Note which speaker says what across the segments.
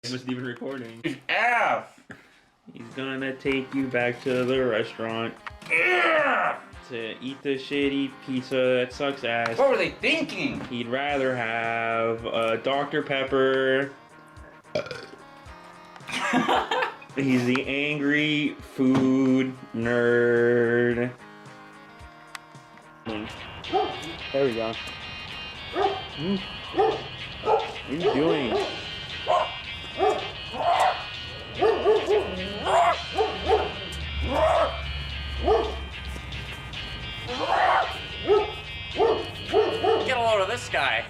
Speaker 1: It wasn't even recording.
Speaker 2: F!
Speaker 1: He's gonna take you back to the restaurant to eat the shitty pizza that sucks ass.
Speaker 2: What were they thinking?
Speaker 1: He'd rather have a Dr. Pepper. He's the angry food nerd. There we go. What are you doing?
Speaker 2: Get a load of this guy.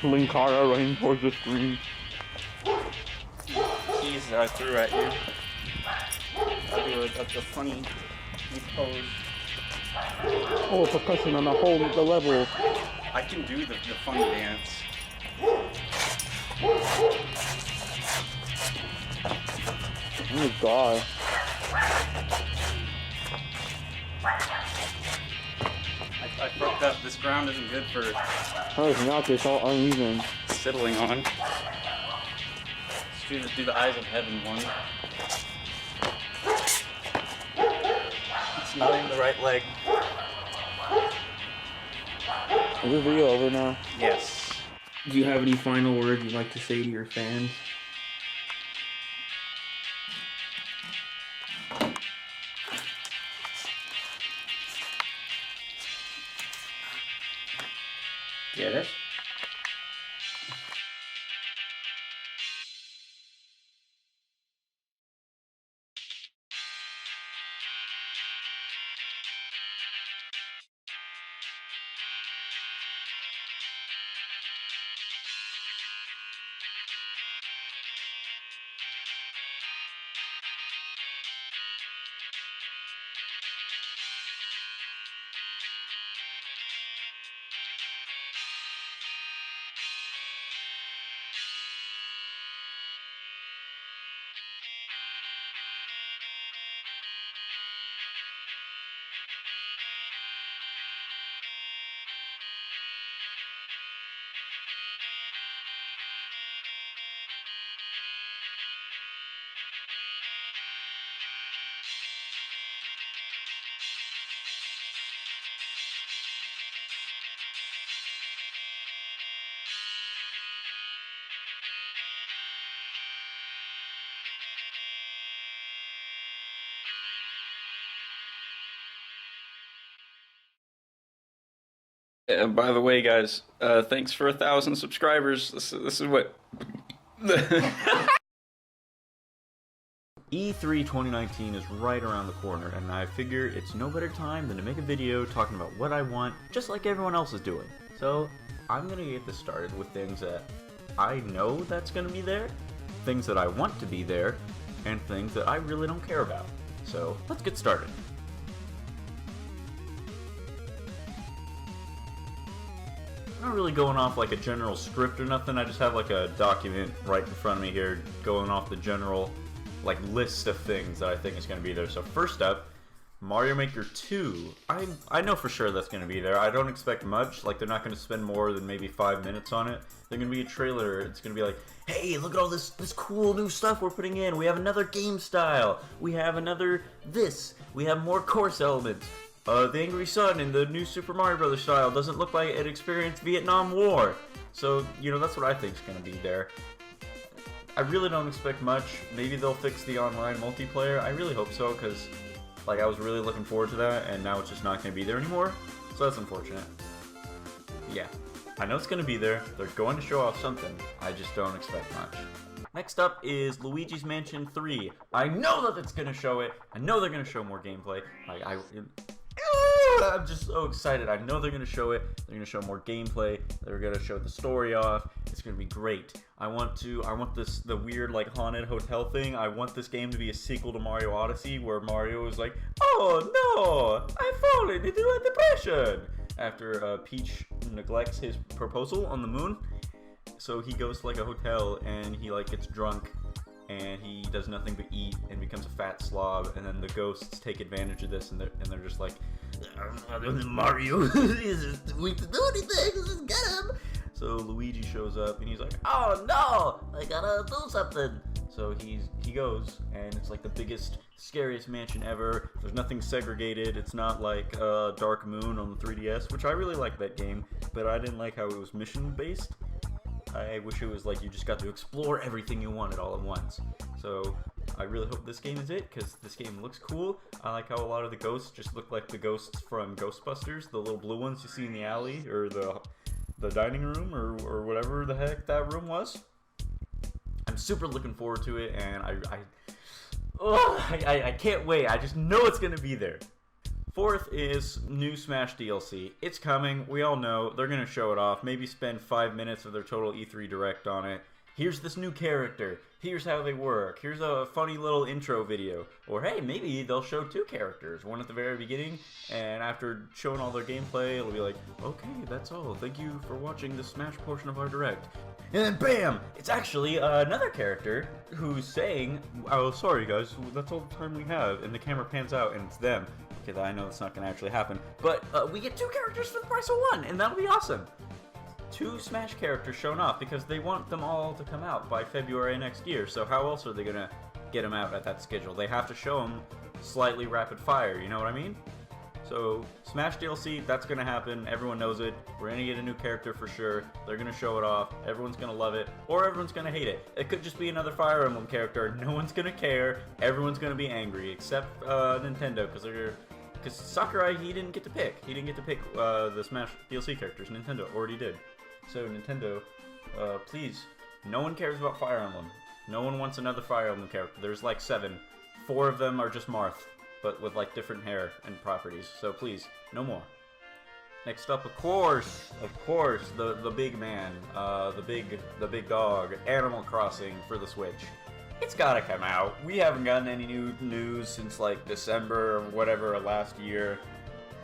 Speaker 1: Linkara running towards the screen.
Speaker 2: Jeez, I threw at you. I'll do a funny pose.
Speaker 1: Oh, percussion on the whole the level.
Speaker 2: I can do the funny dance.
Speaker 1: Oh my god.
Speaker 2: I fucked up. This ground isn't good for
Speaker 1: Oh, it's not. It's all uneven.
Speaker 2: settling on. Let's do the eyes of heaven one. It's not even the right leg.
Speaker 1: Is this video over now?
Speaker 2: Yes.
Speaker 1: Do you have any final words you'd like to say to your fans?
Speaker 2: Get it? And by the way, guys, thanks for 1,000 subscribers. This is what.
Speaker 3: E3 2019 is right around the corner, and I figure it's no better time than to make a video talking about what I want, just like everyone else is doing. So, I'm gonna get this started with things that I know that's gonna be there, things that I want to be there, and things that I really don't care about. So, let's get started. I'm not really going off like a general script or nothing, I just have like a document right in front of me here going off the general like list of things that I think is going to be there. So first up, Mario Maker 2. I know for sure that's going to be there. I don't expect much, like they're not going to spend more than maybe 5 minutes on it. They're going to be a trailer, it's going to be like, hey, look at all this cool new stuff we're putting in. We have another game style. We have another this. We have more course elements. The Angry Sun in the new Super Mario Bros. Style doesn't look like it experienced Vietnam War. So, you know, that's what I think is going to be there. I really don't expect much. Maybe they'll fix the online multiplayer. I really hope so, because like I was really looking forward to that, and now it's just not going to be there anymore. So that's unfortunate. Yeah, I know it's going to be there. They're going to show off something. I just don't expect much. Next up is Luigi's Mansion 3. I know that it's going to show it. I know they're going to show more gameplay. I'm just so excited. I know they're going to show it. They're going to show more gameplay. They're going to show the story off. It's going to be great. I want the weird like haunted hotel thing. I want this game to be a sequel to Mario Odyssey where Mario is like, oh no, I've fallen into a depression after Peach neglects his proposal on the moon. So he goes to like a hotel and he like gets drunk and he does nothing but eat and becomes a fat slob, and then the ghosts take advantage of this and they're just like, Mario isn't weak to do anything, just get him. So Luigi shows up and he's like, "Oh no, I gotta do something." So he goes, and it's like the biggest, scariest mansion ever. There's nothing segregated. It's not like Dark Moon on the 3DS, which I really like that game, but I didn't like how it was mission based. I wish it was like you just got to explore everything you wanted all at once. So I really hope this game is it, because this game looks cool. I like how a lot of the ghosts just look like the ghosts from Ghostbusters, the little blue ones you see in the alley, or the dining room, or whatever the heck that room was. I'm super looking forward to it, and I can't wait. I just know it's going to be there. Fourth is new Smash DLC. It's coming. We all know. They're going to show it off. Maybe spend 5 minutes of their total E3 Direct on it. Here's this new character. Here's how they work. Here's a funny little intro video. Or hey, maybe they'll show 2 characters. One at the very beginning, and after showing all their gameplay, it'll be like, okay, that's all. Thank you for watching the Smash portion of our Direct. And then bam! It's actually another character who's saying, "Oh, sorry guys, that's all the time we have." And the camera pans out, and it's them. Okay, I know that's not going to actually happen. But we get 2 characters for the price of 1, and that'll be awesome. 2 Smash characters shown off because they want them all to come out by February next year. So how else are they going to get them out at that schedule? They have to show them slightly rapid fire, you know what I mean? So Smash DLC, that's going to happen. Everyone knows it. We're going to get a new character for sure. They're going to show it off. Everyone's going to love it, or everyone's going to hate it. It could just be another Fire Emblem character. No one's going to care. Everyone's going to be angry, except Nintendo, because Sakurai, he didn't get to pick. He didn't get to pick the Smash DLC characters. Nintendo already did. So Nintendo, please, no one cares about Fire Emblem. No one wants another Fire Emblem character. There's like 7. 4 of them are just Marth, but with like different hair and properties. So please, no more. Next up, of course, the big man, the big dog, Animal Crossing for the Switch. It's gotta come out. We haven't gotten any new news since like December or whatever last year.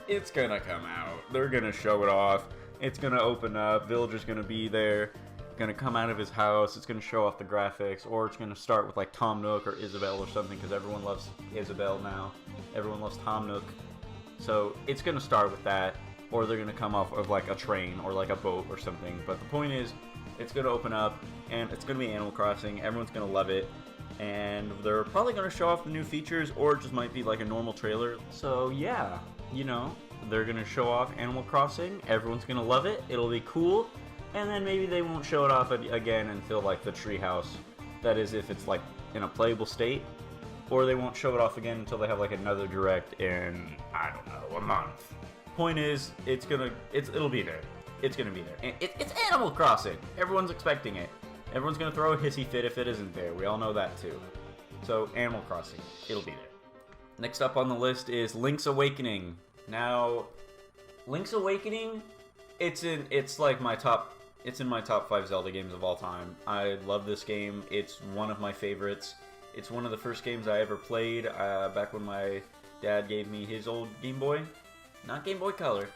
Speaker 3: It's gonna come out. They're gonna show it off. It's gonna open up. Villager's gonna be there. Gonna come out of his house. It's gonna show off the graphics, or it's gonna start with like Tom Nook or Isabelle or something, because everyone loves Isabelle now. Everyone loves Tom Nook. So it's gonna start with that, or they're gonna come off of like a train or like a boat or something. But the point is, it's gonna open up, and it's gonna be Animal Crossing. Everyone's gonna love it, and they're probably gonna show off the new features, or it just might be like a normal trailer. So yeah, you know, they're gonna show off Animal Crossing. Everyone's gonna love it. It'll be cool. And then maybe they won't show it off again until like the treehouse. That is, if it's like in a playable state. Or they won't show it off again until they have like another Direct in, I don't know, a month. Point is, it'll be there. It's gonna be there. And it's Animal Crossing. Everyone's expecting it. Everyone's gonna throw a hissy fit if it isn't there. We all know that too. So Animal Crossing, it'll be there. Next up on the list is Link's Awakening. Now, Link's Awakening, it's in my top 5 Zelda games of all time. I love this game. It's one of my favorites. It's one of the first games I ever played back when my dad gave me his old Game Boy. Not Game Boy Color,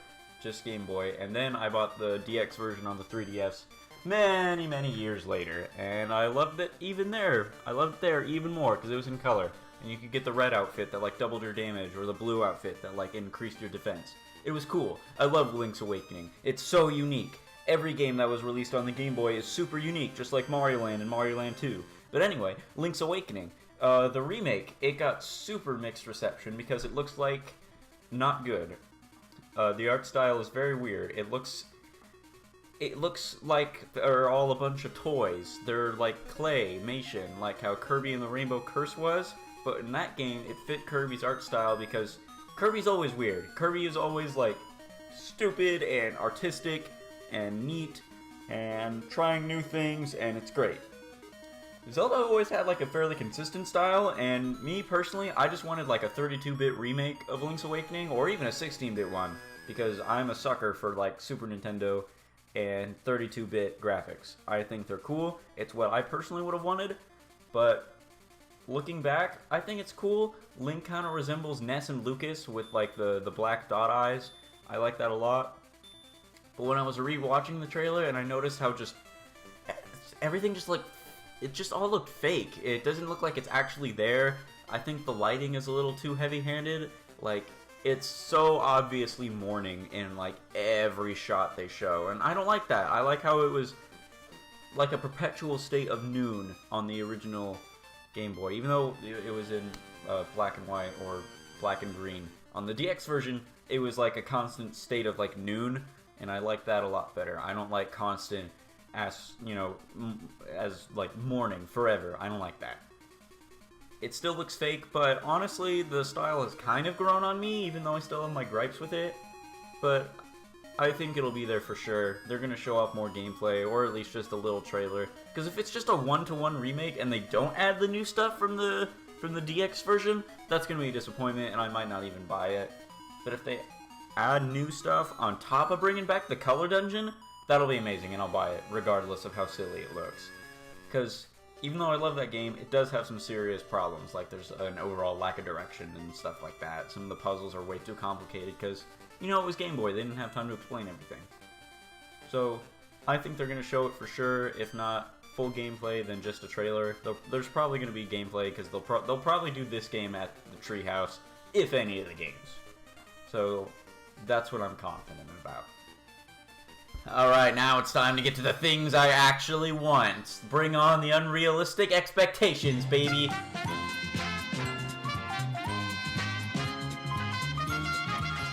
Speaker 3: just Game Boy. And then I bought the DX version on the 3DS many, many years later. And I loved it even there. I loved it there even more because it was in color. And you could get the red outfit that like doubled your damage, or the blue outfit that like increased your defense. It was cool. I love Link's Awakening. It's so unique. Every game that was released on the Game Boy is super unique, just like Mario Land and Mario Land 2. But anyway, Link's Awakening. The remake, it got super mixed reception because it looks like not good. The art style is very weird. It looks like they're all a bunch of toys. They're like claymation, like how Kirby and the Rainbow Curse was. But in that game, it fit Kirby's art style because Kirby's always weird. Kirby is always like stupid and artistic and neat and trying new things, and it's great. Zelda always had like a fairly consistent style, and me personally, I just wanted like a 32-bit remake of Link's Awakening, or even a 16-bit one, because I'm a sucker for like Super Nintendo and 32-bit graphics. I think they're cool. It's what I personally would have wanted, but looking back, I think it's cool. Link kind of resembles Ness and Lucas with like the black dot eyes. I like that a lot. But when I was re-watching the trailer and I noticed how just everything just like, it just all looked fake. It doesn't look like it's actually there. I think the lighting is a little too heavy-handed. Like, it's so obviously morning in like every shot they show, and I don't like that. I like how it was like a perpetual state of noon on the original Game Boy, even though it was in black and white or black and green. On the DX version, it was like a constant state of like noon, and I like that a lot better. I don't like constant as, you know, as like morning forever. I don't like that. It still looks fake, but honestly, the style has kind of grown on me, even though I still have my gripes with it. But I think it'll be there for sure. They're gonna show off more gameplay, or at least just a little trailer. Because if it's just a one-to-one remake and they don't add the new stuff from the DX version, that's gonna be a disappointment, and I might not even buy it. But if they add new stuff on top of bringing back the color dungeon, that'll be amazing, and I'll buy it, regardless of how silly it looks. Because even though I love that game, it does have some serious problems. Like, there's an overall lack of direction and stuff like that. Some of the puzzles are way too complicated because, you know, it was Game Boy. They didn't have time to explain everything. So, I think they're going to show it for sure. If not full gameplay, then just a trailer. There's probably going to be gameplay because they'll probably do this game at the Treehouse, if any of the games. So, that's what I'm confident about. Alright, now it's time to get to the things I actually want. Bring on the unrealistic expectations, baby.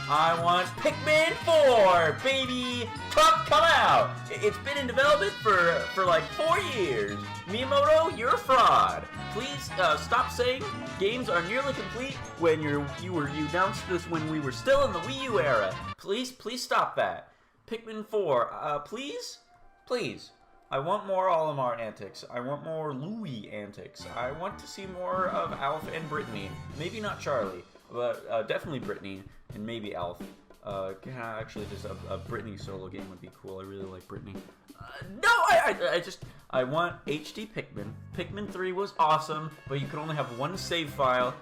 Speaker 3: I want Pikmin 4, baby! Come out! It's been in development for like 4 years. Miyamoto, you're a fraud. Please stop saying games are nearly complete when you announced this when we were still in the Wii U era. Please stop that. Pikmin 4, please? Please. I want more Olimar antics. I want more Louie antics. I want to see more of Alf and Brittany. Maybe not Charlie, but definitely Brittany, and maybe Alf. Actually, just a Brittany solo game would be cool. I really like Brittany. No, I want HD Pikmin. Pikmin 3 was awesome, but you could only have one save file.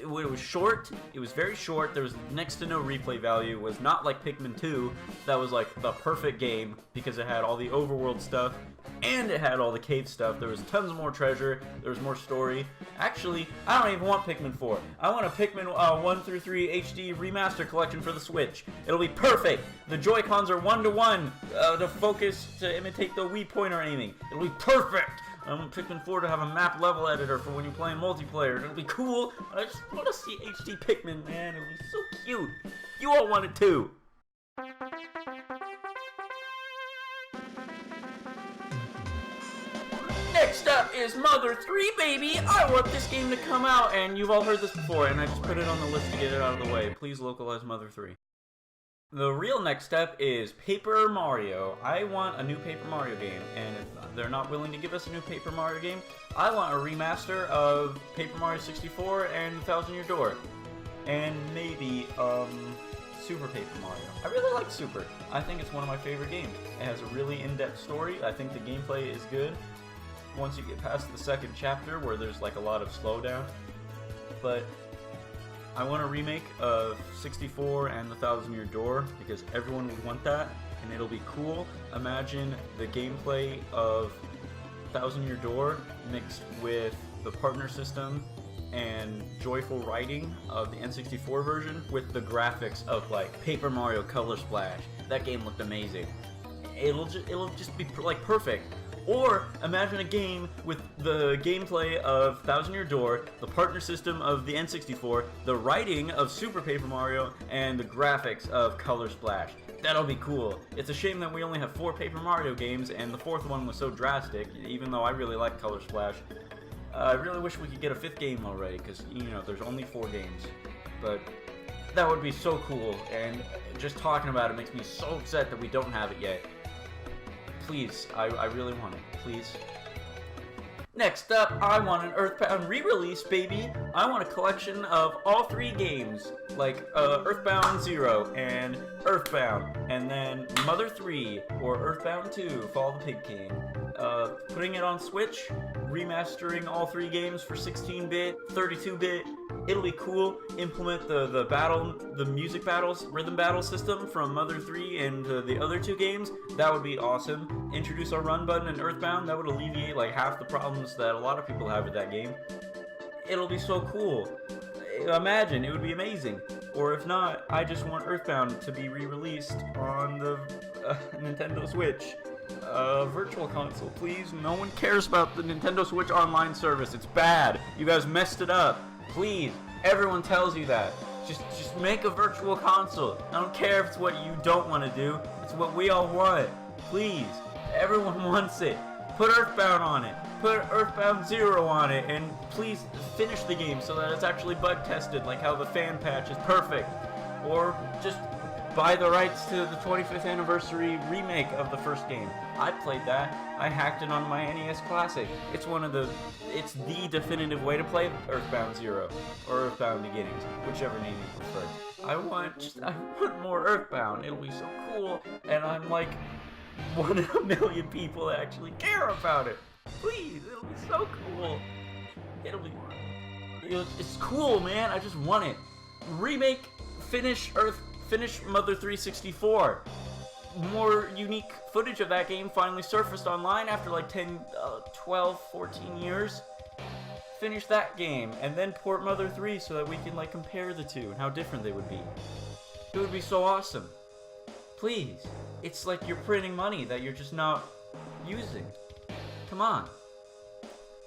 Speaker 3: It was short, it was very short, there was next to no replay value. It was not like Pikmin 2, that was like the perfect game because it had all the overworld stuff and it had all the cave stuff. There was tons more treasure, there was more story. Actually, I don't even want Pikmin 4. I want a Pikmin 1 through 3 HD remaster collection for the Switch. It'll be perfect. The Joy-Cons are one-to-one to focus, to imitate the Wii pointer aiming. It'll be perfect. I want Pikmin 4 to have a map level editor for when you play in multiplayer. It'll be cool. I just want to see HD Pikmin, man. It'll be so cute. You all want it too. Next up is Mother 3, baby. I want this game to come out, and you've all heard this before, and I just put it on the list to get it out of the way. Please localize Mother 3. The real next step is Paper Mario. I want a new Paper Mario game, and if they're not willing to give us a new Paper Mario game, I want a remaster of Paper Mario 64 and The Thousand Year Door. And maybe, Super Paper Mario. I really like Super. I think it's one of my favorite games. It has a really in-depth story. I think the gameplay is good once you get past the second chapter where there's like a lot of slowdown. But I want a remake of 64 and The Thousand Year Door because everyone would want that and it'll be cool. Imagine the gameplay of Thousand Year Door mixed with the partner system and joyful writing of the N64 version with the graphics of like Paper Mario Color Splash. That game looked amazing. It'll just be like perfect. Or imagine a game with the gameplay of Thousand Year Door, the partner system of the N64, the writing of Super Paper Mario, and the graphics of Color Splash. That'll be cool. It's a shame that we only have 4 Paper Mario games, and the 4th one was so drastic, even though I really like Color Splash. I really wish we could get a 5th game already, because, you know, there's only 4 games. But that would be so cool, and just talking about it makes me so upset that we don't have it yet. Please, I really want it. Please. Next up, I want an Earthbound re-release, baby. I want a collection of all 3 games, like Earthbound 0 and Earthbound, and then Mother 3 or Earthbound 2, Fall of the Pig King. Putting it on Switch, remastering all 3 games for 16-bit, 32-bit. It'll be cool. Implement the music battles, rhythm battle system from Mother 3 and the other 2 games. That would be awesome. Introduce our run button in Earthbound. That would alleviate like half the problems that a lot of people have with that game. It'll be so cool. Imagine, it would be amazing. Or if not, I just want Earthbound to be re-released on the Nintendo Switch. Virtual console, please. No one cares about the Nintendo Switch Online service. It's bad. You guys messed it up. Please. Everyone tells you that. Just make a virtual console. I don't care if it's what you don't want to do. It's what we all want. Please. Everyone wants it. Put Earthbound on it. Put Earthbound 0 on it. And please finish the game so that it's actually bug tested, like how the fan patch is perfect. Or just buy the rights to the 25th anniversary remake of the first game. I played that. I hacked it on my NES Classic. It's the definitive way to play Earthbound 0 or Earthbound Beginnings, whichever name you prefer. I want more Earthbound. It'll be so cool, and I'm like one in a million people that actually care about it. Please, it'll be so cool. It's cool, man. I just want it. Remake, finish Mother 364. More unique footage of that game finally surfaced online after like 10, 12, 14 years. Finish that game, and then port Mother 3 so that we can like compare the two and how different they would be. It would be so awesome. Please. It's like you're printing money that you're just not using. Come on.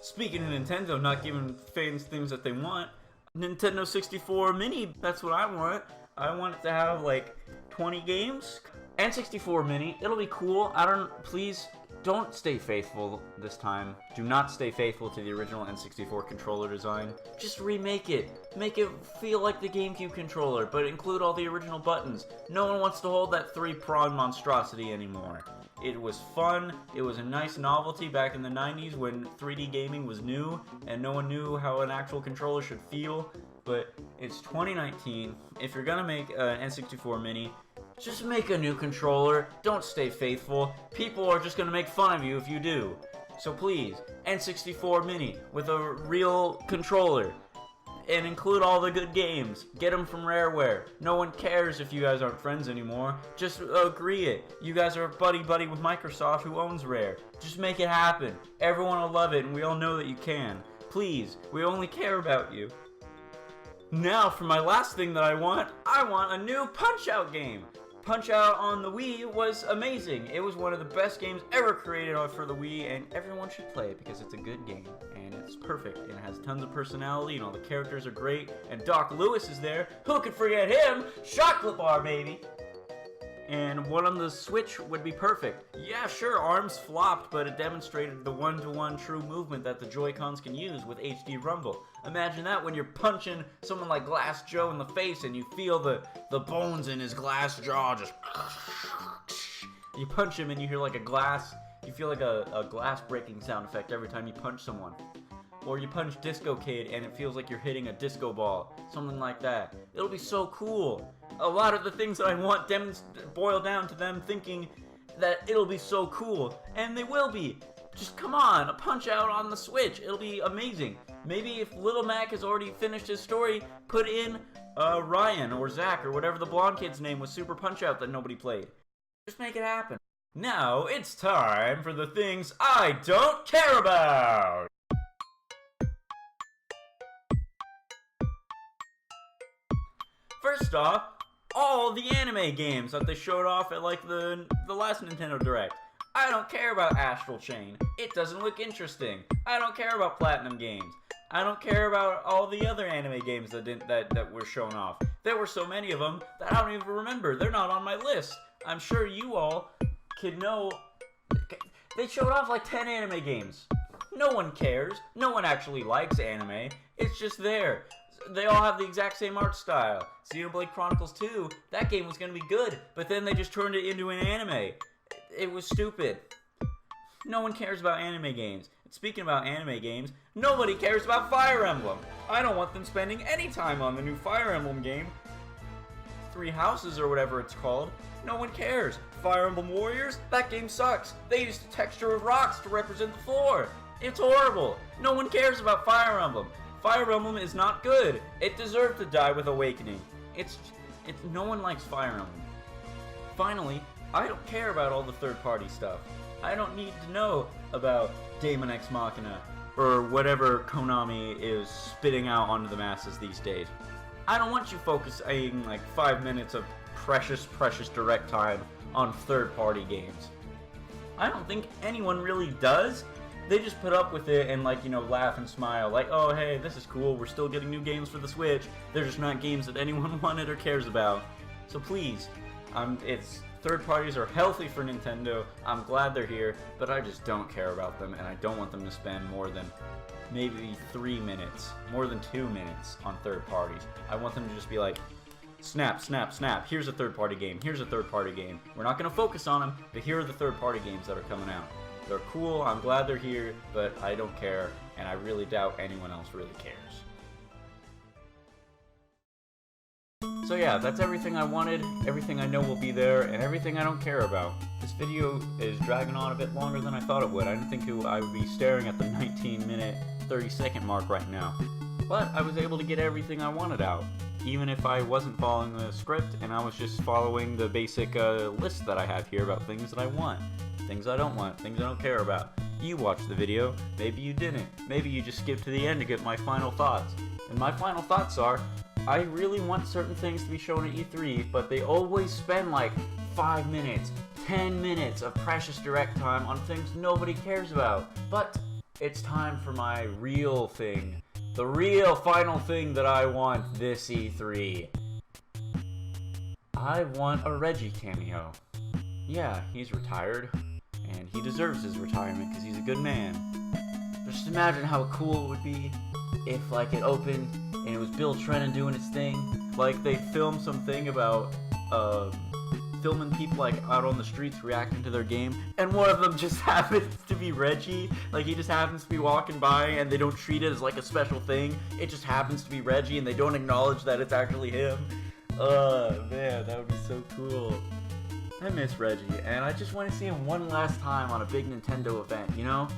Speaker 3: Speaking of Nintendo not giving fans things that they want, Nintendo 64 Mini, that's what I want. I want it to have like 20 games. N64 Mini, it'll be cool. Please don't stay faithful this time. Do not stay faithful to the original N64 controller design. Just remake it. Make it feel like the GameCube controller, but include all the original buttons. No one wants to hold that 3-prong monstrosity anymore. It was fun. It was a nice novelty back in the 90s when 3D gaming was new and no one knew how an actual controller should feel. But it's 2019. If you're gonna make an N64 Mini, just make a new controller. Don't stay faithful. People are just gonna make fun of you if you do. So please, N64 Mini with a real controller. And include all the good games. Get them from Rareware. No one cares if you guys aren't friends anymore. Just agree it. You guys are buddy-buddy with Microsoft, who owns Rare. Just make it happen. Everyone will love it, and we all know that you can. Please, we only care about you. Now, for my last thing that I want a new Punch-Out game. Punch-Out on the Wii was amazing. It was one of the best games ever created for the Wii, and everyone should play it because it's a good game, and it's perfect, and it has tons of personality, and all the characters are great, and Doc Lewis is there. Who could forget him? Chocolate bar, baby! And one on the Switch would be perfect. Yeah, sure, arms flopped, but it demonstrated the one-to-one true movement that the Joy-Cons can use with HD Rumble. Imagine that when you're punching someone like Glass Joe in the face and you feel the bones in his glass jaw just... You punch him and you hear like you feel like a glass breaking sound effect every time you punch someone. Or you punch Disco Kid and it feels like you're hitting a disco ball. Something like that. It'll be so cool. A lot of the things that I want boil down to them thinking that it'll be so cool. And they will be. Just come on, a Punch-Out on the Switch. It'll be amazing. Maybe if Little Mac has already finished his story, put in Ryan or Zach or whatever the blonde kid's name was Super Punch-Out that nobody played. Just make it happen. Now it's time for the things I don't care about. First off, all the anime games that they showed off at like the last Nintendo Direct. I don't care about Astral Chain. It doesn't look interesting. I don't care about Platinum Games. I don't care about all the other anime games that were shown off. There were so many of them that I don't even remember. They're not on my list. I'm sure you all can know. They showed off like 10 anime games. No one cares. No one actually likes anime. It's just there. They all have the exact same art style. Xenoblade Chronicles 2, that game was going to be good, but then they just turned it into an anime. It was stupid. No one cares about anime games. And speaking about anime games, nobody cares about Fire Emblem. I don't want them spending any time on the new Fire Emblem game. Three Houses or whatever it's called. No one cares. Fire Emblem Warriors? That game sucks. They used the texture of rocks to represent the floor. It's horrible. No one cares about Fire Emblem. Fire Emblem is not good. It deserved to die with Awakening. No one likes Fire Emblem. Finally, I don't care about all the third-party stuff. I don't need to know about Daemon X Machina or whatever Konami is spitting out onto the masses these days. I don't want you focusing like 5 minutes of precious direct time on third-party games. I don't think anyone really does. They just put up with it and, like, you know, laugh and smile. Like, oh, hey, this is cool. We're still getting new games for the Switch. They're just not games that anyone wanted or cares about. So please, third parties are healthy for Nintendo. I'm glad they're here, but I just don't care about them, and I don't want them to spend more than maybe 3 minutes, more than 2 minutes on third parties. I want them to just be like, snap, snap, snap. Here's a third-party game. Here's a third-party game. We're not going to focus on them, but here are the third-party games that are coming out. They're cool, I'm glad they're here, but I don't care, and I really doubt anyone else really cares. So yeah, that's everything I wanted, everything I know will be there, and everything I don't care about. This video is dragging on a bit longer than I thought it would. I didn't think I would be staring at the 19-minute, 30-second mark right now. But I was able to get everything I wanted out, even if I wasn't following the script and I was just following the basic list that I have here about things that I want. Things I don't want, things I don't care about. You watched the video, maybe you didn't. Maybe you just skipped to the end to get my final thoughts. And my final thoughts are, I really want certain things to be shown at E3, but they always spend like 5 minutes, 10 minutes of precious direct time on things nobody cares about. But it's time for my real thing. The real final thing that I want this E3. I want a Reggie cameo. Yeah, he's retired. And he deserves his retirement because he's a good man. Just imagine how cool it would be if, like, it opened and it was Bill Trennan doing his thing. Like, they filmed something about filming people, like, out on the streets reacting to their game, and one of them just happens to be Reggie. Like, he just happens to be walking by, and they don't treat it as, like, a special thing. It just happens to be Reggie, and they don't acknowledge that it's actually him. Man, that would be so cool. I miss Reggie, and I just want to see him one last time on a big Nintendo event, you know?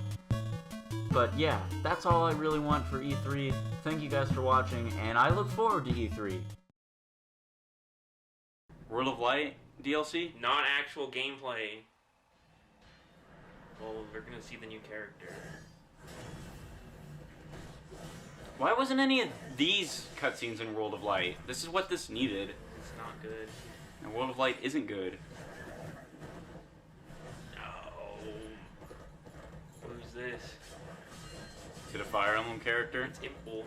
Speaker 3: But yeah, that's all I really want for E3. Thank you guys for watching, and I look forward to E3. World of Light DLC?
Speaker 1: Not actual gameplay. Well, we're gonna see the new character.
Speaker 3: Why wasn't any of these cutscenes in World of Light? This is what this needed.
Speaker 1: It's not good.
Speaker 3: And World of Light isn't good.
Speaker 1: Who's this?
Speaker 3: Is it a Fire Emblem character?
Speaker 1: It's Impul.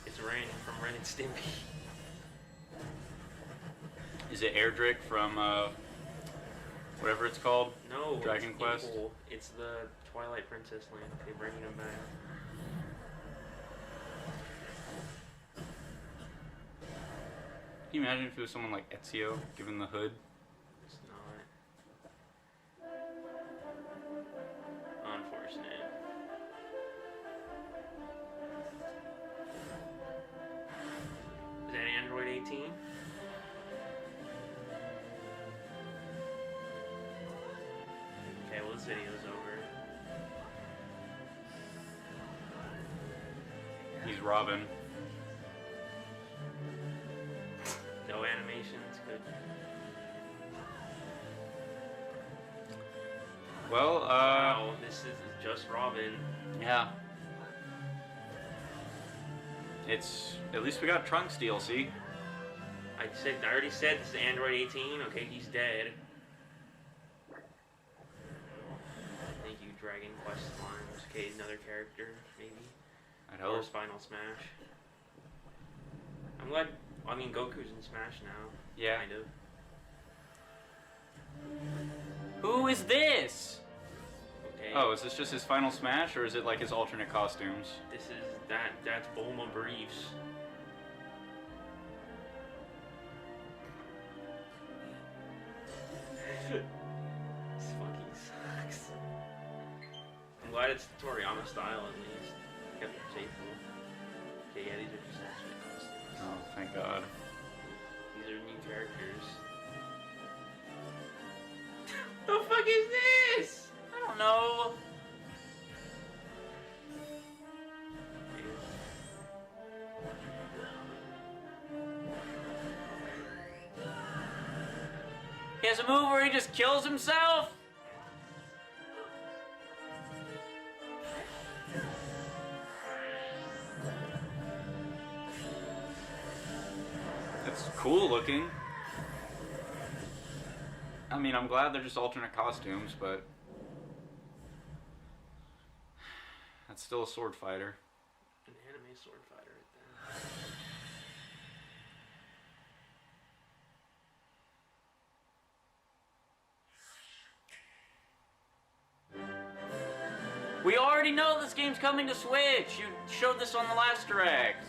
Speaker 1: It's Ren from Ren and Stimpy.
Speaker 3: Is it Erdrick from, whatever it's called?
Speaker 1: No,
Speaker 3: Dragon
Speaker 1: it's
Speaker 3: Quest?
Speaker 1: Impul. It's the Twilight Princess land. They're bringing him back.
Speaker 3: Can you imagine if it was someone like Ezio, given the hood?
Speaker 1: It's not. Unfortunate. Is that Android 18? Okay, well this video's over.
Speaker 3: He's Robin.
Speaker 1: No animations, good.
Speaker 3: Well,
Speaker 1: Wow, this is just Robin.
Speaker 3: yeah. It's, at least we got Trunks DLC.
Speaker 1: I already said this is Android 18. Okay, he's dead. Thank you, Dragon Quest Slimes. Okay, another character, maybe.
Speaker 3: I'd
Speaker 1: Or
Speaker 3: hope.
Speaker 1: Spinal Smash. I'm glad. I mean, Goku's in Smash now.
Speaker 3: Yeah.
Speaker 1: Kind of.
Speaker 3: Who is this?
Speaker 1: Okay.
Speaker 3: Oh, is this just his final smash, or is it like his alternate costumes?
Speaker 1: This is that's Bulma Briefs. This fucking sucks. I'm glad it's Toriyama style at least. Kept it faithful. Okay, yeah, these are just alternate costumes.
Speaker 3: Oh, thank God.
Speaker 1: These are new characters. The fuck is this?
Speaker 3: I don't know. He has a move where he just kills himself. cool looking. I mean, I'm glad they're just alternate costumes, but that's still a sword fighter.
Speaker 1: An anime sword fighter right there.
Speaker 3: We already know this game's coming to Switch! You showed this on the last Direct!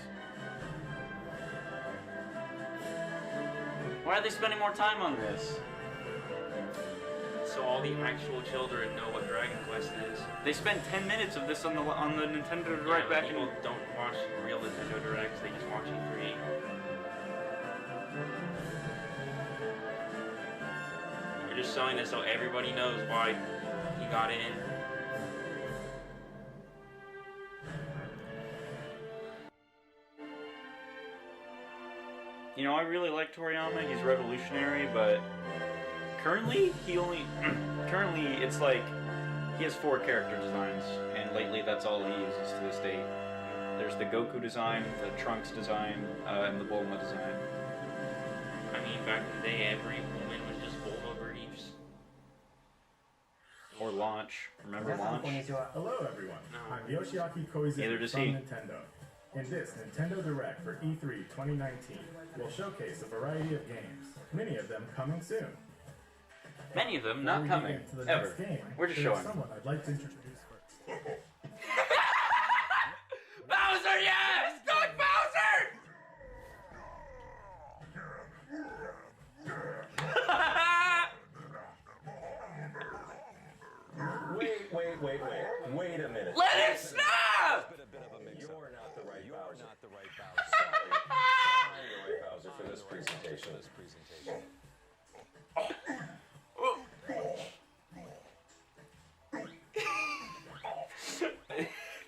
Speaker 3: Why are they spending more time on this?
Speaker 1: So all the actual children know what Dragon Quest is.
Speaker 3: They spent 10 minutes of this on the Nintendo Direct back in...
Speaker 1: People don't watch real Nintendo Directs, they just watch E3. We're just showing this so everybody knows why he got in.
Speaker 3: You know, I really like Toriyama, he's revolutionary, but currently, currently, it's like, he has 4 character designs, and lately that's all he uses to this date. There's the Goku design, the Trunks design, and the Bulma design.
Speaker 1: I mean, back in the day, every woman was just Bulma briefs.
Speaker 3: Or Launch. Remember Launch?
Speaker 4: Hello everyone,
Speaker 1: No.
Speaker 4: I'm Yoshiaki Koizumi
Speaker 3: Neither does
Speaker 4: from
Speaker 3: he.
Speaker 4: Nintendo. In this Nintendo Direct for E3 2019, we'll showcase a variety of games, many of them coming soon.
Speaker 3: Many of them
Speaker 4: Before
Speaker 3: not
Speaker 4: we
Speaker 3: coming,
Speaker 4: begin to the
Speaker 3: ever.
Speaker 4: next game,
Speaker 3: We're just
Speaker 4: there's
Speaker 3: showing.
Speaker 4: someone I'd like to introduce first.
Speaker 3: Bowser, yes! Dog Bowser!
Speaker 5: Wait a minute.
Speaker 3: Let him snap!
Speaker 5: You're not the right Bowser. Sorry. I'm the right Bowser for this presentation.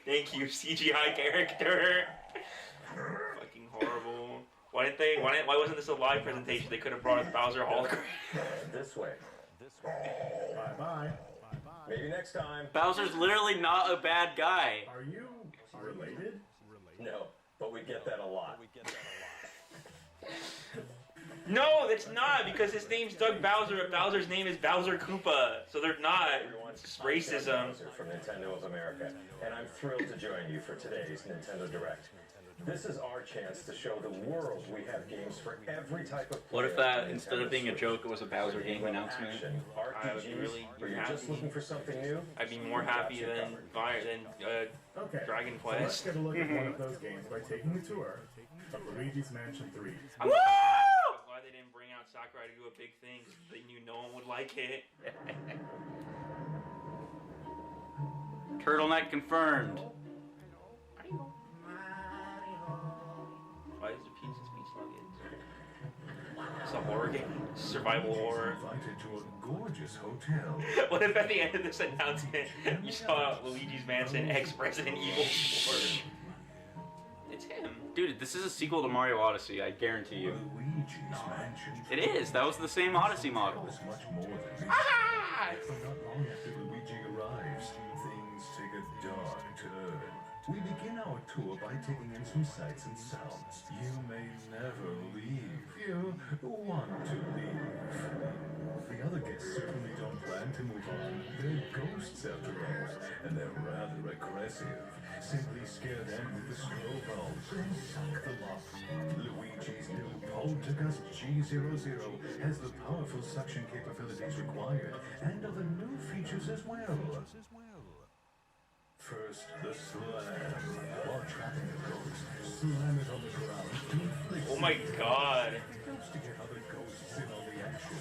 Speaker 1: Thank you, CGI character. Fucking horrible. Why wasn't this a live presentation? They could have brought Bowser hologram.
Speaker 5: This way.
Speaker 4: Bye-bye.
Speaker 5: Maybe next time.
Speaker 3: Bowser's literally not a bad guy.
Speaker 4: Are you related?
Speaker 5: No, but we get that a lot.
Speaker 1: No, that's not, because his name's Doug Bowser, and Bowser's name is Bowser Koopa. So they're not. It's just racism.
Speaker 5: Bowser from Nintendo of America, and I'm thrilled to join you for today's Nintendo Direct. This is our chance to show the world we have games for every type of player.
Speaker 3: What if that,
Speaker 5: on
Speaker 3: instead of
Speaker 5: Nintendo
Speaker 3: being a
Speaker 5: Switch.
Speaker 3: joke, it was a Bowser game announcement?
Speaker 5: Action,
Speaker 1: I would be
Speaker 5: RPGs,
Speaker 1: really
Speaker 5: or you're just
Speaker 1: happy.
Speaker 5: looking for something new?
Speaker 1: I'd be more happy than
Speaker 4: Okay,
Speaker 1: Dragon
Speaker 4: so let's
Speaker 1: Quest.
Speaker 4: get a look at one of those games by taking a tour of Luigi's Mansion 3.
Speaker 1: I'm glad they didn't bring out Sakurai to do a big thing, 'cause they knew no one would like it.
Speaker 3: Turtleneck confirmed.
Speaker 1: Why is the Peach and Speech Nuggets? It's a horror game. Survival horror.
Speaker 6: Invited to a gorgeous hotel.
Speaker 1: What if at the end of this announcement you saw Luigi's Mansion X Resident Evil 4? It's him.
Speaker 3: Dude, this is a sequel to Mario Odyssey, I guarantee you.
Speaker 6: Luigi's Mansion.
Speaker 3: It is, that was the same Odyssey model.
Speaker 6: Was much more than this.
Speaker 1: Ah!
Speaker 6: But not long after Luigi arrives, things take a dark turn. We begin our tour by taking in some sights and sounds. You may never leave. You want to leave. The other guests certainly don't plan to move on. They're ghosts after all, and they're rather aggressive. Simply scare them with the scroll bulbs and suck the lock. Luigi's new Poltergust G00 has the powerful suction capabilities required, and other new features as well. First, the slam. While trapping a ghost, slam it on the ground to inflict
Speaker 1: Oh my god.
Speaker 6: ghosts to get other ghosts in on the action.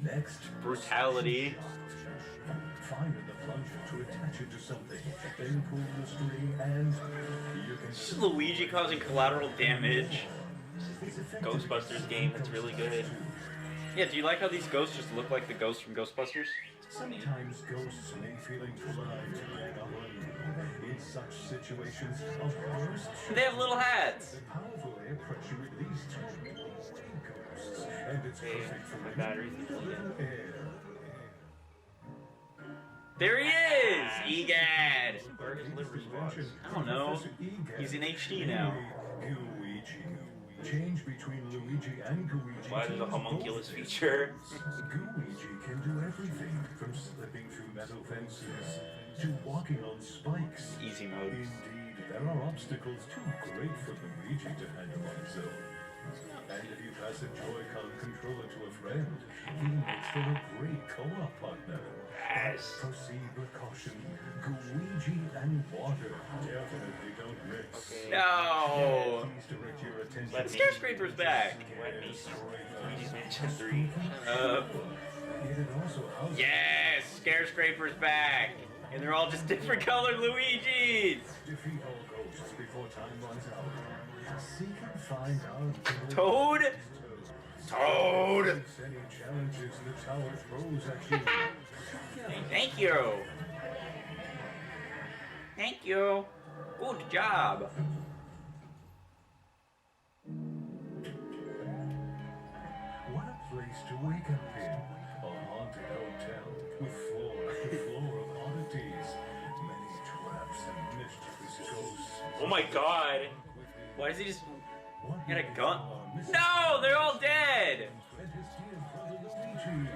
Speaker 6: Next,
Speaker 3: Brutality.
Speaker 6: find the plunger to attach it to something, then pull the string and you can
Speaker 3: This is Luigi causing collateral damage.
Speaker 6: It's effective
Speaker 1: Ghostbusters game that's really good.
Speaker 3: Yeah, do you like how these ghosts just look like the ghosts from Ghostbusters?
Speaker 6: Sometimes ghosts may feel inclined to gang up on you. In such situations, a burst
Speaker 3: They have little hats.
Speaker 6: the powerful air pressure released to ghosts, and it's
Speaker 1: Okay,
Speaker 6: perfect for
Speaker 1: my battery's
Speaker 6: little air.
Speaker 3: There he is! Egad!
Speaker 1: Where his livery was.
Speaker 3: I don't know. He's in HD now.
Speaker 6: Luigi. Change between Luigi and Gooigi.
Speaker 1: Why there's a homunculus feature?
Speaker 6: Gooigi can do everything from slipping through metal fences to walking on spikes.
Speaker 3: Easy mode.
Speaker 6: Indeed, there are obstacles too great for Luigi to handle on his own. And if you pass a Joy-Con controller to a friend, he makes for a great co-op partner.
Speaker 1: Yes.
Speaker 6: Proceed with caution. Gooigi and water definitely don't mix.
Speaker 1: Okay.
Speaker 2: No!
Speaker 6: Please direct your attention.
Speaker 1: Let me-
Speaker 2: Skyscraper's back.
Speaker 1: Let me Luigi's Mansion 3.
Speaker 6: It also houses
Speaker 2: Yes, Scarescraper's back, and they're all just different colored Luigi's.
Speaker 6: defeat all ghosts before time runs out. Seek and find our
Speaker 2: Toad. Toad.
Speaker 6: Face any challenges the tower throws at you.
Speaker 2: Thank you. Thank you. Good job.
Speaker 6: What a place to wake up in. A haunted hotel with floor after floor of oddities. Many traps and mischievous ghosts.
Speaker 1: Oh my god.
Speaker 2: Why does he just
Speaker 6: What
Speaker 2: get a
Speaker 6: will
Speaker 2: gun?
Speaker 6: our Mr.
Speaker 2: No, they're all dead.
Speaker 6: and his dear brother Luigi.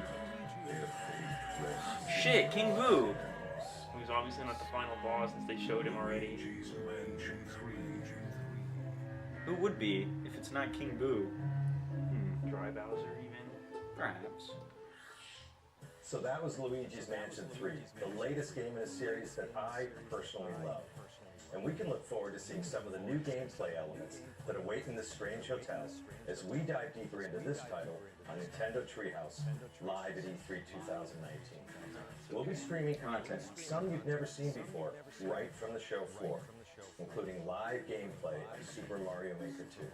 Speaker 6: Their fate rests.
Speaker 2: Shit, King Boo.
Speaker 1: Who's obviously not the final boss since they showed him already.
Speaker 6: Luigi's Mansion 3.
Speaker 3: Who would be if it's not King Boo?
Speaker 1: Dry Bowser even.
Speaker 2: Perhaps.
Speaker 5: So that was Luigi's Mansion 3, the latest game in a series that I personally love. And we can look forward to seeing some of the new gameplay elements that await in this strange hotel as we dive deeper into this title on Nintendo Treehouse live at E3 2019. We'll be streaming content, some you've never seen before, right from the show floor, including live gameplay of Super Mario Maker 2.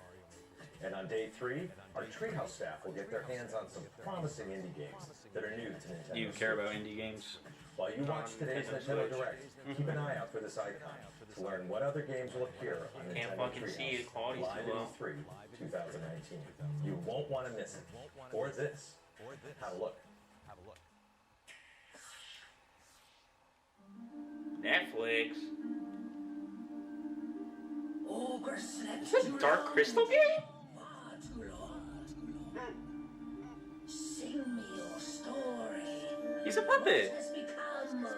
Speaker 5: And on day 3, our Treehouse staff will get their hands on some promising indie games that are new to Nintendo.
Speaker 2: Do you care about
Speaker 5: Switch.
Speaker 2: indie games?
Speaker 5: While you watch today's Nintendo Direct, keep an eye out for this icon to learn what other games will appear on
Speaker 1: Can't
Speaker 5: Nintendo
Speaker 1: fucking
Speaker 5: Treehouse
Speaker 1: see it, quality's
Speaker 5: live
Speaker 1: too
Speaker 5: at
Speaker 1: low.
Speaker 5: E3 2019. You won't want to miss it. Or this. Have a look.
Speaker 1: Netflix.
Speaker 7: Ogre slept
Speaker 1: Is this a
Speaker 7: too
Speaker 1: Dark
Speaker 7: long.
Speaker 1: Crystal game?
Speaker 7: Far too long. Sing me your story.
Speaker 2: He's a puppet.
Speaker 7: What has become of...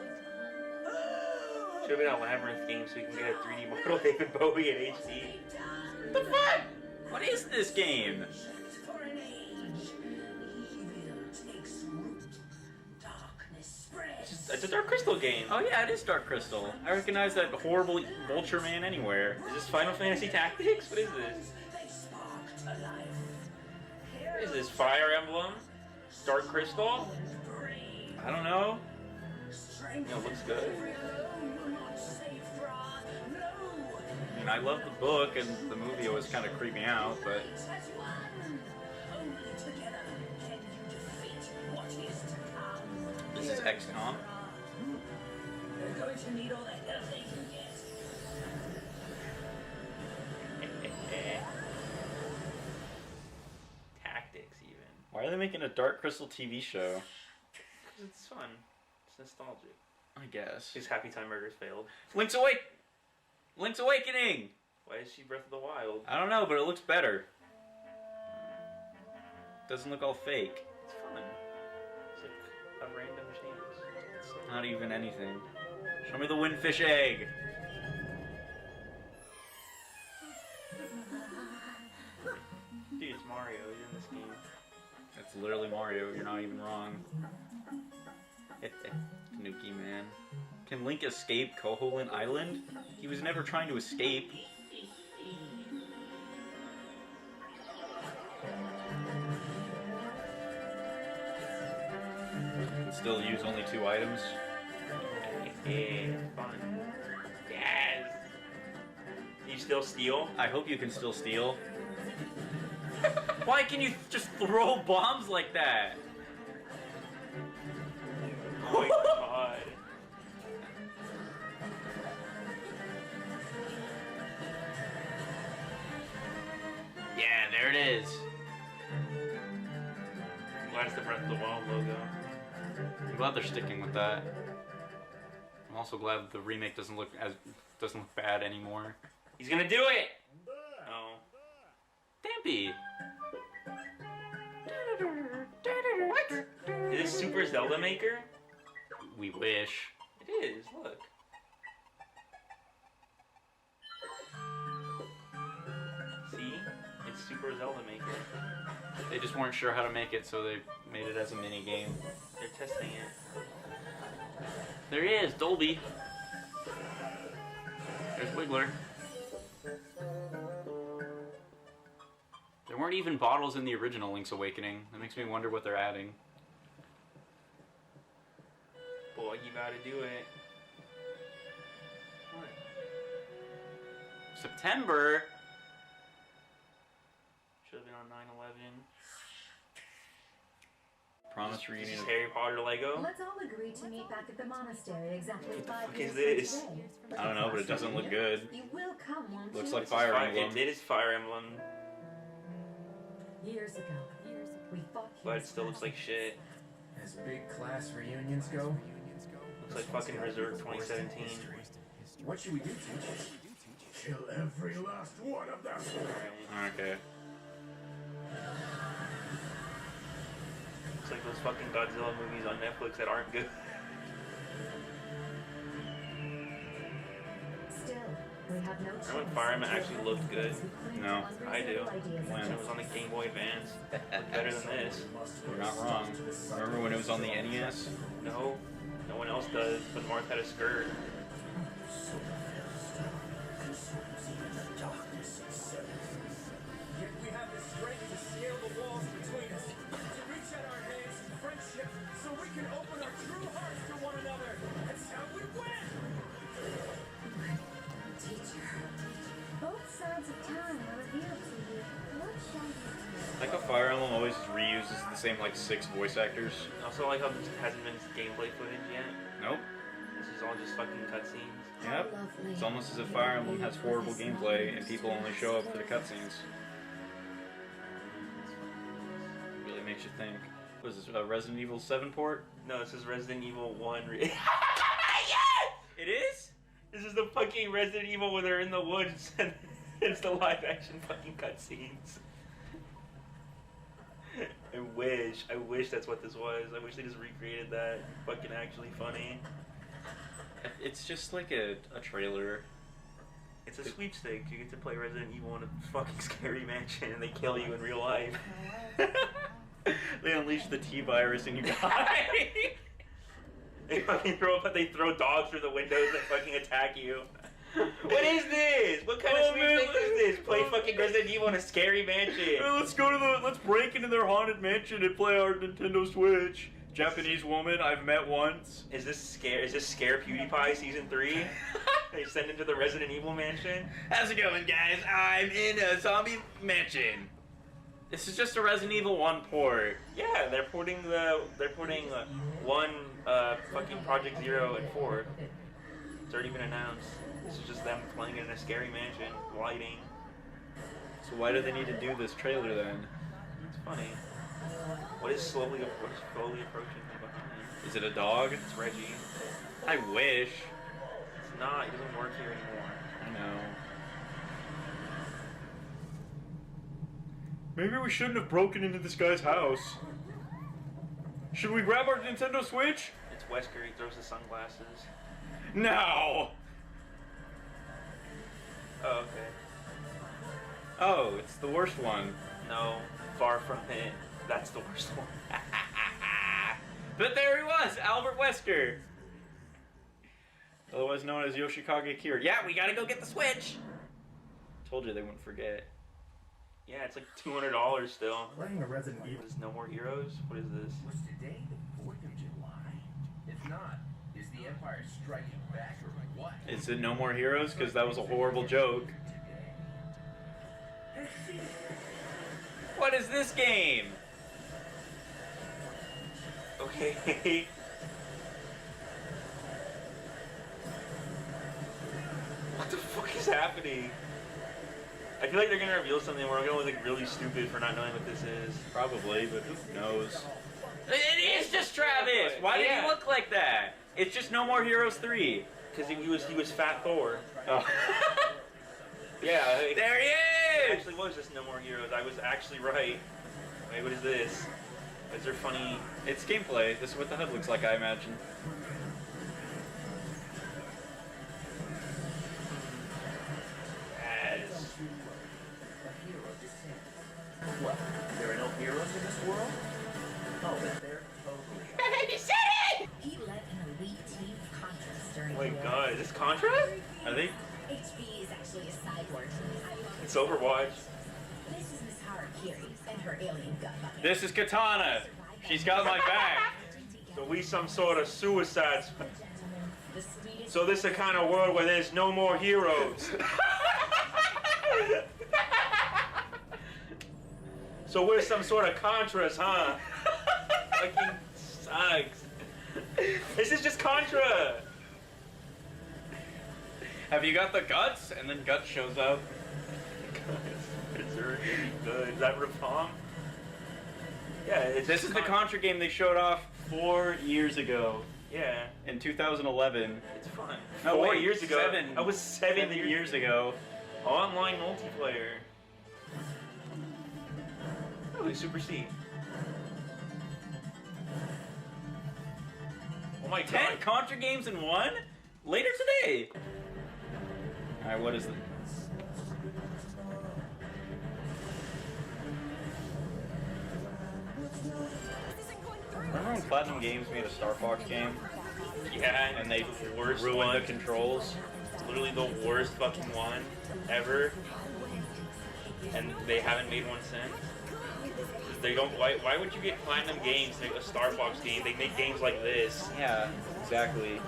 Speaker 1: Should have been a Labyrinth game so we can get a 3D model of David Bowie in HD.
Speaker 2: What the fuck? What is this game?
Speaker 7: For an age, evil takes root. Darkness spreads.
Speaker 1: It's a Dark Crystal game.
Speaker 2: Oh yeah, it is Dark Crystal. I recognize that horrible vulture man anywhere.
Speaker 1: Is this Final Fantasy Tactics? What is this?
Speaker 7: They spark to life.
Speaker 1: What is this? Fire Emblem? Dark Crystal?
Speaker 7: Breathe.
Speaker 2: I don't know.
Speaker 7: Strength
Speaker 1: Yeah, it looks good.
Speaker 7: will not save Fra. No.
Speaker 2: I mean, I love the book, and the movie was kind of creeped me out, but
Speaker 7: As one. Only together can you defeat what is to come.
Speaker 2: this is XCOM.
Speaker 7: They're going to need all the help they can get.
Speaker 1: Tactics, even.
Speaker 2: Why are they making a Dark Crystal TV show?
Speaker 1: Because it's fun. It's nostalgic.
Speaker 2: I guess.
Speaker 1: His Happy Time Murders failed.
Speaker 2: Link's Awakening!
Speaker 1: Why is she Breath of the Wild?
Speaker 2: I don't know, but it looks better. Doesn't look all fake.
Speaker 1: It's fun. It's like a random chance. It's like-
Speaker 2: Not even anything. Show me the windfish egg.
Speaker 1: Dude, it's Mario. He's in this game.
Speaker 2: It's literally Mario, you're not even wrong. Tanuki man. Can Link escape Koholint Island? He was never trying to escape. Can still use only 2 items.
Speaker 1: Yeah, fun. Yes! You still steal?
Speaker 2: I hope you can still steal. Why can you just throw bombs like that?
Speaker 1: Oh my god.
Speaker 2: Yeah, there it is.
Speaker 1: I'm glad it's the Breath of the Wild logo.
Speaker 2: I'm glad they're sticking with that. I'm also glad that the remake doesn't look bad anymore.
Speaker 1: He's gonna do it! Oh. Stampy. What? Is this Super Zelda Maker?
Speaker 3: We wish.
Speaker 1: It is, look. See? It's Super Zelda Maker.
Speaker 3: They just weren't sure how to make it, so they made it as a mini game.
Speaker 1: They're testing it.
Speaker 3: There he is, Dolby. There's Wiggler. There weren't even bottles in the original Link's Awakening. That makes me wonder what they're adding.
Speaker 1: Boy, you gotta do it. What?
Speaker 3: September?
Speaker 1: Should have been on 9/11.
Speaker 3: Promise
Speaker 1: This
Speaker 3: reunion.
Speaker 1: is Harry Potter Lego.
Speaker 8: Let's all agree to meet back at the monastery exactly
Speaker 1: What the
Speaker 8: 5
Speaker 1: fuck
Speaker 8: years
Speaker 1: is this?
Speaker 8: from today.
Speaker 3: I don't know, but it doesn't look good.
Speaker 8: You will come, won't
Speaker 3: Looks
Speaker 8: you?
Speaker 3: like Fire Emblem.
Speaker 1: It is Fire Emblem,
Speaker 8: Years ago, we fought
Speaker 1: but it still looks like shit.
Speaker 4: As big class reunions go,
Speaker 1: Looks like fucking Reserve 2017.
Speaker 4: what should we do, teacher? Kill every last one of them.
Speaker 3: Okay.
Speaker 1: Looks like those fucking Godzilla movies on Netflix that aren't good.
Speaker 8: Still, we have no choice.
Speaker 1: Remember when Fire Emblem actually looked good?
Speaker 3: No,
Speaker 1: I do.
Speaker 8: When
Speaker 1: When it was on the Game Boy Advance. Looked better than this.
Speaker 3: You're not wrong. Remember when it was on the NES?
Speaker 1: No, no one else does, but Marth had a skirt.
Speaker 7: Yet we have the strength to scale the walls between us, to reach out our hands in friendship, so we can open our true hearts to one another. That's how we win!
Speaker 8: Teacher, both sides of time are revealed to you. What shall you do?
Speaker 3: Like how Fire Emblem always reuses the same like 6 voice actors.
Speaker 1: Also, like how this hasn't been gameplay footage yet.
Speaker 3: Nope.
Speaker 1: This is all just fucking cutscenes.
Speaker 3: Yep.
Speaker 8: Lovely.
Speaker 3: It's almost as if Fire Emblem has horrible gameplay and people only show up for the cutscenes. Really makes you think. What is this, a Resident Evil 7 port?
Speaker 1: No, this is Resident Evil 1.
Speaker 3: It is?
Speaker 1: This is the fucking Resident Evil where they're in the woods and it's the live action fucking cutscenes. I wish that's what this was. I wish they just recreated that. Fucking actually funny.
Speaker 3: It's just like a trailer.
Speaker 1: It's a sweepstakes. You get to play Resident Evil in a fucking scary mansion and they kill you in real life.
Speaker 3: They unleash the T-virus and you die.
Speaker 1: They fucking they throw dogs through the windows that fucking attack you. What is this? What kind of sweepstakes is this? Play fucking Resident Evil in a scary mansion.
Speaker 3: Let's break into their haunted mansion and play our Nintendo Switch. Japanese woman I've met once.
Speaker 1: Is this Scare PewDiePie season 3? They send him to the Resident Evil mansion.
Speaker 3: How's it going, guys? I'm in a zombie mansion. This is just a Resident Evil 1 port.
Speaker 1: Yeah, they're porting one fucking Project Zero and 4. It's already been announced. This is just them playing it in a scary mansion, lighting.
Speaker 3: So why do they need to do this trailer then?
Speaker 1: It's funny. What is slowly approaching from behind?
Speaker 3: Is it a dog?
Speaker 1: It's Reggie.
Speaker 3: I wish.
Speaker 1: It's not. He doesn't work here anymore.
Speaker 3: I know. Maybe we shouldn't have broken into this guy's house. Should we grab our Nintendo Switch?
Speaker 1: It's Wesker. He throws his sunglasses.
Speaker 3: No!
Speaker 1: Oh, okay.
Speaker 3: Oh, it's the worst one.
Speaker 1: No, far from it. That's the worst one.
Speaker 3: But there he was, Albert Wesker. Otherwise known as Yoshikage Kira. Yeah, we gotta go get the Switch! Told you they wouldn't forget.
Speaker 1: Yeah, it's like $200 still.
Speaker 4: Playing a Resident Evil.
Speaker 1: What is No More Heroes? What is this?
Speaker 9: Was today the 4th of July? If not, is the Empire striking back or what?
Speaker 3: Is it No More Heroes? Because that was a horrible joke. What is this game?
Speaker 1: Okay. What the fuck is happening? I feel like they're gonna reveal something where we're gonna look like really stupid for not knowing what this is.
Speaker 3: Probably, but who knows? It is just Travis! Why did he look like that? It's just No More Heroes 3.
Speaker 1: Because he was Fat Thor.
Speaker 3: Oh.
Speaker 1: Yeah.
Speaker 3: There he
Speaker 1: It actually was just No More Heroes. I was actually right. Wait, what is this? Is there funny...
Speaker 2: It's gameplay. This is what the HUD looks like, I imagine.
Speaker 1: Yes.
Speaker 9: What? There are no heroes in this world? Oh, but they're totally.
Speaker 10: He led an elite team of Contras during
Speaker 1: Oh my
Speaker 10: the war.
Speaker 1: god, is this Contra?
Speaker 2: I think.
Speaker 10: HB is actually a cyborg.
Speaker 1: It's Overwatch.
Speaker 10: This is Miss Harakiri and her alien gut bucket.
Speaker 2: This is Katana. She's got my back.
Speaker 1: So we some sort of suicide.
Speaker 10: The sweetest
Speaker 1: So this is the kind of world where there's no more heroes. So we're some sort of Contras, huh? Fucking sucks. This is just Contra.
Speaker 2: Have you got the guts? And then Guts shows up.
Speaker 1: Is there any good? Is that Rapalm? Yeah, it's
Speaker 2: This is the Contra game they showed off 4 years ago.
Speaker 1: Yeah,
Speaker 2: In 2011.
Speaker 1: it's fun.
Speaker 2: No,
Speaker 1: 4
Speaker 2: wait,
Speaker 1: years ago.
Speaker 2: seven.
Speaker 1: I was 7
Speaker 2: years ago.
Speaker 1: Online multiplayer. Oh, Super C. Oh my
Speaker 2: 10
Speaker 1: god.
Speaker 2: Contra games in one? Later today. Alright, what is it? Remember when Platinum Games made a Star Fox game?
Speaker 1: Yeah,
Speaker 2: And they
Speaker 1: worst
Speaker 2: ruined
Speaker 1: one.
Speaker 2: the controls?
Speaker 1: Literally the worst fucking one ever. And they haven't made one since. They don't. Why would you get Platinum Games to make a Star Fox game? They make games like this.
Speaker 2: Yeah, exactly.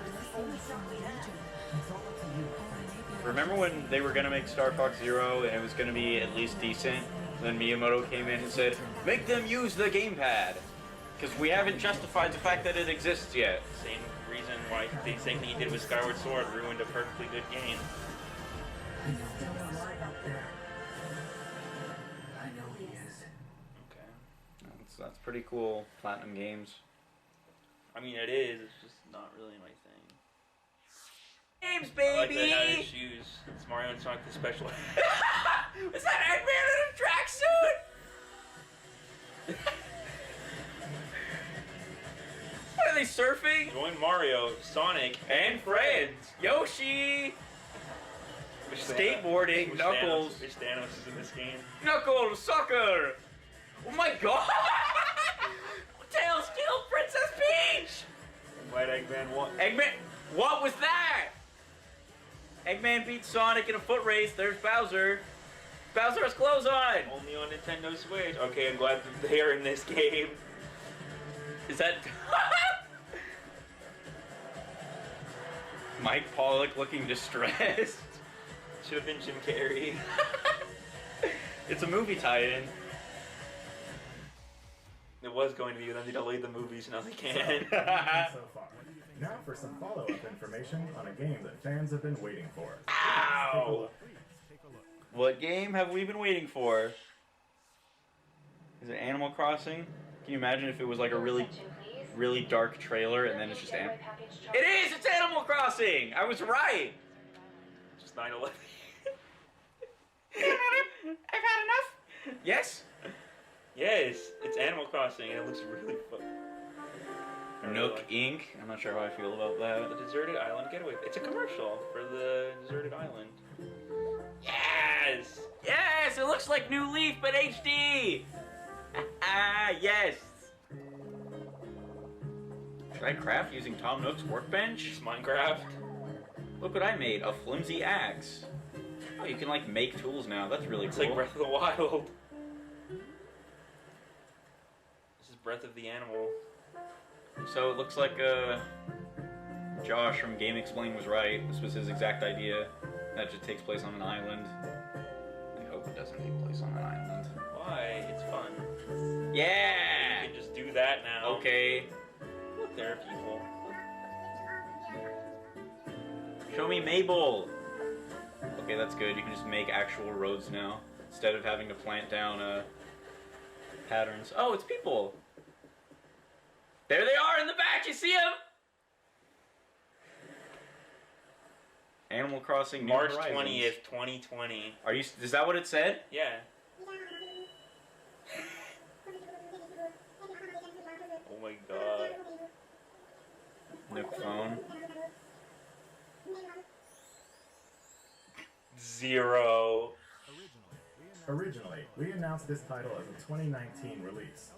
Speaker 2: Remember when they were gonna make Star Fox Zero and it was gonna be at least decent? Then Miyamoto came in and said, "Make them use the gamepad, because we haven't justified the fact that it exists yet."
Speaker 1: Same reason why the same thing he did with Skyward Sword ruined a perfectly good game. Okay.
Speaker 2: That's pretty cool. Platinum Games.
Speaker 1: I mean, it is. It's just not really my thing.
Speaker 2: Games,
Speaker 1: I like the hat and shoes. It's Mario and Sonic the Special.
Speaker 2: Is that Eggman in a tracksuit? What are they surfing?
Speaker 1: Join Mario, Sonic,
Speaker 2: And friends, Yoshi,
Speaker 1: Which
Speaker 2: skateboarding,
Speaker 1: Which
Speaker 2: Knuckles,
Speaker 1: Which Thanos is in this game?
Speaker 2: Knuckles, soccer. Oh my god! Tails killed Princess Peach.
Speaker 1: White Eggman what?
Speaker 2: Eggman, what was that? Eggman beats Sonic in a foot race. There's Bowser. Bowser has clothes on.
Speaker 1: Only on Nintendo Switch. Okay, I'm glad that they are in this game.
Speaker 2: Is that Mike Pollock looking distressed?
Speaker 1: Should have been Jim Carrey.
Speaker 2: It's a movie tie-in.
Speaker 1: It was going to be, then they delayed the movies, now they can't.
Speaker 4: So far. Now for some follow-up information on a game that fans have been waiting for.
Speaker 2: Ow! What game have we been waiting for? Is it Animal Crossing? Can you imagine if it was like a really dark trailer and then it's just It is! It's Animal Crossing! I was right!
Speaker 1: Just 9/11.
Speaker 2: I've had enough! Yes?
Speaker 1: Yes, it's Animal Crossing and it looks really fun.
Speaker 2: Nook Inc. I'm not sure how I feel about that.
Speaker 1: The Deserted Island Getaway. It's a commercial for the Deserted Island.
Speaker 2: Yes! Yes! It looks like New Leaf, but HD! Ah, yes! Should I craft using Tom Nook's workbench?
Speaker 1: It's Minecraft.
Speaker 2: Look what I made, a flimsy axe. Oh, you can like make tools now. That's really
Speaker 1: It's
Speaker 2: cool.
Speaker 1: like Breath of the Wild. This is Breath of the Animal.
Speaker 2: So it looks like Josh from Game Explain was right. This was his exact idea. That just takes place on an island. I hope it doesn't take place on an island.
Speaker 1: Why? It's fun.
Speaker 2: Yeah!
Speaker 1: You can just do that now.
Speaker 2: Okay.
Speaker 1: Look, there are people.
Speaker 2: Show me Mabel! Okay, that's good. You can just make actual roads now. Instead of having to plant down patterns. Oh, it's people! There they are in the back! You see them? Animal Crossing New
Speaker 1: March
Speaker 2: Horizons.
Speaker 1: 20th, 2020.
Speaker 2: Are you? Is that what it said?
Speaker 1: Yeah. Oh my god.
Speaker 2: Nook phone.
Speaker 1: 0.
Speaker 4: Originally, we announced this title as a 2019 release.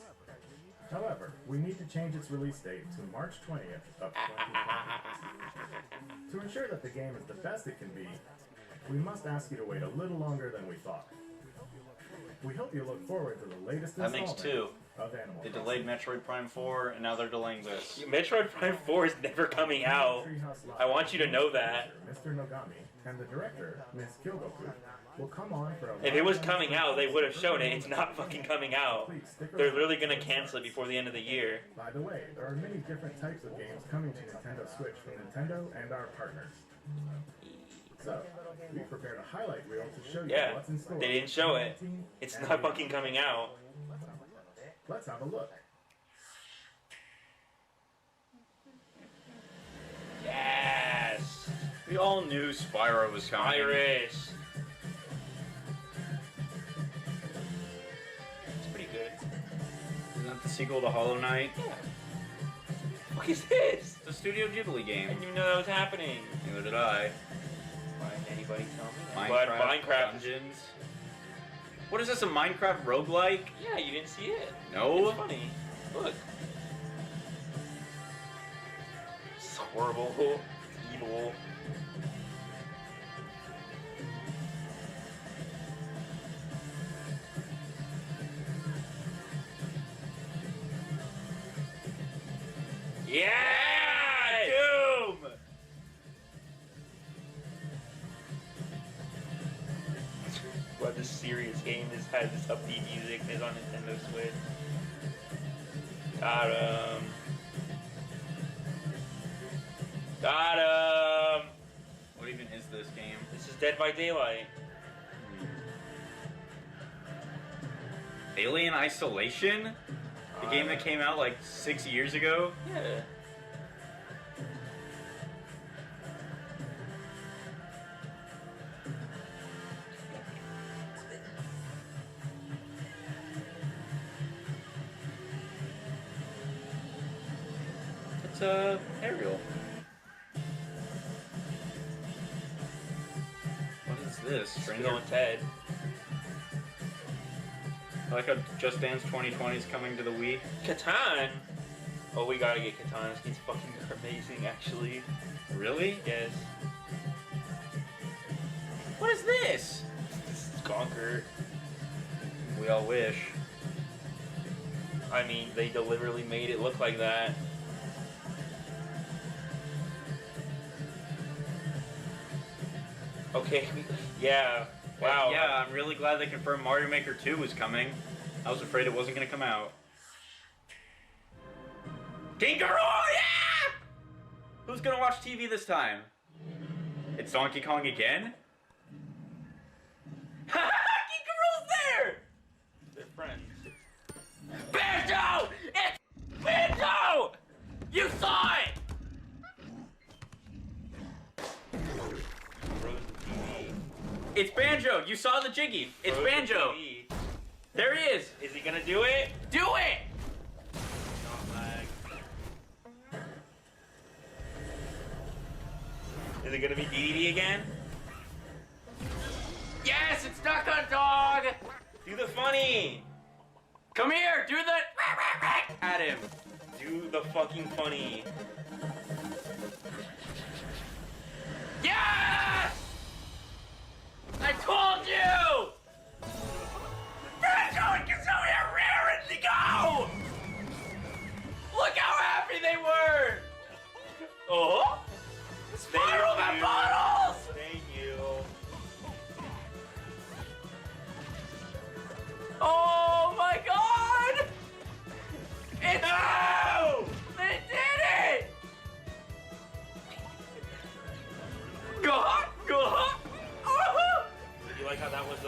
Speaker 4: However, we need to change its release date to March 20th of 2020. To ensure that the game is the best it can be, we must ask you to wait a little longer than we thought. We hope you look forward to the latest
Speaker 2: That makes
Speaker 4: installment
Speaker 2: two.
Speaker 4: of Animal
Speaker 2: They
Speaker 4: Crossing.
Speaker 2: delayed Metroid Prime 4, and now they're delaying this.
Speaker 1: Metroid Prime 4 is never coming out. I want you to know that.
Speaker 4: Mr. Nogami and the director, Miss Kyogoku, will come on for a
Speaker 1: If it was coming out, they would have shown it. It's not fucking coming out.
Speaker 4: Please stick
Speaker 1: They're
Speaker 4: around.
Speaker 1: literally gonna cancel it before the end of the year.
Speaker 4: By the way, there are many different types of games coming to Nintendo Switch from Nintendo and our partners. So, we prepared a highlight reel to show you
Speaker 1: Yeah,
Speaker 4: what's in store.
Speaker 1: they didn't show it.
Speaker 4: 2019
Speaker 1: It's
Speaker 4: and
Speaker 1: not
Speaker 4: beyond.
Speaker 1: fucking coming out.
Speaker 4: Let's have a look.
Speaker 1: Yes!
Speaker 2: We all knew Spyro was coming.
Speaker 1: Iris! It's pretty good.
Speaker 2: Isn't that the sequel to Hollow Knight?
Speaker 1: Yeah. What is this?
Speaker 2: It's a Studio Ghibli
Speaker 1: I
Speaker 2: game.
Speaker 1: didn't even know that was happening.
Speaker 2: Neither did I.
Speaker 1: Why didn't anybody tell me that?
Speaker 2: Minecraft Dungeons. What is this, a Minecraft roguelike?
Speaker 1: Yeah, you didn't see it.
Speaker 2: No.
Speaker 1: It's funny. Look. It's horrible. It's evil. Yeah! Doom! What this serious game has this upbeat music is on Nintendo Switch. Got him. Got him!
Speaker 2: What even is this game?
Speaker 1: This is Dead by Daylight.
Speaker 2: Alien Isolation? The game that came out like 6 years ago?
Speaker 1: Yeah.
Speaker 2: It's Aerial. What is this? Stranger
Speaker 1: Bill and Ted.
Speaker 2: I like how Just Dance 2020 is coming to the Wii.
Speaker 1: Catan? Oh, we gotta get Catan. This game's fucking amazing, actually.
Speaker 2: Really?
Speaker 1: Yes.
Speaker 2: What is this?
Speaker 1: This is Conquer.
Speaker 2: We all wish.
Speaker 1: I mean, they deliberately made it look like that. Okay, yeah. Wow.
Speaker 2: Yeah, I'm really glad they confirmed Mario Maker 2 was coming. I was afraid it wasn't going to come out. King K. Rool, yeah! Who's going to watch TV this time? It's Donkey Kong again? Ha! King K. Rool's there!
Speaker 1: They're friends.
Speaker 2: Banjo! It's Banjo! You saw it! It's Banjo! You saw the Jiggy! It's
Speaker 1: Froze the
Speaker 2: Banjo!
Speaker 1: TV.
Speaker 2: There he is!
Speaker 1: Is he gonna do it?
Speaker 2: Do it!
Speaker 1: Not lag. Is it gonna be DDD again?
Speaker 2: Yes, it's Duck Hunt Dog!
Speaker 1: Do the funny!
Speaker 2: Come here, do the at him.
Speaker 1: Do the fucking funny.
Speaker 2: Yes! I told you! Banjo and Kazooie are raring to go! Look how happy they were!
Speaker 1: Oh?
Speaker 2: Spiral Man bottles!
Speaker 1: Thank you.
Speaker 2: Oh my god! It's no! They did it! Go hot, go hot! Oh!
Speaker 1: You like how that was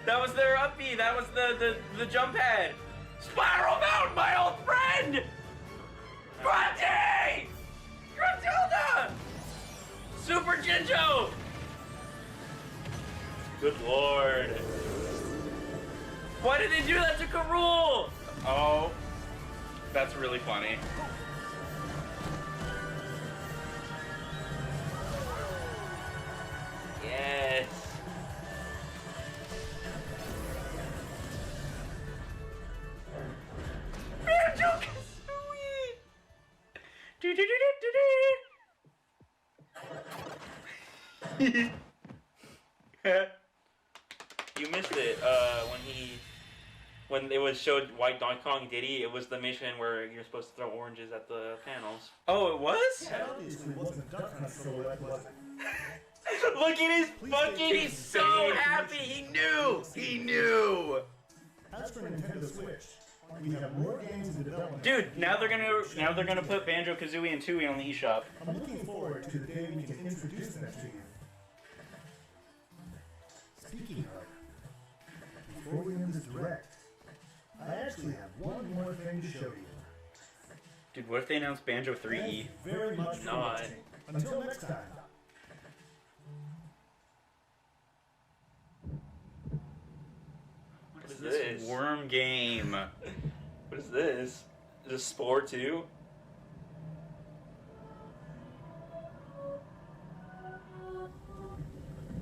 Speaker 2: That was their upbeat. That was the jump pad. Spiral Mountain, my old friend! Grunty! Gruntilda! Super Jinjo!
Speaker 1: Good lord.
Speaker 2: Why did they do that to Karul? Oh, that's really funny.
Speaker 1: Yes.
Speaker 2: Banjo-Kazooie! Do-do-do-do-do-do.
Speaker 1: You missed it when it was showed White Donkey Kong Diddy. It was the mission where you're supposed to throw oranges at the panels.
Speaker 2: Oh, it was?
Speaker 4: Obviously, it wasn't Duck Hunt silhouette, was it?
Speaker 1: Look at his fucking
Speaker 2: He's so happy. He knew. He knew.
Speaker 4: As for Nintendo Switch, we have more games in development.
Speaker 2: Dude, now they're gonna put Banjo-Kazooie and Tooie on the eShop.
Speaker 4: I'm looking forward to the day we can introduce them to you. Speaking of, before we end this direct, I actually have one more thing to show you.
Speaker 2: Dude, what if they announce Banjo 3E?
Speaker 4: Thanks very much for
Speaker 1: Not.
Speaker 4: watching. Until next time.
Speaker 1: What is this?
Speaker 2: Worm game.
Speaker 1: What is this? Is this Spore 2?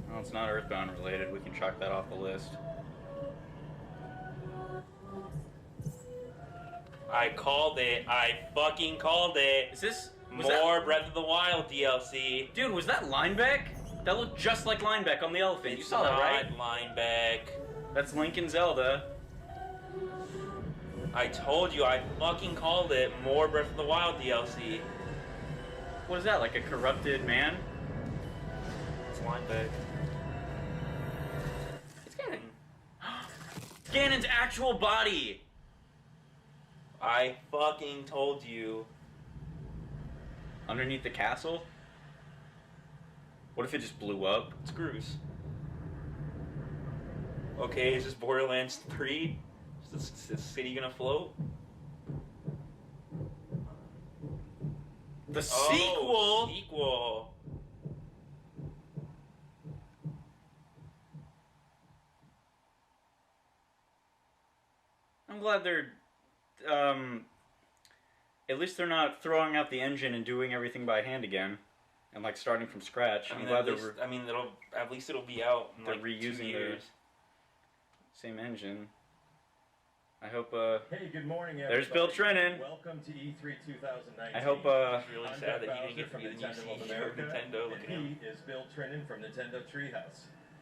Speaker 2: Well, it's not Earthbound related. We can chalk that off the list.
Speaker 1: I called it. I fucking called it.
Speaker 2: Is this
Speaker 1: More Breath of the Wild DLC.
Speaker 2: Dude, was that Linebeck? That looked just like Linebeck on the elephant. You saw that, right?
Speaker 1: Linebeck.
Speaker 2: That's Link and Zelda.
Speaker 1: I told you, I fucking called it More Breath of the Wild DLC.
Speaker 2: What is that, like a corrupted man?
Speaker 1: It's Linebeck.
Speaker 2: It's Ganon. Ganon's actual body!
Speaker 1: I fucking told you.
Speaker 2: Underneath the castle? What if it just blew up?
Speaker 1: Screws. Okay, is this Borderlands 3? Is this city gonna float?
Speaker 2: The sequel?
Speaker 1: Sequel.
Speaker 2: I'm glad they're, at least they're not throwing out the engine and doing everything by hand again, and like starting from scratch.
Speaker 1: I mean,
Speaker 2: I'm glad
Speaker 1: at least it'll be out in
Speaker 2: they're
Speaker 1: like
Speaker 2: reusing
Speaker 1: 2 years.
Speaker 2: the same engine. I hope,
Speaker 5: Hey, good morning, everybody.
Speaker 2: There's Bill Trennan.
Speaker 5: Welcome to E3 2019.
Speaker 2: I hope,
Speaker 1: It's really
Speaker 5: I'm
Speaker 1: sad
Speaker 5: Doug
Speaker 1: that he didn't get
Speaker 5: Bowser
Speaker 1: to
Speaker 5: from
Speaker 1: be the new
Speaker 5: Nintendo of
Speaker 1: CEO of
Speaker 5: America,
Speaker 1: Nintendo. Look at
Speaker 5: and
Speaker 1: him.
Speaker 5: he is Bill Trennan from Nintendo Treehouse.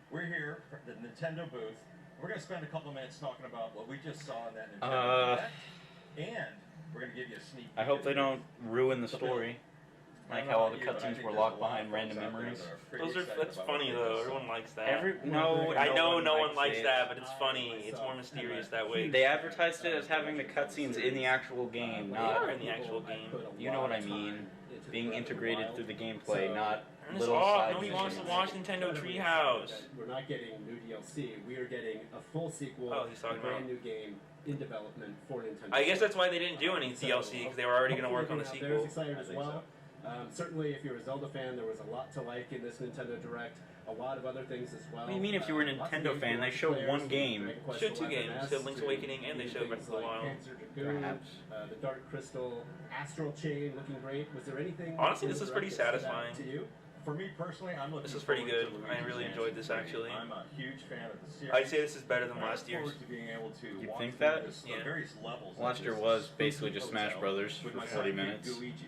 Speaker 5: We're here at the Nintendo booth. We're going to spend a couple minutes talking about what we just saw in that Nintendo Direct, and we're going to give you a sneak peek.
Speaker 2: I hope they don't ruin the story.
Speaker 5: I
Speaker 2: Like
Speaker 5: don't
Speaker 2: how
Speaker 5: know
Speaker 2: all the
Speaker 5: about you, but I
Speaker 2: cutscenes
Speaker 5: think
Speaker 2: were
Speaker 5: there's
Speaker 2: locked
Speaker 5: a lot
Speaker 2: behind
Speaker 5: of
Speaker 2: random
Speaker 5: folks out there
Speaker 2: memories.
Speaker 5: that are pretty
Speaker 1: Those are
Speaker 5: excited
Speaker 1: that's
Speaker 5: about
Speaker 1: funny
Speaker 5: what
Speaker 1: though.
Speaker 5: they just
Speaker 1: Everyone
Speaker 5: saw.
Speaker 1: likes that.
Speaker 2: I
Speaker 1: I know no one
Speaker 2: likes
Speaker 1: likes
Speaker 2: it.
Speaker 1: that, but it's funny. It's more mysterious that way.
Speaker 2: They advertised it as having the cutscenes in the actual game,
Speaker 1: They are
Speaker 2: not,
Speaker 1: in the actual game.
Speaker 2: you know what I mean, being integrated through the gameplay, not
Speaker 1: Turn this
Speaker 2: little
Speaker 1: off.
Speaker 2: side
Speaker 1: Nobody wants to
Speaker 2: missions.
Speaker 1: watch Nintendo Treehouse.
Speaker 11: We're not getting new DLC. We are getting a full sequel,
Speaker 1: Oh, he's talking
Speaker 11: a brand
Speaker 1: about-
Speaker 11: new game in development for Nintendo.
Speaker 1: I guess that's why they didn't do any DLC because they were already going to work on the
Speaker 11: Hopefully everyone out there
Speaker 1: sequel.
Speaker 11: is excited as well. Certainly, if you're a Zelda fan, there was a lot to like in this Nintendo Direct. A lot of other things as well.
Speaker 2: What do you mean if you were a
Speaker 11: Lots of
Speaker 2: Nintendo
Speaker 11: games
Speaker 2: fan?
Speaker 11: for
Speaker 2: They showed
Speaker 11: players,
Speaker 2: one game.
Speaker 11: Dragon Quest
Speaker 1: Showed two
Speaker 11: 11
Speaker 1: games.
Speaker 11: S
Speaker 1: Showed Link's
Speaker 11: to
Speaker 1: Awakening and they showed Breath of the
Speaker 11: things like
Speaker 1: Wild.
Speaker 11: Panzer Dragoon,
Speaker 2: Perhaps.
Speaker 11: the Dark Crystal, Astral Chain, looking great. Was there anything?
Speaker 1: Honestly,
Speaker 11: in
Speaker 1: this
Speaker 11: the
Speaker 1: is pretty
Speaker 11: Direct that stood out
Speaker 1: satisfying.
Speaker 11: to you?
Speaker 5: For me personally, I'm looking
Speaker 1: This is pretty
Speaker 5: forward
Speaker 1: good.
Speaker 5: to
Speaker 1: I
Speaker 5: Luigi's
Speaker 1: really
Speaker 5: Mansion
Speaker 1: enjoyed this
Speaker 5: 3.
Speaker 1: actually.
Speaker 5: I'm a huge fan of the series.
Speaker 1: I'd say this is better than
Speaker 5: And I
Speaker 1: last
Speaker 5: look
Speaker 1: year's.
Speaker 5: forward to being able to
Speaker 2: You
Speaker 5: walk
Speaker 2: think
Speaker 5: through
Speaker 2: that?
Speaker 5: this, the
Speaker 1: Yeah.
Speaker 5: various levels of
Speaker 2: Last year
Speaker 5: this
Speaker 2: was basically just
Speaker 5: hotel
Speaker 2: Smash Brothers
Speaker 5: with
Speaker 2: for
Speaker 5: my
Speaker 2: 40
Speaker 5: sidekick,
Speaker 2: minutes.
Speaker 5: Luigi.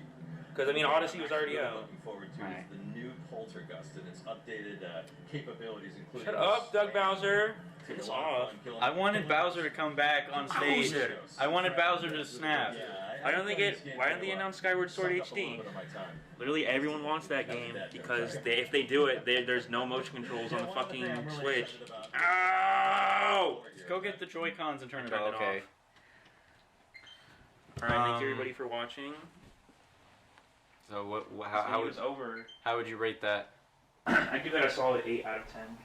Speaker 1: Because I mean, Odyssey was already
Speaker 5: What I'm
Speaker 1: out.
Speaker 5: looking forward to
Speaker 2: Right.
Speaker 5: is the new Poltergust and its updated capabilities, including.
Speaker 1: Shut up, Doug Bowser.
Speaker 5: Take
Speaker 1: Piss
Speaker 5: a lot of
Speaker 1: off.
Speaker 5: fun killing-
Speaker 2: I wanted
Speaker 5: killing
Speaker 2: Bowser to come back on stage.
Speaker 1: Bowser.
Speaker 2: I wanted Bowser to snap.
Speaker 5: Yeah,
Speaker 1: Why don't they
Speaker 5: played
Speaker 1: get?
Speaker 5: this game
Speaker 1: Why
Speaker 5: for
Speaker 1: don't they
Speaker 5: a while.
Speaker 1: announce Skyward Sword
Speaker 5: Sucked up a little
Speaker 1: HD?
Speaker 5: bit of my time.
Speaker 1: Literally everyone wants that game because if they do it, there's no motion controls on the fucking Switch. Ow!
Speaker 2: Just go get the Joy-Cons and turn it
Speaker 1: Turned
Speaker 2: off.
Speaker 1: it
Speaker 2: Okay.
Speaker 1: All right, thank
Speaker 2: Um,
Speaker 1: you everybody for watching.
Speaker 2: So what?
Speaker 1: This
Speaker 2: How
Speaker 1: video
Speaker 2: would
Speaker 1: is over.
Speaker 2: how would you rate that?
Speaker 1: I give that a solid 8 out of 10.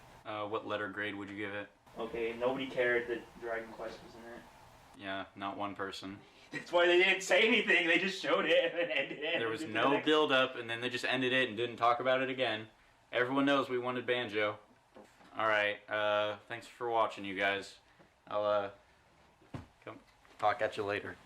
Speaker 2: What letter grade would you give it?
Speaker 1: Okay, nobody cared that Dragon Quest was in it.
Speaker 2: Yeah, not one person.
Speaker 1: That's why they didn't say anything. They just showed it and then ended it.
Speaker 2: There was
Speaker 1: Did the
Speaker 2: no
Speaker 1: next-
Speaker 2: build up, and then they just ended it and didn't talk about it again.
Speaker 3: Everyone knows we wanted Banjo. Alright, thanks for watching, you guys. I'll, come talk at you later.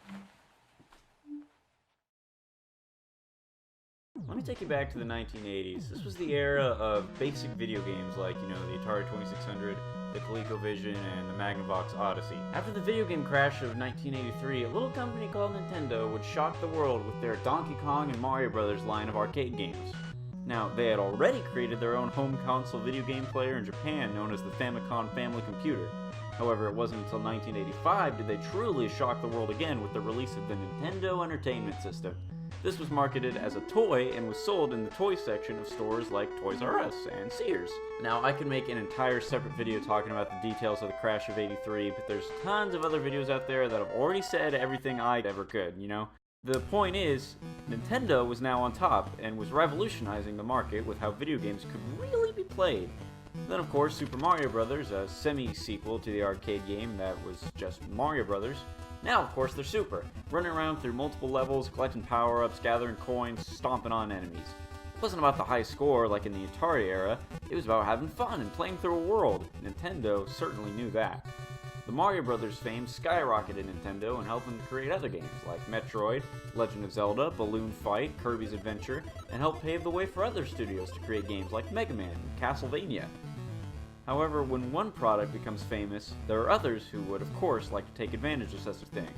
Speaker 3: Let me take you back to the 1980s. This was the era of basic video games like, you know, the Atari 2600, the ColecoVision, and the Magnavox Odyssey. After the video game crash of 1983, a little company called Nintendo would shock the world with their Donkey Kong and Mario Brothers line of arcade games. Now, they had already created their own home console video game player in Japan known as the Famicom Family Computer. However, it wasn't until 1985 did they truly shock the world again with the release of the Nintendo Entertainment System. This was marketed as a toy and was sold in the toy section of stores like Toys R Us and Sears. Now, I could make an entire separate video talking about the details of the crash of '83, but there's tons of other videos out there that have already said everything I ever could, you know? The point is, Nintendo was now on top and was revolutionizing the market with how video games could really be played. Then, of course, Super Mario Bros., a semi-sequel to the arcade game that was just Mario Bros. Now, of course, they're super, running around through multiple levels, collecting power-ups, gathering coins, stomping on enemies. It wasn't about the high score like in the Atari era, it was about having fun and playing through a world. Nintendo certainly knew that. The Mario Bros. Fame skyrocketed Nintendo and helped them create other games like Metroid, Legend of Zelda, Balloon Fight, Kirby's Adventure, and helped pave the way for other studios to create games like Mega Man and Castlevania. However, when one product becomes famous, there are others who would, of course, like to take advantage of such a thing.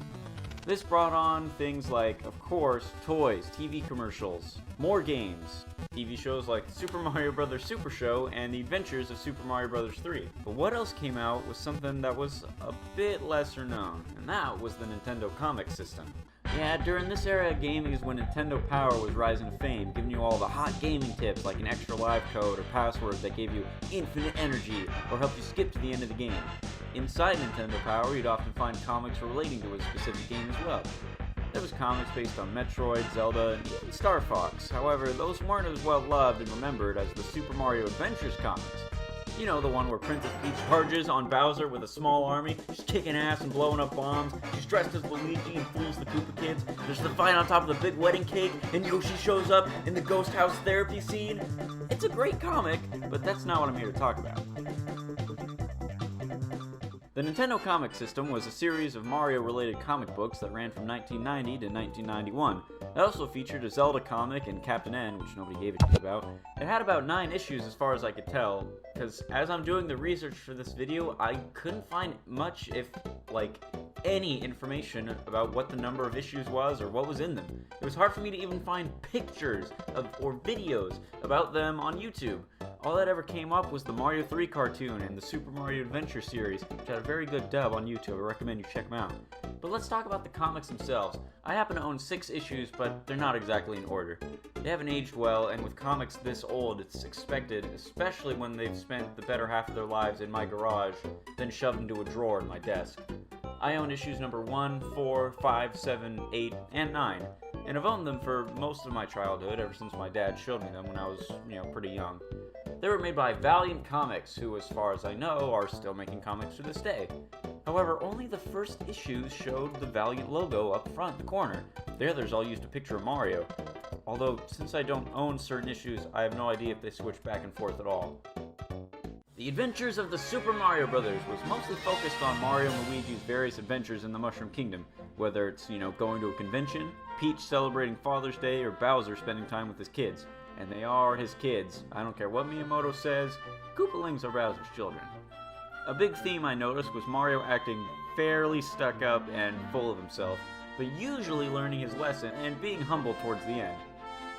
Speaker 3: This brought on things like, of course, toys, TV commercials, more games, TV shows like Super Mario Bros. Super Show and The Adventures of Super Mario Bros. 3. But what else came out was something that was a bit lesser known, and that was the Nintendo Comic System. Yeah, during this era of gaming is when Nintendo Power was rising to fame, giving you all the hot gaming tips like an extra live code or password that gave you infinite energy or helped you skip to the end of the game. Inside Nintendo Power, you'd often find comics relating to a specific game as well. There was comics based on Metroid, Zelda, and even Star Fox. However, those weren't as well loved and remembered as the Super Mario Adventures comics. You know, the one where Princess Peach charges on Bowser with a small army, she's kicking ass and blowing up bombs, she's dressed as Luigi and fools the Koopa kids, there's the fight on top of the big wedding cake, and Yoshi shows up in the ghost house therapy scene. It's a great comic, but that's not what I'm here to talk about. The Nintendo Comic System was a series of Mario-related comic books that ran from 1990 to 1991. It also featured a Zelda comic and Captain N, which nobody gave a shit about. It had about 9 issues as far as I could tell, because as I'm doing the research for this video, I couldn't find much, if, like, any information about what the number of issues was or what was in them. It was hard for me to even find pictures or videos about them on YouTube. All that ever came up was the Mario 3 cartoon and the Super Mario Adventure series, which had a very good dub on YouTube. I recommend you check them out. But let's talk about the comics themselves. I happen to own 6 issues, but they're not exactly in order. They haven't aged well, and with comics this old, it's expected, especially when they've spent the better half of their lives in my garage, then shoved into a drawer in my desk. I own issues number 1, 4, 5, 7, 8, and 9, and I've owned them for most of my childhood, ever since my dad showed me them when I was, pretty young. They were made by Valiant Comics, who, as far as I know, are still making comics to this day. However, only the first issues showed the Valiant logo up front in the corner. The others all used a picture of Mario. Although, since I don't own certain issues, I have no idea if they switch back and forth at all. The Adventures of the Super Mario Brothers was mostly focused on Mario and Luigi's various adventures in the Mushroom Kingdom, whether it's, going to a convention, Peach celebrating Father's Day, or Bowser spending time with his kids. And they are his kids. I don't care what Miyamoto says, Koopalings are Bowser's children. A big theme I noticed was Mario acting fairly stuck up and full of himself, but usually learning his lesson and being humble towards the end.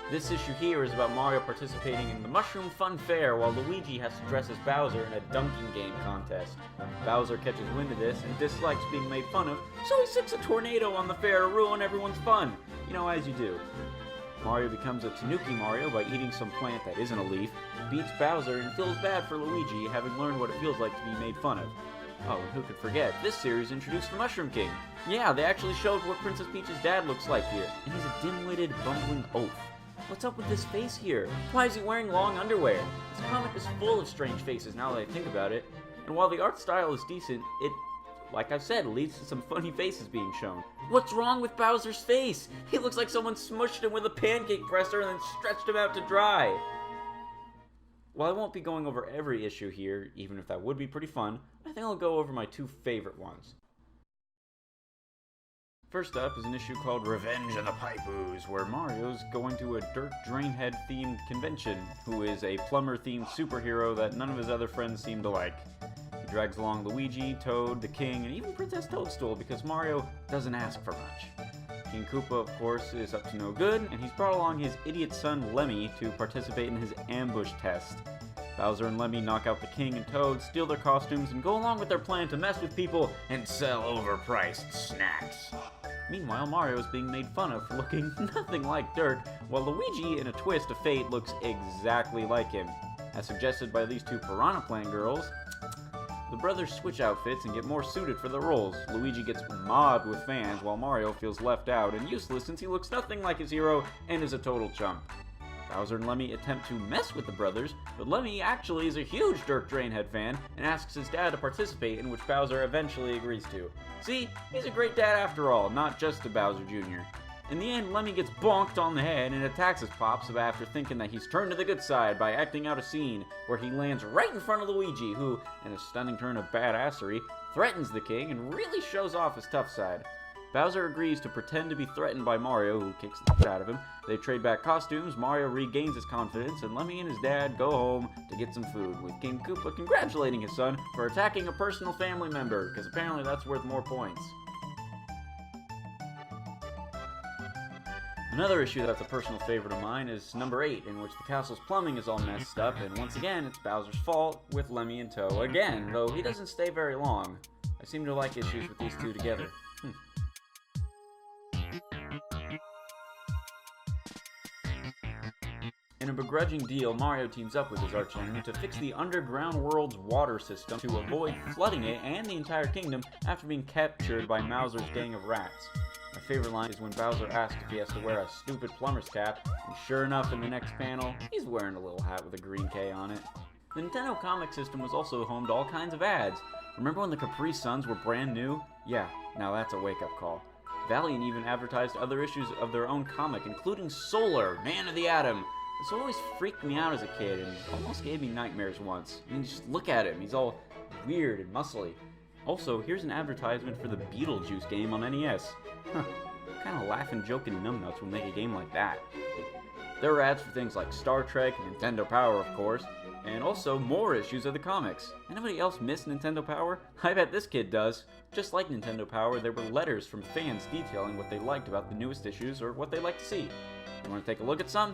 Speaker 3: This issue here is about Mario participating in the Mushroom Fun Fair while Luigi has to dress as Bowser in a dunking game contest. Bowser catches wind of this and dislikes being made fun of, so he sets a tornado on the fair to ruin everyone's fun. As you do. Mario becomes a Tanuki Mario by eating some plant that isn't a leaf, beats Bowser, and feels bad for Luigi, having learned what it feels like to be made fun of. Oh, and who could forget, this series introduced the Mushroom King. Yeah, they actually showed what Princess Peach's dad looks like here, and he's a dim-witted, bumbling oaf. What's up with this face here? Why is he wearing long underwear? This comic is full of strange faces now that I think about it, and while the art style is decent, it, like I've said, leads to some funny faces being shown. What's wrong with Bowser's face? He looks like someone smushed him with a pancake presser and then stretched him out to dry. While I won't be going over every issue here, even if that would be pretty fun, I think I'll go over my 2 favorite ones. First up is an issue called Revenge of the Pipe Ooze, where Mario's going to a Dirk Drainhead themed convention, who is a plumber themed superhero that none of his other friends seem to like. He drags along Luigi, Toad, the King, and even Princess Toadstool because Mario doesn't ask for much. King Koopa, of course, is up to no good, and he's brought along his idiot son Lemmy to participate in his ambush test. Bowser and Lemmy knock out the King and Toad, steal their costumes, and go along with their plan to mess with people and sell overpriced snacks. Meanwhile, Mario is being made fun of for looking nothing like Dirk, while Luigi, in a twist of fate, looks exactly like him. As suggested by these 2 Piranha Plant girls, the brothers switch outfits and get more suited for their roles. Luigi gets mobbed with fans, while Mario feels left out and useless since he looks nothing like his hero and is a total chump. Bowser and Lemmy attempt to mess with the brothers, but Lemmy actually is a huge Dirk Drainhead fan and asks his dad to participate, in which Bowser eventually agrees to. See, he's a great dad after all, not just a Bowser Jr. In the end, Lemmy gets bonked on the head and attacks his pops after thinking that he's turned to the good side by acting out a scene where he lands right in front of Luigi, who, in a stunning turn of badassery, threatens the King and really shows off his tough side. Bowser agrees to pretend to be threatened by Mario, who kicks the shit out of him. They trade back costumes, Mario regains his confidence, and Lemmy and his dad go home to get some food, with King Koopa congratulating his son for attacking a personal family member, because apparently that's worth more points. Another issue that's a personal favorite of mine is number 8, in which the castle's plumbing is all messed up, and once again, it's Bowser's fault, with Lemmy in tow again, though he doesn't stay very long. I seem to like issues with these 2 together. In a begrudging deal, Mario teams up with his archenemy to fix the underground world's water system to avoid flooding it and the entire kingdom after being captured by Mauser's gang of rats. My favorite line is when Bowser asks if he has to wear a stupid plumber's cap, and sure enough, in the next panel, he's wearing a little hat with a green K on it. The Nintendo comic system was also home to all kinds of ads. Remember when the Capri Suns were brand new? Yeah, now that's a wake-up call. Valiant even advertised other issues of their own comic, including Solar, Man of the Atom. This always freaked me out as a kid and almost gave me nightmares once. I mean, just look at him. He's all weird and muscly. Also, here's an advertisement for the Beetlejuice game on NES. Huh. What kind of laughing, joking numbnuts would make a game like that? There are ads for things like Star Trek, Nintendo Power, of course, and also more issues of the comics. Anybody else miss Nintendo Power? I bet this kid does. Just like Nintendo Power, there were letters from fans detailing what they liked about the newest issues or what they'd like to see. You want to take a look at some?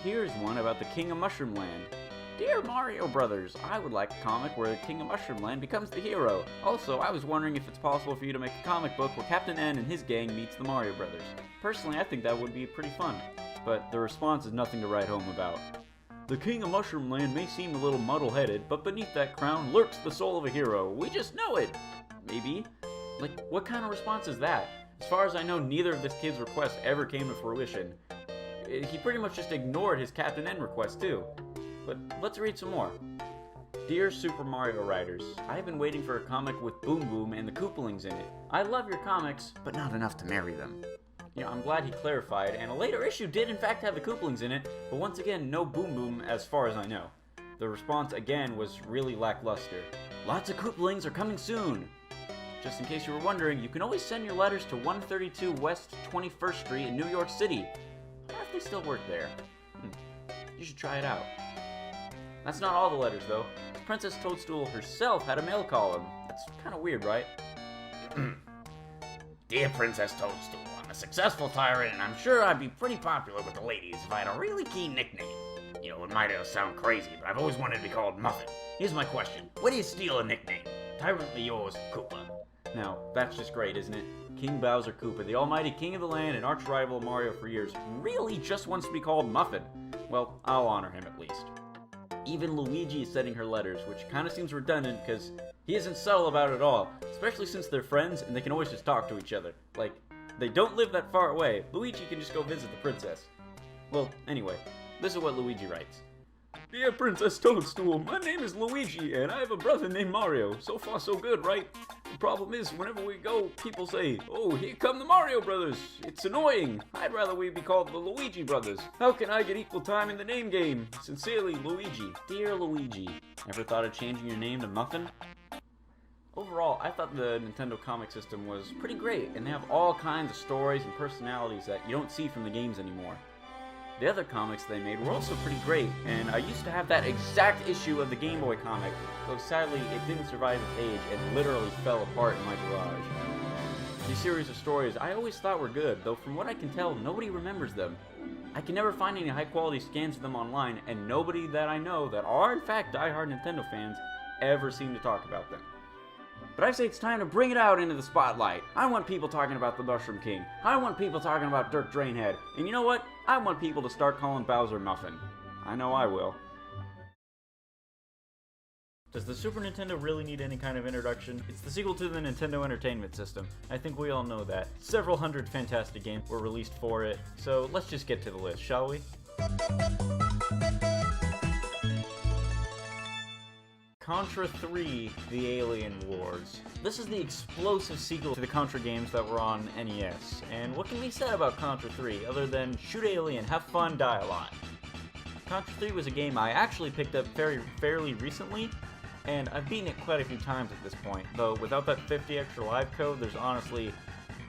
Speaker 3: Here's one about the King of Mushroom Land. Dear Mario Brothers, I would like a comic where the King of Mushroom Land becomes the hero. Also, I was wondering if it's possible for you to make a comic book where Captain N and his gang meets the Mario Brothers. Personally, I think that would be pretty fun, but the response is nothing to write home about. The King of Mushroom Land may seem a little muddle-headed, but beneath that crown lurks the soul of a hero. We just know it! Maybe? Like, what kind of response is that? As far as I know, neither of this kid's requests ever came to fruition. He pretty much just ignored his Captain N request, too. But let's read some more. Dear Super Mario writers, I have been waiting for a comic with Boom Boom and the Koopalings in it. I love your comics, but not enough to marry them. You know, I'm glad he clarified, and a later issue did in fact have the Koopalings in it, but once again, no Boom Boom as far as I know. The response again was really lackluster. Lots of Koopalings are coming soon! Just in case you were wondering, you can always send your letters to 132 West 21st Street in New York City. I wonder if they still work there. You should try it out. That's not all the letters, though. Princess Toadstool herself had a mail column. That's kind of weird, right?
Speaker 12: Dear Princess Toadstool, I'm a successful tyrant, and I'm sure I'd be pretty popular with the ladies if I had a really key nickname. You know, it might sound crazy, but I've always wanted to be called Muffin. Here's my question. Where do you steal a nickname? Tyrantly yours, Koopa.
Speaker 3: Now, that's just great, isn't it? King Bowser Koopa, the almighty king of the land and arch-rival of Mario for years, really just wants to be called Muffin. Well, I'll honor him at least. Even Luigi is sending her letters, which kind of seems redundant because he isn't subtle about it at all, especially since they're friends and they can always just talk to each other. Like, they don't live that far away. Luigi can just go visit the princess. Well, anyway, this is what Luigi writes. Dear Princess Toadstool, my name is Luigi, and I have a brother named Mario. So far, so good, right? The problem is, whenever we go, people say, "Oh, here come the Mario Brothers." It's annoying. I'd rather we be called the Luigi Brothers. How can I get equal time in the name game? Sincerely, Luigi. Dear Luigi, ever thought of changing your name to Muffin? Overall, I thought the Nintendo comic system was pretty great, and they have all kinds of stories and personalities that you don't see from the games anymore. The other comics they made were also pretty great, and I used to have that exact issue of the Game Boy comic, though sadly it didn't survive its age and literally fell apart in my garage. These series of stories I always thought were good, though from what I can tell, nobody remembers them. I can never find any high quality scans of them online, and nobody that I know that are in fact diehard Nintendo fans ever seem to talk about them. But I say it's time to bring it out into the spotlight. I want people talking about the Mushroom King. I want people talking about Dirk Drainhead. And you know what? I want people to start calling Bowser Muffin. I know I will. Does the Super Nintendo really need any kind of introduction? It's the sequel to the Nintendo Entertainment System. I think we all know that. Several hundred fantastic games were released for it, so let's just get to the list, shall we? Contra 3, The Alien Wars. This is the explosive sequel to the Contra games that were on NES. And what can be said about Contra 3 other than shoot alien, have fun, die a lot? Contra 3 was a game I actually picked up fairly recently, and I've beaten it quite a few times at this point, though without that 50 extra live code, there's honestly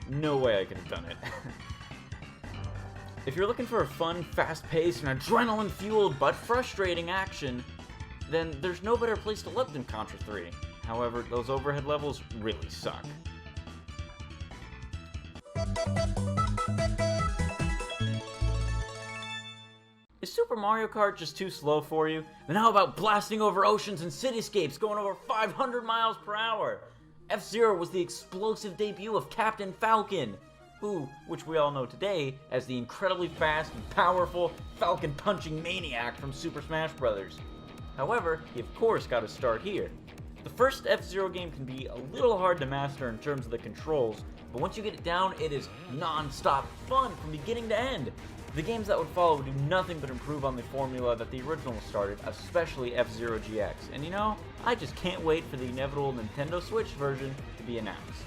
Speaker 3: no way I could have done it. If you're looking for a fun, fast-paced, and adrenaline-fueled but frustrating action, then there's no better place to look than Contra 3. However, those overhead levels really suck. Is Super Mario Kart just too slow for you? Then how about blasting over oceans and cityscapes going over 500 miles per hour? F-Zero was the explosive debut of Captain Falcon, which we all know today as the incredibly fast and powerful Falcon-punching maniac from Super Smash Bros. However, you of course got to start here. The first F-Zero game can be a little hard to master in terms of the controls, but once you get it down, it is non-stop fun from beginning to end. The games that would follow would do nothing but improve on the formula that the original started, especially F-Zero GX. And you know, I just can't wait for the inevitable Nintendo Switch version to be announced.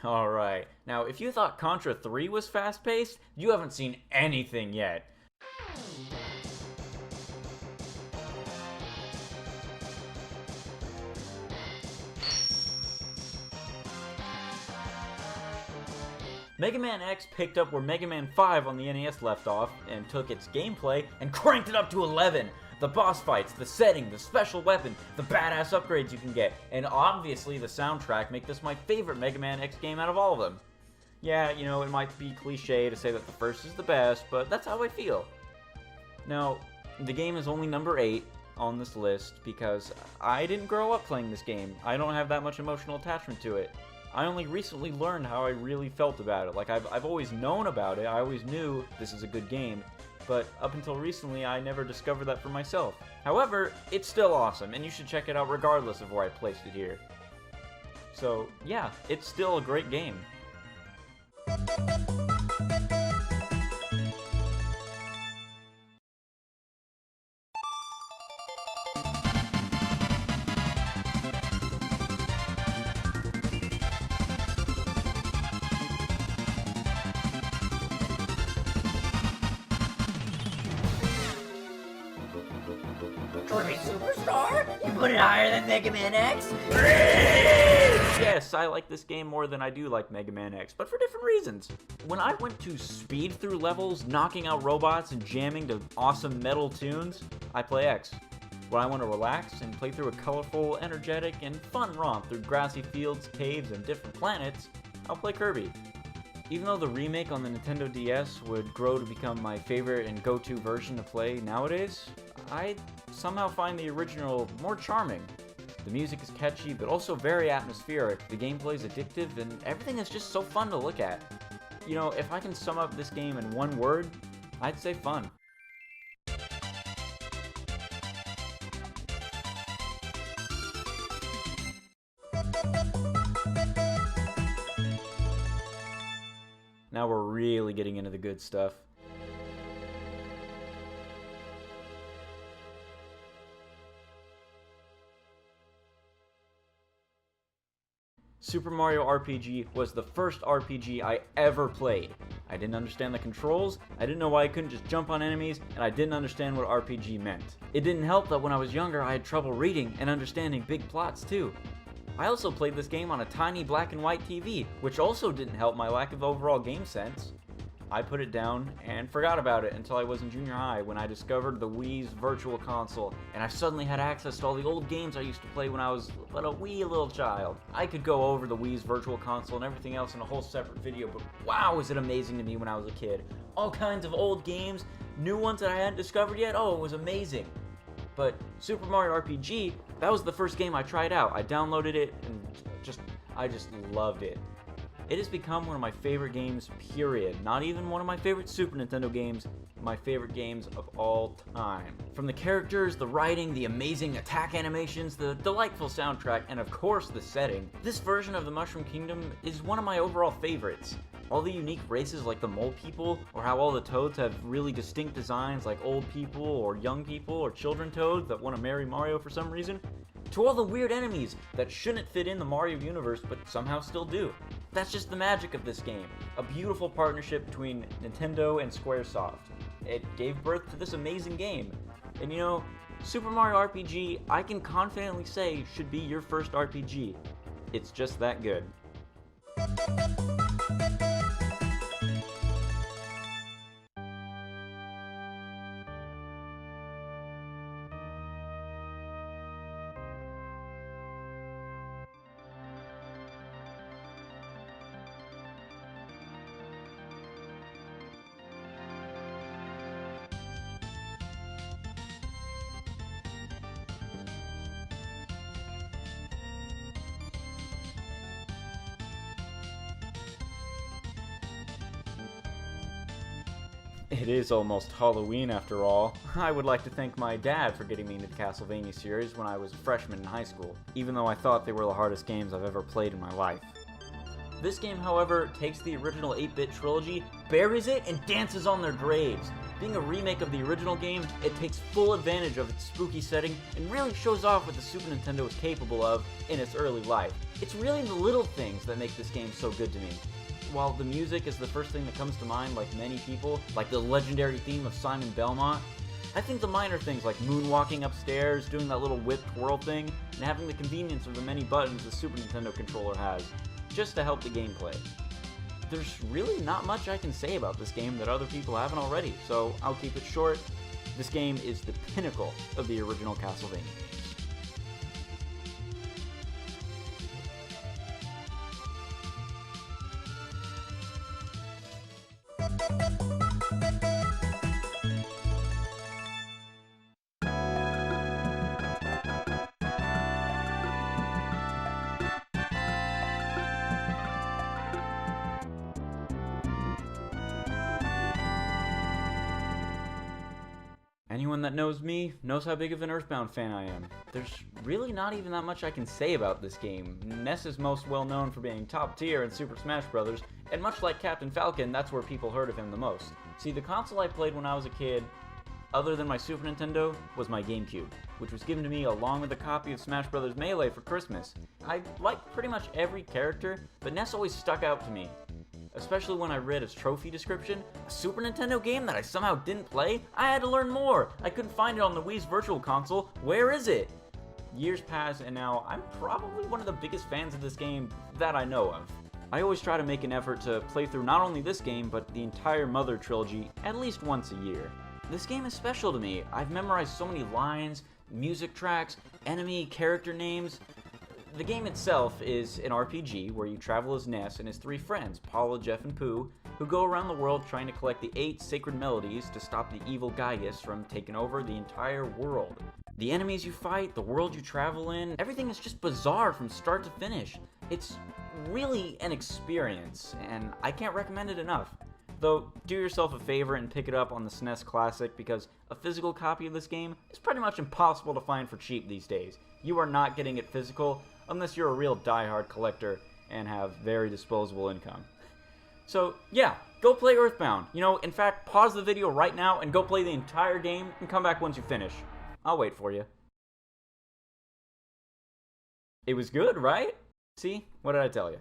Speaker 3: Alright, now if you thought Contra 3 was fast-paced, you haven't seen anything yet. Mega Man X picked up where Mega Man 5 on the NES left off, and took its gameplay and cranked it up to 11! The boss fights, the setting, the special weapon, the badass upgrades you can get, and obviously the soundtrack make this my favorite Mega Man X game out of all of them. Yeah, you know, it might be cliche to say that the first is the best, but that's how I feel. Now, the game is only number 8 on this list because I didn't grow up playing this game. I don't have that much emotional attachment to it. I only recently learned how I really felt about it. Like, I've always known about it, I always knew this is a good game, but up until recently, I never discovered that for myself. However, it's still awesome, and you should check it out regardless of where I placed it here. So, yeah, it's still a great game.
Speaker 10: Kirby Superstar? You put it higher than Mega Man X?
Speaker 3: Yes, I like this game more than I do like Mega Man X, but for different reasons. When I went to speed through levels, knocking out robots and jamming to awesome metal tunes, I play X. When I want to relax and play through a colorful, energetic, and fun romp through grassy fields, caves, and different planets, I'll play Kirby. Even though the remake on the Nintendo DS would grow to become my favorite and go-to version to play nowadays, I somehow find the original more charming. The music is catchy, but also very atmospheric, the gameplay is addictive, and everything is just so fun to look at. You know, if I can sum up this game in one word, I'd say fun. Now we're really getting into the good stuff. Super Mario RPG was the first RPG I ever played. I didn't understand the controls, I didn't know why I couldn't just jump on enemies, and I didn't understand what RPG meant. It didn't help that when I was younger I had trouble reading and understanding big plots too. I also played this game on a tiny black and white TV, which also didn't help my lack of overall game sense. I put it down and forgot about it until I was in junior high when I discovered the Wii's Virtual Console, and I suddenly had access to all the old games I used to play when I was but a wee little child. I could go over the Wii's Virtual Console and everything else in a whole separate video, but wow, was it amazing to me when I was a kid. All kinds of old games, new ones that I hadn't discovered yet, oh, it was amazing. But Super Mario RPG, that was the first game I tried out. I downloaded it and I just loved it. It has become one of my favorite games, period. Not even one of my favorite Super Nintendo games, my favorite games of all time. From the characters, the writing, the amazing attack animations, the delightful soundtrack, and of course the setting, this version of the Mushroom Kingdom is one of my overall favorites. All the unique races like the mole people, or how all the toads have really distinct designs like old people, or young people, or children toads that want to marry Mario for some reason, to all the weird enemies that shouldn't fit in the Mario universe but somehow still do. That's just the magic of this game. A beautiful partnership between Nintendo and Squaresoft. It gave birth to this amazing game. And you know, Super Mario RPG, I can confidently say, should be your first RPG. It's just that good. It is almost Halloween after all. I would like to thank my dad for getting me into the Castlevania series when I was a freshman in high school, even though I thought they were the hardest games I've ever played in my life. This game, however, takes the original 8-bit trilogy, buries it, and dances on their graves. Being a remake of the original game, it takes full advantage of its spooky setting and really shows off what the Super Nintendo was capable of in its early life. It's really the little things that make this game so good to me. While the music is the first thing that comes to mind, like many people, like the legendary theme of Simon Belmont, I think the minor things like moonwalking upstairs, doing that little whip twirl thing, and having the convenience of the many buttons the Super Nintendo controller has, just to help the gameplay. There's really not much I can say about this game that other people haven't already, so I'll keep it short. This game is the pinnacle of the original Castlevania. Anyone that knows me knows how big of an Earthbound fan I am. There's really not even that much I can say about this game. Ness is most well known for being top tier in Super Smash Bros., and much like Captain Falcon, that's where people heard of him the most. See, the console I played when I was a kid, other than my Super Nintendo, was my GameCube, which was given to me along with a copy of Smash Bros. Melee for Christmas. I liked pretty much every character, but Ness always stuck out to me. Especially when I read its trophy description, a Super Nintendo game that I somehow didn't play? I had to learn more! I couldn't find it on the Wii's Virtual Console. Where is it? Years pass, and now I'm probably one of the biggest fans of this game that I know of. I always try to make an effort to play through not only this game, but the entire Mother trilogy at least once a year. This game is special to me. I've memorized so many lines, music tracks, enemy character names. The game itself is an RPG where you travel as Ness and his 3 friends, Paula, Jeff, and Pooh, who go around the world trying to collect the 8 sacred melodies to stop the evil Gaius from taking over the entire world. The enemies you fight, the world you travel in, everything is just bizarre from start to finish. It's really an experience, and I can't recommend it enough. Though, do yourself a favor and pick it up on the SNES Classic, because a physical copy of this game is pretty much impossible to find for cheap these days. You are not getting it physical unless you're a real die-hard collector and have very disposable income. So, yeah, go play Earthbound. You know, in fact, pause the video right now and go play the entire game and come back once you finish. I'll wait for you. It was good, right? See? What did I tell you?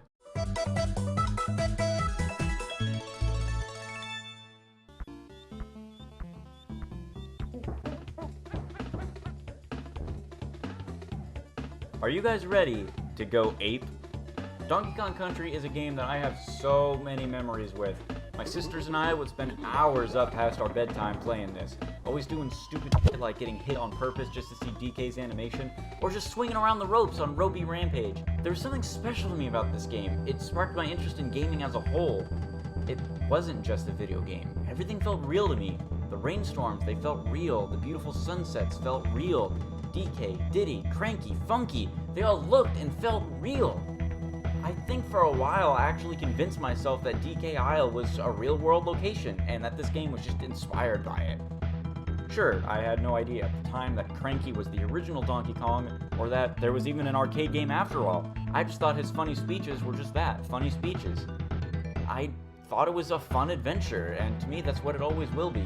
Speaker 3: Are you guys ready to go ape? Donkey Kong Country is a game that I have so many memories with. My sisters and I would spend hours up past our bedtime playing this, always doing stupid shit like getting hit on purpose just to see DK's animation, or just swinging around the ropes on Ropey Rampage. There was something special to me about this game. It sparked my interest in gaming as a whole. It wasn't just a video game. Everything felt real to me. The rainstorms, they felt real. The beautiful sunsets felt real. DK, Diddy, Cranky, Funky, they all looked and felt real. I think for a while I actually convinced myself that DK Isle was a real-world location and that this game was just inspired by it. Sure, I had no idea at the time that Cranky was the original Donkey Kong, or that there was even an arcade game after all. I just thought his funny speeches were just that, funny speeches. I thought it was a fun adventure, and to me that's what it always will be.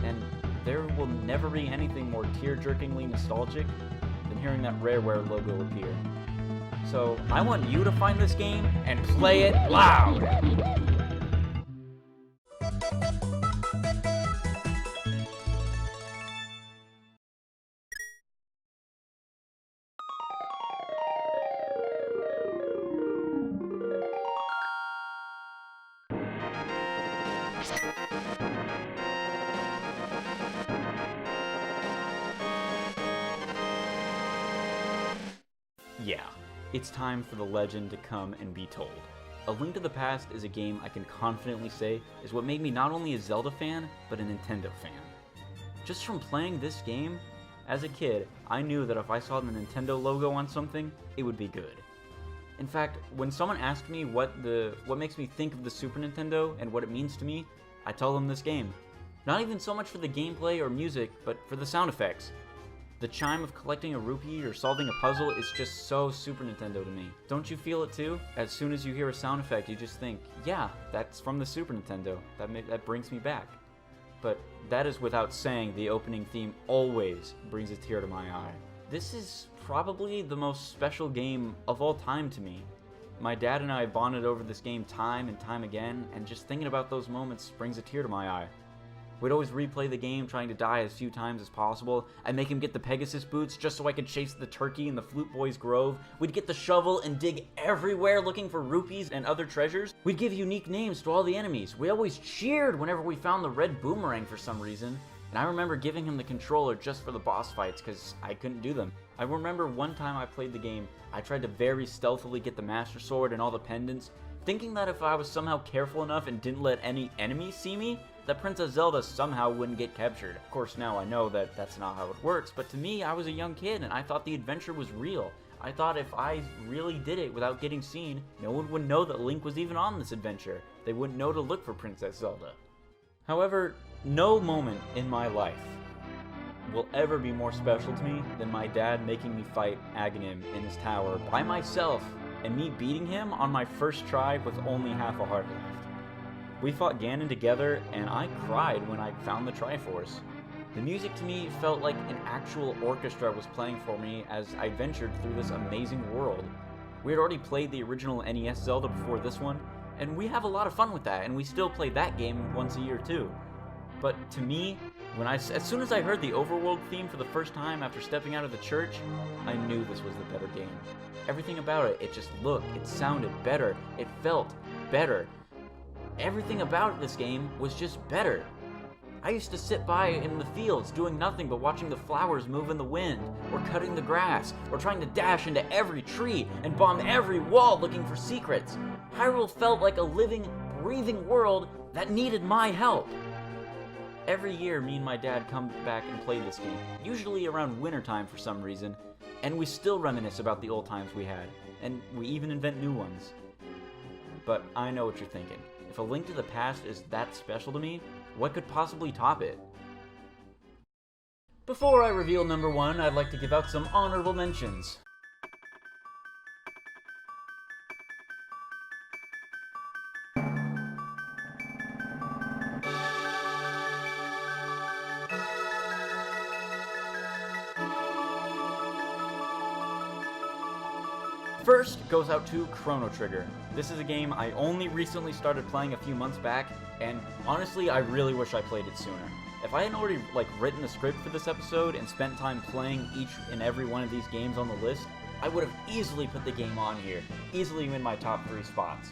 Speaker 3: And there will never be anything more tear-jerkingly nostalgic than hearing that Rareware logo appear. So, I want you to find this game and play it loud! Yeah, it's time for the legend to come and be told. A Link to the Past is a game I can confidently say is what made me not only a Zelda fan, but a Nintendo fan. Just from playing this game, as a kid, I knew that if I saw the Nintendo logo on something, it would be good. In fact, when someone asked me what makes me think of the Super Nintendo and what it means to me, I tell them this game. Not even so much for the gameplay or music, but for the sound effects. The chime of collecting a rupee or solving a puzzle is just so Super Nintendo to me. Don't you feel it too? As soon as you hear a sound effect, you just think, yeah, that's from the Super Nintendo. That brings me back. But that is without saying the opening theme always brings a tear to my eye. This is probably the most special game of all time to me. My dad and I bonded over this game time and time again, and just thinking about those moments brings a tear to my eye. We'd always replay the game, trying to die as few times as possible. I'd make him get the Pegasus boots just so I could chase the turkey in the Flute Boy's grove. We'd get the shovel and dig everywhere looking for rupees and other treasures. We'd give unique names to all the enemies. We always cheered whenever we found the red boomerang for some reason. And I remember giving him the controller just for the boss fights because I couldn't do them. I remember one time I played the game, I tried to very stealthily get the Master Sword and all the pendants, thinking that if I was somehow careful enough and didn't let any enemies see me, that Princess Zelda somehow wouldn't get captured. Of course, now I know that that's not how it works, but to me, I was a young kid and I thought the adventure was real. I thought if I really did it without getting seen, no one would know that Link was even on this adventure. They wouldn't know to look for Princess Zelda. However, no moment in my life will ever be more special to me than my dad making me fight Aghanim in his tower by myself and me beating him on my first try with only half a heart left. We fought Ganon together, and I cried when I found the Triforce. The music to me felt like an actual orchestra was playing for me as I ventured through this amazing world. We had already played the original NES Zelda before this one, and we have a lot of fun with that, and we still play that game once a year too. But to me, as soon as I heard the Overworld theme for the first time after stepping out of the church, I knew this was the better game. Everything about it, it just looked, it sounded better, it felt better. Everything about this game was just better. I used to sit by in the fields doing nothing but watching the flowers move in the wind, or cutting the grass, or trying to dash into every tree and bomb every wall looking for secrets. Hyrule felt like a living, breathing world that needed my help. Every year, me and my dad come back and play this game, usually around wintertime for some reason, and we still reminisce about the old times we had, and we even invent new ones. But I know what you're thinking. If A Link to the Past is that special to me, what could possibly top it? Before I reveal number 1, I'd like to give out some honorable mentions. First goes out to Chrono Trigger. This is a game I only recently started playing a few months back, and honestly, I really wish I played it sooner. If I hadn't already written a script for this episode and spent time playing each and every one of these games on the list, I would have easily put the game on here, easily in my top 3 spots.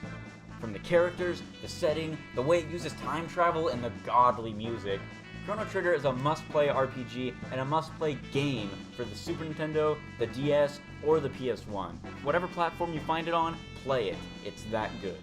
Speaker 3: From the characters, the setting, the way it uses time travel, and the godly music, Chrono Trigger is a must-play RPG and a must-play game for the Super Nintendo, the DS, or the PS1. Whatever platform you find it on, play it. It's that good.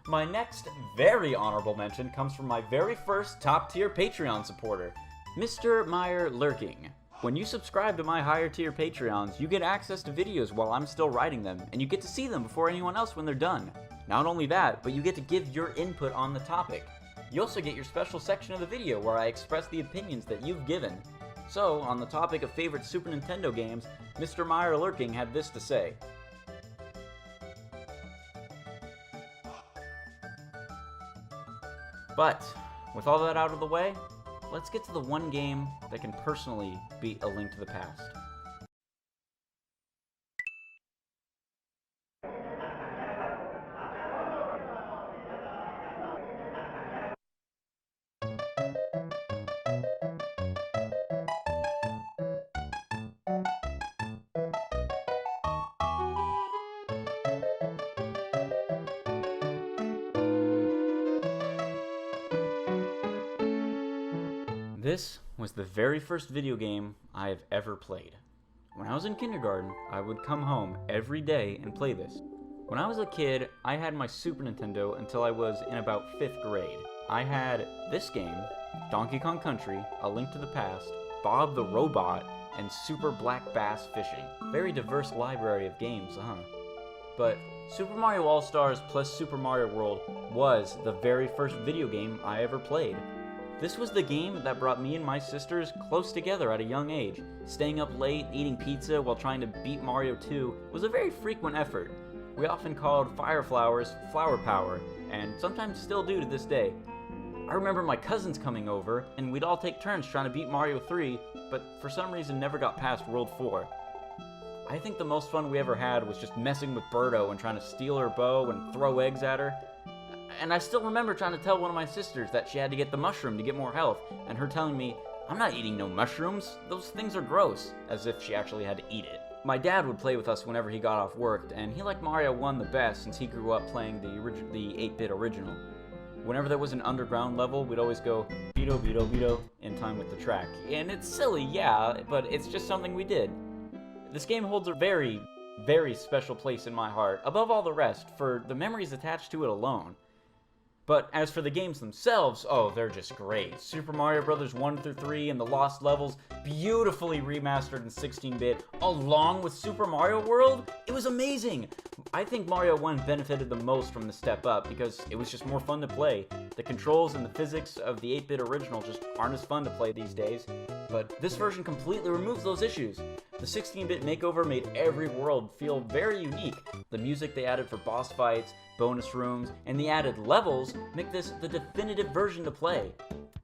Speaker 3: My next very honorable mention comes from my very first top-tier Patreon supporter, Mr. Meyer Lurking. When you subscribe to my higher-tier Patreons, you get access to videos while I'm still writing them, and you get to see them before anyone else when they're done. Not only that, but you get to give your input on the topic. You also get your special section of the video where I express the opinions that you've given. So, on the topic of favorite Super Nintendo games, Mr. Meyer Lurking had this to say. But, with all that out of the way, let's get to the one game that can personally beat A Link to the Past. This was the very first video game I have ever played. When I was in kindergarten, I would come home every day and play this. When I was a kid, I had my Super Nintendo until I was in about 5th grade. I had this game, Donkey Kong Country, A Link to the Past, Bob the Robot, and Super Black Bass Fishing. Very diverse library of games, huh? But Super Mario All-Stars plus Super Mario World was the very first video game I ever played. This was the game that brought me and my sisters close together at a young age. Staying up late, eating pizza while trying to beat Mario 2 was a very frequent effort. We often called fire flowers flower power, and sometimes still do to this day. I remember my cousins coming over, and we'd all take turns trying to beat Mario 3, but for some reason never got past World 4. I think the most fun we ever had was just messing with Birdo and trying to steal her bow and throw eggs at her. And I still remember trying to tell one of my sisters that she had to get the mushroom to get more health, and her telling me, "I'm not eating no mushrooms, those things are gross," as if she actually had to eat it. My dad would play with us whenever he got off work, and he liked Mario 1 the best since he grew up playing the 8-bit original. Whenever there was an underground level, we'd always go, "Beto, Beto, Beto," in time with the track. And it's silly, yeah, but it's just something we did. This game holds a very, very special place in my heart, above all the rest, for the memories attached to it alone. But as for the games themselves, oh, they're just great. Super Mario Bros. 1 through 3 and the Lost Levels, beautifully remastered in 16-bit, along with Super Mario World, it was amazing! I think Mario 1 benefited the most from the step up, because it was just more fun to play. The controls and the physics of the 8-bit original just aren't as fun to play these days, but this version completely removes those issues. The 16-bit makeover made every world feel very unique. The music they added for boss fights, bonus rooms, and the added levels make this the definitive version to play.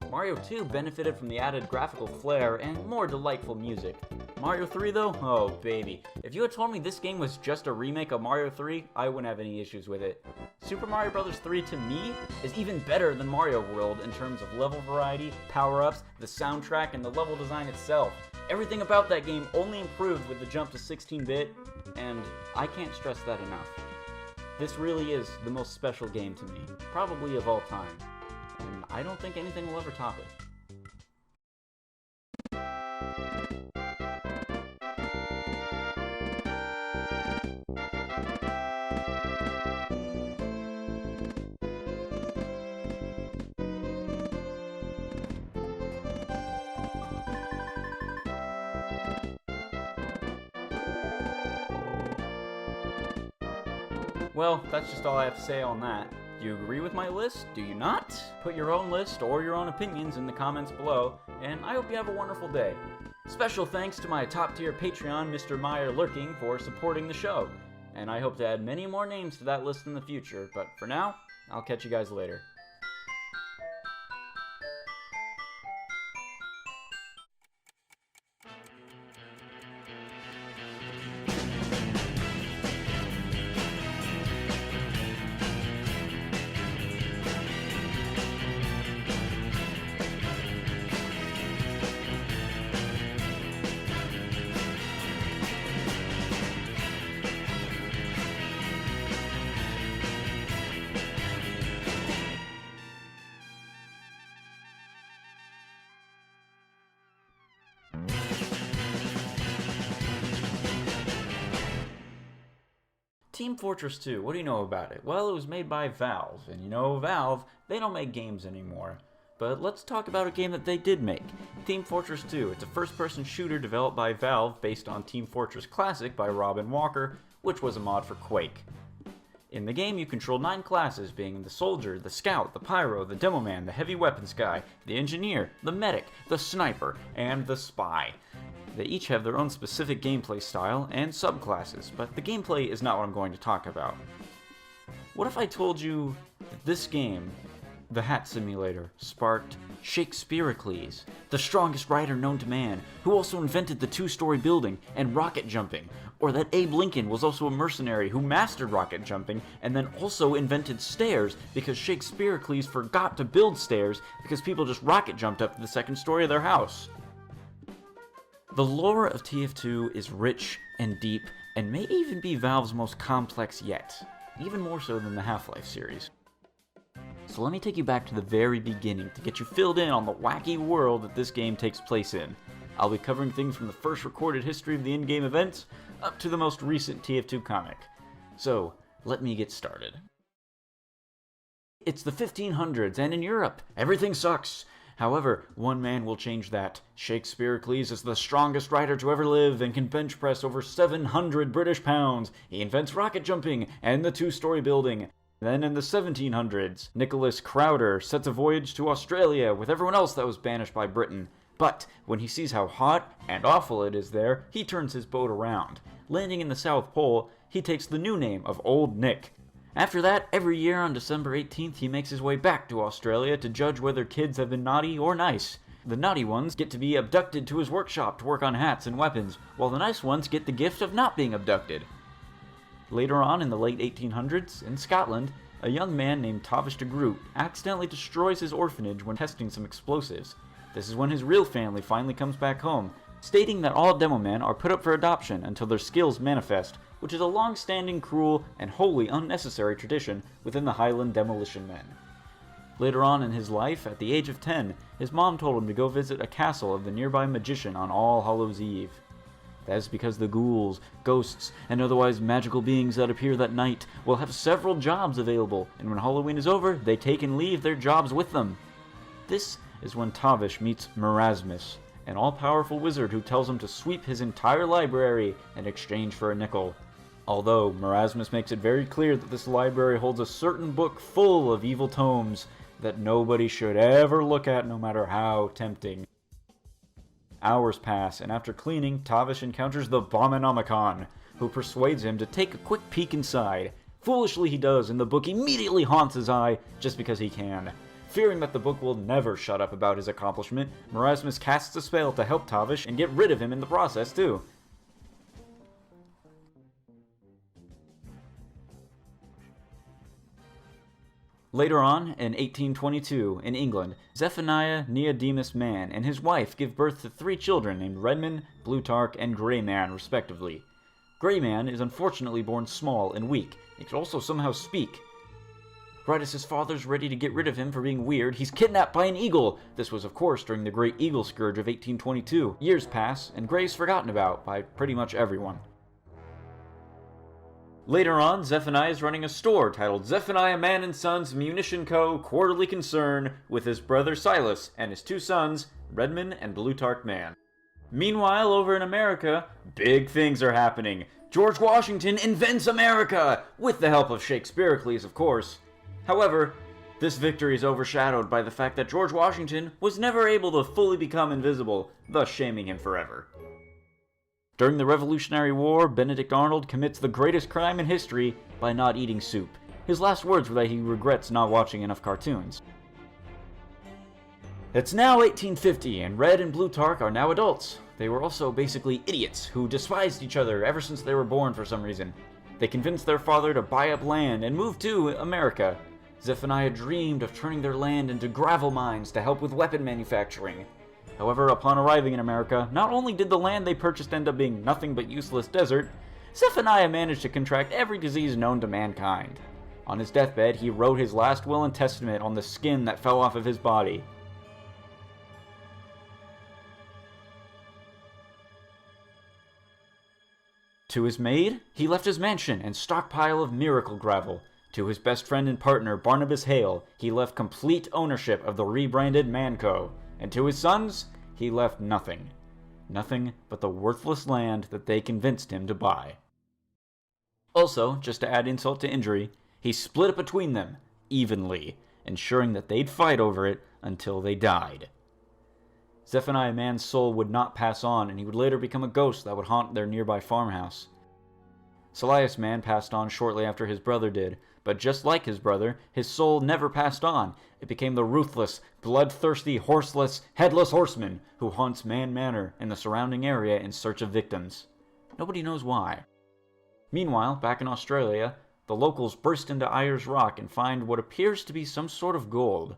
Speaker 3: Mario 2 benefited from the added graphical flair and more delightful music. Mario 3 though? Oh baby. If you had told me this game was just a remake of Mario 3, I wouldn't have any issues with it. Super Mario Bros. 3 to me is even better than Mario World in terms of level variety, power-ups, the soundtrack, and the level design itself. Everything about that game only improved with the jump to 16-bit, and I can't stress that enough. This really is the most special game to me, probably of all time, and I don't think anything will ever top it. Well, that's just all I have to say on that. Do you agree with my list? Do you not? Put your own list or your own opinions in the comments below, and I hope you have a wonderful day. Special thanks to my top-tier Patreon, Mr. Meyer Lurking, for supporting the show, and I hope to add many more names to that list in the future, but for now, I'll catch you guys later. Team Fortress 2, what do you know about it? Well, it was made by Valve, and you know Valve, they don't make games anymore. But let's talk about a game that they did make. Team Fortress 2, it's a first-person shooter developed by Valve based on Team Fortress Classic by Robin Walker, which was a mod for Quake. In the game, you control 9 classes, being the Soldier, the Scout, the Pyro, the Demoman, the Heavy Weapons Guy, the Engineer, the Medic, the Sniper, and the Spy. They each have their own specific gameplay style and subclasses, but the gameplay is not what I'm going to talk about. What if I told you that this game, the Hat Simulator, sparked Shakespearicles, the strongest writer known to man, who also invented the 2-story building and rocket jumping, or that Abe Lincoln was also a mercenary who mastered rocket jumping and then also invented stairs because Shakespearicles forgot to build stairs because people just rocket jumped up to the 2nd story of their house. The lore of TF2 is rich and deep, and may even be Valve's most complex yet, even more so than the Half-Life series. So let me take you back to the very beginning to get you filled in on the wacky world that this game takes place in. I'll be covering things from the first recorded history of the in-game events, up to the most recent TF2 comic. So, let me get started. It's the 1500s, and in Europe, everything sucks. However, one man will change that. Shakespearicles is the strongest writer to ever live and can bench press over 700 British pounds. He invents rocket jumping and the 2-story building. Then in the 1700s, Nicholas Crowder sets a voyage to Australia with everyone else that was banished by Britain. But when he sees how hot and awful it is there, he turns his boat around. Landing in the South Pole, he takes the new name of Old Nick. After that, every year on December 18th, he makes his way back to Australia to judge whether kids have been naughty or nice. The naughty ones get to be abducted to his workshop to work on hats and weapons, while the nice ones get the gift of not being abducted. Later on, in the late 1800s, in Scotland, a young man named Tavish de Groot accidentally destroys his orphanage when testing some explosives. This is when his real family finally comes back home, stating that all Demomen are put up for adoption until their skills manifest, which is a long-standing, cruel, and wholly unnecessary tradition within the Highland Demolition Men. Later on in his life, at the age of 10, his mom told him to go visit a castle of the nearby magician on All Hallows Eve. That is because the ghouls, ghosts, and otherwise magical beings that appear that night will have several jobs available, and when Halloween is over, they take and leave their jobs with them. This is when Tavish meets Merasmus, an all-powerful wizard who tells him to sweep his entire library in exchange for a nickel. Although Merasmus makes it very clear that this library holds a certain book full of evil tomes that nobody should ever look at, no matter how tempting. Hours pass, and after cleaning, Tavish encounters the Abominomicon, who persuades him to take a quick peek inside. Foolishly he does, and the book immediately haunts his eye, just because he can. Fearing that the book will never shut up about his accomplishment, Merasmus casts a spell to help Tavish and get rid of him in the process, too. Later on, in 1822, in England, Zephaniah Neodemus Man and his wife give birth to 3 children named Redman, Blutarch, and Greyman, respectively. Greyman is unfortunately born small and weak. He can also somehow speak. Right as his father's ready to get rid of him for being weird, he's kidnapped by an eagle. This was, of course, during the Great Eagle Scourge of 1822. Years pass, and Grey's forgotten about by pretty much everyone. Later on, Zephaniah is running a store titled Zephaniah Man & Sons Munition Co. Quarterly Concern with his brother Silas and his 2 sons, Redman and Blutarch Man. Meanwhile, over in America, big things are happening. George Washington invents America, with the help of Shakespearicles, of course. However, This victory is overshadowed by the fact that George Washington was never able to fully become invisible, thus shaming him forever. During the Revolutionary War, Benedict Arnold commits the greatest crime in history by not eating soup. His last words were that he regrets not watching enough cartoons. It's now 1850, and Red and Plutarch are now adults. They were also basically idiots who despised each other ever since they were born for some reason. They convinced their father to buy up land and move to America. Zephaniah dreamed of turning their land into gravel mines to help with weapon manufacturing. However, upon arriving in America, not only did the land they purchased end up being nothing but useless desert, Zephaniah managed to contract every disease known to mankind. On his deathbed, he wrote his last will and testament on the skin that fell off of his body. To his maid, he left his mansion and stockpile of miracle gravel. To his best friend and partner, Barnabas Hale, he left complete ownership of the rebranded Manco. And to his sons, he left nothing. Nothing but the worthless land that they convinced him to buy. Also, just to add insult to injury, he split it between them, evenly, ensuring that they'd fight over it until they died. Zephaniah Mann's soul would not pass on, and he would later become a ghost that would haunt their nearby farmhouse. Salias Mann passed on shortly after his brother did, but just like his brother, his soul never passed on. It became the ruthless, bloodthirsty, horseless, headless horseman who haunts Mann Manor and the surrounding area in search of victims. Nobody knows why. Meanwhile, back in Australia, the locals burst into Ayers Rock and find what appears to be some sort of gold.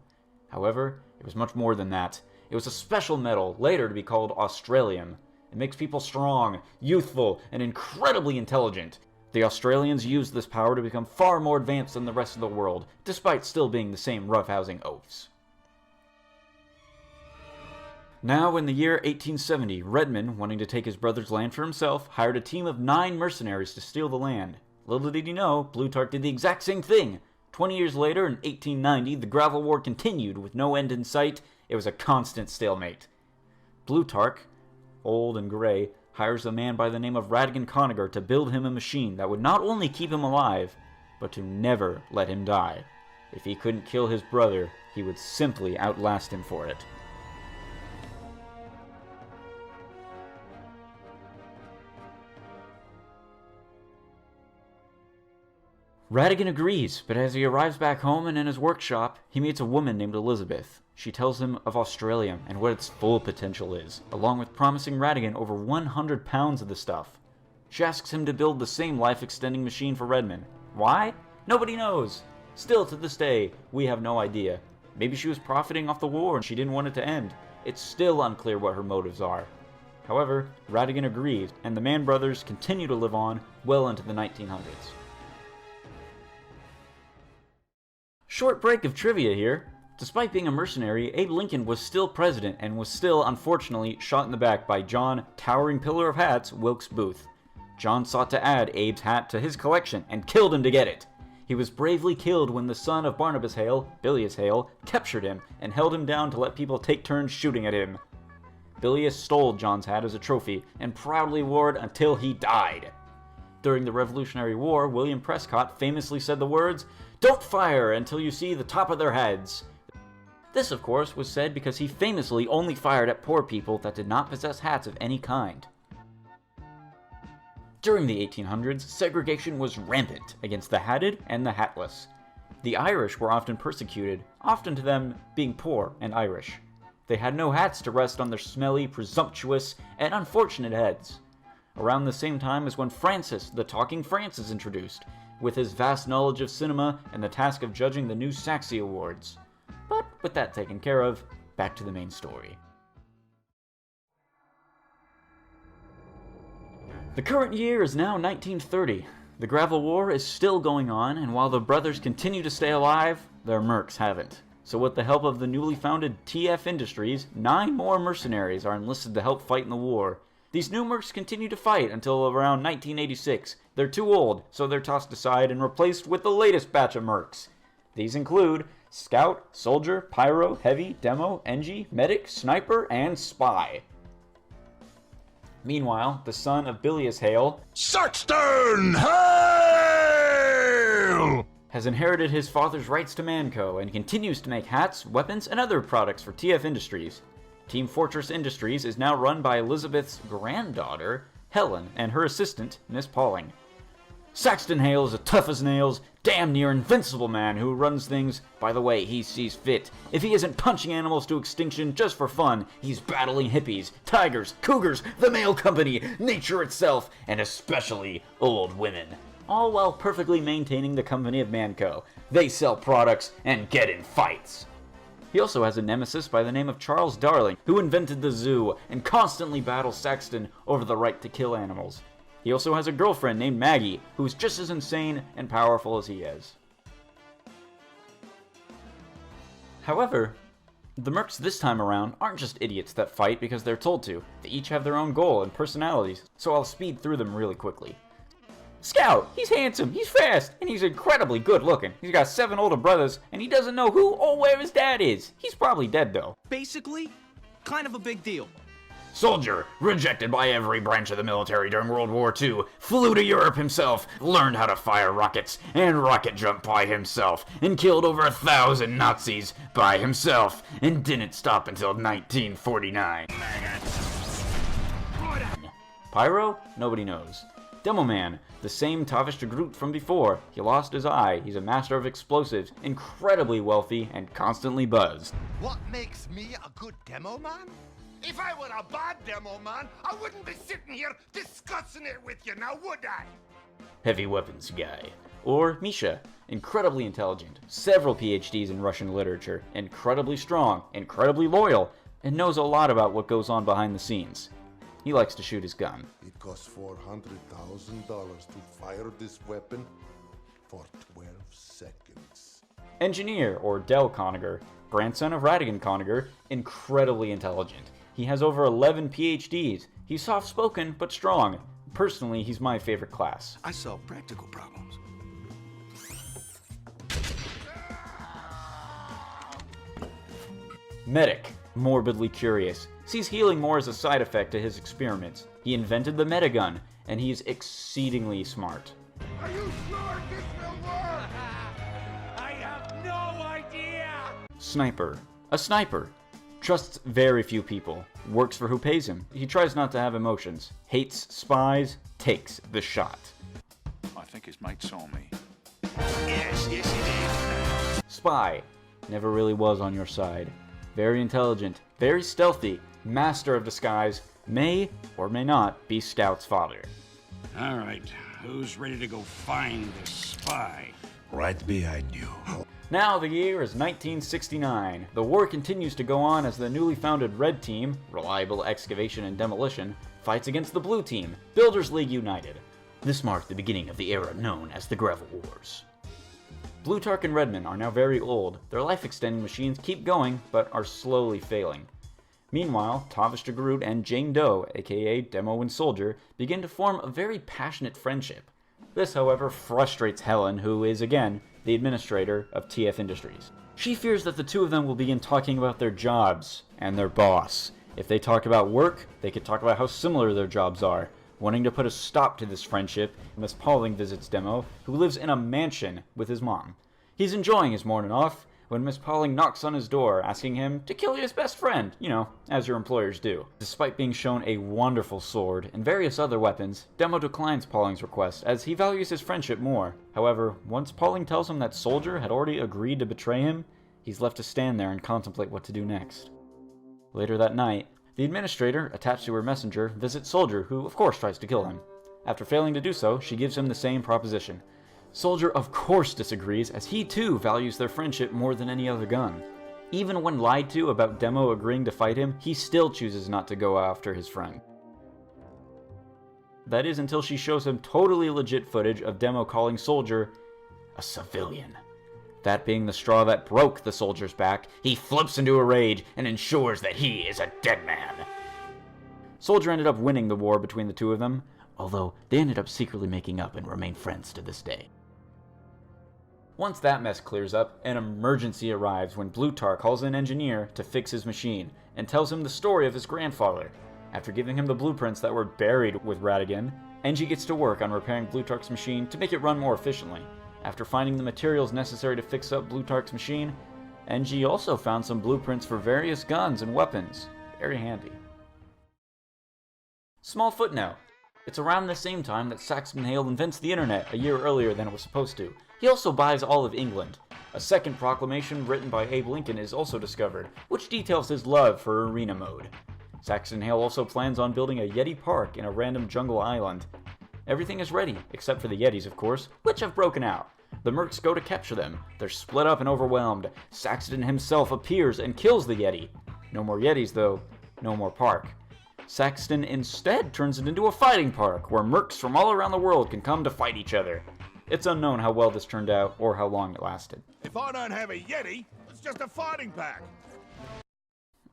Speaker 3: However, it was much more than that. It was a special metal, later to be called Australium. It makes people strong, youthful, and incredibly intelligent. The Australians used this power to become far more advanced than the rest of the world, despite still being the same roughhousing oafs. Now, in the year 1870, Redmond, wanting to take his brother's land for himself, hired a team of 9 mercenaries to steal the land. Little did he know, Plutarch did the exact same thing. 20 years later, in 1890, the gravel war continued with no end in sight. It was a constant stalemate. Plutarch, old and gray, hires a man by the name of Radigan Conager to build him a machine that would not only keep him alive, but to never let him die. If he couldn't kill his brother, he would simply outlast him for it. Radigan agrees, but as he arrives back home and in his workshop, he meets a woman named Elizabeth. She tells him of Australium and what its full potential is, along with promising Radigan over 100 pounds of the stuff. She asks him to build the same life-extending machine for Redmond. Why? Nobody knows. Still, to this day, we have no idea. Maybe she was profiting off the war and she didn't want it to end. It's still unclear what her motives are. However, Radigan agrees, and the Mann brothers continue to live on well into the 1900s. Short break of trivia here. Despite being a mercenary, Abe Lincoln was still president and was still, unfortunately, shot in the back by John Towering Pillar of Hats Wilkes Booth. John sought to add Abe's hat to his collection and killed him to get it. He was bravely killed when the son of Barnabas Hale, Bilious Hale, captured him and held him down to let people take turns shooting at him. Bilious stole John's hat as a trophy and proudly wore it until he died. During the Revolutionary War, William Prescott famously said the words, "Don't fire until you see the top of their heads." This, of course, was said because he famously only fired at poor people that did not possess hats of any kind. During the 1800s, segregation was rampant against the hatted and the hatless. The Irish were often persecuted, often to them being poor and Irish. They had no hats to rest on their smelly, presumptuous, and unfortunate heads. Around the same time is when Francis, the Talking France, is introduced, with his vast knowledge of cinema and the task of judging the new Saxy Awards. But with that taken care of, back to the main story. The current year is now 1930. The gravel war is still going on, and while the brothers continue to stay alive, their mercs haven't. So with the help of the newly founded TF Industries, 9 more mercenaries are enlisted to help fight in the war. These new mercs continue to fight until around 1986. They're too old, so they're tossed aside and replaced with the latest batch of mercs. These include Scout, Soldier, Pyro, Heavy, Demo, NG, Medic, Sniper, and Spy. Meanwhile, the son of Bilious Hale,
Speaker 13: Saxton Hale,
Speaker 3: has inherited his father's rights to Manco and continues to make hats, weapons, and other products for TF Industries. Team Fortress Industries is now run by Elizabeth's granddaughter, Helen, and her assistant, Miss Pauling. Saxton Hale is a tough as nails, damn near invincible man who runs things by the way he sees fit. If he isn't punching animals to extinction just for fun, he's battling hippies, tigers, cougars, the mail company, nature itself, and especially old women. All while perfectly maintaining the company of Manco. They sell products and get in fights. He also has a nemesis by the name of Charles Darling, who invented the zoo and constantly battles Saxton over the right to kill animals. He also has a girlfriend named Maggie, who's just as insane and powerful as he is. However, the Mercs this time around aren't just idiots that fight because they're told to. They each have their own goal and personalities, so I'll speed through them really quickly. Scout, he's handsome, he's fast, and he's incredibly good looking. He's got 7 older brothers, and he doesn't know who or where his dad is. He's probably dead though.
Speaker 13: Basically, kind of a big deal.
Speaker 12: Soldier, rejected by every branch of the military during World War II, flew to Europe himself, learned how to fire rockets, and rocket jump by himself, and killed over 1,000 Nazis by himself, and didn't stop until 1949.
Speaker 3: Pyro? Nobody knows. Demo Man, the same Tavish de Groot from before. He lost his eye, he's a master of explosives, incredibly wealthy, and constantly buzzed.
Speaker 14: What makes me a good demo man? If I were a bad demo man, I wouldn't be sitting here discussing it with you, now would I?
Speaker 3: Heavy weapons guy. Or Misha, incredibly intelligent, several PhDs in Russian literature, incredibly strong, incredibly loyal, and knows a lot about what goes on behind the scenes. He likes to shoot his gun.
Speaker 15: It costs $400,000 to fire this weapon for 12 seconds.
Speaker 3: Engineer, or Del Conager, grandson of Radigan Conager, incredibly intelligent. He has over 11 PhDs. He's soft-spoken, but strong. Personally, he's my favorite class.
Speaker 13: I solve practical problems.
Speaker 3: Medic, morbidly curious, sees healing more as a side effect to his experiments. He invented the Metagun, and he's exceedingly smart.
Speaker 14: Are you sure this will work? I have no idea!
Speaker 3: Sniper, a sniper. Trusts very few people, works for who pays him. He tries not to have emotions, hates spies, takes the shot.
Speaker 16: I think his mate saw me.
Speaker 14: Yes, he did.
Speaker 3: Spy, never really was on your side. Very intelligent, very stealthy, master of disguise, may or may not be Scout's father.
Speaker 17: All right, who's ready to go find this spy?
Speaker 15: Right behind you.
Speaker 3: Now the year is 1969. The war continues to go on as the newly founded Red Team, Reliable Excavation and Demolition, fights against the Blue Team, Builders League United. This marked the beginning of the era known as the Gravel Wars. Blutarch and Redman are now very old. Their life-extending machines keep going, but are slowly failing. Meanwhile, Tavish de Groot and Jane Doe, aka Demo and Soldier, begin to form a very passionate friendship. This, however, frustrates Helen, who is, again, the administrator of TF Industries. She fears that the two of them will begin talking about their jobs and their boss. If they talk about work, they could talk about how similar their jobs are. Wanting to put a stop to this friendship, Miss Pauling visits Demo, who lives in a mansion with his mom. He's enjoying his morning off when Miss Pauling knocks on his door, asking him to kill his best friend, you know, as your employers do. Despite being shown a wonderful sword and various other weapons, Demo declines Pauling's request, as he values his friendship more. However, once Pauling tells him that Soldier had already agreed to betray him, he's left to stand there and contemplate what to do next. Later that night, the administrator, attached to her messenger, visits Soldier, who of course tries to kill him. After failing to do so, she gives him the same proposition. Soldier of course disagrees, as he too values their friendship more than any other gun. Even when lied to about Demo agreeing to fight him, he still chooses not to go after his friend. That is until she shows him totally legit footage of Demo calling Soldier a civilian. That being the straw that broke the Soldier's back, he flips into a rage and ensures that he is a dead man. Soldier ended up winning the war between the two of them, although they ended up secretly making up and remain friends to this day. Once that mess clears up, an emergency arrives when Blutarch calls an engineer to fix his machine and tells him the story of his grandfather. After giving him the blueprints that were buried with Radigan, Engie gets to work on repairing Blutarch's machine to make it run more efficiently. After finding the materials necessary to fix up Blutarch's machine, NG also found some blueprints for various guns and weapons. Very handy. Small footnote. It's around the same time that Saxon Hale invents the internet, a year earlier than it was supposed to. He also buys all of England. A second proclamation written by Abe Lincoln is also discovered, which details his love for arena mode. Saxon Hale also plans on building a Yeti park in a random jungle island. Everything is ready, except for the Yetis, of course, which have broken out. The Mercs go to capture them. They're split up and overwhelmed. Saxton himself appears and kills the Yeti. No more Yetis, though. No more park. Saxton instead turns it into a fighting park, where Mercs from all around the world can come to fight each other. It's unknown how well this turned out, or how long it lasted.
Speaker 14: If I don't have a Yeti, it's just a fighting pack.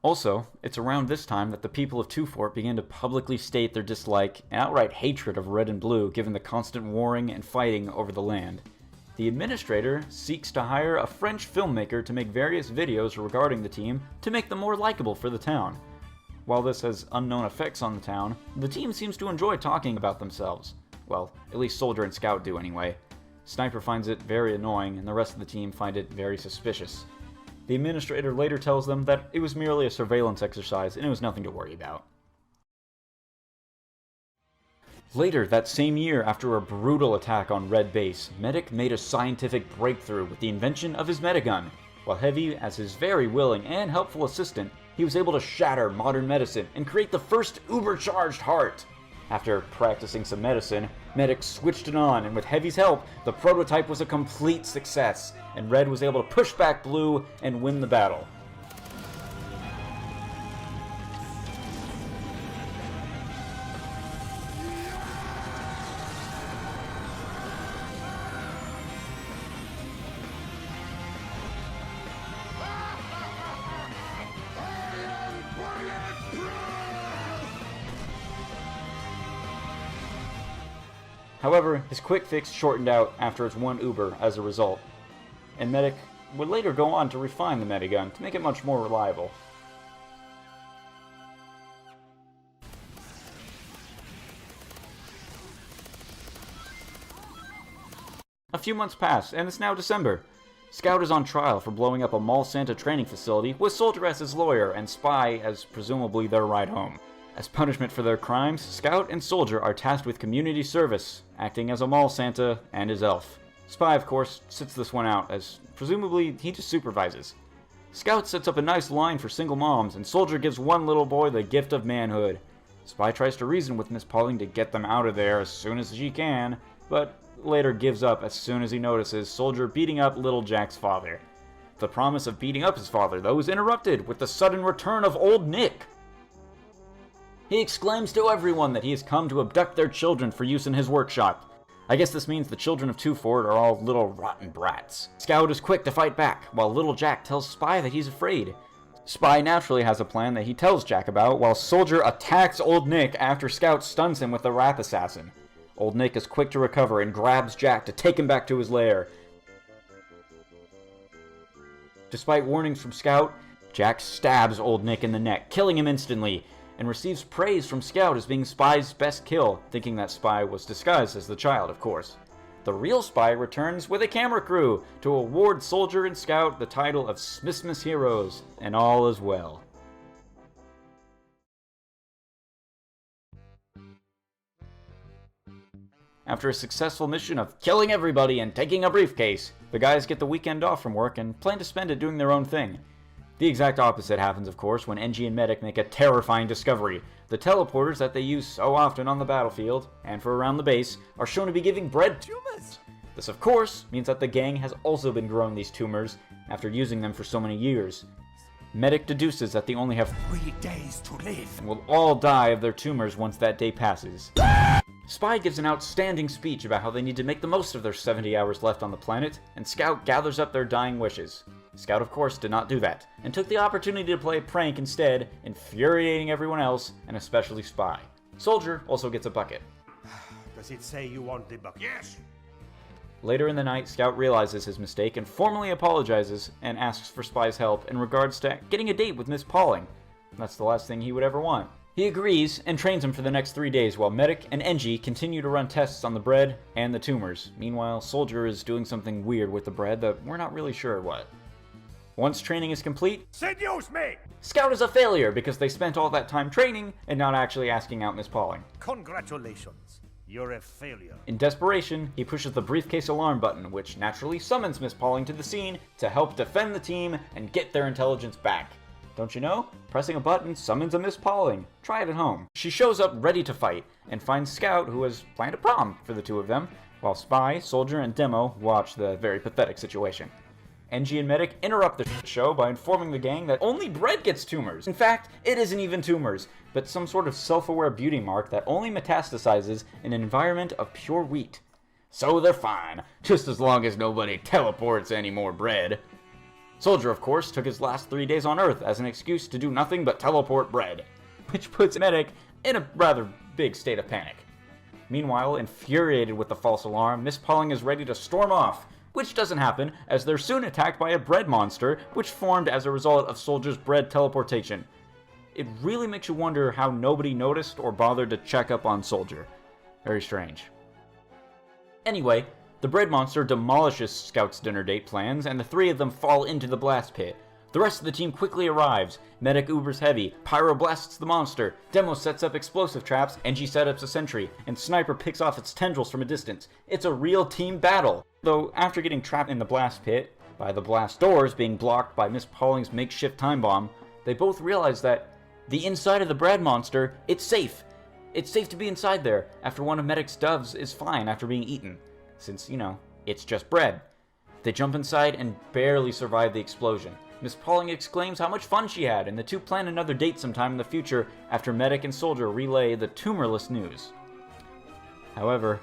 Speaker 3: Also, it's around this time that the people of Two Fort began to publicly state their dislike and outright hatred of Red and Blue, given the constant warring and fighting over the land. The administrator seeks to hire a French filmmaker to make various videos regarding the team to make them more likable for the town. While this has unknown effects on the town, the team seems to enjoy talking about themselves. Well, at least Soldier and Scout do anyway. Sniper finds it very annoying, and the rest of the team find it very suspicious. The administrator later tells them that it was merely a surveillance exercise and it was nothing to worry about. Later that same year, after a brutal attack on Red Base, Medic made a scientific breakthrough with the invention of his Medigun. While Heavy, as his very willing and helpful assistant, he was able to shatter modern medicine and create the first uber-charged heart. After practicing some medicine, Medic switched it on, and with Heavy's help, the prototype was a complete success, and Red was able to push back Blue and win the battle. However, his quick fix shortened out after its one Uber as a result, and Medic would later go on to refine the Medigun to make it much more reliable. A few months pass, and it's now December. Scout is on trial for blowing up a Mall Santa training facility with Soldier as his lawyer and Spy as presumably their ride home. As punishment for their crimes, Scout and Soldier are tasked with community service, acting as a Mall Santa and his elf. Spy, of course, sits this one out, as presumably he just supervises. Scout sets up a nice line for single moms, and Soldier gives one little boy the gift of manhood. Spy tries to reason with Miss Pauling to get them out of there as soon as she can, but later gives up as soon as he notices Soldier beating up little Jack's father. The promise of beating up his father, though, is interrupted with the sudden return of Old Nick. He exclaims to everyone that he has come to abduct their children for use in his workshop. I guess this means the children of Two Fort are all little rotten brats. Scout is quick to fight back, while little Jack tells Spy that he's afraid. Spy naturally has a plan that he tells Jack about, while Soldier attacks Old Nick after Scout stuns him with the Wrath Assassin. Old Nick is quick to recover and grabs Jack to take him back to his lair. Despite warnings from Scout, Jack stabs Old Nick in the neck, killing him instantly, and receives praise from Scout as being Spy's best kill, thinking that Spy was disguised as the child, of course. The real Spy returns with a camera crew to award Soldier and Scout the title of Smithsmas Heroes, and all is well. After a successful mission of killing everybody and taking a briefcase, the guys get the weekend off from work and plan to spend it doing their own thing. The exact opposite happens, of course, when NG and Medic make a terrifying discovery. The teleporters that they use so often on the battlefield, and for around the base, are shown to be giving bred tumors. This, of course, means that the gang has also been growing these tumors after using them for so many years. Medic deduces that they only have 3 days to live, and will all die of their tumors once that day passes. Spy gives an outstanding speech about how they need to make the most of their 70 hours left on the planet, and Scout gathers up their dying wishes. Scout, of course, did not do that, and took the opportunity to play a prank instead, infuriating everyone else, and especially Spy. Soldier also gets a bucket.
Speaker 18: Does it say you want the bucket? Yes!
Speaker 3: Later in the night, Scout realizes his mistake and formally apologizes and asks for Spy's help in regards to getting a date with Miss Pauling. That's the last thing he would ever want. He agrees and trains him for the next 3 days while Medic and Engie continue to run tests on the bread and the tumors. Meanwhile, Soldier is doing something weird with the bread that we're not really sure what. Once training is complete,
Speaker 18: Seduce me!
Speaker 3: Scout is a failure because they spent all that time training and not actually asking out Miss Pauling.
Speaker 18: Congratulations. You're a failure.
Speaker 3: In desperation, he pushes the briefcase alarm button, which naturally summons Miss Pauling to the scene to help defend the team and get their intelligence back. Don't you know? Pressing a button summons a Miss Pauling. Try it at home. She shows up ready to fight and finds Scout, who has planned a prom for the two of them, while Spy, Soldier, and Demo watch the very pathetic situation. Engie and Medic interrupt the show by informing the gang that only bread gets tumors. In fact, it isn't even tumors, but some sort of self-aware beauty mark that only metastasizes in an environment of pure wheat. So they're fine, just as long as nobody teleports any more bread. Soldier, of course, took his last 3 days on Earth as an excuse to do nothing but teleport bread, which puts Medic in a rather big state of panic. Meanwhile, infuriated with the false alarm, Miss Pauling is ready to storm off, which doesn't happen as they're soon attacked by a bread monster, which formed as a result of Soldier's bread teleportation. It really makes you wonder how nobody noticed or bothered to check up on Soldier. Very strange. Anyway, the bread monster demolishes Scout's dinner date plans, and the three of them fall into the blast pit. The rest of the team quickly arrives. Medic Ubers heavy, Pyro blasts the monster, Demo sets up explosive traps, Engie sets up a sentry, and Sniper picks off its tendrils from a distance. It's a real team battle! Though, after getting trapped in the blast pit, by the blast doors being blocked by Miss Pauling's makeshift time bomb, they both realize that the inside of the bread monster, it's safe. It's safe to be inside there, after one of Medic's doves is fine after being eaten. Since, you know, it's just bread. They jump inside and barely survive the explosion. Miss Pauling exclaims how much fun she had, and the two plan another date sometime in the future after Medic and Soldier relay the tumorless news. However,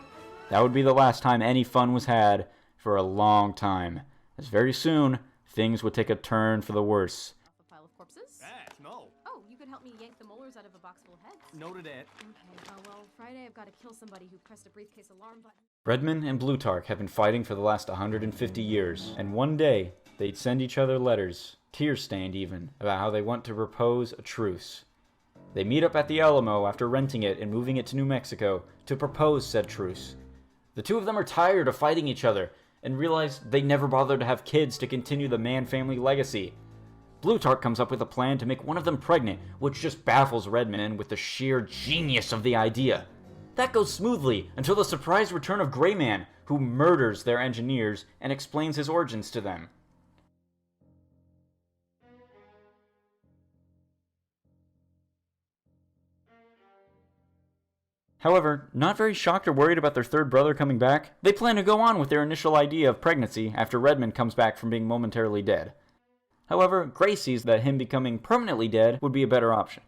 Speaker 3: that would be the last time any fun was had for a long time, as very soon, things would take a turn for the worse.
Speaker 19: A pile of corpses?
Speaker 11: No.
Speaker 19: Oh, you could help me yank the molars out of a box full of heads.
Speaker 11: Noted it.
Speaker 19: Okay, well, Friday I've got to kill somebody who pressed a briefcase alarm button.
Speaker 3: Redman and Blutarch have been fighting for the last 150 years, and one day, they'd send each other letters, tear-stained even, about how they want to propose a truce. They meet up at the Alamo after renting it and moving it to New Mexico to propose said truce. The two of them are tired of fighting each other and realize they never bothered to have kids to continue the Mann family legacy. Blutarch comes up with a plan to make one of them pregnant, which just baffles Redman with the sheer genius of the idea. That goes smoothly until the surprise return of Greyman, who murders their engineers and explains his origins to them. However, not very shocked or worried about their third brother coming back, they plan to go on with their initial idea of pregnancy after Redman comes back from being momentarily dead. However, Gray sees that him becoming permanently dead would be a better option.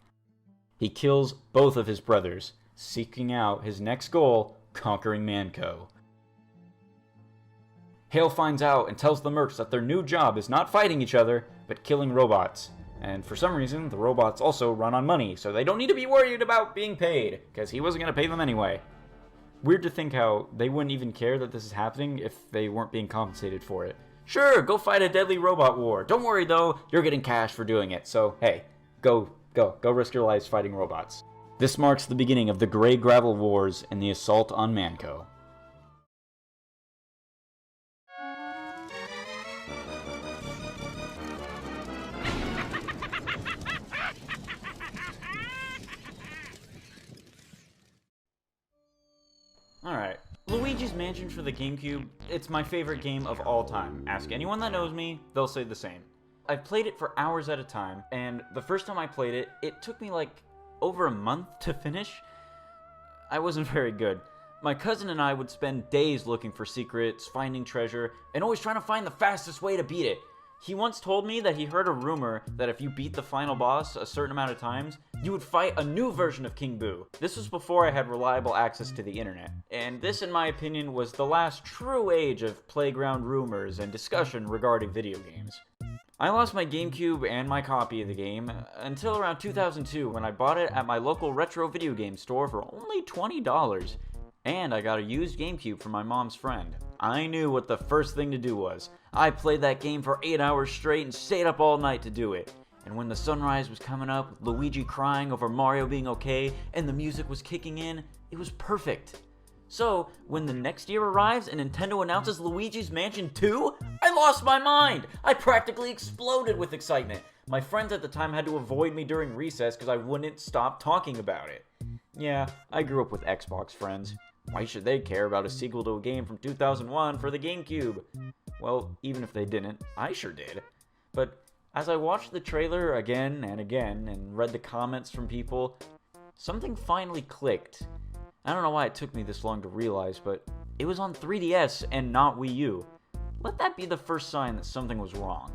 Speaker 3: He kills both of his brothers, seeking out his next goal, conquering Manco. Hale finds out and tells the Mercs that their new job is not fighting each other, but killing robots. And for some reason, the robots also run on money, so they don't need to be worried about being paid, because he wasn't going to pay them anyway. Weird to think how they wouldn't even care that this is happening if they weren't being compensated for it. Sure, go fight a deadly robot war. Don't worry though, you're getting cash for doing it, so hey, go risk your lives fighting robots. This marks the beginning of the Grey Gravel Wars and the assault on Manco. Alright, Luigi's Mansion for the GameCube, it's my favorite game of all time. Ask anyone that knows me, they'll say the same. I've played it for hours at a time, and the first time I played it, it took me like over a month to finish. I wasn't very good. My cousin and I would spend days looking for secrets, finding treasure, and always trying to find the fastest way to beat it. He once told me that he heard a rumor that if you beat the final boss a certain amount of times, you would fight a new version of King Boo. This was before I had reliable access to the internet, and this, in my opinion, was the last true age of playground rumors and discussion regarding video games. I lost my GameCube and my copy of the game until around 2002 when I bought it at my local retro video game store for only $20. And I got a used GameCube from my mom's friend. I knew what the first thing to do was. I played that game for 8 hours straight and stayed up all night to do it. And when the sunrise was coming up, with Luigi crying over Mario being okay, and the music was kicking in, it was perfect. So, when the next year arrives and Nintendo announces Luigi's Mansion 2, I lost my mind! I practically exploded with excitement. My friends at the time had to avoid me during recess because I wouldn't stop talking about it. Yeah, I grew up with Xbox friends. Why should they care about a sequel to a game from 2001 for the GameCube? Well, even if they didn't, I sure did. But as I watched the trailer again and again and read the comments from people, something finally clicked. I don't know why it took me this long to realize, but it was on 3DS and not Wii U. Let that be the first sign that something was wrong.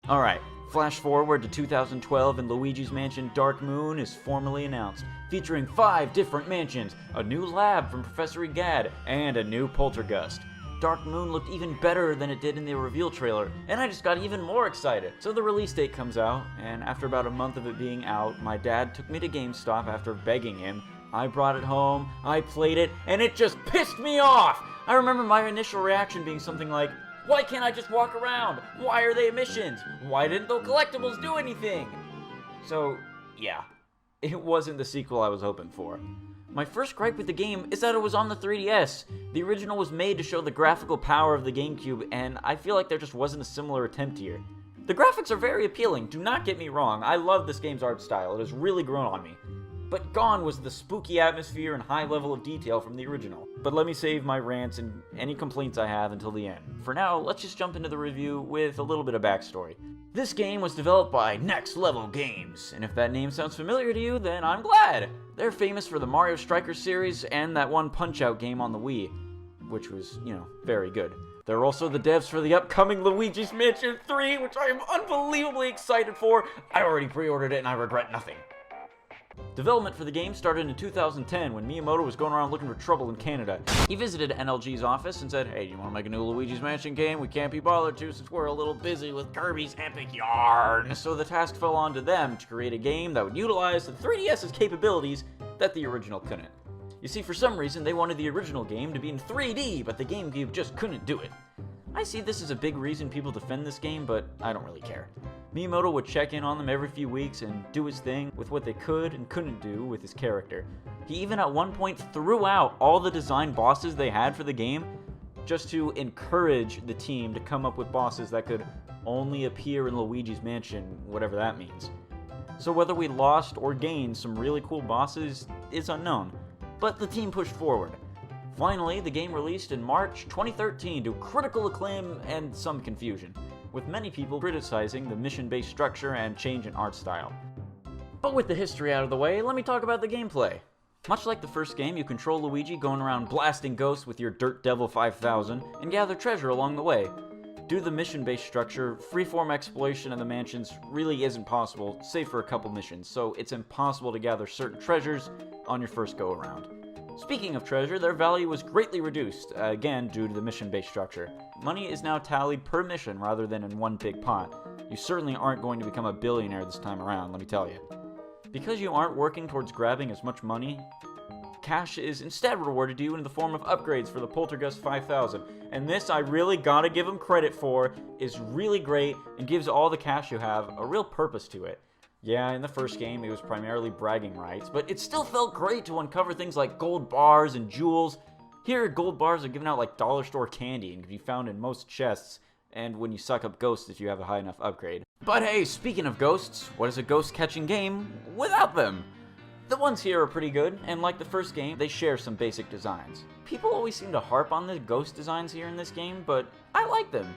Speaker 3: Alright, flash forward to 2012 and Luigi's Mansion Dark Moon is formally announced, featuring 5 different mansions, a new lab from Professor Egad, and a new Poltergust. Dark Moon looked even better than it did in the reveal trailer, and I just got even more excited. So the release date comes out, and after about a month of it being out, my dad took me to GameStop after begging him. I brought it home, I played it, and it just pissed me off! I remember my initial reaction being something like, why can't I just walk around? Why are they missions? Why didn't the collectibles do anything? So, yeah, it wasn't the sequel I was hoping for. My first gripe with the game is that it was on the 3DS. The original was made to show the graphical power of the GameCube, and I feel like there just wasn't a similar attempt here. The graphics are very appealing, do not get me wrong. I love this game's art style, it has really grown on me. But gone was the spooky atmosphere and high level of detail from the original. But let me save my rants and any complaints I have until the end. For now, let's just jump into the review with a little bit of backstory. This game was developed by Next Level Games, and if that name sounds familiar to you, then I'm glad! They're famous for the Mario Strikers series and that one Punch-Out game on the Wii, which was, very good. They're also the devs for the upcoming Luigi's Mansion 3, which I am unbelievably excited for. I already pre-ordered it and I regret nothing. Development for the game started in 2010 when Miyamoto was going around looking for trouble in Canada. He visited NLG's office and said, hey, you want to make a new Luigi's Mansion game? We can't be bothered to since we're a little busy with Kirby's Epic Yarn. So the task fell onto them to create a game that would utilize the 3DS's capabilities that the original couldn't. You see, for some reason, they wanted the original game to be in 3D, but the GameCube just couldn't do it. I see this as a big reason people defend this game, but I don't really care. Miyamoto would check in on them every few weeks and do his thing with what they could and couldn't do with his character. He even at one point threw out all the design bosses they had for the game just to encourage the team to come up with bosses that could only appear in Luigi's Mansion, whatever that means. So whether we lost or gained some really cool bosses is unknown, but the team pushed forward. Finally, the game released in March 2013 to critical acclaim and some confusion, with many people criticizing the mission-based structure and change in art style. But with the history out of the way, let me talk about the gameplay. Much like the first game, you control Luigi going around blasting ghosts with your Dirt Devil 5000 and gather treasure along the way. Due to the mission-based structure, freeform exploration of the mansions really isn't possible, save for a couple missions, so it's impossible to gather certain treasures on your first go-around. Speaking of treasure, their value was greatly reduced, again due to the mission-based structure. Money is now tallied per mission rather than in one big pot. You certainly aren't going to become a billionaire this time around, let me tell you. Because you aren't working towards grabbing as much money, cash is instead rewarded to you in the form of upgrades for the Poltergust 5000. And this, I really gotta give them credit for, is really great and gives all the cash you have a real purpose to it. Yeah, in the first game, it was primarily bragging rights, but it still felt great to uncover things like gold bars and jewels. Here, gold bars are given out like dollar store candy and can be found in most chests, and when you suck up ghosts if you have a high enough upgrade. But hey, speaking of ghosts, what is a ghost-catching game without them? The ones here are pretty good, and like the first game, they share some basic designs. People always seem to harp on the ghost designs here in this game, but I like them.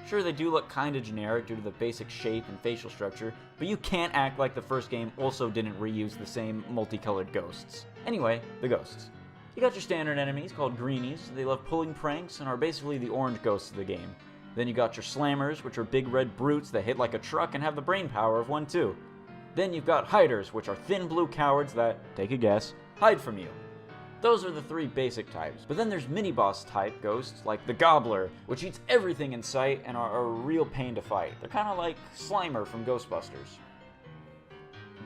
Speaker 3: Sure, they do look kinda generic due to the basic shape and facial structure, but you can't act like the first game also didn't reuse the same multicolored ghosts. Anyway, the ghosts. You got your standard enemies called greenies. They love pulling pranks and are basically the orange ghosts of the game. Then you got your slammers, which are big red brutes that hit like a truck and have the brain power of one too. Then you've got hiders, which are thin blue cowards that, take a guess, hide from you. Those are the 3 basic types, but then there's mini-boss type ghosts like the Gobbler, which eats everything in sight and are a real pain to fight. They're kinda like Slimer from Ghostbusters.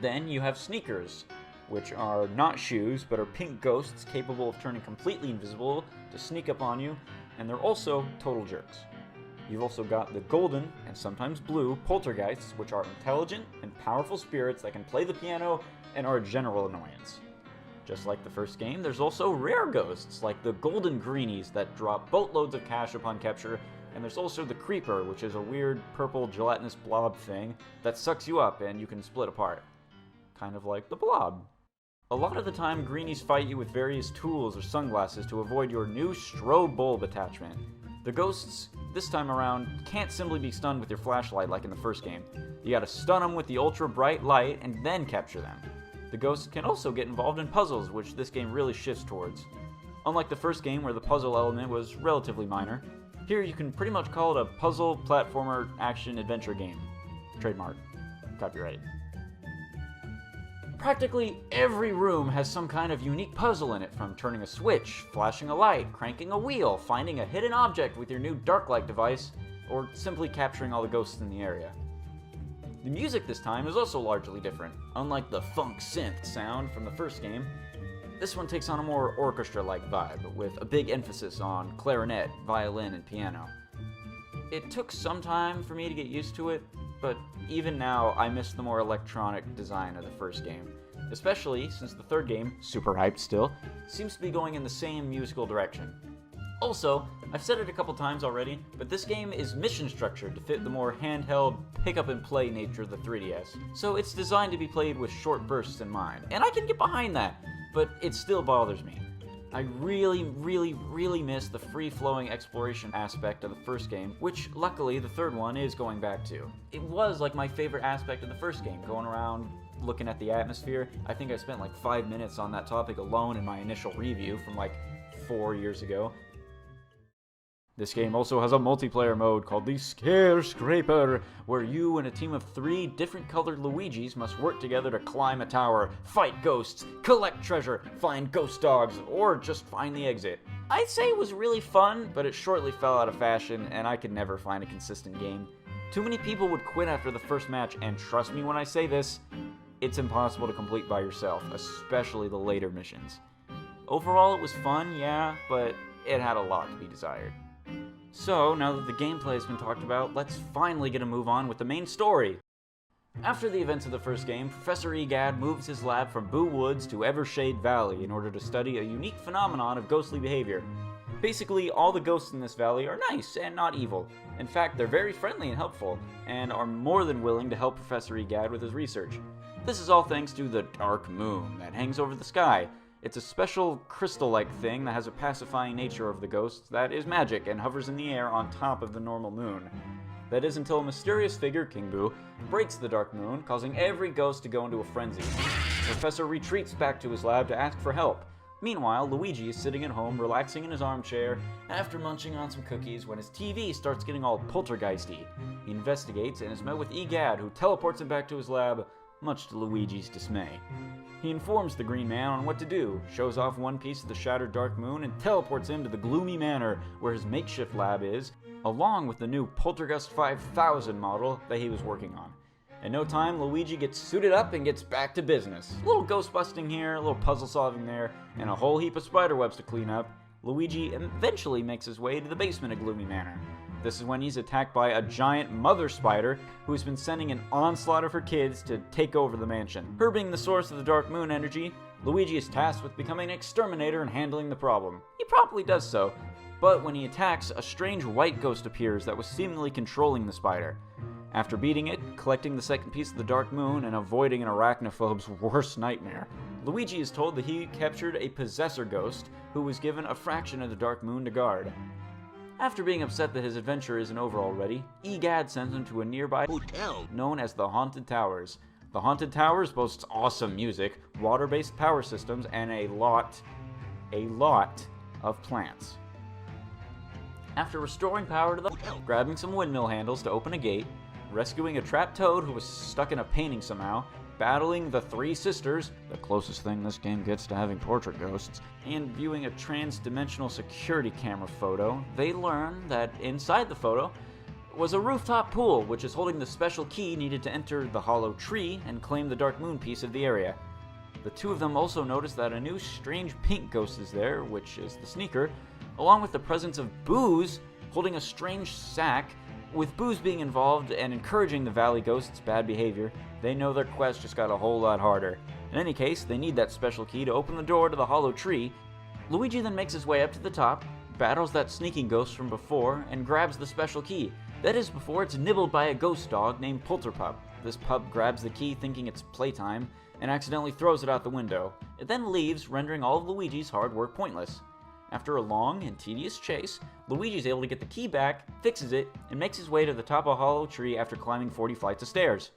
Speaker 3: Then you have Sneakers, which are not shoes, but are pink ghosts capable of turning completely invisible to sneak up on you, and they're also total jerks. You've also got the golden, and sometimes blue, poltergeists, which are intelligent and powerful spirits that can play the piano and are a general annoyance. Just like the first game, there's also rare ghosts, like the golden greenies that drop boatloads of cash upon capture, and there's also the creeper, which is a weird purple gelatinous blob thing that sucks you up and you can split apart. Kind of like the blob. A lot of the time, greenies fight you with various tools or sunglasses to avoid your new strobe bulb attachment. The ghosts, this time around, can't simply be stunned with your flashlight like in the first game. You gotta stun them with the ultra bright light and then capture them. The ghosts can also get involved in puzzles, which this game really shifts towards. Unlike the first game where the puzzle element was relatively minor, here you can pretty much call it a puzzle, platformer, action, adventure game. Trademark. Copyright. Practically every room has some kind of unique puzzle in it, from turning a switch, flashing a light, cranking a wheel, finding a hidden object with your new dark light device, or simply capturing all the ghosts in the area. The music this time is also largely different. Unlike the funk synth sound from the first game, this one takes on a more orchestra-like vibe, with a big emphasis on clarinet, violin, and piano. It took some time for me to get used to it, but even now I miss the more electronic design of the first game, especially since the third game, super hyped still, seems to be going in the same musical direction. Also, I've said it a couple times already, but this game is mission structured to fit the more handheld, pick-up-and-play nature of the 3DS. So it's designed to be played with short bursts in mind, and I can get behind that, but it still bothers me. I really miss the free-flowing exploration aspect of the first game, which luckily the third one is going back to. It was like my favorite aspect of the first game, going around looking at the atmosphere. I think I spent like 5 minutes on that topic alone in my initial review from like 4 years ago. This game also has a multiplayer mode called the Scare Scraper, where you and a team of 3 different colored Luigis must work together to climb a tower, fight ghosts, collect treasure, find ghost dogs, or just find the exit. I'd say it was really fun, but it shortly fell out of fashion, and I could never find a consistent game. Too many people would quit after the first match, and trust me when I say this, it's impossible to complete by yourself, especially the later missions. Overall, it was fun, yeah, but it had a lot to be desired. So, now that the gameplay has been talked about, let's finally get a move on with the main story. After the events of the first game, Professor Egad moves his lab from Boo Woods to Evershade Valley in order to study a unique phenomenon of ghostly behavior. Basically, all the ghosts in this valley are nice and not evil. In fact, they're very friendly and helpful, and are more than willing to help Professor Egad with his research. This is all thanks to the Dark Moon that hangs over the sky. It's a special crystal-like thing that has a pacifying nature of the ghosts that is magic and hovers in the air on top of the normal moon. That is until a mysterious figure, King Boo, breaks the Dark Moon, causing every ghost to go into a frenzy. The professor retreats back to his lab to ask for help. Meanwhile, Luigi is sitting at home, relaxing in his armchair, after munching on some cookies when his TV starts getting all poltergeisty. He investigates and is met with Egad, who teleports him back to his lab, much to Luigi's dismay. He informs the Green Man on what to do, shows off one piece of the shattered Dark Moon, and teleports him to the Gloomy Manor, where his makeshift lab is, along with the new Poltergust 5000 model that he was working on. In no time, Luigi gets suited up and gets back to business. A little ghost busting here, a little puzzle solving there, and a whole heap of spider webs to clean up. Luigi eventually makes his way to the basement of Gloomy Manor. This is when he's attacked by a giant mother spider who's been sending an onslaught of her kids to take over the mansion. Her being the source of the Dark Moon energy, Luigi is tasked with becoming an exterminator and handling the problem. He promptly does so, but when he attacks, a strange white ghost appears that was seemingly controlling the spider. After beating it, collecting the second piece of the Dark Moon, and avoiding an arachnophobe's worst nightmare, Luigi is told that he captured a possessor ghost who was given a fraction of the Dark Moon to guard. After being upset that his adventure isn't over already, Egad sends him to a nearby hotel known as the Haunted Towers. The Haunted Towers boasts awesome music, water-based power systems, and a lot of plants. After restoring power to the hotel, grabbing some windmill handles to open a gate, rescuing a trapped toad who was stuck in a painting somehow, battling the 3 sisters, the closest thing this game gets to having portrait ghosts, and viewing a trans-dimensional security camera photo, they learn that inside the photo was a rooftop pool, which is holding the special key needed to enter the hollow tree and claim the Dark Moon piece of the area. The 2 of them also notice that a new strange pink ghost is there, which is the Sneaker, along with the presence of Booze holding a strange sack With Booze being involved and encouraging the Valley Ghost's bad behavior, they know their quest just got a whole lot harder. In any case, they need that special key to open the door to the hollow tree. Luigi then makes his way up to the top, battles that sneaking ghost from before, and grabs the special key. That is before it's nibbled by a ghost dog named Polterpup. This pup grabs the key thinking it's playtime, and accidentally throws it out the window. It then leaves, rendering all of Luigi's hard work pointless. After a long and tedious chase, Luigi's able to get the key back, fixes it, and makes his way to the top of a hollow tree after climbing 40 flights of stairs.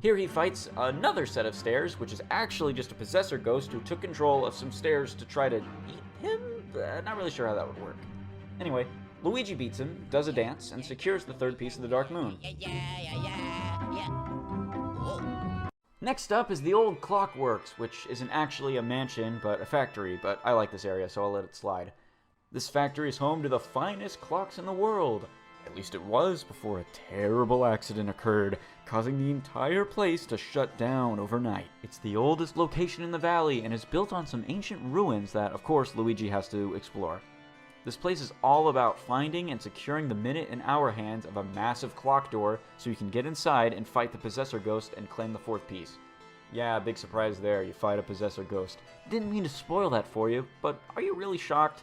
Speaker 3: Here he fights another set of stairs, which is actually just a possessor ghost who took control of some stairs to try to eat him? Not really sure how that would work. Anyway, Luigi beats him, does a dance, and secures the third piece of the Dark Moon. Next up is the old Clockworks, which isn't actually a mansion, but a factory, but I like this area, so I'll let it slide. This factory is home to the finest clocks in the world. At least it was before a terrible accident occurred, causing the entire place to shut down overnight. It's the oldest location in the valley and is built on some ancient ruins that, of course, Luigi has to explore. This place is all about finding and securing the minute and hour hands of a massive clock door so you can get inside and fight the possessor ghost and claim the fourth piece. Yeah, big surprise there, you fight a possessor ghost. Didn't mean to spoil that for you, but are you really shocked?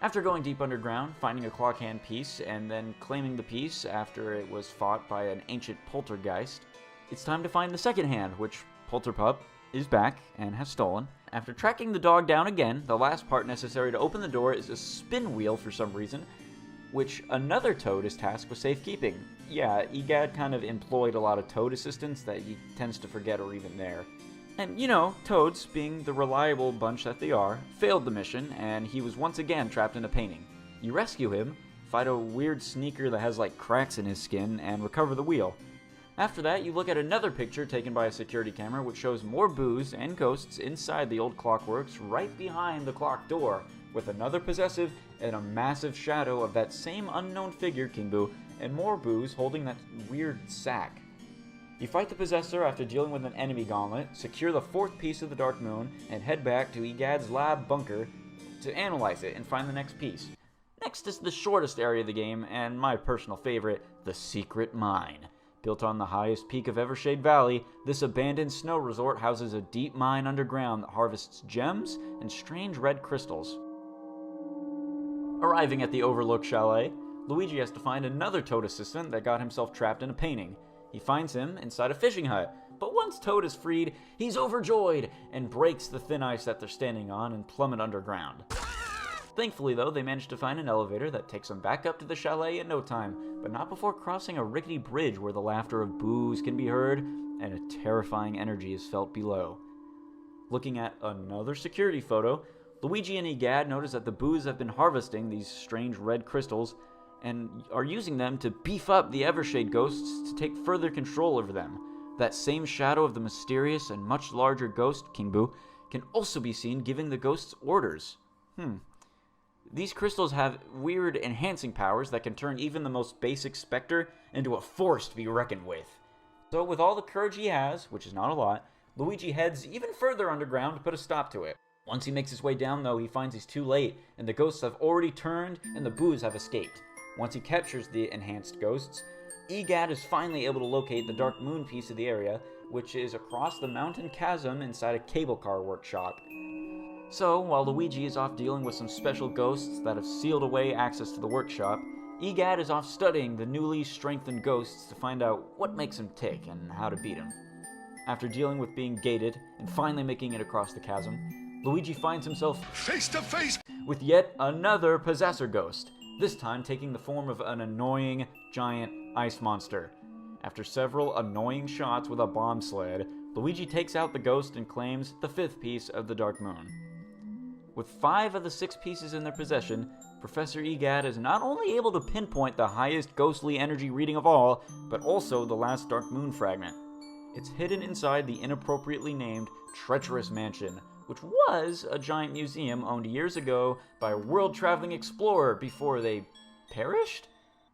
Speaker 3: After going deep underground, finding a clock hand piece, and then claiming the piece after it was fought by an ancient poltergeist, it's time to find the second hand, which Polterpup is back and has stolen. After tracking the dog down again, the last part necessary to open the door is a spin wheel for some reason, which another Toad is tasked with safekeeping. Yeah, Egad kind of employed a lot of Toad assistants that he tends to forget are even there. And, you know, Toads, being the reliable bunch that they are, failed the mission, and he was once again trapped in a painting. You rescue him, fight a weird sneaker that has like cracks in his skin, and recover the wheel. After that, you look at another picture taken by a security camera which shows more Boos and ghosts inside the old Clockworks right behind the clock door, with another possessive and a massive shadow of that same unknown figure, King Boo, and more Boos holding that weird sack. You fight the possessor after dealing with an enemy gauntlet, secure the fourth piece of the Dark Moon, and head back to Egad's lab bunker to analyze it and find the next piece. Next is the shortest area of the game, and my personal favorite, the Secret Mine. Built on the highest peak of Evershade Valley, this abandoned snow resort houses a deep mine underground that harvests gems and strange red crystals. Arriving at the Overlook Chalet, Luigi has to find another Toad assistant that got himself trapped in a painting. He finds him inside a fishing hut, but once Toad is freed, he's overjoyed and breaks the thin ice that they're standing on and plummet underground. Thankfully, though, they manage to find an elevator that takes them back up to the chalet in no time, but not before crossing a rickety bridge where the laughter of Boos can be heard and a terrifying energy is felt below. Looking at another security photo, Luigi and Egad notice that the Boos have been harvesting these strange red crystals and are using them to beef up the Evershade ghosts to take further control over them. That same shadow of the mysterious and much larger ghost, King Boo, can also be seen giving the ghosts orders. These crystals have weird enhancing powers that can turn even the most basic specter into a force to be reckoned with. So with all the courage he has, which is not a lot, Luigi heads even further underground to put a stop to it. Once he makes his way down, though, he finds he's too late, and the ghosts have already turned and the Boos have escaped. Once he captures the enhanced ghosts, Egad is finally able to locate the Dark Moon piece of the area, which is across the mountain chasm inside a cable car workshop. So, while Luigi is off dealing with some special ghosts that have sealed away access to the workshop, Egad is off studying the newly strengthened ghosts to find out what makes him tick and how to beat him. After dealing with being gated and finally making it across the chasm, Luigi finds himself face to face with yet another possessor ghost, this time taking the form of an annoying giant ice monster. After several annoying shots with a bomb sled, Luigi takes out the ghost and claims the fifth piece of the Dark Moon. With 5 of the 6 pieces in their possession, Professor Egad is not only able to pinpoint the highest ghostly energy reading of all, but also the last Dark Moon fragment. It's hidden inside the inappropriately named Treacherous Mansion, which was a giant museum owned years ago by a world-traveling explorer before they perished?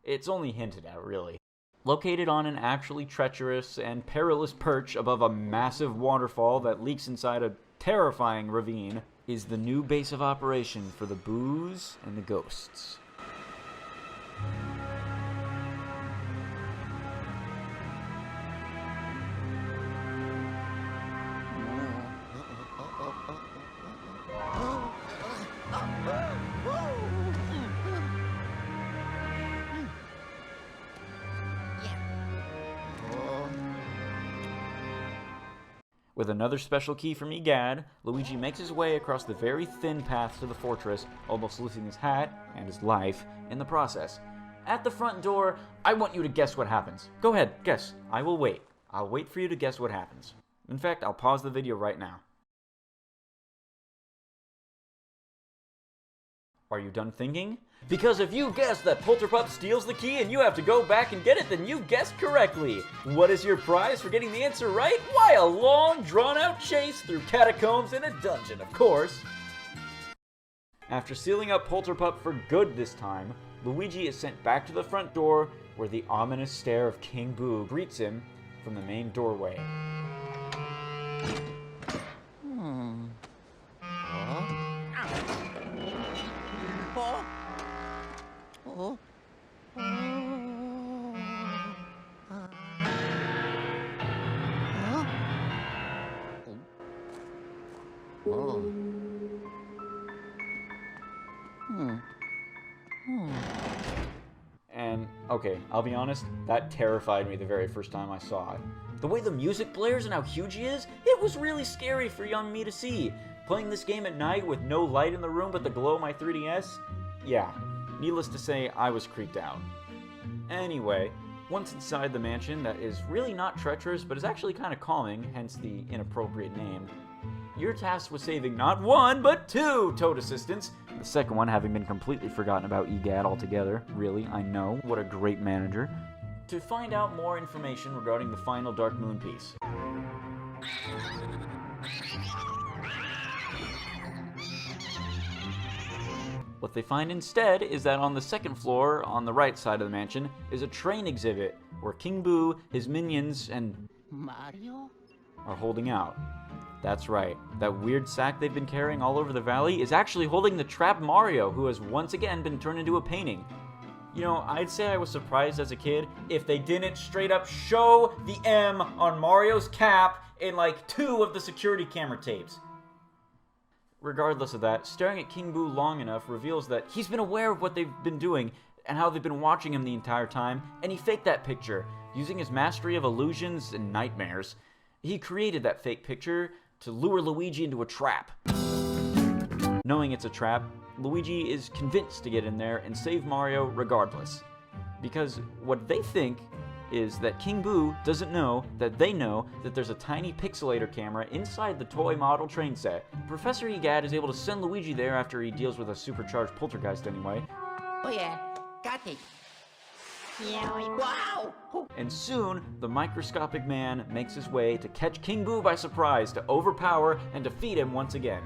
Speaker 3: It's only hinted at, really. Located on an actually treacherous and perilous perch above a massive waterfall that leaks inside a terrifying ravine, is the new base of operation for the Boos and the Ghosts. With another special key from Egad, Luigi makes his way across the very thin path to the fortress, almost losing his hat and his life in the process. At the front door, I want you to guess what happens. Go ahead, guess. I will wait. I'll wait for you to guess what happens. In fact, I'll pause the video right now. Are you done thinking? Because if you guessed that Polterpup steals the key and you have to go back and get it, then you guessed correctly. What is your prize for getting the answer right? Why, a long, drawn-out chase through catacombs and a dungeon, of course. After sealing up Polterpup for good this time, Luigi is sent back to the front door where the ominous stare of King Boo greets him from the main doorway. And, okay, I'll be honest, that terrified me the very first time I saw it. The way the music blares and how huge he is, it was really scary for young me to see. Playing this game at night with no light in the room but the glow of my 3DS? Yeah, needless to say, I was creeped out. Anyway, once inside the mansion that is really not treacherous but is actually kind of calming, hence the inappropriate name, you're tasked with saving not one, but two Toad assistants. The second one having been completely forgotten about Egad altogether. Really, I know. What a great manager. To find out more information regarding the final Dark Moon piece. What they find instead is that on the second floor, on the right side of the mansion, is a train exhibit where King Boo, his minions, and Mario are holding out. That's right, that weird sack they've been carrying all over the valley is actually holding the trapped Mario, who has once again been turned into a painting. You know, I'd say I was surprised as a kid if they didn't straight up show the M on Mario's cap in like 2 of the security camera tapes. Regardless of that, staring at King Boo long enough reveals that he's been aware of what they've been doing and how they've been watching him the entire time, and he faked that picture, using his mastery of illusions and nightmares. He created that fake picture to lure Luigi into a trap. Knowing it's a trap, Luigi is convinced to get in there and save Mario regardless. Because what they think is that King Boo doesn't know that they know that there's a tiny pixelator camera inside the toy model train set. Professor Egad is able to send Luigi there after he deals with a supercharged poltergeist anyway.
Speaker 10: Oh yeah, got it. Wow!
Speaker 3: And soon, the microscopic man makes his way to catch King Boo by surprise to overpower and defeat him once again.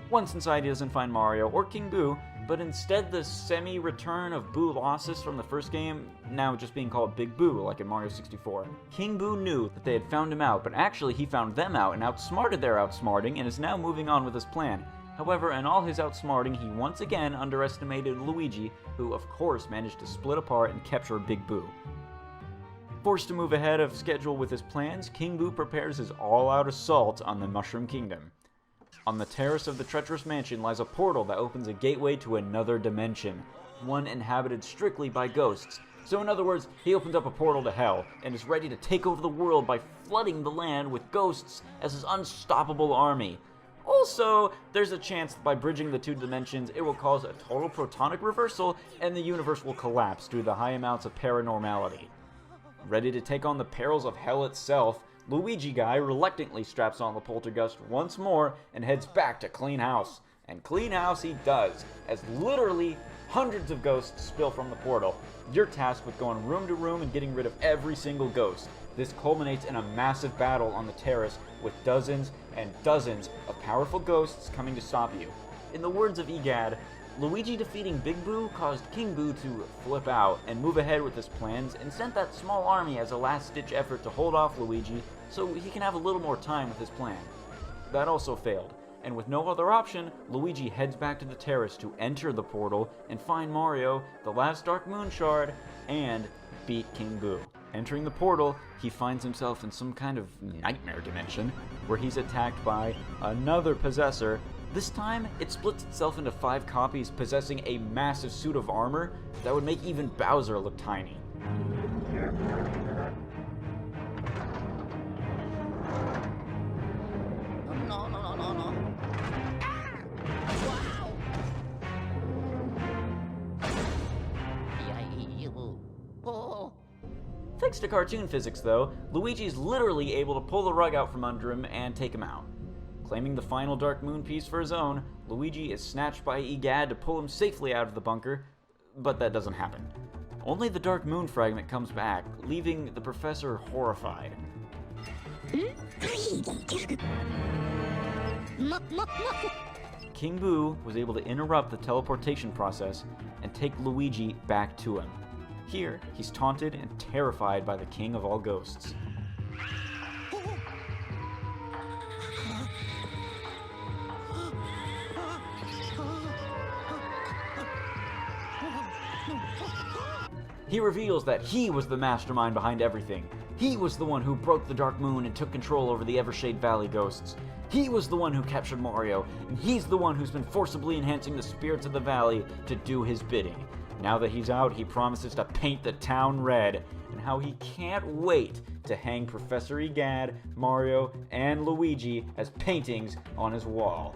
Speaker 3: Once inside, he doesn't find Mario or King Boo, but instead the semi-return of Boo Losses from the first game, now just being called Big Boo like in Mario 64. King Boo knew that they had found him out, but actually he found them out and outsmarted their outsmarting and is now moving on with his plan. However, in all his outsmarting, he once again underestimated Luigi, who of course managed to split apart and capture Big Boo. Forced to move ahead of schedule with his plans, King Boo prepares his all-out assault on the Mushroom Kingdom. On the terrace of the treacherous mansion lies a portal that opens a gateway to another dimension, one inhabited strictly by ghosts. So in other words, he opens up a portal to hell, and is ready to take over the world by flooding the land with ghosts as his unstoppable army. Also, there's a chance that by bridging the 2 dimensions, it will cause a total protonic reversal, and the universe will collapse due to the high amounts of paranormality. Ready to take on the perils of hell itself, Luigi Guy reluctantly straps on the poltergeist once more and heads back to clean house. And clean house he does, as literally hundreds of ghosts spill from the portal. You're tasked with going room to room and getting rid of every single ghost. This culminates in a massive battle on the terrace with dozens and dozens of powerful ghosts coming to stop you. In the words of Egad, Luigi defeating Big Boo caused King Boo to flip out and move ahead with his plans and sent that small army as a last-ditch effort to hold off Luigi so he can have a little more time with his plan. That also failed, and with no other option, Luigi heads back to the terrace to enter the portal and find Mario, the last Dark Moon Shard, and beat King Boo. Entering the portal, he finds himself in some kind of nightmare dimension where he's attacked by another possessor. This time, it splits itself into 5 copies possessing a massive suit of armor that would make even Bowser look tiny.
Speaker 10: No. Wow.
Speaker 3: Thanks to cartoon physics, though, Luigi's literally able to pull the rug out from under him and take him out. Claiming the final Dark Moon piece for his own, Luigi is snatched by Egad to pull him safely out of the bunker, but that doesn't happen. Only the Dark Moon fragment comes back, leaving the professor horrified. King Boo was able to interrupt the teleportation process and take Luigi back to him. Here, he's taunted and terrified by the king of all ghosts. He reveals that he was the mastermind behind everything. He was the one who broke the Dark Moon and took control over the Evershade Valley ghosts. He was the one who captured Mario, and he's the one who's been forcibly enhancing the spirits of the valley to do his bidding. Now that he's out, he promises to paint the town red, and how he can't wait to hang Professor Egad, Mario, and Luigi as paintings on his wall.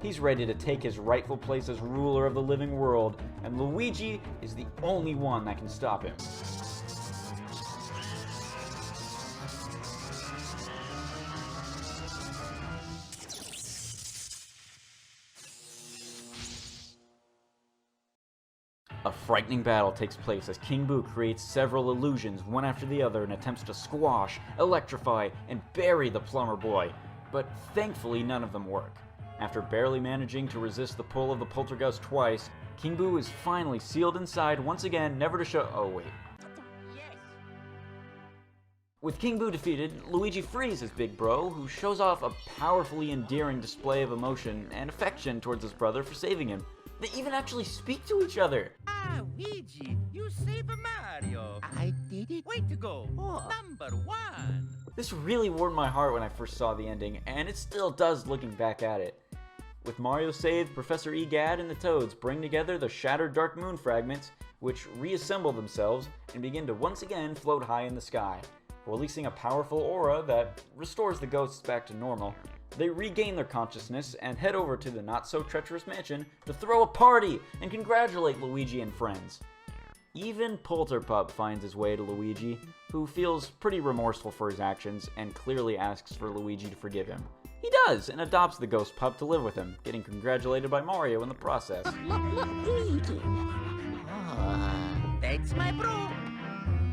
Speaker 3: He's ready to take his rightful place as ruler of the living world, and Luigi is the only one that can stop him. A frightening battle takes place as King Boo creates several illusions one after the other and attempts to squash, electrify, and bury the plumber boy, but thankfully none of them work. After barely managing to resist the pull of the poltergeist twice, King Boo is finally sealed inside once again, never to show— oh wait. With King Boo defeated, Luigi frees his big bro, who shows off a powerfully endearing display of emotion and affection towards his brother for saving him. They even actually speak to each other.
Speaker 10: Ah, Luigi, you saved Mario. I did it. Way to go. Number 1.
Speaker 3: This really warmed my heart when I first saw the ending, and it still does looking back at it. With Mario saved, Professor Egad and the Toads bring together the shattered Dark Moon fragments, which reassemble themselves and begin to once again float high in the sky. Releasing a powerful aura that restores the ghosts back to normal, they regain their consciousness and head over to the not-so-treacherous mansion to throw a party and congratulate Luigi and friends. Even Polterpup finds his way to Luigi, who feels pretty remorseful for his actions and clearly asks for Luigi to forgive him. He does, and adopts the ghost pup to live with him, getting congratulated by Mario in the process.
Speaker 10: Thanks, my bro.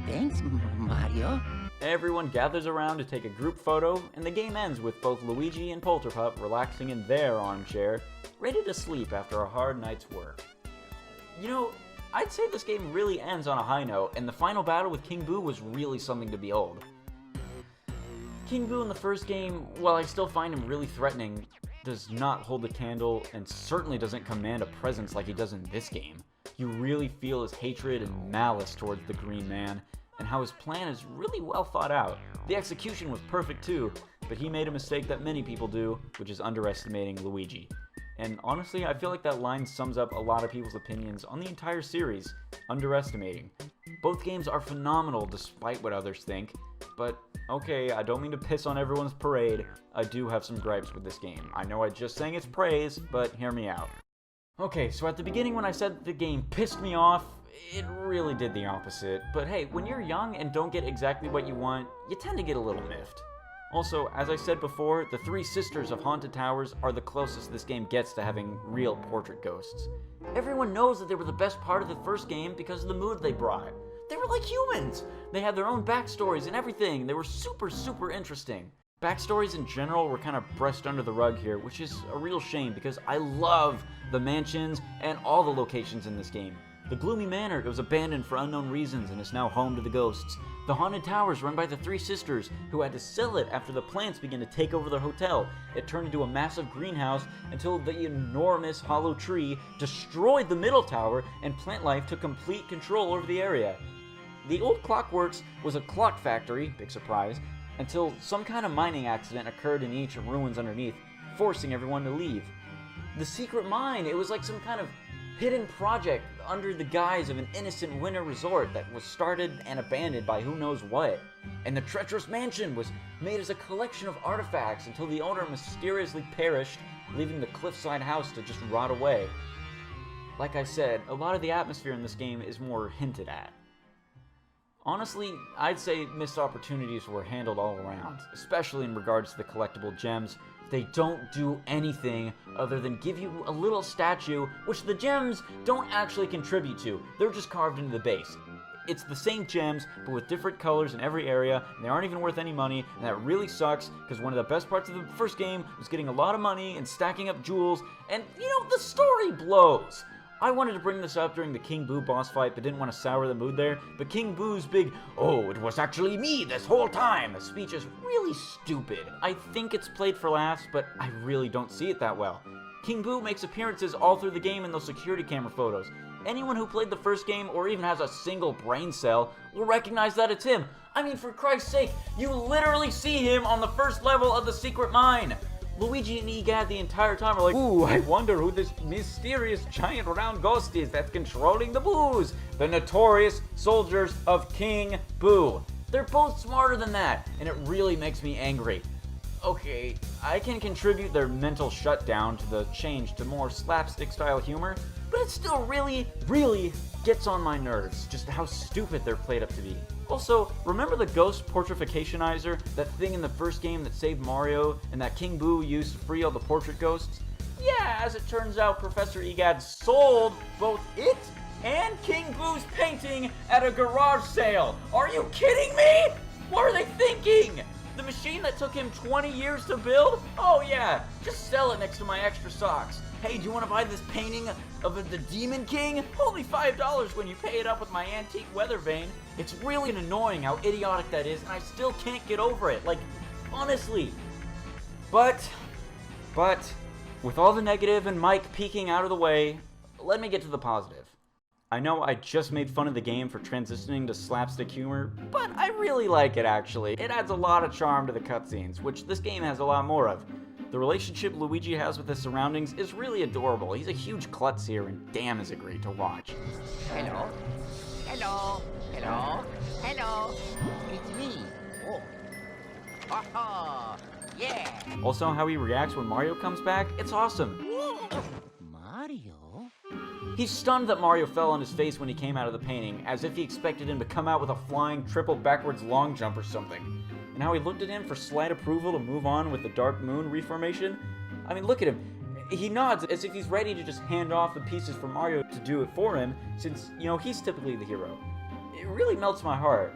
Speaker 10: Thanks, Mario.
Speaker 3: Everyone gathers around to take a group photo, and the game ends with both Luigi and Polterpup relaxing in their armchair, ready to sleep after a hard night's work. You know, I'd say this game really ends on a high note, and the final battle with King Boo was really something to behold. King Boo in the first game, while I still find him really threatening, does not hold a candle and certainly doesn't command a presence like he does in this game. You really feel his hatred and malice towards the Green Man, and how his plan is really well thought out. The execution was perfect too, but he made a mistake that many people do, which is underestimating Luigi. And honestly, I feel like that line sums up a lot of people's opinions on the entire series, underestimating. Both games are phenomenal despite what others think, but okay, I don't mean to piss on everyone's parade, I do have some gripes with this game. I know I just sang its praise, but hear me out. Okay, so at the beginning when I said that the game pissed me off, it really did the opposite. But hey, when you're young and don't get exactly what you want, you tend to get a little miffed. Also, as I said before, the 3 sisters of Haunted Towers are the closest this game gets to having real portrait ghosts. Everyone knows that they were the best part of the first game because of the mood they brought. They were like humans! They had their own backstories and everything. They were super interesting. Backstories in general were kind of brushed under the rug here, which is a real shame because I love
Speaker 20: the mansions, and all the locations in this game. The Gloomy Manor was abandoned for unknown reasons and is now home to the ghosts. The Haunted Towers run by the three sisters, who had to sell it after the plants began to take over their hotel. It turned into a massive greenhouse until the enormous hollow tree destroyed the middle tower and plant life took complete control over the area. The old Clockworks was a clock factory, big surprise, until some kind of mining accident occurred in the ancient ruins underneath, forcing everyone to leave. The secret mine, it was like some kind of hidden project under the guise of an innocent winter resort that was started and abandoned by who knows what. And the treacherous mansion was made as a collection of artifacts until the owner mysteriously perished, leaving the cliffside house to just rot away. Like I said, a lot of the atmosphere in this game is more hinted at. Honestly, I'd say missed opportunities were handled all around, especially in regards to the collectible gems. They don't do anything other than give you a little statue, which the gems don't actually contribute to. They're just carved into the base. It's the same gems, but with different colors in every area, and they aren't even worth any money, and that really sucks, because one of the best parts of the first game was getting a lot of money and stacking up jewels, and, the story blows. I wanted to bring this up during the King Boo boss fight, but didn't want to sour the mood there. But King Boo's big, "Oh, it was actually me this whole time," speech is really stupid. I think it's played for laughs, but I really don't see it that well. King Boo makes appearances all through the game in those security camera photos. Anyone who played the first game or even has a single brain cell will recognize that it's him. I mean, for Christ's sake, you literally see him on the first level of the secret mine. Luigi and Egad the entire time are like, "Ooh, I wonder who this mysterious giant round ghost is that's controlling the Boos, the notorious soldiers of King Boo." They're both smarter than that, and it really makes me angry. Okay, I can contribute their mental shutdown to the change to more slapstick-style humor, but it still really, really gets on my nerves, just how stupid they're played up to be. Also, remember the ghost portrificationizer, that thing in the first game that saved Mario, and that King Boo used to free all the portrait ghosts? Yeah, as it turns out, Professor Egad sold both it and King Boo's painting at a garage sale. Are you kidding me? What are they thinking? The machine that took him 20 years to build? Oh yeah, just sell it next to my extra socks. Hey, do you want to buy this painting of the Demon King? Only $5 when you pay it up with my antique weather vane. It's really annoying how idiotic that is, and I still can't get over it. Like, honestly. But, with all the negative and Mike peeking out of the way, let me get to the positive. I know I just made fun of the game for transitioning to slapstick humor, but I really like it actually. It adds a lot of charm to the cutscenes, which this game has a lot more of. The relationship Luigi has with his surroundings is really adorable. He's a huge klutz here, and damn is it great to watch.
Speaker 10: Hello? Hello? Hello? Hello? It's me. Oh. Oh, yeah.
Speaker 20: Also, how he reacts when Mario comes back, it's awesome.
Speaker 10: Mario?
Speaker 20: He's stunned that Mario fell on his face when he came out of the painting, as if he expected him to come out with a flying triple backwards long jump or something. And how he looked at him for slight approval to move on with the Dark Moon reformation. I mean, look at him. He nods as if he's ready to just hand off the pieces for Mario to do it for him, since, he's typically the hero. It really melts my heart.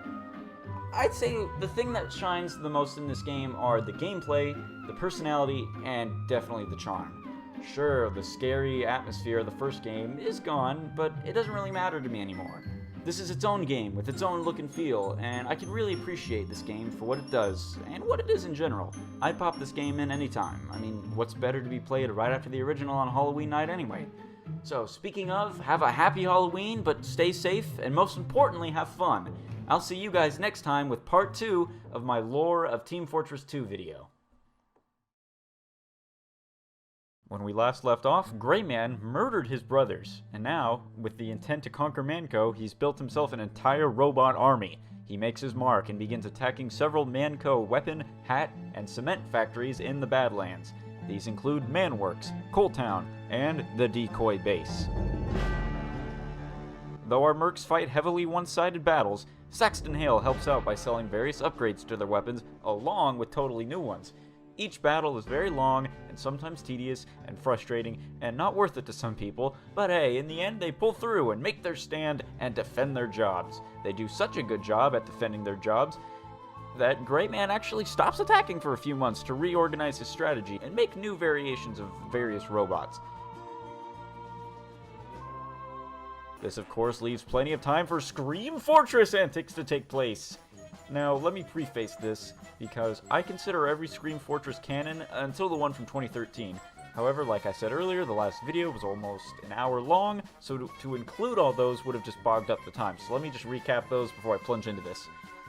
Speaker 20: I'd say the thing that shines the most in this game are the gameplay, the personality, and definitely the charm. Sure, the scary atmosphere of the first game is gone, but it doesn't really matter to me anymore. This is its own game with its own look and feel, and I can really appreciate this game for what it does, and what it is in general. I'd pop this game in anytime. I mean, what's better to be played right after the original on Halloween night anyway? So, speaking of, have a happy Halloween, but stay safe, and most importantly, have fun. I'll see you guys next time with part 2 of my Lore of Team Fortress 2 video. When we last left off, Gray Man murdered his brothers, and now, with the intent to conquer Manco, he's built himself an entire robot army. He makes his mark and begins attacking several Manco weapon, hat, and cement factories in the Badlands. These include Manworks, Coal Town, and the Decoy Base. Though our mercs fight heavily one-sided battles, Saxton Hale helps out by selling various upgrades to their weapons, along with totally new ones. Each battle is very long, and sometimes tedious, and frustrating, and not worth it to some people, but hey, in the end they pull through and make their stand and defend their jobs. They do such a good job at defending their jobs that Gray Man actually stops attacking for a few months to reorganize his strategy and make new variations of various robots. This, of course, leaves plenty of time for Scream Fortress antics to take place. Now, let me preface this, because I consider every Scream Fortress canon until the one from 2013. However, like I said earlier, the last video was almost an hour long, so to include all those would have just bogged up the time. So let me just recap those before I plunge into this.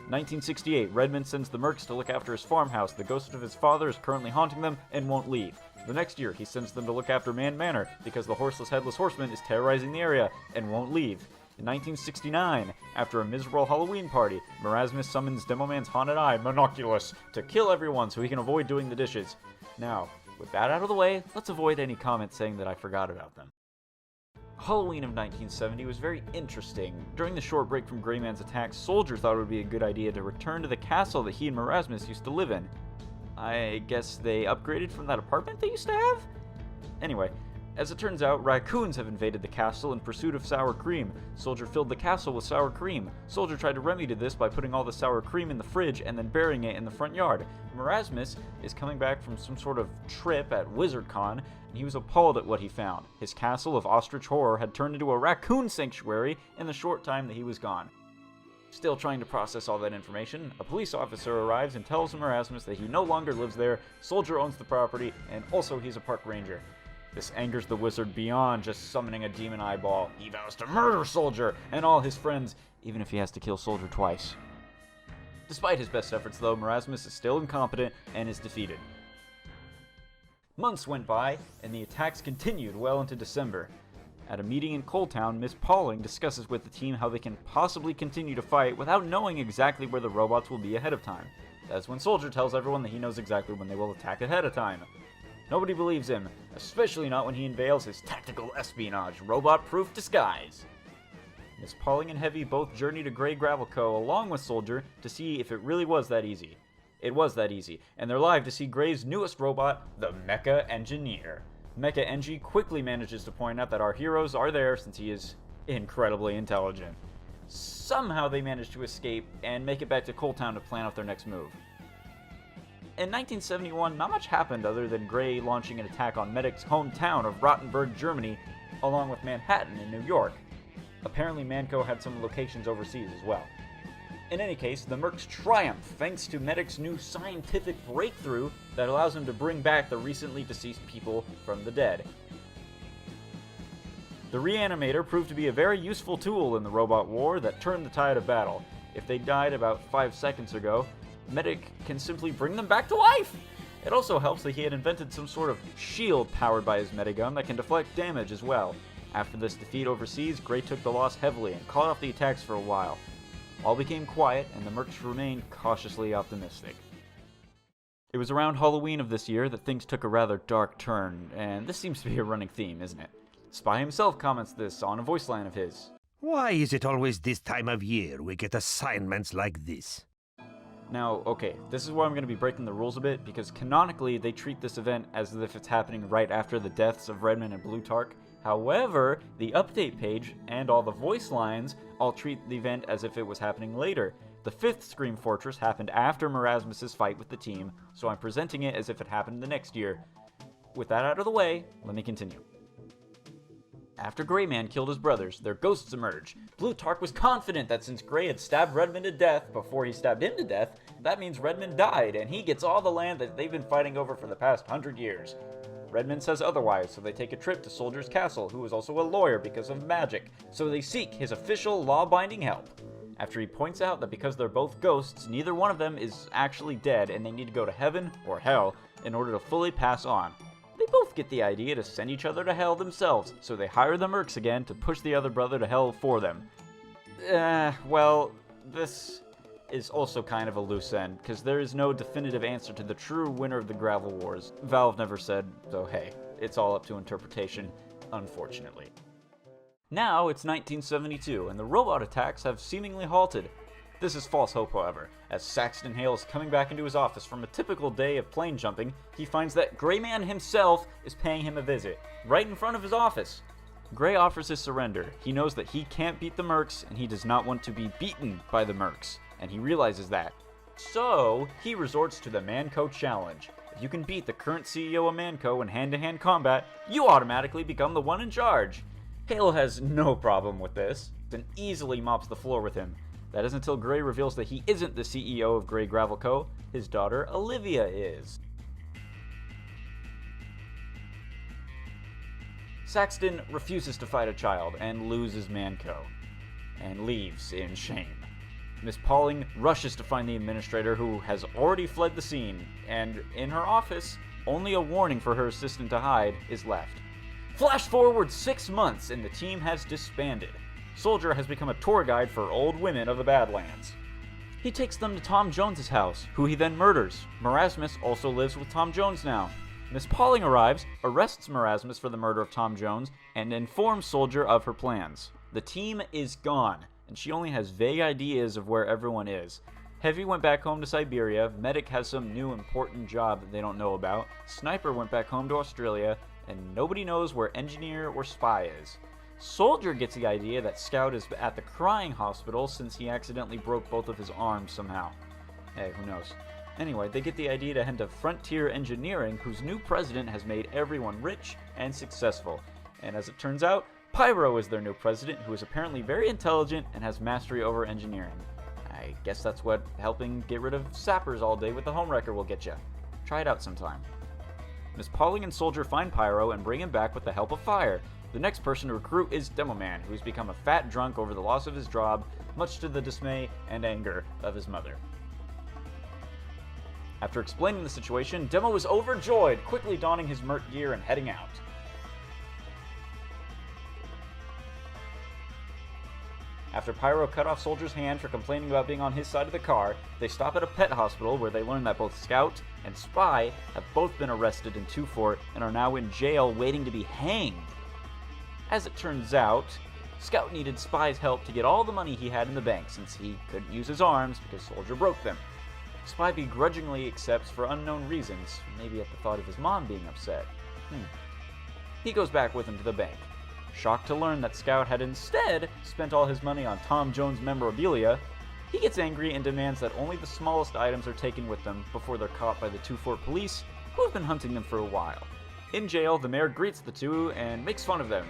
Speaker 20: 1968, Redmond sends the Mercs to look after his farmhouse. The ghost of his father is currently haunting them and won't leave. The next year, he sends them to look after Man Manor, because the horseless headless horseman is terrorizing the area and won't leave. In 1969, after a miserable Halloween party, Marasmus summons Demoman's haunted eye, Monoculus, to kill everyone so he can avoid doing the dishes. Now, with that out of the way, let's avoid any comments saying that I forgot about them. Halloween of 1970 was very interesting. During the short break from Greyman's attacks, Soldier thought it would be a good idea to return to the castle that he and Marasmus used to live in. I guess they upgraded from that apartment they used to have? Anyway, as it turns out, raccoons have invaded the castle in pursuit of sour cream. Soldier filled the castle with sour cream. Soldier tried to remedy this by putting all the sour cream in the fridge and then burying it in the front yard. Marasmus is coming back from some sort of trip at WizardCon, and he was appalled at what he found. His castle of ostrich horror had turned into a raccoon sanctuary in the short time that he was gone. Still trying to process all that information, a police officer arrives and tells Marasmus that he no longer lives there, Soldier owns the property, and also he's a park ranger. This angers the wizard beyond just summoning a demon eyeball. He vows to murder Soldier and all his friends, even if he has to kill Soldier twice. Despite his best efforts, though, Marasmus is still incompetent and is defeated. Months went by, and the attacks continued well into December. At a meeting in Coal Town, Miss Pauling discusses with the team how they can possibly continue to fight without knowing exactly where the robots will be ahead of time. That's when Soldier tells everyone that he knows exactly when they will attack ahead of time. Nobody believes him, especially not when he unveils his tactical espionage, robot-proof disguise. Miss Pauling and Heavy both journey to Grey Gravel Co. along with Soldier to see if it really was that easy. It was that easy, and they're live to see Grey's newest robot, the Mecha Engineer. Mecha Engie quickly manages to point out that our heroes are there since he is incredibly intelligent. Somehow they manage to escape and make it back to Coal Town to plan out their next move. In 1971, not much happened other than Grey launching an attack on Medic's hometown of Rottenburg, Germany, along with Manhattan in New York. Apparently Manco had some locations overseas as well. In any case, the Mercs triumph thanks to Medic's new scientific breakthrough that allows him to bring back the recently deceased people from the dead. The Reanimator proved to be a very useful tool in the robot war that turned the tide of battle. If they died about 5 seconds ago, Medic can simply bring them back to life! It also helps that he had invented some sort of shield powered by his Medigun that can deflect damage as well. After this defeat overseas, Grey took the loss heavily and caught off the attacks for a while. All became quiet, and the Mercs remained cautiously optimistic. It was around Halloween of this year that things took a rather dark turn, and this seems to be a running theme, isn't it? Spy himself comments this on a voice line of his.
Speaker 18: Why is it always this time of year we get assignments like this?
Speaker 20: Now, okay, this is where I'm going to be breaking the rules a bit, because canonically they treat this event as if it's happening right after the deaths of Redmond and Blutarch. However, the update page and all the voice lines all treat the event as if it was happening later. The 5th Scream Fortress happened after Marasmus' fight with the team, so I'm presenting it as if it happened the next year. With that out of the way, let me continue. After Greyman killed his brothers, their ghosts emerge. Blutarch was confident that since Grey had stabbed Redmond to death before he stabbed him to death, that means Redmond died, and he gets all the land that they've been fighting over for the past 100 years. Redmond says otherwise, so they take a trip to Soldier's castle, who is also a lawyer because of magic, so they seek his official law-binding help. After he points out that because they're both ghosts, neither one of them is actually dead, and they need to go to heaven or hell in order to fully pass on. They both get the idea to send each other to hell themselves, so they hire the Mercs again to push the other brother to hell for them. Well, this is also kind of a loose end, because there is no definitive answer to the true winner of the Gravel Wars. Valve never said, so hey, it's all up to interpretation, unfortunately. Now it's 1972, and the robot attacks have seemingly halted. This is false hope, however. As Saxton Hale is coming back into his office from a typical day of plane jumping, he finds that Greyman himself is paying him a visit, right in front of his office. Grey offers his surrender. He knows that he can't beat the Mercs, and he does not want to be beaten by the Mercs, and he realizes that. So, he resorts to the Manco Challenge. If you can beat the current CEO of Manco in hand-to-hand combat, you automatically become the one in charge. Hale has no problem with this, and easily mops the floor with him. That is until Gray reveals that he isn't the CEO of Gray Gravel Co., his daughter Olivia is. Saxton refuses to fight a child and loses Manco, and leaves in shame. Miss Pauling rushes to find the administrator, who has already fled the scene, and in her office, only a warning for her assistant to hide is left. Flash forward 6 months and the team has disbanded. Soldier has become a tour guide for old women of the Badlands. He takes them to Tom Jones's house, who he then murders. Marasmus also lives with Tom Jones now. Miss Pauling arrives, arrests Marasmus for the murder of Tom Jones, and informs Soldier of her plans. The team is gone, and she only has vague ideas of where everyone is. Heavy went back home to Siberia, Medic has some new important job that they don't know about, Sniper went back home to Australia, and nobody knows where Engineer or Spy is. Soldier gets the idea that Scout is at the crying hospital since he accidentally broke both of his arms somehow. Hey, who knows? Anyway, they get the idea to head to Frontier Engineering, whose new president has made everyone rich and successful. And as it turns out, Pyro is their new president, who is apparently very intelligent and has mastery over engineering. I guess that's what helping get rid of sappers all day with the homewrecker will get you. Try it out sometime. Miss Pauling and Soldier find Pyro and bring him back with the help of Fire. The next person to recruit is Demo Man, who's become a fat drunk over the loss of his job, much to the dismay and anger of his mother. After explaining the situation, Demo is overjoyed, quickly donning his Mert gear and heading out. After Pyro cut off Soldier's hand for complaining about being on his side of the car, they stop at a pet hospital where they learn that both Scout and Spy have both been arrested in 2-Fort and are now in jail waiting to be hanged. As it turns out, Scout needed Spy's help to get all the money he had in the bank since he couldn't use his arms because Soldier broke them. Spy begrudgingly accepts for unknown reasons, maybe at the thought of his mom being upset. He goes back with him to the bank. Shocked to learn that Scout had instead spent all his money on Tom Jones memorabilia, he gets angry and demands that only the smallest items are taken with them before they're caught by the 2-Fort police, who have been hunting them for a while. In jail, the mayor greets the two and makes fun of them,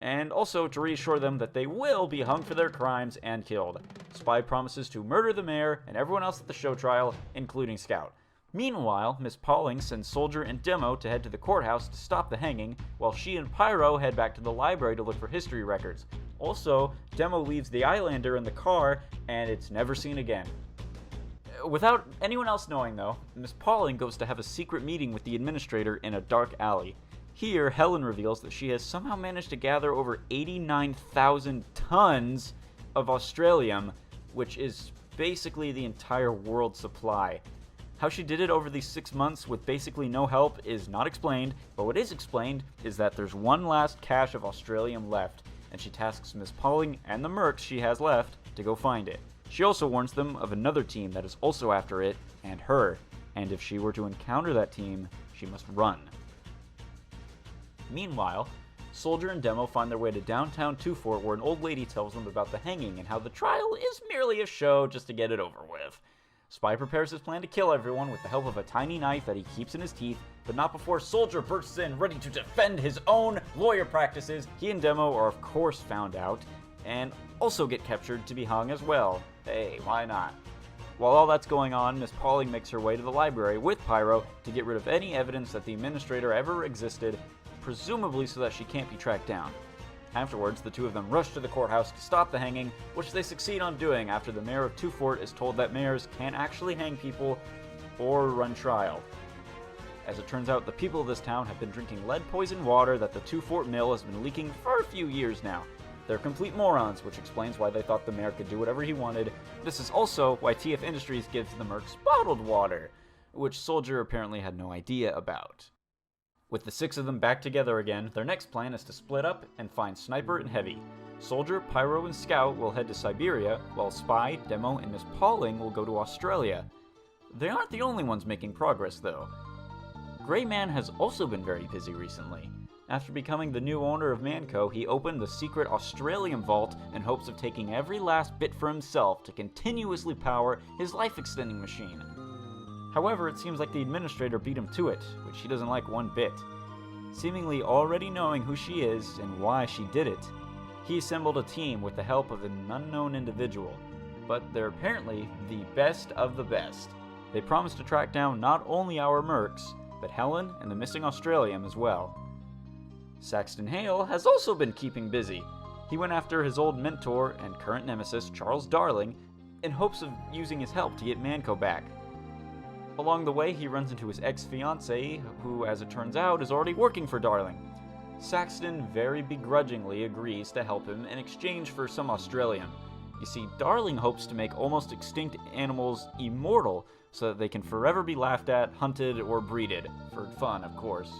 Speaker 20: and also to reassure them that they will be hung for their crimes and killed. Spy promises to murder the mayor and everyone else at the show trial, including Scout. Meanwhile, Miss Pauling sends Soldier and Demo to head to the courthouse to stop the hanging, while she and Pyro head back to the library to look for history records. Also, Demo leaves the Islander in the car, and it's never seen again. Without anyone else knowing, though, Miss Pauling goes to have a secret meeting with the administrator in a dark alley. Here, Helen reveals that she has somehow managed to gather over 89,000 tons of Australium, which is basically the entire world supply. How she did it over these 6 months with basically no help is not explained, but what is explained is that there's one last cache of Australium left, and she tasks Miss Pauling and the mercs she has left to go find it. She also warns them of another team that is also after it, and her, and if she were to encounter that team, she must run. Meanwhile, Soldier and Demo find their way to downtown 2-Fort, where an old lady tells them about the hanging and how the trial is merely a show just to get it over with. Spy prepares his plan to kill everyone with the help of a tiny knife that he keeps in his teeth, but not before Soldier bursts in, ready to defend his own lawyer practices. He and Demo are of course found out, and also get captured to be hung as well. Hey, why not? While all that's going on, Miss Pauling makes her way to the library with Pyro to get rid of any evidence that the administrator ever existed, presumably so that she can't be tracked down. Afterwards, the two of them rush to the courthouse to stop the hanging, which they succeed on doing after the mayor of 2-Fort is told that mayors can't actually hang people or run trial. As it turns out, the people of this town have been drinking lead-poisoned water that the 2-Fort mill has been leaking for a few years now. They're complete morons, which explains why they thought the mayor could do whatever he wanted. This is also why TF Industries gives the mercs bottled water, which Soldier apparently had no idea about. With the 6 of them back together again, their next plan is to split up and find Sniper and Heavy. Soldier, Pyro, and Scout will head to Siberia, while Spy, Demo, and Miss Pauling will go to Australia. They aren't the only ones making progress, though. Gray Man has also been very busy recently. After becoming the new owner of Manco, he opened the secret Australium vault in hopes of taking every last bit for himself to continuously power his life-extending machine. However, it seems like the administrator beat him to it, which he doesn't like one bit. Seemingly already knowing who she is and why she did it, he assembled a team with the help of an unknown individual, but they're apparently the best of the best. They promise to track down not only our mercs, but Helen and the missing Australian as well. Saxton Hale has also been keeping busy. He went after his old mentor and current nemesis, Charles Darling, in hopes of using his help to get Manco back. Along the way, he runs into his ex-fiancée, who, as it turns out, is already working for Darling. Saxton very begrudgingly agrees to help him in exchange for some Australian. You see, Darling hopes to make almost extinct animals immortal so that they can forever be laughed at, hunted, or breeded. For fun, of course.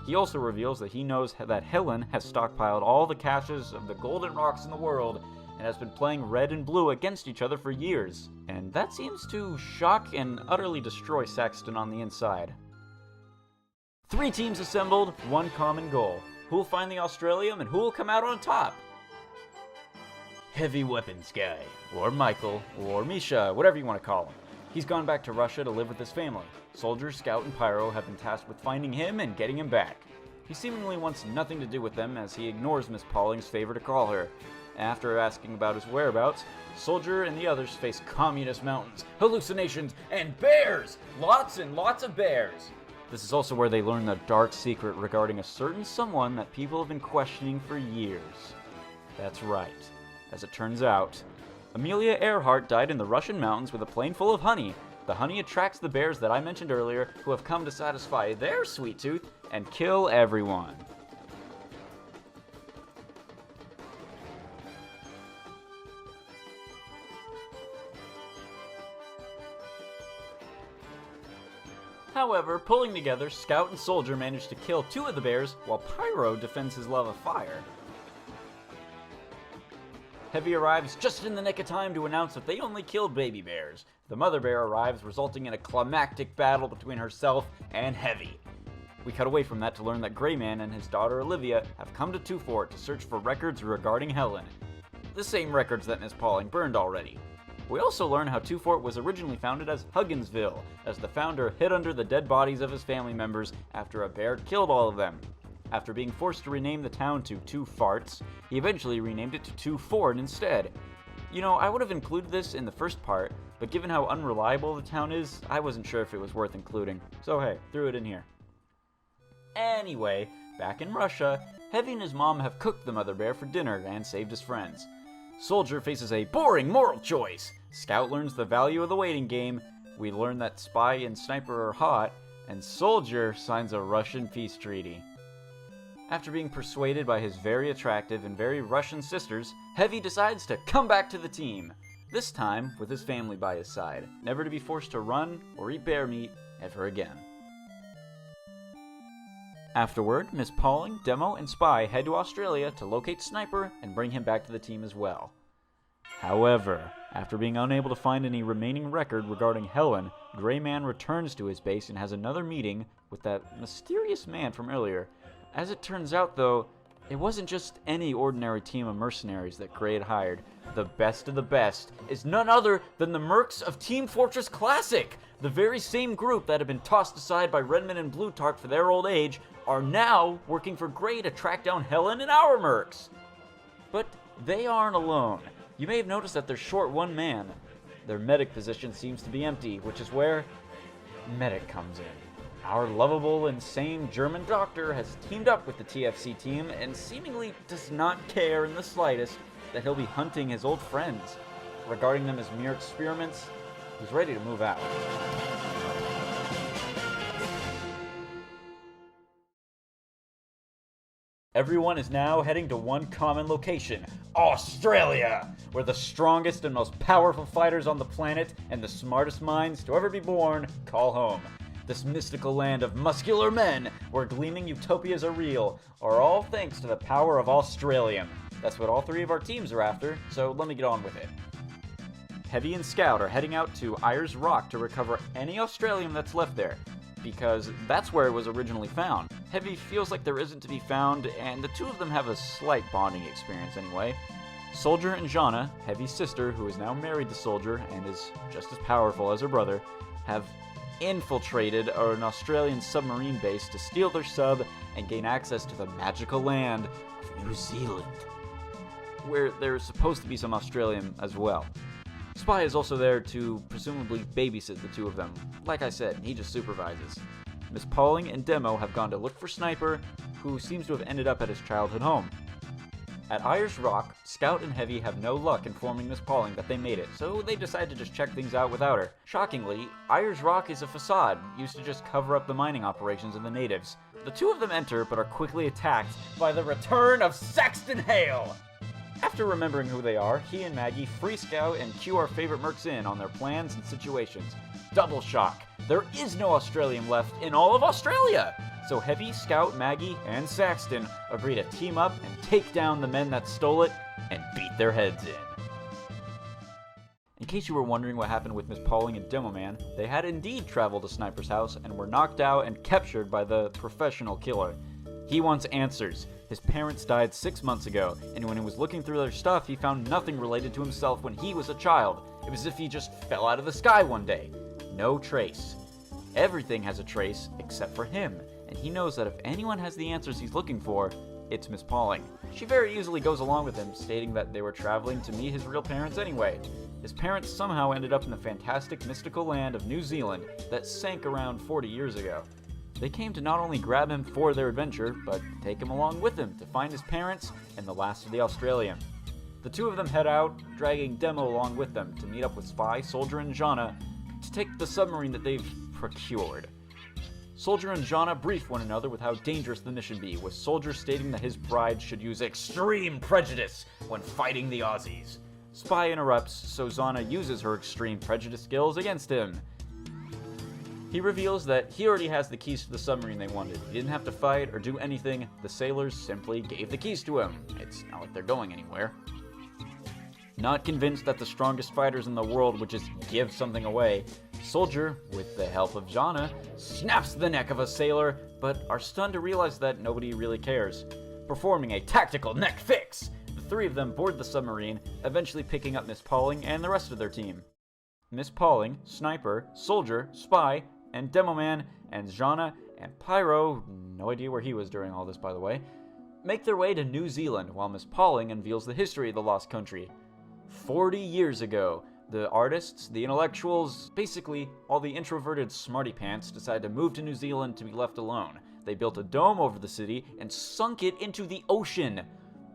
Speaker 20: He also reveals that he knows that Helen has stockpiled all the caches of the golden rocks in the world and has been playing red and blue against each other for years. And that seems to shock and utterly destroy Saxton on the inside. 3 teams assembled, one common goal. Who'll find the Australium and who'll come out on top? Heavy Weapons Guy, or Michael, or Misha, whatever you want to call him. He's gone back to Russia to live with his family. Soldier, Scout, and Pyro have been tasked with finding him and getting him back. He seemingly wants nothing to do with them as he ignores Miss Pauling's favor to call her. After asking about his whereabouts, Soldier and the others face communist mountains, hallucinations, and bears! Lots and lots of bears! This is also where they learn the dark secret regarding a certain someone that people have been questioning for years. That's right. As it turns out, Amelia Earhart died in the Russian mountains with a plane full of honey. The honey attracts the bears that I mentioned earlier, who have come to satisfy their sweet tooth and kill everyone. However, pulling together, Scout and Soldier manage to kill 2 of the bears, while Pyro defends his love of fire. Heavy arrives just in the nick of time to announce that they only killed baby bears. The mother bear arrives, resulting in a climactic battle between herself and Heavy. We cut away from that to learn that Greyman and his daughter Olivia have come to Two Fort to search for records regarding Helen. The same records that Miss Pauling burned already. We also learn how Two Fort was originally founded as Hugginsville, as the founder hid under the dead bodies of his family members after a bear killed all of them. After being forced to rename the town to Two Farts, he eventually renamed it to Two Fort instead. You know, I would have included this in the first part, but given how unreliable the town is, I wasn't sure if it was worth including. So hey, threw it in here. Anyway, back in Russia, Heavy and his mom have cooked the mother bear for dinner and saved his friends. Soldier faces a boring moral choice. Scout learns the value of the waiting game. We learn that Spy and Sniper are hot, and Soldier signs a Russian peace treaty. After being persuaded by his very attractive and very Russian sisters, Heavy decides to come back to the team. This time with his family by his side, never to be forced to run or eat bear meat ever again. Afterward, Miss Pauling, Demo, and Spy head to Australia to locate Sniper and bring him back to the team as well. However, after being unable to find any remaining record regarding Helen, Greyman returns to his base and has another meeting with that mysterious man from earlier. As it turns out, though, it wasn't just any ordinary team of mercenaries that Grey had hired. The best of the best is none other than the Mercs of Team Fortress Classic! The very same group that had been tossed aside by Redmond and Blutark for their old age are now working for Grey to track down Helen and our Mercs! But they aren't alone. You may have noticed that they're short one man. Their medic position seems to be empty, which is where Medic comes in. Our lovable, insane German doctor has teamed up with the TFC team and seemingly does not care in the slightest that he'll be hunting his old friends. Regarding them as mere experiments, he's ready to move out. Everyone is now heading to one common location, Australia, where the strongest and most powerful fighters on the planet and the smartest minds to ever be born call home. This mystical land of muscular men, where gleaming utopias are real, are all thanks to the power of Australium. That's what all 3 of our teams are after, so let me get on with it. Heavy and Scout are heading out to Ayers Rock to recover any Australium that's left there, because that's where it was originally found. Heavy feels like there isn't to be found, and the 2 of them have a slight bonding experience anyway. Soldier and Jana, Heavy's sister, who is now married to Soldier and is just as powerful as her brother, have infiltrated an Australian submarine base to steal their sub and gain access to the magical land of New Zealand, where there's supposed to be some Australian as well. Spy is also there to presumably babysit the two of them. Like I said, he just supervises. Miss Pauling and Demo have gone to look for Sniper, who seems to have ended up at his childhood home. At Ayers Rock, Scout and Heavy have no luck informing Miss Pauling that they made it, so they decide to just check things out without her. Shockingly, Ayers Rock is a facade, used to just cover up the mining operations of the natives. The two of them enter, but are quickly attacked by the return of Saxton Hale! After remembering who they are, he and Maggie free Scout and cue our favorite mercs in on their plans and situations. Double shock! There is no Australian left in all of Australia! So Heavy, Scout, Maggie, and Saxton agree to team up and take down the men that stole it and beat their heads in. In case you were wondering what happened with Miss Pauling and Demo Man, they had indeed traveled to Sniper's house and were knocked out and captured by the professional killer. He wants answers. His parents died 6 months ago, and when he was looking through their stuff, he found nothing related to himself when he was a child. It was as if he just fell out of the sky one day. No trace. Everything has a trace except for him, and he knows that if anyone has the answers he's looking for, it's Miss Pauling. She very easily goes along with him, stating that they were traveling to meet his real parents anyway. His parents somehow ended up in the fantastic mystical land of New Zealand that sank around 40 years ago. They came to not only grab him for their adventure, but take him along with them to find his parents and the last of the Australian. The two of them head out, dragging Demo along with them to meet up with Spy, Soldier, and Jana to take the submarine that they've procured. Soldier and Jana brief one another with how dangerous the mission be, with Soldier stating that his bride should use extreme prejudice when fighting the Aussies. Spy interrupts, so Jana uses her extreme prejudice skills against him. He reveals that he already has the keys to the submarine they wanted. He didn't have to fight or do anything. The sailors simply gave the keys to him. It's not like they're going anywhere. Not convinced that the strongest fighters in the world would just give something away, Soldier, with the help of Jana, snaps the neck of a sailor, but are stunned to realize that nobody really cares. Performing a tactical neck fix, the three of them board the submarine, eventually picking up Miss Pauling and the rest of their team. Miss Pauling, Sniper, Soldier, Spy, and Demo Man, and Jana, and Pyro, no idea where he was during all this by the way, make their way to New Zealand while Miss Pauling unveils the history of the Lost Country. 40 years ago, the artists, the intellectuals, basically all the introverted smarty pants decided to move to New Zealand to be left alone. They built a dome over the city and sunk it into the ocean.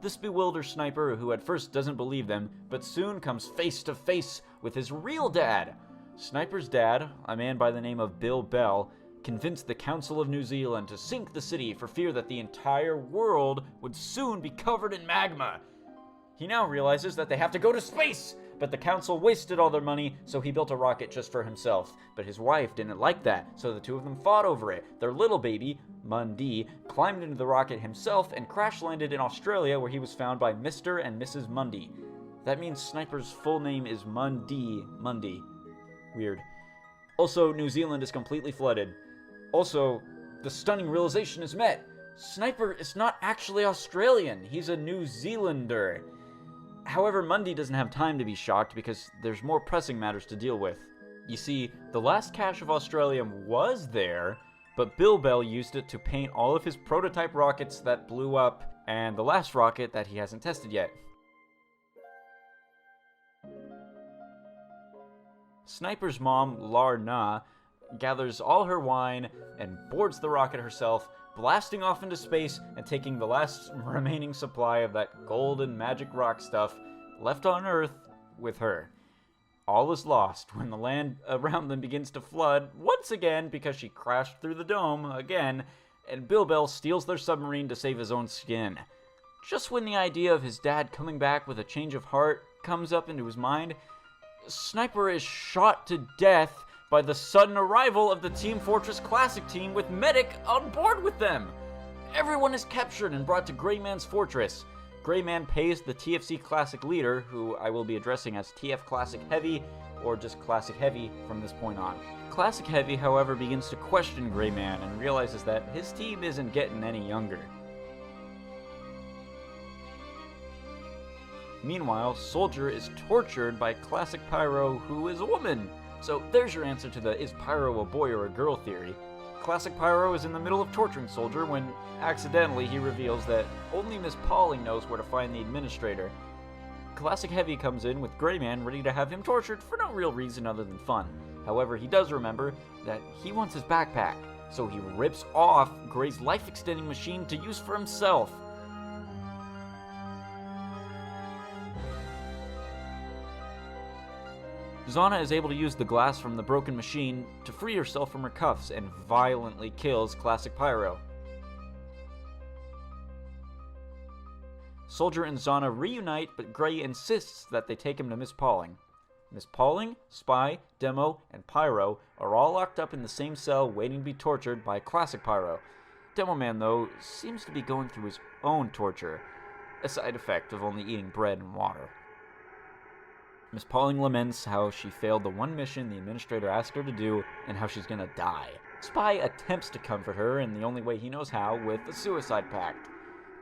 Speaker 20: This bewilders Sniper, who at first doesn't believe them, but soon comes face to face with his real dad. Sniper's dad, a man by the name of Bill Bell, convinced the Council of New Zealand to sink the city for fear that the entire world would soon be covered in magma. He now realizes that they have to go to space, but the council wasted all their money, so he built a rocket just for himself. But his wife didn't like that, so the two of them fought over it. Their little baby, Mundy, climbed into the rocket himself and crash-landed in Australia, where he was found by Mr. and Mrs. Mundy. That means Sniper's full name is Mundy. Weird. Also, New Zealand is completely flooded. Also, the stunning realization is met. Sniper is not actually Australian. He's a New Zealander. However, Mundy doesn't have time to be shocked because there's more pressing matters to deal with. You see, the last cache of Australium was there, but Bill Bell used it to paint all of his prototype rockets that blew up, and the last rocket that he hasn't tested yet. Sniper's mom, Larna, gathers all her wine and boards the rocket herself, blasting off into space and taking the last remaining supply of that golden magic rock stuff left on Earth with her. All is lost when the land around them begins to flood once again because she crashed through the dome again, and Bill Bell steals their submarine to save his own skin. Just when the idea of his dad coming back with a change of heart comes up into his mind, Sniper is shot to death by the sudden arrival of the Team Fortress Classic team with Medic on board with them. Everyone is captured and brought to Greyman's fortress. Greyman pays the TFC Classic leader, who I will be addressing as TF Classic Heavy, or just Classic Heavy from this point on. Classic Heavy, however, begins to question Greyman and realizes that his team isn't getting any younger. Meanwhile, Soldier is tortured by Classic Pyro, who is a woman. So there's your answer to the is Pyro a boy or a girl theory. Classic Pyro is in the middle of torturing Soldier when, accidentally, he reveals that only Miss Pauling knows where to find the administrator. Classic Heavy comes in with Gray Man ready to have him tortured for no real reason other than fun. However, he does remember that he wants his backpack, so he rips off Gray's life-extending machine to use for himself. Zana is able to use the glass from the broken machine to free herself from her cuffs and violently kills Classic Pyro. Soldier and Zana reunite, but Gray insists that they take him to Miss Pauling. Miss Pauling, Spy, Demo, and Pyro are all locked up in the same cell waiting to be tortured by Classic Pyro. Demo Man, though, seems to be going through his own torture, a side effect of only eating bread and water. Miss Pauling laments how she failed the one mission the administrator asked her to do and how she's gonna die. Spy attempts to comfort her in the only way he knows how, with a suicide pact.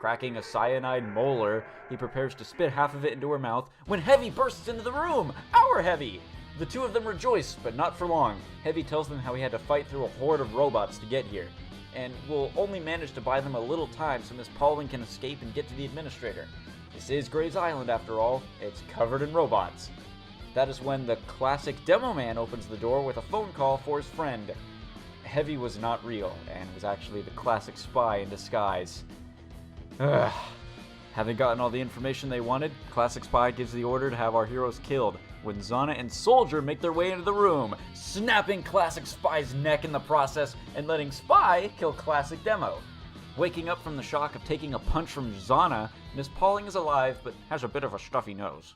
Speaker 20: Cracking a cyanide molar, he prepares to spit half of it into her mouth when Heavy bursts into the room! Our Heavy! The two of them rejoice, but not for long. Heavy tells them how he had to fight through a horde of robots to get here, and will only manage to buy them a little time so Miss Pauling can escape and get to the administrator. This is Gray's Island after all, it's covered in robots. That is when the classic Demo Man opens the door with a phone call for his friend. Heavy was not real, and was actually the classic Spy in disguise. Ugh. Having gotten all the information they wanted, Classic Spy gives the order to have our heroes killed, when Zana and Soldier make their way into the room, snapping Classic Spy's neck in the process and letting Spy kill Classic Demo. Waking up from the shock of taking a punch from Zana, Miss Pauling is alive but has a bit of a stuffy nose.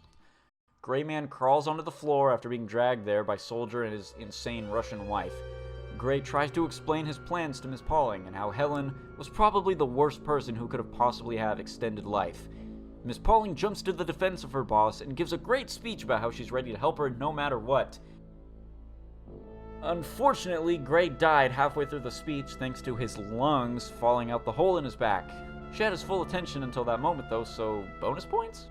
Speaker 20: Gray Man crawls onto the floor after being dragged there by Soldier and his insane Russian wife. Gray tries to explain his plans to Miss Pauling and how Helen was probably the worst person who could have possibly had extended life. Miss Pauling jumps to the defense of her boss and gives a great speech about how she's ready to help her no matter what. Unfortunately, Gray died halfway through the speech thanks to his lungs falling out the hole in his back. She had his full attention until that moment though, so bonus points?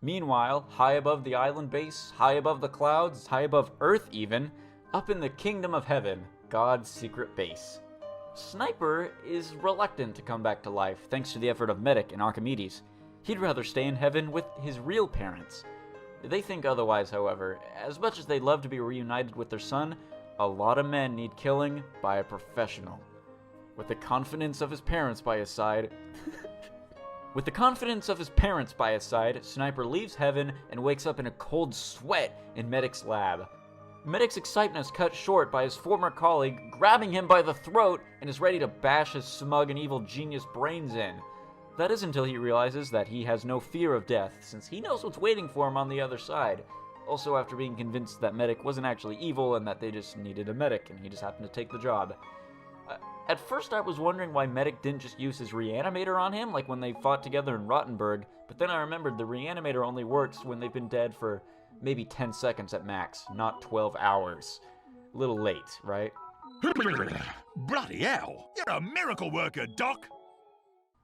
Speaker 20: Meanwhile, high above the island base, high above the clouds, high above Earth even, up in the kingdom of heaven, God's secret base. Sniper is reluctant to come back to life thanks to the effort of Medic and Archimedes. He'd rather stay in heaven with his real parents. They think otherwise, however. As much as they'd love to be reunited with their son, a lot of men need killing by a professional. With the confidence of his parents by his side... Sniper leaves heaven and wakes up in a cold sweat in Medic's lab. Medic's excitement is cut short by his former colleague grabbing him by the throat and is ready to bash his smug and evil genius brains in. That is until he realizes that he has no fear of death, since he knows what's waiting for him on the other side. Also after being convinced that Medic wasn't actually evil and that they just needed a medic and he just happened to take the job. At first I was wondering why Medic didn't just use his reanimator on him like when they fought together in Rottenburg, but then I remembered the reanimator only works when they've been dead for maybe 10 seconds at max, not 12 hours. A little late, right?
Speaker 14: Bloody hell! You're a miracle worker, Doc!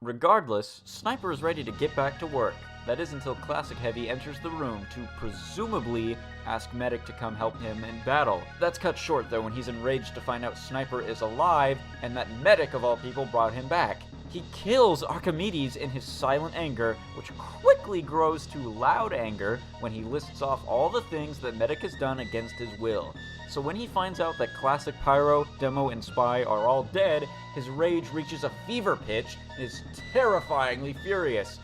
Speaker 20: Regardless, Sniper is ready to get back to work. That is until Classic Heavy enters the room to presumably ask Medic to come help him in battle. That's cut short though when he's enraged to find out Sniper is alive and that Medic of all people brought him back. He kills Archimedes in his silent anger, which quickly grows to loud anger when he lists off all the things that Medic has done against his will. So when he finds out that Classic Pyro, Demo, and Spy are all dead, his rage reaches a fever pitch and is terrifyingly furious.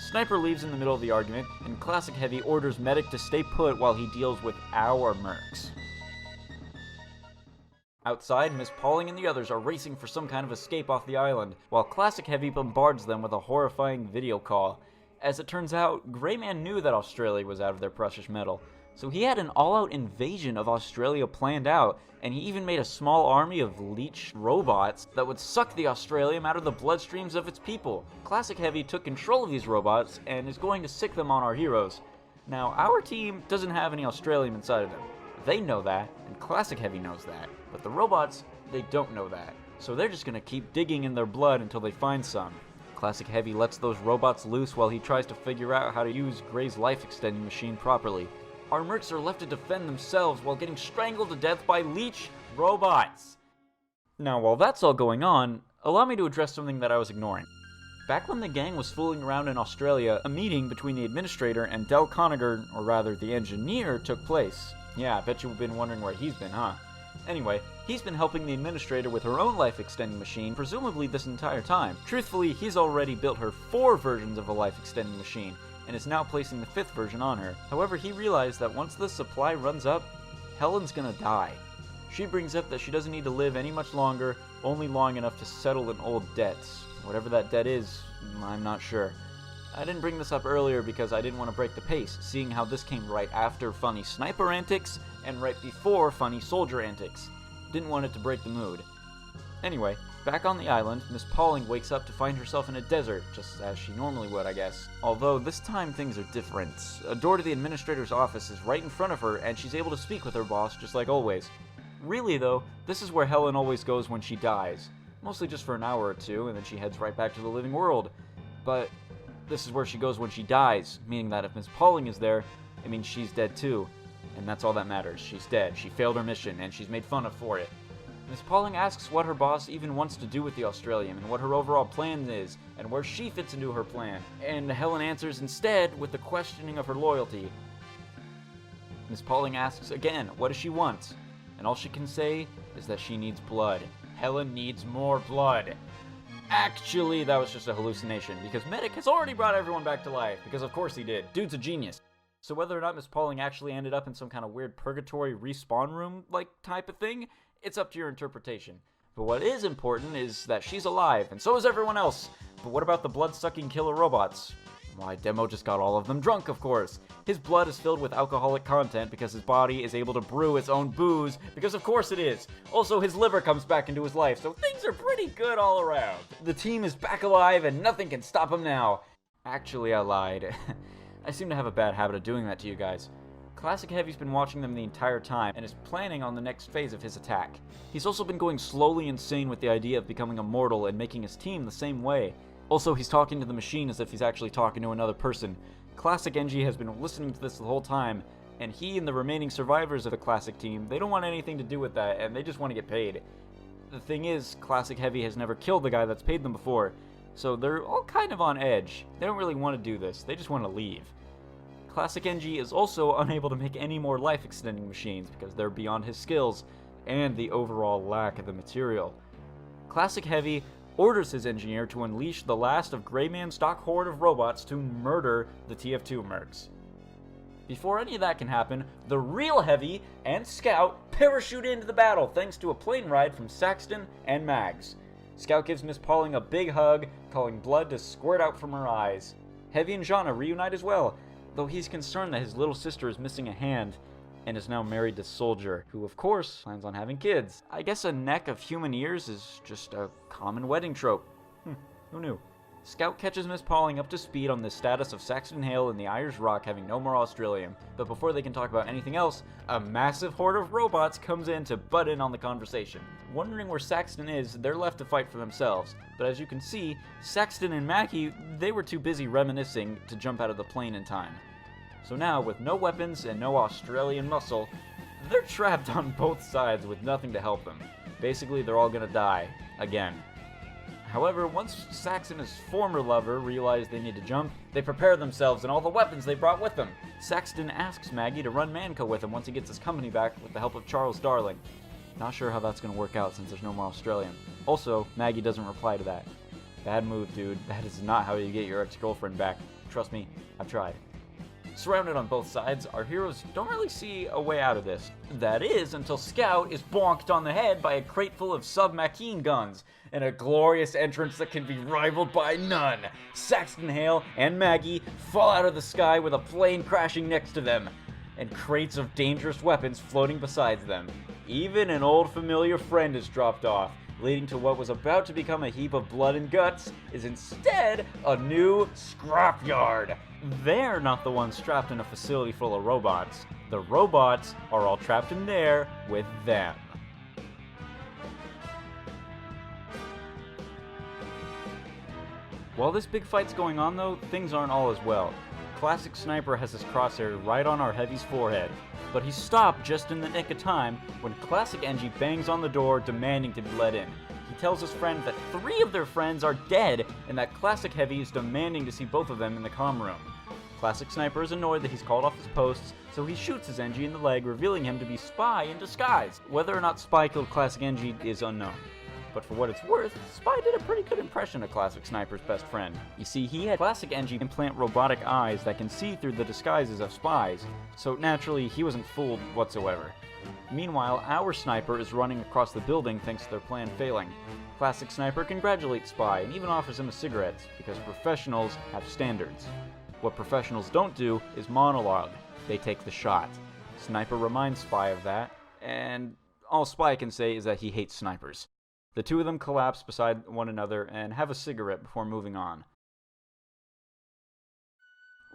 Speaker 20: Sniper leaves in the middle of the argument, and Classic Heavy orders Medic to stay put while he deals with our mercs. Outside, Miss Pauling and the others are racing for some kind of escape off the island, while Classic Heavy bombards them with a horrifying video call. As it turns out, Gray Man knew that Australia was out of their precious metal, so he had an all-out invasion of Australia planned out, and he even made a small army of leech robots that would suck the Australium out of the bloodstreams of its people. Classic Heavy took control of these robots and is going to sick them on our heroes. Now, our team doesn't have any Australium inside of them. They know that, and Classic Heavy knows that, but the robots, they don't know that. So they're just gonna keep digging in their blood until they find some. Classic Heavy lets those robots loose while he tries to figure out how to use Gray's life-extending machine properly. our mercs are left to defend themselves while getting strangled to death by leech robots. Now, while that's all going on, allow me to address something that I was ignoring. Back when the gang was fooling around in Australia, a meeting between the administrator and Del Conager, or rather the engineer, took place. Yeah, I bet you've been wondering where he's been, huh? Anyway, he's been helping the administrator with her own life-extending machine, presumably this entire time. Truthfully, he's already built her 4 versions of a life-extending machine, and is now placing the 5th version on her. However, he realized that once the supply runs up, Helen's gonna die. She brings up that she doesn't need to live any much longer, only long enough to settle an old debt. Whatever that debt is, I'm not sure. I didn't bring this up earlier because I didn't want to break the pace, seeing how this came right after funny sniper antics and right before funny soldier antics. Didn't want it to break the mood. Anyway, back on the island, Miss Pauling wakes up to find herself in a desert, just as she normally would, I guess. Although this time things are different. A door to the administrator's office is right in front of her, and she's able to speak with her boss just like always. Really though, this is where Helen always goes when she dies. Mostly just for an hour or two, and then she heads right back to the living world. But this is where she goes when she dies, meaning that if Miss Pauling is there, it means she's dead too. And that's all that matters. She's dead. She failed her mission, and she's made fun of for it. Miss Pauling asks what her boss even wants to do with the Australian, and what her overall plan is, and where she fits into her plan. And Helen answers instead with the questioning of her loyalty. Miss Pauling asks again, what does she want? And all she can say is that she needs blood. Helen needs more blood. Actually, that was just a hallucination, because Medic has already brought everyone back to life, because of course he did. Dude's a genius. So whether or not Miss Pauling actually ended up in some kind of weird purgatory respawn room-like type of thing, it's up to your interpretation. But what is important is that she's alive, and so is everyone else. But what about the blood-sucking killer robots? Why, Demo just got all of them drunk, of course. His blood is filled with alcoholic content because his body is able to brew its own booze, because of course it is. Also, his liver comes back into his life, so things are pretty good all around. The team is back alive and nothing can stop him now. Actually, I lied. I seem to have a bad habit of doing that to you guys. Classic Heavy's been watching them the entire time and is planning on the next phase of his attack. He's also been going slowly insane with the idea of becoming immortal and making his team the same way. Also, he's talking to the machine as if he's actually talking to another person. Classic NG has been listening to this the whole time, and he and the remaining survivors of the Classic team, they don't want anything to do with that, and they just want to get paid. The thing is, Classic Heavy has never killed the guy that's paid them before, so they're all kind of on edge. They don't really want to do this, they just want to leave. Classic NG is also unable to make any more life-extending machines because they're beyond his skills, and the overall lack of the material. Classic Heavy orders his engineer to unleash the last of Greyman's stock horde of robots to murder the TF2 mercs. Before any of that can happen, the real Heavy and Scout parachute into the battle thanks to a plane ride from Saxton and Mags. Scout gives Miss Pauling a big hug, calling blood to squirt out from her eyes. Heavy and Jana reunite as well, though he's concerned that his little sister is missing a hand and is now married to Soldier, who of course plans on having kids. I guess a neck of human ears is just a common wedding trope. Who knew? Scout catches Miss Pauling up to speed on the status of Saxton Hale and the Irish Rock having no more Australium, but before they can talk about anything else, a massive horde of robots comes in to butt in on the conversation. Wondering where Saxton is, they're left to fight for themselves, but as you can see, Saxton and Mackie, they were too busy reminiscing to jump out of the plane in time. So now, with no weapons and no Australian muscle, they're trapped on both sides with nothing to help them. Basically, they're all gonna die. Again. However, once Sax and his former lover realize they need to jump, they prepare themselves and all the weapons they brought with them. Saxton asks Maggie to run Manco with him once he gets his company back with the help of Charles Darling. Not sure how that's gonna work out since there's no more Australian. Also, Maggie doesn't reply to that. Bad move, dude. That is not how you get your ex-girlfriend back. Trust me, I've tried. Surrounded on both sides, our heroes don't really see a way out of this. That is, until Scout is bonked on the head by a crate full of sub-machine guns, and a glorious entrance that can be rivaled by none. Saxton Hale and Maggie fall out of the sky with a plane crashing next to them, and crates of dangerous weapons floating beside them. Even an old familiar friend is dropped off, leading to what was about to become a heap of blood and guts is instead a new scrapyard. They're not the ones trapped in a facility full of robots. The robots are all trapped in there with them. While this big fight's going on though, things aren't all as well. Classic Sniper has his crosshair right on our Heavy's forehead, but he stopped just in the nick of time when Classic Engie bangs on the door demanding to be let in. He tells his friend that 3 of their friends are dead and that Classic Heavy is demanding to see both of them in the comm room. Classic Sniper is annoyed that he's called off his posts, so he shoots his Engie in the leg, revealing him to be Spy in disguise. Whether or not Spy killed Classic Engie is unknown. But for what it's worth, Spy did a pretty good impression of Classic Sniper's best friend. You see, he had Classic Engie implant robotic eyes that can see through the disguises of spies, so naturally he wasn't fooled whatsoever. Meanwhile, our Sniper is running across the building thanks to their plan failing. Classic Sniper congratulates Spy and even offers him a cigarette, because professionals have standards. What professionals don't do is monologue. They take the shot. Sniper reminds Spy of that, and all Spy can say is that he hates snipers. The two of them collapse beside one another and have a cigarette before moving on.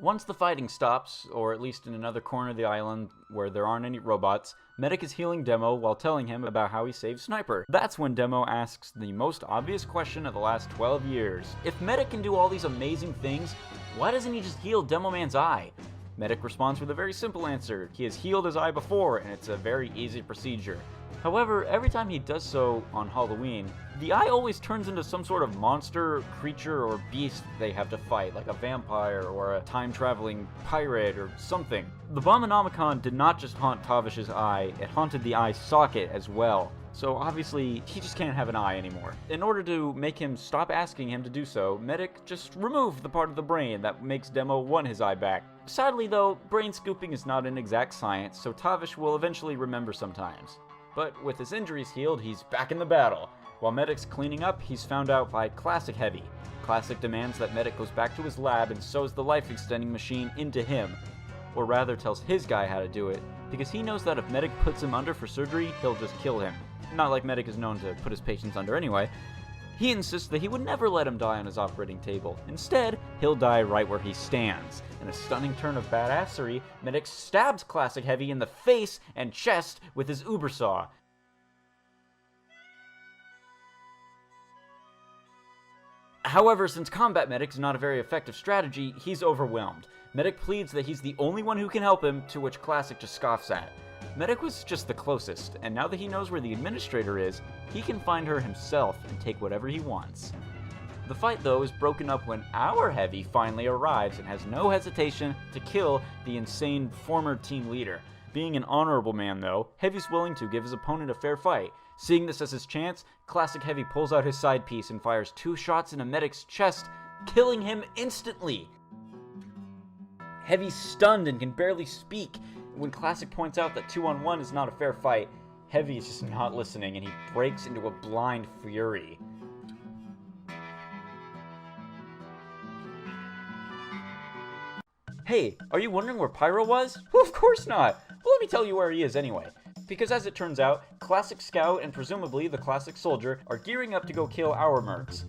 Speaker 20: Once the fighting stops, or at least in another corner of the island where there aren't any robots, Medic is healing Demo while telling him about how he saved Sniper. That's when Demo asks the most obvious question of the last 12 years. If Medic can do all these amazing things, why doesn't he just heal Demo Man's eye? Medic responds with a very simple answer. He has healed his eye before, and it's a very easy procedure. However, every time he does so on Halloween, the eye always turns into some sort of monster, creature, or beast they have to fight, like a vampire or a time-traveling pirate or something. The Bombonomicon did not just haunt Tavish's eye, it haunted the eye socket as well. So obviously, he just can't have an eye anymore. In order to make him stop asking him to do so, Medic just removed the part of the brain that makes Demo want his eye back. Sadly though, brain scooping is not an exact science, so Tavish will eventually remember sometimes. But with his injuries healed, he's back in the battle. While Medic's cleaning up, he's found out by Classic Heavy. Classic demands that Medic goes back to his lab and sews the life-extending machine into him. Or rather tells his guy how to do it, because he knows that if Medic puts him under for surgery, he'll just kill him. Not like Medic is known to put his patients under anyway. He insists that he would never let him die on his operating table. Instead, he'll die right where he stands. In a stunning turn of badassery, Medic stabs Classic Heavy in the face and chest with his Uber saw. However, since combat Medic is not a very effective strategy, he's overwhelmed. Medic pleads that he's the only one who can help him, to which Classic just scoffs at. Medic was just the closest, and now that he knows where the administrator is, he can find her himself and take whatever he wants. The fight, though, is broken up when our Heavy finally arrives and has no hesitation to kill the insane former team leader. Being an honorable man, though, Heavy's willing to give his opponent a fair fight. Seeing this as his chance, Classic Heavy pulls out his side piece and fires 2 shots in a Medic's chest, killing him instantly. Heavy's stunned and can barely speak. When Classic points out that 2-on-1 is not a fair fight, Heavy is just not listening and he breaks into a blind fury. Hey, are you wondering where Pyro was? Well, of course not! Well, let me tell you where he is anyway. Because as it turns out, Classic Scout and presumably the Classic Soldier are gearing up to go kill our mercs.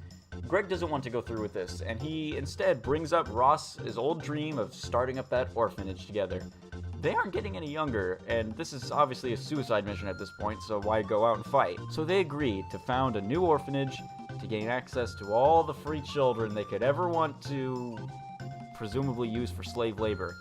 Speaker 20: Greg doesn't want to go through with this, and he instead brings up Ross's old dream of starting up that orphanage together. They aren't getting any younger, and this is obviously a suicide mission at this point, so why go out and fight? So they agree to found a new orphanage to gain access to all the free children they could ever want to presumably use for slave labor.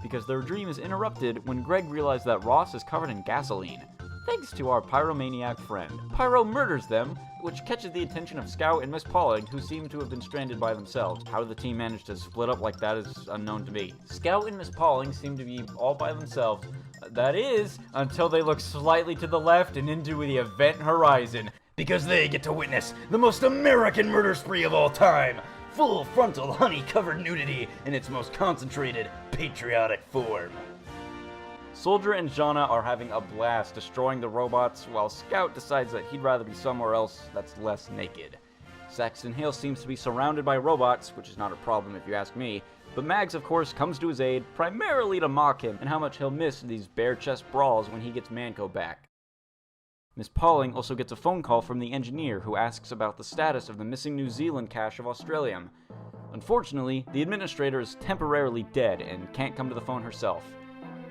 Speaker 20: Because their dream is interrupted when Greg realizes that Ross is covered in gasoline. Thanks to our pyromaniac friend. Pyro murders them, which catches the attention of Scout and Miss Pauling, who seem to have been stranded by themselves. How the team managed to split up like that is unknown to me. Scout and Miss Pauling seem to be all by themselves. That is, until they look slightly to the left and into the event horizon. Because they get to witness the most American murder spree of all time. Full frontal honey-covered nudity in its most concentrated, patriotic form. Soldier and Jana are having a blast destroying the robots, while Scout decides that he'd rather be somewhere else that's less naked. Saxton Hale seems to be surrounded by robots, which is not a problem if you ask me, but Mags, of course, comes to his aid, primarily to mock him and how much he'll miss these bare chest brawls when he gets Manco back. Miss Pauling also gets a phone call from the engineer who asks about the status of the missing New Zealand cache of Australium. Unfortunately, the administrator is temporarily dead and can't come to the phone herself.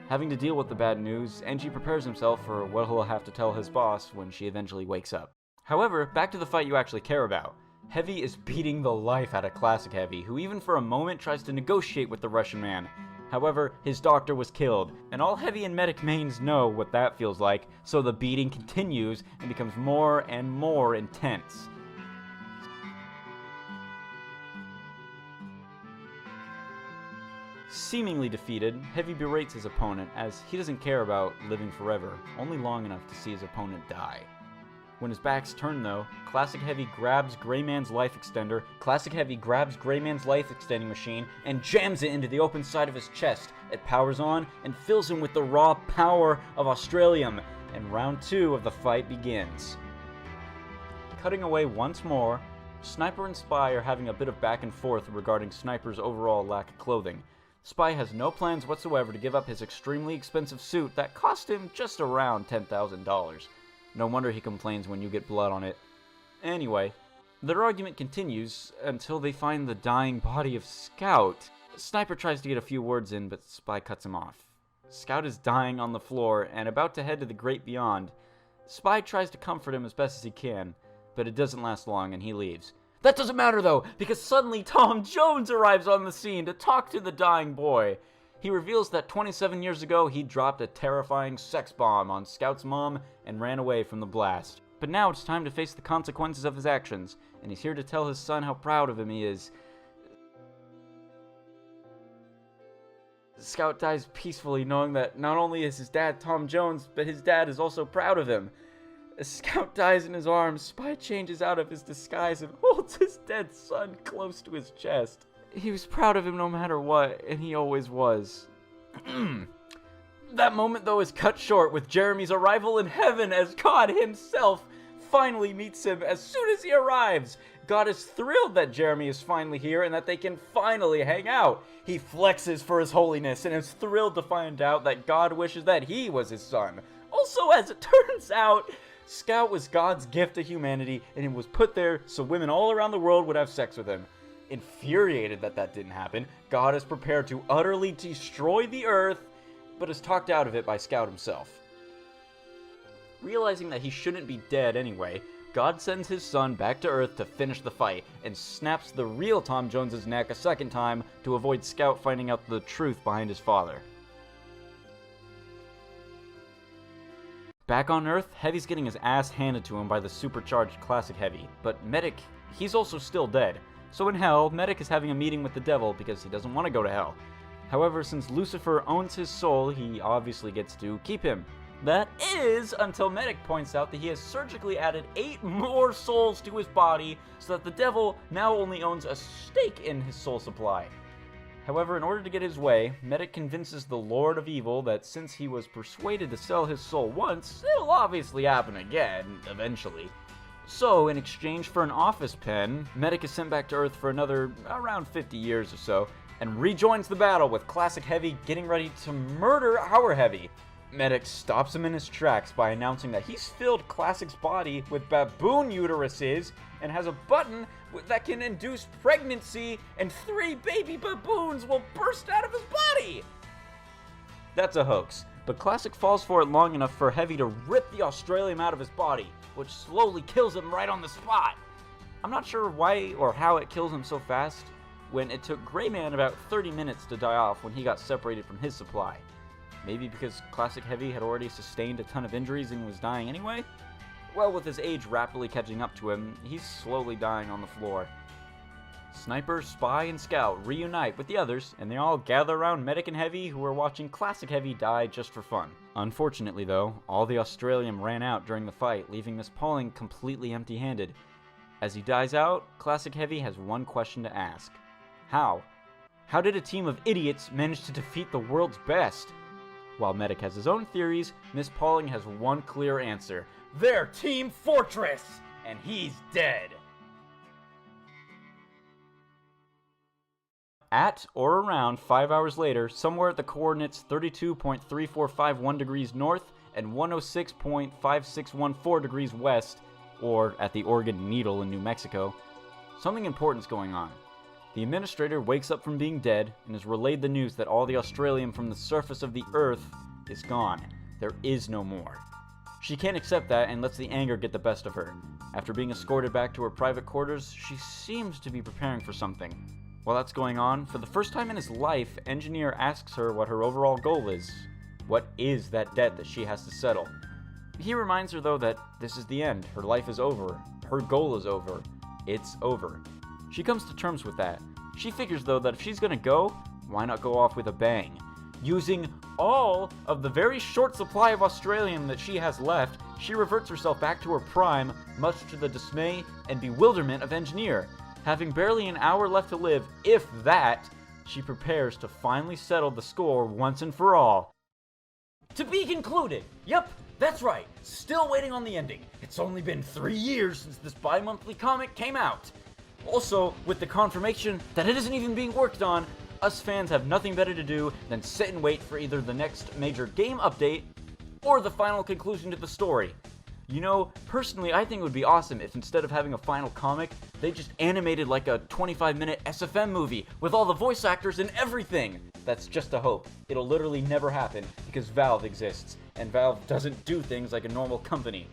Speaker 20: Having to deal with the bad news, Engie prepares himself for what he'll have to tell his boss when she eventually wakes up. However, back to the fight you actually care about. Heavy is beating the life out of Classic Heavy, who even for a moment tries to negotiate with the Russian man. However, his doctor was killed, and all Heavy and Medic mains know what that feels like, so the beating continues and becomes more and more intense. Seemingly defeated, Heavy berates his opponent as he doesn't care about living forever, only long enough to see his opponent die. When his back's turned though, Classic Heavy grabs Grayman's life extender, life extending machine and jams it into the open side of his chest. It powers on and fills him with the raw power of Australium, and round 2 of the fight begins. Cutting away once more, Sniper and Spy are having a bit of back and forth regarding Sniper's overall lack of clothing. Spy has no plans whatsoever to give up his extremely expensive suit that cost him just around $10,000. No wonder he complains when you get blood on it. Anyway, their argument continues until they find the dying body of Scout. Sniper tries to get a few words in, but Spy cuts him off. Scout is dying on the floor and about to head to the great beyond. Spy tries to comfort him as best as he can, but it doesn't last long and he leaves. That doesn't matter though, because suddenly Tom Jones arrives on the scene to talk to the dying boy. He reveals that 27 years ago he dropped a terrifying sex bomb on Scout's mom and ran away from the blast. But now it's time to face the consequences of his actions, and he's here to tell his son how proud of him he is. Scout dies peacefully, knowing that not only is his dad Tom Jones, but his dad is also proud of him. As Scout dies in his arms, Spy changes out of his disguise and holds his dead son close to his chest. He was proud of him no matter what, and he always was. That moment, though, is cut short with Jeremy's arrival in heaven as God himself finally meets him as soon as he arrives. God is thrilled that Jeremy is finally here and that they can finally hang out. He flexes for his holiness and is thrilled to find out that God wishes that he was his son. Also, as it turns out, Scout was God's gift to humanity, and he was put there so women all around the world would have sex with him. Infuriated that that didn't happen, God is prepared to utterly destroy the earth, but is talked out of it by Scout himself. Realizing that he shouldn't be dead anyway, God sends his son back to Earth to finish the fight, and snaps the real Tom Jones's neck a second time to avoid Scout finding out the truth behind his father. Back on Earth, Heavy's getting his ass handed to him by the supercharged Classic Heavy, but Medic, he's also still dead. So in Hell, Medic is having a meeting with the devil because he doesn't want to go to Hell. However, since Lucifer owns his soul, he obviously gets to keep him. That is until Medic points out that he has surgically added 8 more souls to his body so that the devil now only owns a stake in his soul supply. However, in order to get his way, Medic convinces the Lord of Evil that since he was persuaded to sell his soul once, it'll obviously happen again, eventually. So, in exchange for an office pen, Medic is sent back to Earth for another around 50 years or so, and rejoins the battle with Classic Heavy getting ready to murder our Heavy. Medic stops him in his tracks by announcing that he's filled Classic's body with baboon uteruses and has a button that can induce pregnancy, and 3 baby baboons will burst out of his body! That's a hoax, but Classic falls for it long enough for Heavy to rip the Australium out of his body, which slowly kills him right on the spot. I'm not sure why or how it kills him so fast, when it took Grayman about 30 minutes to die off when he got separated from his supply. Maybe because Classic Heavy had already sustained a ton of injuries and was dying anyway? Well, with his age rapidly catching up to him, he's slowly dying on the floor. Sniper, Spy, and Scout reunite with the others, and they all gather around Medic and Heavy, who are watching Classic Heavy die just for fun. Unfortunately though, all the Australium ran out during the fight, leaving Miss Pauling completely empty-handed. As he dies out, Classic Heavy has one question to ask. How? How did a team of idiots manage to defeat the world's best? While Medic has his own theories, Miss Pauling has one clear answer. They're Team Fortress! And he's dead! At or around 5 hours later, somewhere at the coordinates 32.3451 degrees north and 106.5614 degrees west, or at the Oregon Needle in New Mexico, something important's going on. The administrator wakes up from being dead and is relayed the news that all the Australium from the surface of the Earth is gone. There is no more. She can't accept that and lets the anger get the best of her. After being escorted back to her private quarters, she seems to be preparing for something. While that's going on, for the first time in his life, Engineer asks her what her overall goal is. What is that debt that she has to settle? He reminds her, though, that this is the end. Her life is over. Her goal is over. It's over. She comes to terms with that. She figures, though, that if she's gonna go, why not go off with a bang? Using all of the very short supply of Australian that she has left, she reverts herself back to her prime, much to the dismay and bewilderment of Engineer. Having barely an hour left to live, if that, she prepares to finally settle the score once and for all. To be concluded! Yep, that's right. Still waiting on the ending. It's only been 3 years since this bi-monthly comic came out. Also, with the confirmation that it isn't even being worked on, us fans have nothing better to do than sit and wait for either the next major game update or the final conclusion to the story. You know, personally, I think it would be awesome if instead of having a final comic, they just animated like a 25-minute SFM movie with all the voice actors and everything. That's just a hope. It'll literally never happen because Valve exists, and Valve doesn't do things like a normal company.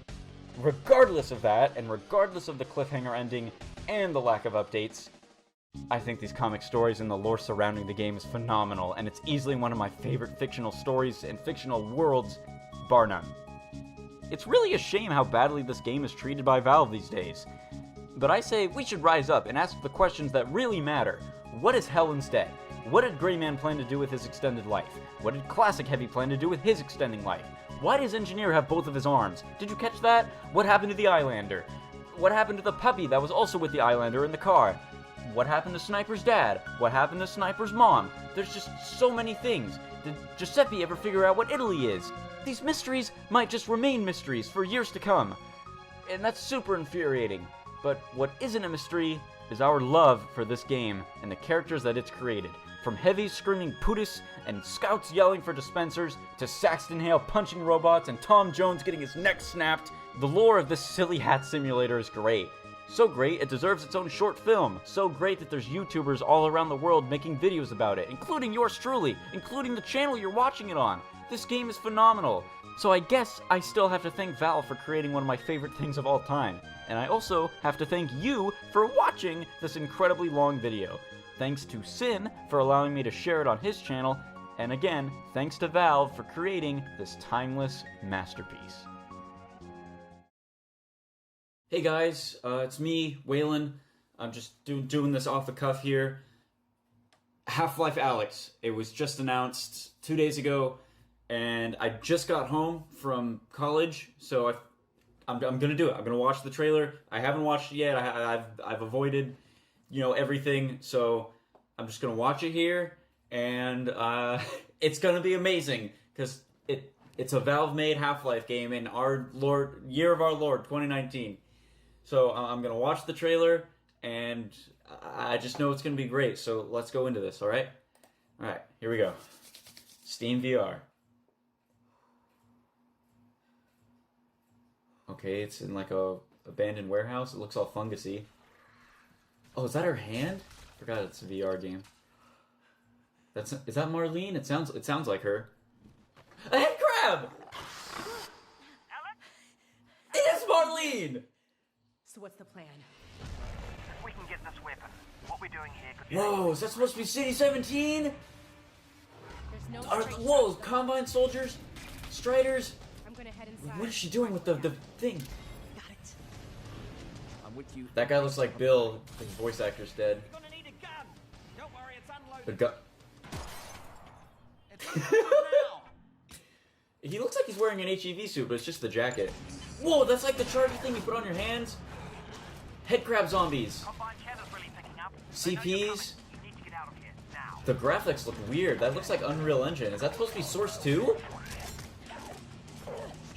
Speaker 20: Regardless of that, and regardless of the cliffhanger ending and the lack of updates, I think these comic stories and the lore surrounding the game is phenomenal, and it's easily one of my favorite fictional stories and fictional worlds, bar none. It's really a shame how badly this game is treated by Valve these days. But I say we should rise up and ask the questions that really matter. What is Hell instead? What did Gray Man plan to do with his extended life? What did Classic Heavy plan to do with his extending life? Why does Engineer have both of his arms? Did you catch that? What happened to the Islander? What happened to the puppy that was also with the Islander in the car? What happened to Sniper's dad? What happened to Sniper's mom? There's just so many things. Did Giuseppe ever figure out what Italy is? These mysteries might just remain mysteries for years to come. And that's super infuriating. But what isn't a mystery is our love for this game and the characters that it's created. From Heavy screaming Putis and Scouts yelling for dispensers, to Saxton Hale punching robots and Tom Jones getting his neck snapped, the lore of this silly hat simulator is great. So great, it deserves its own short film. So great that there's YouTubers all around the world making videos about it, including yours truly, including the channel you're watching it on. This game is phenomenal. So I guess I still have to thank Valve for creating one of my favorite things of all time. And I also have to thank you for watching this incredibly long video. Thanks to Sin for allowing me to share it on his channel. And again, thanks to Valve for creating this timeless masterpiece. Hey guys, it's me, Waylon. I'm just doing this off the cuff here. Half-Life Alyx. It was just announced 2 days ago, and I just got home from college, so I'm gonna do it. I'm gonna watch the trailer. I haven't watched it yet. I've avoided, everything, so I'm just gonna watch it here, and it's gonna be amazing because it's a Valve-made Half-Life game in our year of our Lord 2019. So I'm going to watch the trailer, and I just know it's going to be great. So let's go into this, all right? All right, here we go. Steam VR. Okay, it's in like a abandoned warehouse. It looks all fungusy. Oh, is that her hand? I forgot it's a VR game. Is that Marlene? It sounds like her. A head crab! It is Marlene!
Speaker 21: So what's the plan?
Speaker 22: If we can get this weapon, what we're doing here could be...
Speaker 20: Whoa, is that supposed to be City 17?
Speaker 21: There's no
Speaker 20: Whoa, Combine soldiers? Striders?
Speaker 21: I'm gonna head inside.
Speaker 20: What is she doing with the thing?
Speaker 21: Got it.
Speaker 13: I'm with you.
Speaker 20: That guy looks like Bill. His voice actor's dead.
Speaker 22: You're gonna need a gun. Don't worry, it's unloaded.
Speaker 20: The gun. He looks like he's wearing an HEV suit, but it's just the jacket. Whoa, that's like the charger thing you put on your hands? Headcrab zombies. CPs. The graphics look weird. That looks like Unreal Engine. Is that supposed to be Source 2?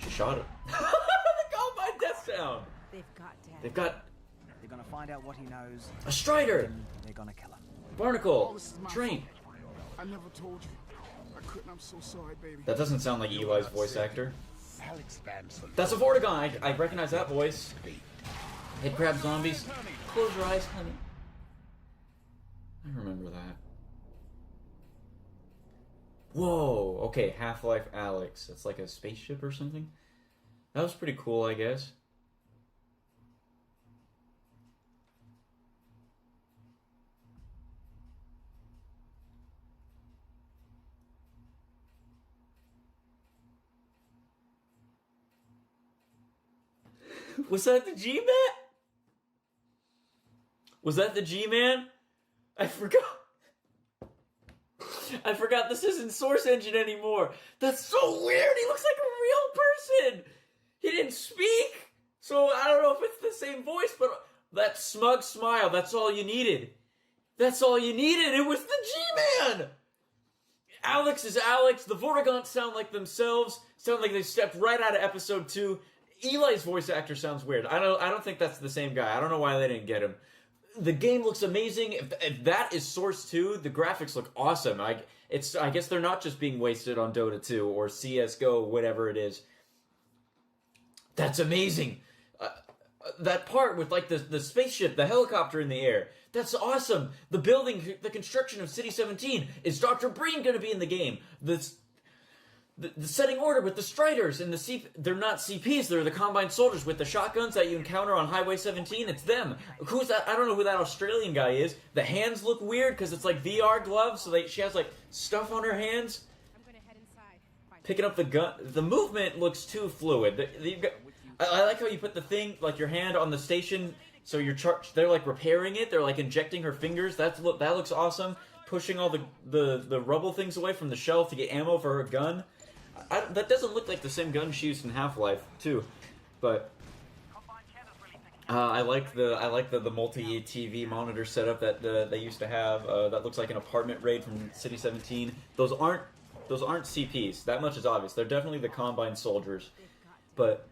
Speaker 20: She shot it. The Combine death sound. They've got...
Speaker 13: They're gonna find out what he knows.
Speaker 20: A Strider.
Speaker 13: Then they're gonna kill him.
Speaker 20: Barnacle. Train.
Speaker 23: I never told you. I couldn't. I'm so sorry, baby.
Speaker 20: That doesn't sound like Eli's voice actor. That's a Vortigaunt. I recognize that voice. Headcrab zombies. Close your eyes, honey. I remember that. Whoa. Okay, Half-Life Alyx. That's like a spaceship or something. That was pretty cool, I guess. Was that the G-Man? Was that the G-Man? I forgot. I forgot this isn't Source Engine anymore. That's so weird. He looks like a real person. He didn't speak. So I don't know if it's the same voice, but that smug smile, that's all you needed. That's all you needed. It was the G-Man. Alex is Alex. The Vortigaunts sound like themselves. Sound like they stepped right out of episode 2. Eli's voice actor sounds weird. I don't think that's the same guy. I don't know why they didn't get him. The game looks amazing. If that is Source 2, the graphics look awesome. I guess they're not just being wasted on Dota 2 or CSGO, whatever it is. That's amazing. That part with like the spaceship, the helicopter in the air. That's awesome. The building, the construction of City 17. Is Dr. Breen going to be in the game? The setting order with the Striders and they're not CPs, they're the Combined Soldiers with the shotguns that you encounter on Highway 17. It's them. Who's that? I don't know who that Australian guy is. The hands look weird because it's like VR gloves, so she has like stuff on her hands.
Speaker 21: I'm gonna head inside.
Speaker 20: Picking up the gun. The movement looks too fluid. I like how you put the thing, like your hand on the station, so you're they're like repairing it. They're like injecting her fingers. That looks awesome. Pushing all the rubble things away from the shelf to get ammo for her gun. That doesn't look like the same gun she used in Half-Life 2, but I like the multi-TV monitor setup that they used to have. That looks like an apartment raid from City 17. Those aren't CPs. That much is obvious. They're definitely the Combined Soldiers, but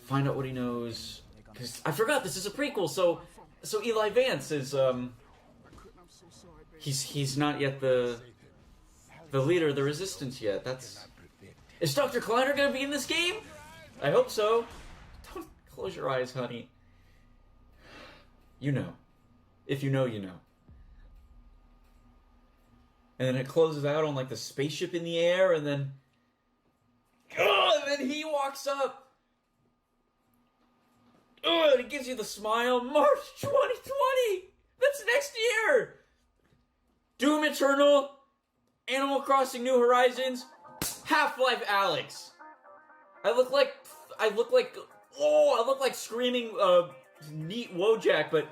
Speaker 20: find out what he knows. Because I forgot this is a prequel. So Eli Vance is he's not yet the leader of the Resistance yet. Is Dr. Kleiner gonna be in this game? I hope so. Don't close your eyes, honey. You know. If you know, you know. And then it closes out on like the spaceship in the air, and then and then he walks up. And it gives you the smile. March 2020. That's next year. Doom Eternal. Animal Crossing New Horizons, Half-Life Alex. I look like screaming neat Wojak, but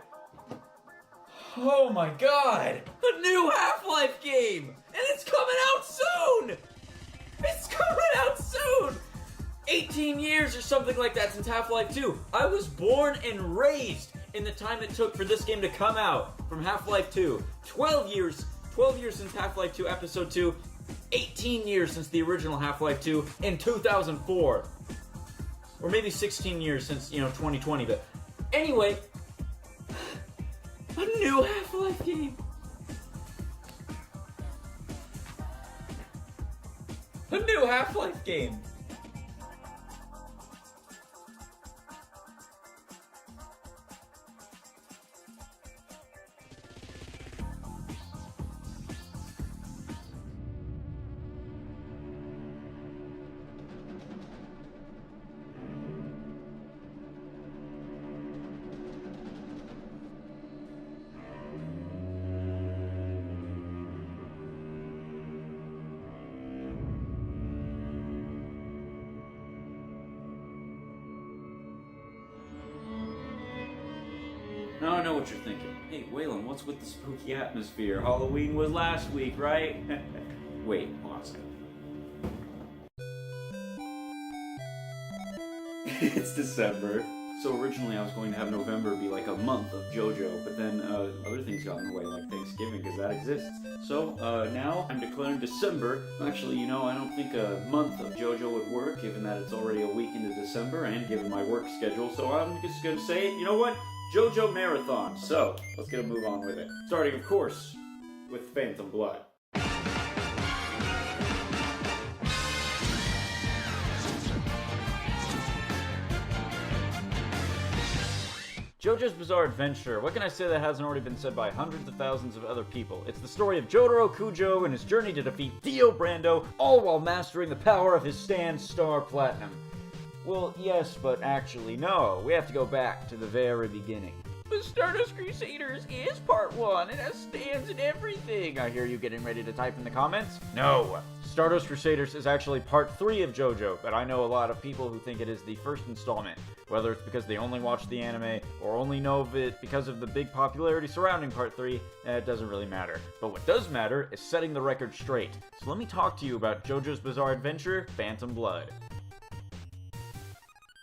Speaker 20: oh my god, a new Half-Life game, and it's coming out soon. It's coming out soon. 18 years or something like that since Half-Life 2. I was born and raised in the time it took for this game to come out from Half-Life 2. 12 years since Half-Life 2 Episode 2, 18 years since the original Half-Life 2 in 2004. Or maybe 16 years since, 2020. But anyway, a new Half-Life game. A new Half-Life game. Now I know what you're thinking. Hey, Waylon, what's with the spooky atmosphere? Halloween was last week, right? Wait, hold on a second. It's December. So originally I was going to have November be like a month of JoJo, but then other things got in the way, like Thanksgiving, because that exists. So now I'm declaring December. Actually, I don't think a month of JoJo would work, given that it's already a week into December, and given my work schedule. So I'm just going to say, you know what? JoJo Marathon. So, let's get a move on with it. Starting, of course, with Phantom Blood. JoJo's Bizarre Adventure. What can I say that hasn't already been said by hundreds of thousands of other people? It's the story of Jotaro Kujo and his journey to defeat Dio Brando, all while mastering the power of his stand Star Platinum. Well, yes, but actually no. We have to go back to the very beginning. The Stardust Crusaders is part 1. It has stands and everything. I hear you getting ready to type in the comments. No. Stardust Crusaders is actually part 3 of JoJo, but I know a lot of people who think it is the first installment. Whether it's because they only watched the anime, or only know of it because of the big popularity surrounding part 3, it doesn't really matter. But what does matter is setting the record straight. So let me talk to you about JoJo's Bizarre Adventure, Phantom Blood.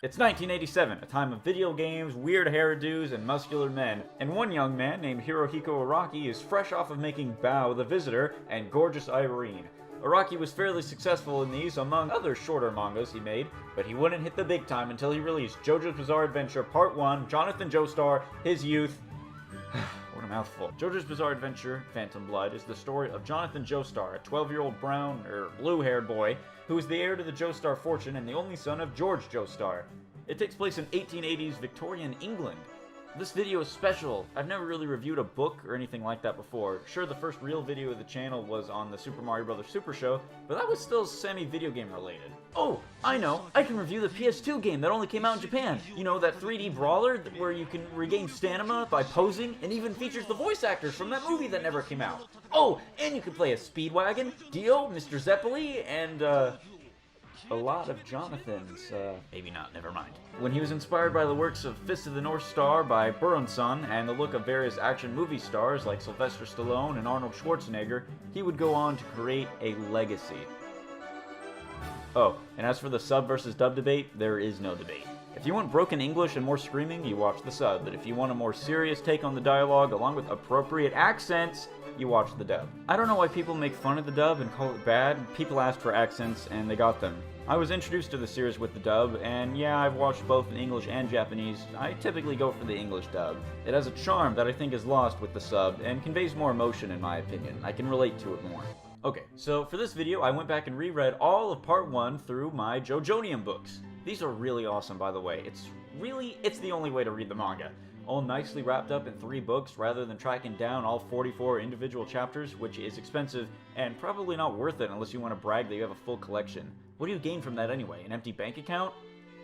Speaker 20: It's 1987, a time of video games, weird hairdos, and muscular men, and one young man named Hirohiko Araki is fresh off of making Bao the Visitor and Gorgeous Irene. Araki was fairly successful in these, among other shorter mangas he made, but he wouldn't hit the big time until he released JoJo's Bizarre Adventure Part 1, Jonathan Joestar, His Youth. What a mouthful. JoJo's Bizarre Adventure, Phantom Blood, is the story of Jonathan Joestar, a 12-year-old brown, or blue-haired boy, who is the heir to the Joestar fortune and the only son of George Joestar. It takes place in 1880s Victorian England. This video is special. I've never really reviewed a book or anything like that before. Sure, the first real video of the channel was on the Super Mario Bros. Super Show, but that was still semi-video game related. Oh, I know! I can review the PS2 game that only came out in Japan. You know, that 3D brawler where you can regain stamina by posing, and even features the voice actors from that movie that never came out. Oh, and you can play as Speedwagon, Dio, Mr. Zeppeli, and, a lot of Jonathans. Maybe not, never mind. When he was inspired by the works of Fist of the North Star by Burnson and the look of various action movie stars like Sylvester Stallone and Arnold Schwarzenegger, he would go on to create a legacy. Oh, and as for the sub versus dub debate, there is no debate. If you want broken English and more screaming, you watch the sub, but if you want a more serious take on the dialogue along with appropriate accents, you watch the dub. I don't know why people make fun of the dub and call it bad. People asked for accents and they got them. I was introduced to the series with the dub, and yeah, I've watched both in English and Japanese. I typically go for the English dub. It has a charm that I think is lost with the sub, and conveys more emotion in my opinion. I can relate to it more. Okay, so for this video, I went back and reread all of Part 1 through my JoJonium books. These are really awesome, by the way. It's the only way to read the manga. All nicely wrapped up in 3 books rather than tracking down all 44 individual chapters, which is expensive and probably not worth it unless you want to brag that you have a full collection. What do you gain from that anyway? An empty bank account?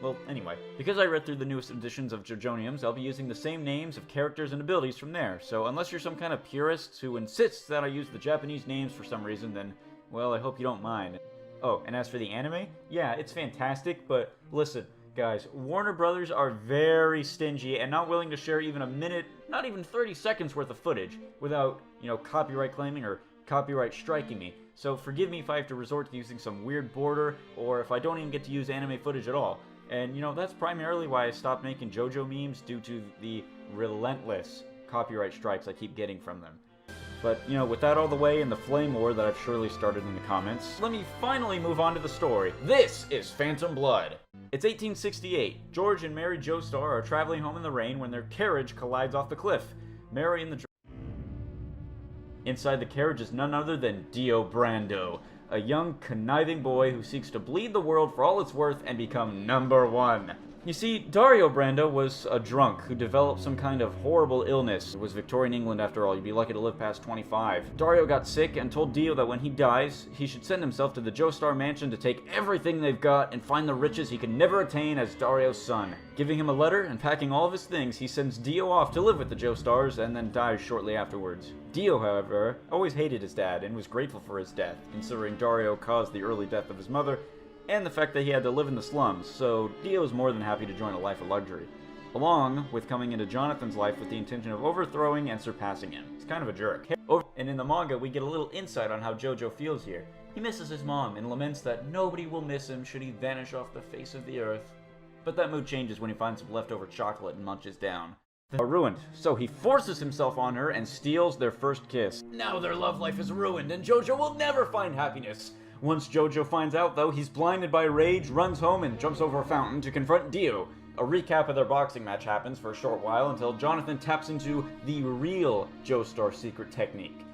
Speaker 20: Well, anyway, because I read through the newest editions of JoJoniums, I'll be using the same names of characters and abilities from there, so unless you're some kind of purist who insists that I use the Japanese names for some reason, then, well, I hope you don't mind. Oh, and as for the anime, yeah, it's fantastic, but listen, guys, Warner Brothers are very stingy and not willing to share even a minute, not even 30 seconds worth of footage without, copyright claiming or copyright striking me. So forgive me if I have to resort to using some weird border or if I don't even get to use anime footage at all. And, that's primarily why I stopped making JoJo memes due to the relentless copyright strikes I keep getting from them. But, with that all the way and the flame war that I've surely started in the comments, let me finally move on to the story. This is Phantom Blood. It's 1868. George and Mary Joestar are traveling home in the rain when their carriage collides off the cliff. Mary and the Inside the carriage is none other than Dio Brando, a young, conniving boy who seeks to bleed the world for all it's worth and become #1. You see, Dario Brando was a drunk who developed some kind of horrible illness. It was Victorian England after all, you'd be lucky to live past 25. Dario got sick and told Dio that when he dies, he should send himself to the Joestar mansion to take everything they've got and find the riches he could never attain as Dario's son. Giving him a letter and packing all of his things, he sends Dio off to live with the Joestars and then dies shortly afterwards. Dio, however, always hated his dad and was grateful for his death, considering Dario caused the early death of his mother and the fact that he had to live in the slums, so Dio is more than happy to join a life of luxury, along with coming into Jonathan's life with the intention of overthrowing and surpassing him. He's kind of a jerk. And in the manga, we get a little insight on how JoJo feels here. He misses his mom and laments that nobody will miss him should he vanish off the face of the earth. But that mood changes when he finds some leftover chocolate and munches down. Are ruined, so he forces himself on her and steals their first kiss. Now their love life is ruined and JoJo will never find happiness. Once JoJo finds out, though, he's blinded by rage, runs home, and jumps over a fountain to confront Dio. A recap of their boxing match happens for a short while until Jonathan taps into the real Joestar secret technique.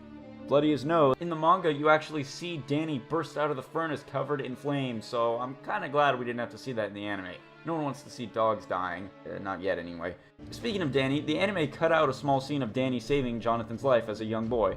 Speaker 20: Bloody his nose. In the manga, you actually see Danny burst out of the furnace covered in flames, so I'm kinda glad we didn't have to see that in the anime. No one wants to see dogs dying. Not yet, anyway. Speaking of Danny, the anime cut out a small scene of Danny saving Jonathan's life as a young boy.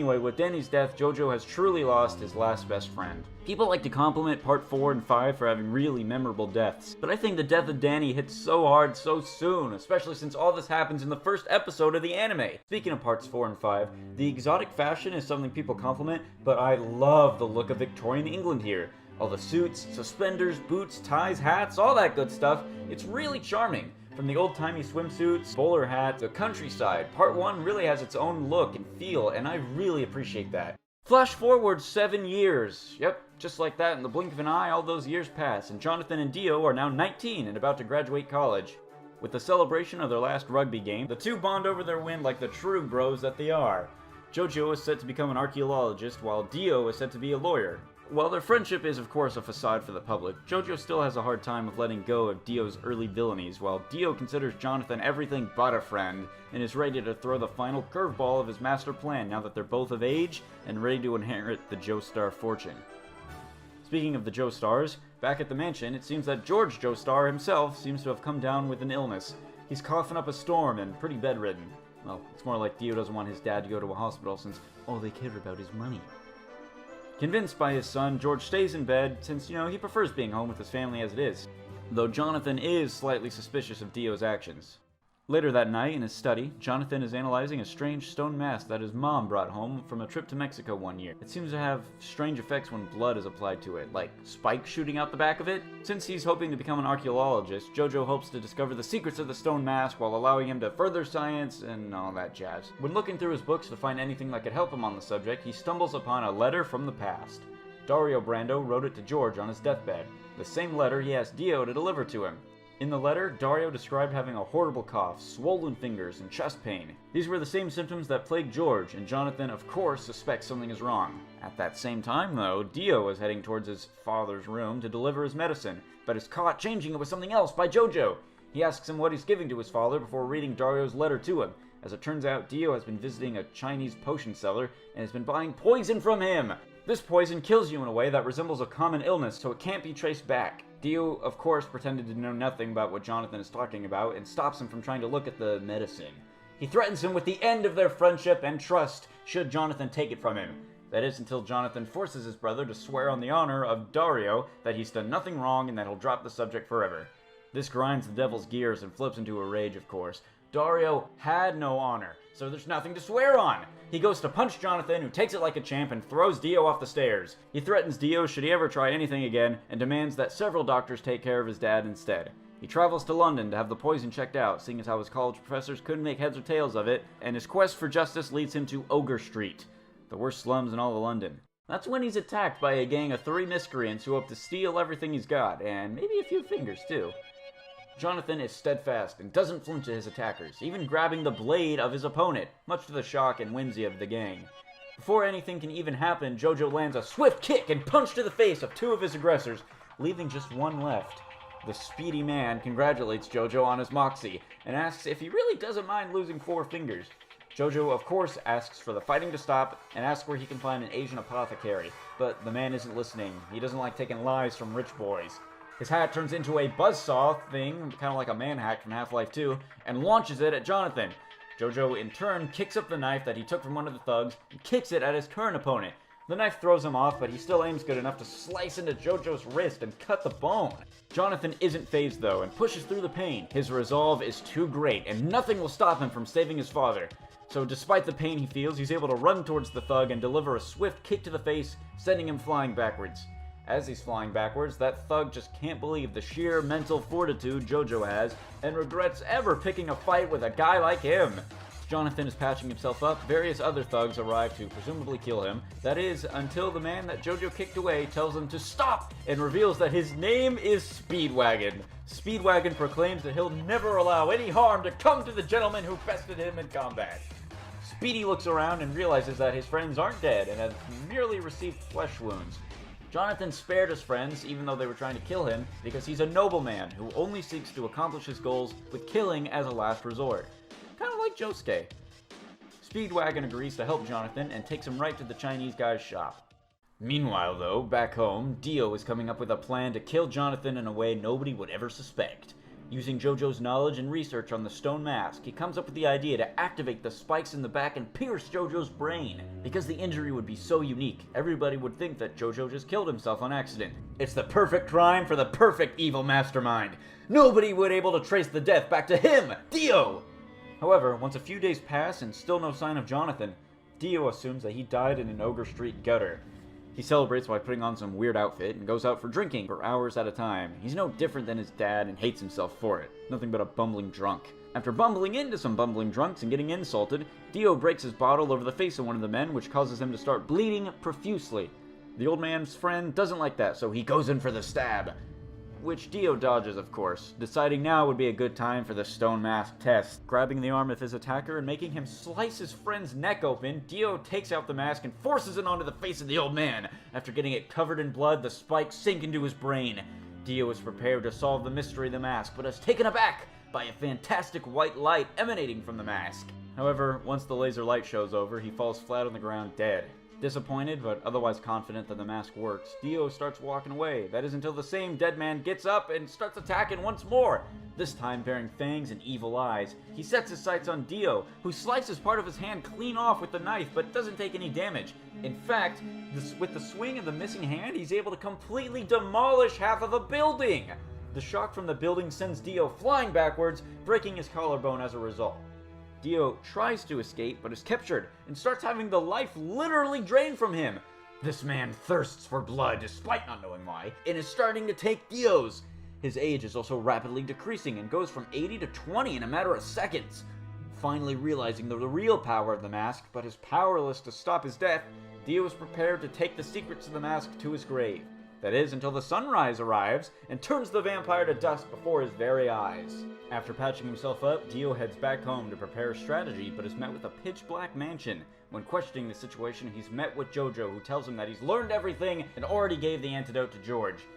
Speaker 20: Anyway, with Danny's death, JoJo has truly lost his last best friend. People like to compliment Part 4 and 5 for having really memorable deaths, but I think the death of Danny hits so hard so soon, especially since all this happens in the first episode of the anime. Speaking of Parts 4 and 5, the exotic fashion is something people compliment, but I love the look of Victorian England here. All the suits, suspenders, boots, ties, hats, all that good stuff. It's really charming. From the old-timey swimsuits, bowler hats, the countryside, Part 1 really has its own look and feel, and I really appreciate that. Flash forward 7 years. Yep, just like that, in the blink of an eye, all those years pass, and Jonathan and Dio are now 19 and about to graduate college. With the celebration of their last rugby game, the two bond over their win like the true bros that they are. JoJo is set to become an archaeologist, while Dio is set to be a lawyer. While their friendship is of course a facade for the public, JoJo still has a hard time of letting go of Dio's early villainies, while Dio considers Jonathan everything but a friend, and is ready to throw the final curveball of his master plan now that they're both of age and ready to inherit the Joestar fortune. Speaking of the Joestars, back at the mansion, it seems that George Joestar himself seems to have come down with an illness. He's coughing up a storm and pretty bedridden. Well, it's more like Dio doesn't want his dad to go to a hospital since all they care about is money. Convinced by his son, George stays in bed since, he prefers being home with his family as it is. Though Jonathan is slightly suspicious of Dio's actions. Later that night, in his study, Jonathan is analyzing a strange stone mask that his mom brought home from a trip to Mexico one year. It seems to have strange effects when blood is applied to it, like spikes shooting out the back of it. Since he's hoping to become an archaeologist, JoJo hopes to discover the secrets of the stone mask while allowing him to further science and all that jazz. When looking through his books to find anything that could help him on the subject, he stumbles upon a letter from the past. Dario Brando wrote it to George on his deathbed, the same letter he asked Dio to deliver to him. In the letter, Dario described having a horrible cough, swollen fingers, and chest pain. These were the same symptoms that plagued George, and Jonathan, of course, suspects something is wrong. At that same time, though, Dio is heading towards his father's room to deliver his medicine, but is caught changing it with something else by JoJo. He asks him what he's giving to his father before reading Dario's letter to him. As it turns out, Dio has been visiting a Chinese potion seller and has been buying poison from him. This poison kills you in a way that resembles a common illness, so it can't be traced back. Dio, of course, pretended to know nothing about what Jonathan is talking about and stops him from trying to look at the medicine. He threatens him with the end of their friendship and trust should Jonathan take it from him. That is until Jonathan forces his brother to swear on the honor of Dario that he's done nothing wrong and that he'll drop the subject forever. This grinds the devil's gears and flips into a rage, of course. Dario had no honor, so there's nothing to swear on. He goes to punch Jonathan, who takes it like a champ and throws Dio off the stairs. He threatens Dio should he ever try anything again, and demands that several doctors take care of his dad instead. He travels to London to have the poison checked out, seeing as how his college professors couldn't make heads or tails of it, and his quest for justice leads him to Ogre Street, the worst slums in all of London. That's when he's attacked by a gang of 3 miscreants who hope to steal everything he's got, and maybe a few fingers too. Jonathan is steadfast and doesn't flinch at his attackers, even grabbing the blade of his opponent, much to the shock and whimsy of the gang. Before anything can even happen, JoJo lands a swift kick and punch to the face of 2 of his aggressors, leaving just 1 left. The speedy man congratulates JoJo on his moxie, and asks if he really doesn't mind losing 4 fingers. JoJo, of course, asks for the fighting to stop, and asks where he can find an Asian apothecary, but the man isn't listening. He doesn't like taking lies from rich boys. His hat turns into a buzzsaw thing, kind of like a man-hack from Half-Life 2, and launches it at Jonathan. JoJo, in turn, kicks up the knife that he took from one of the thugs, and kicks it at his current opponent. The knife throws him off, but he still aims good enough to slice into JoJo's wrist and cut the bone. Jonathan isn't fazed, though, and pushes through the pain. His resolve is too great, and nothing will stop him from saving his father. So despite the pain he feels, he's able to run towards the thug and deliver a swift kick to the face, sending him flying backwards. As he's flying backwards, that thug just can't believe the sheer mental fortitude JoJo has, and regrets ever picking a fight with a guy like him. As Jonathan is patching himself up, various other thugs arrive to presumably kill him. That is, until the man that JoJo kicked away tells him to stop, and reveals that his name is Speedwagon. Speedwagon proclaims that he'll never allow any harm to come to the gentleman who bested him in combat. Speedy looks around and realizes that his friends aren't dead, and have merely received flesh wounds. Jonathan spared his friends, even though they were trying to kill him, because he's a nobleman who only seeks to accomplish his goals with killing as a last resort. Kind of like Josuke. Speedwagon agrees to help Jonathan and takes him right to the Chinese guy's shop. Meanwhile, though, back home, Dio is coming up with a plan to kill Jonathan in a way nobody would ever suspect. Using JoJo's knowledge and research on the stone mask, he comes up with the idea to activate the spikes in the back and pierce JoJo's brain. Because the injury would be so unique, everybody would think that JoJo just killed himself on accident. It's the perfect crime for the perfect evil mastermind. Nobody would be able to trace the death back to him, Dio! However, once a few days pass and still no sign of Jonathan, Dio assumes that he died in an Ogre Street gutter. He celebrates by putting on some weird outfit and goes out for drinking for hours at a time. He's no different than his dad and hates himself for it. Nothing but a bumbling drunk. After bumbling into some bumbling drunks and getting insulted, Dio breaks his bottle over the face of one of the men, which causes him to start bleeding profusely. The old man's friend doesn't like that, so he goes in for the stab. Which Dio dodges, of course, deciding now would be a good time for the stone mask test. Grabbing the arm of his attacker and making him slice his friend's neck open, Dio takes out the mask and forces it onto the face of the old man. After getting it covered in blood, the spikes sink into his brain. Dio is prepared to solve the mystery of the mask, but is taken aback by a fantastic white light emanating from the mask. However, once the laser light shows over, he falls flat on the ground dead. Disappointed, but otherwise confident that the mask works, Dio starts walking away. That is until the same dead man gets up and starts attacking once more, this time bearing fangs and evil eyes. He sets his sights on Dio, who slices part of his hand clean off with the knife, but doesn't take any damage. In fact, with the swing of the missing hand, he's able to completely demolish half of a building! The shock from the building sends Dio flying backwards, breaking his collarbone as a result. Dio tries to escape, but is captured, and starts having the life literally drained from him. This man thirsts for blood, despite not knowing why, and is starting to take Dio's. His age is also rapidly decreasing, and goes from 80 to 20 in a matter of seconds. Finally realizing the real power of the mask, but is powerless to stop his death, Dio is prepared to take the secrets of the mask to his grave. That is, until the sunrise arrives and turns the vampire to dust before his very eyes. After patching himself up, Dio heads back home to prepare a strategy, but is met with a pitch-black mansion. When questioning the situation, he's met with JoJo, who tells him that he's learned everything and already gave the antidote to George.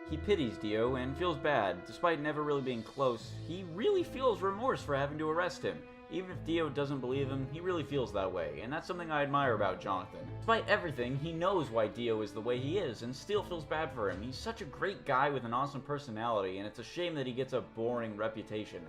Speaker 20: He pities Dio and feels bad. Despite never really being close, he really feels remorse for having to arrest him. Even if Dio doesn't believe him, he really feels that way, and that's something I admire about Jonathan. Despite everything, he knows why Dio is the way he is, and still feels bad for him. He's such a great guy with an awesome personality, and it's a shame that he gets a boring reputation.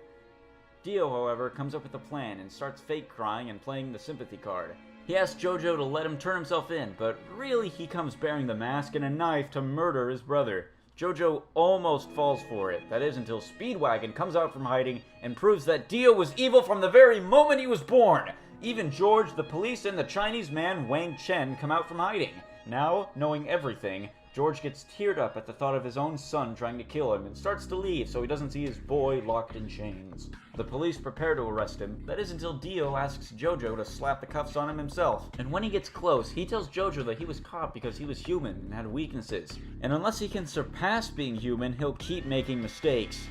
Speaker 20: Dio, however, comes up with a plan and starts fake crying and playing the sympathy card. He asks JoJo to let him turn himself in, but really he comes bearing the mask and a knife to murder his brother. JoJo almost falls for it, that is until Speedwagon comes out from hiding and proves that Dio was evil from the very moment he was born. Even George, the police, and the Chinese man Wang Chen come out from hiding. Now, knowing everything, George gets teared up at the thought of his own son trying to kill him and starts to leave so he doesn't see his boy locked in chains. The police prepare to arrest him, that is until Dio asks JoJo to slap the cuffs on him himself. And when he gets close, he tells JoJo that he was caught because he was human and had weaknesses. And unless he can surpass being human, he'll keep making mistakes.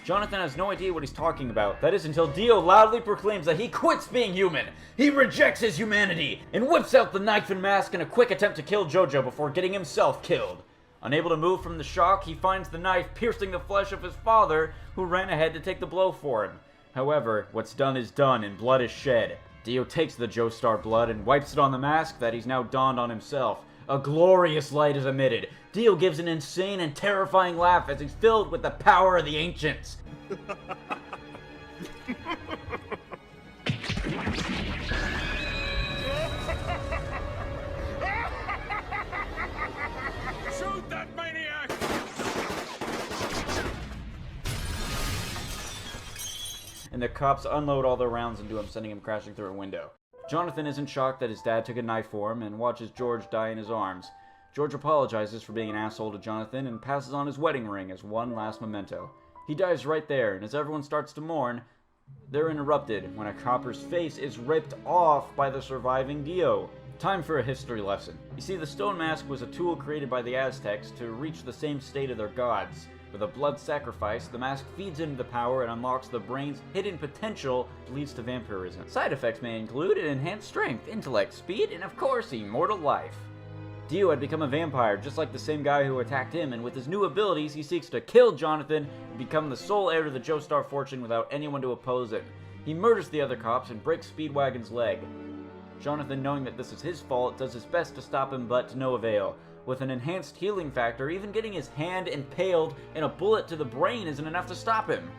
Speaker 20: Jonathan has no idea what he's talking about. That is until Dio loudly proclaims that he quits being human. He rejects his humanity and whips out the knife and mask in a quick attempt to kill JoJo before getting himself killed. Unable to move from the shock, he finds the knife piercing the flesh of his father, who ran ahead to take the blow for him. However, what's done is done and blood is shed. Dio takes the Joestar blood and wipes it on the mask that he's now donned on himself. A glorious light is emitted. Dio gives an insane and terrifying laugh as he's filled with the power of the ancients.
Speaker 16: Shoot that maniac!
Speaker 20: And the cops unload all their rounds into him, sending him crashing through a window. Jonathan isn't shocked that his dad took a knife for him and watches George die in his arms. George apologizes for being an asshole to Jonathan and passes on his wedding ring as one last memento. He dies right there, and as everyone starts to mourn, they're interrupted when a copper's face is ripped off by the surviving Dio. Time for a history lesson. You see, the stone mask was a tool created by the Aztecs to reach the same state of their gods. With a blood sacrifice, the mask feeds into the power and unlocks the brain's hidden potential, which leads to vampirism. Side effects may include an enhanced strength, intellect, speed, and of course, immortal life. Dio had become a vampire, just like the same guy who attacked him, and with his new abilities, he seeks to kill Jonathan and become the sole heir to the Joestar fortune without anyone to oppose him. He murders the other cops and breaks Speedwagon's leg. Jonathan, knowing that this is his fault, does his best to stop him, but to no avail. With an enhanced healing factor, even getting his hand impaled and a bullet to the brain isn't enough to stop him.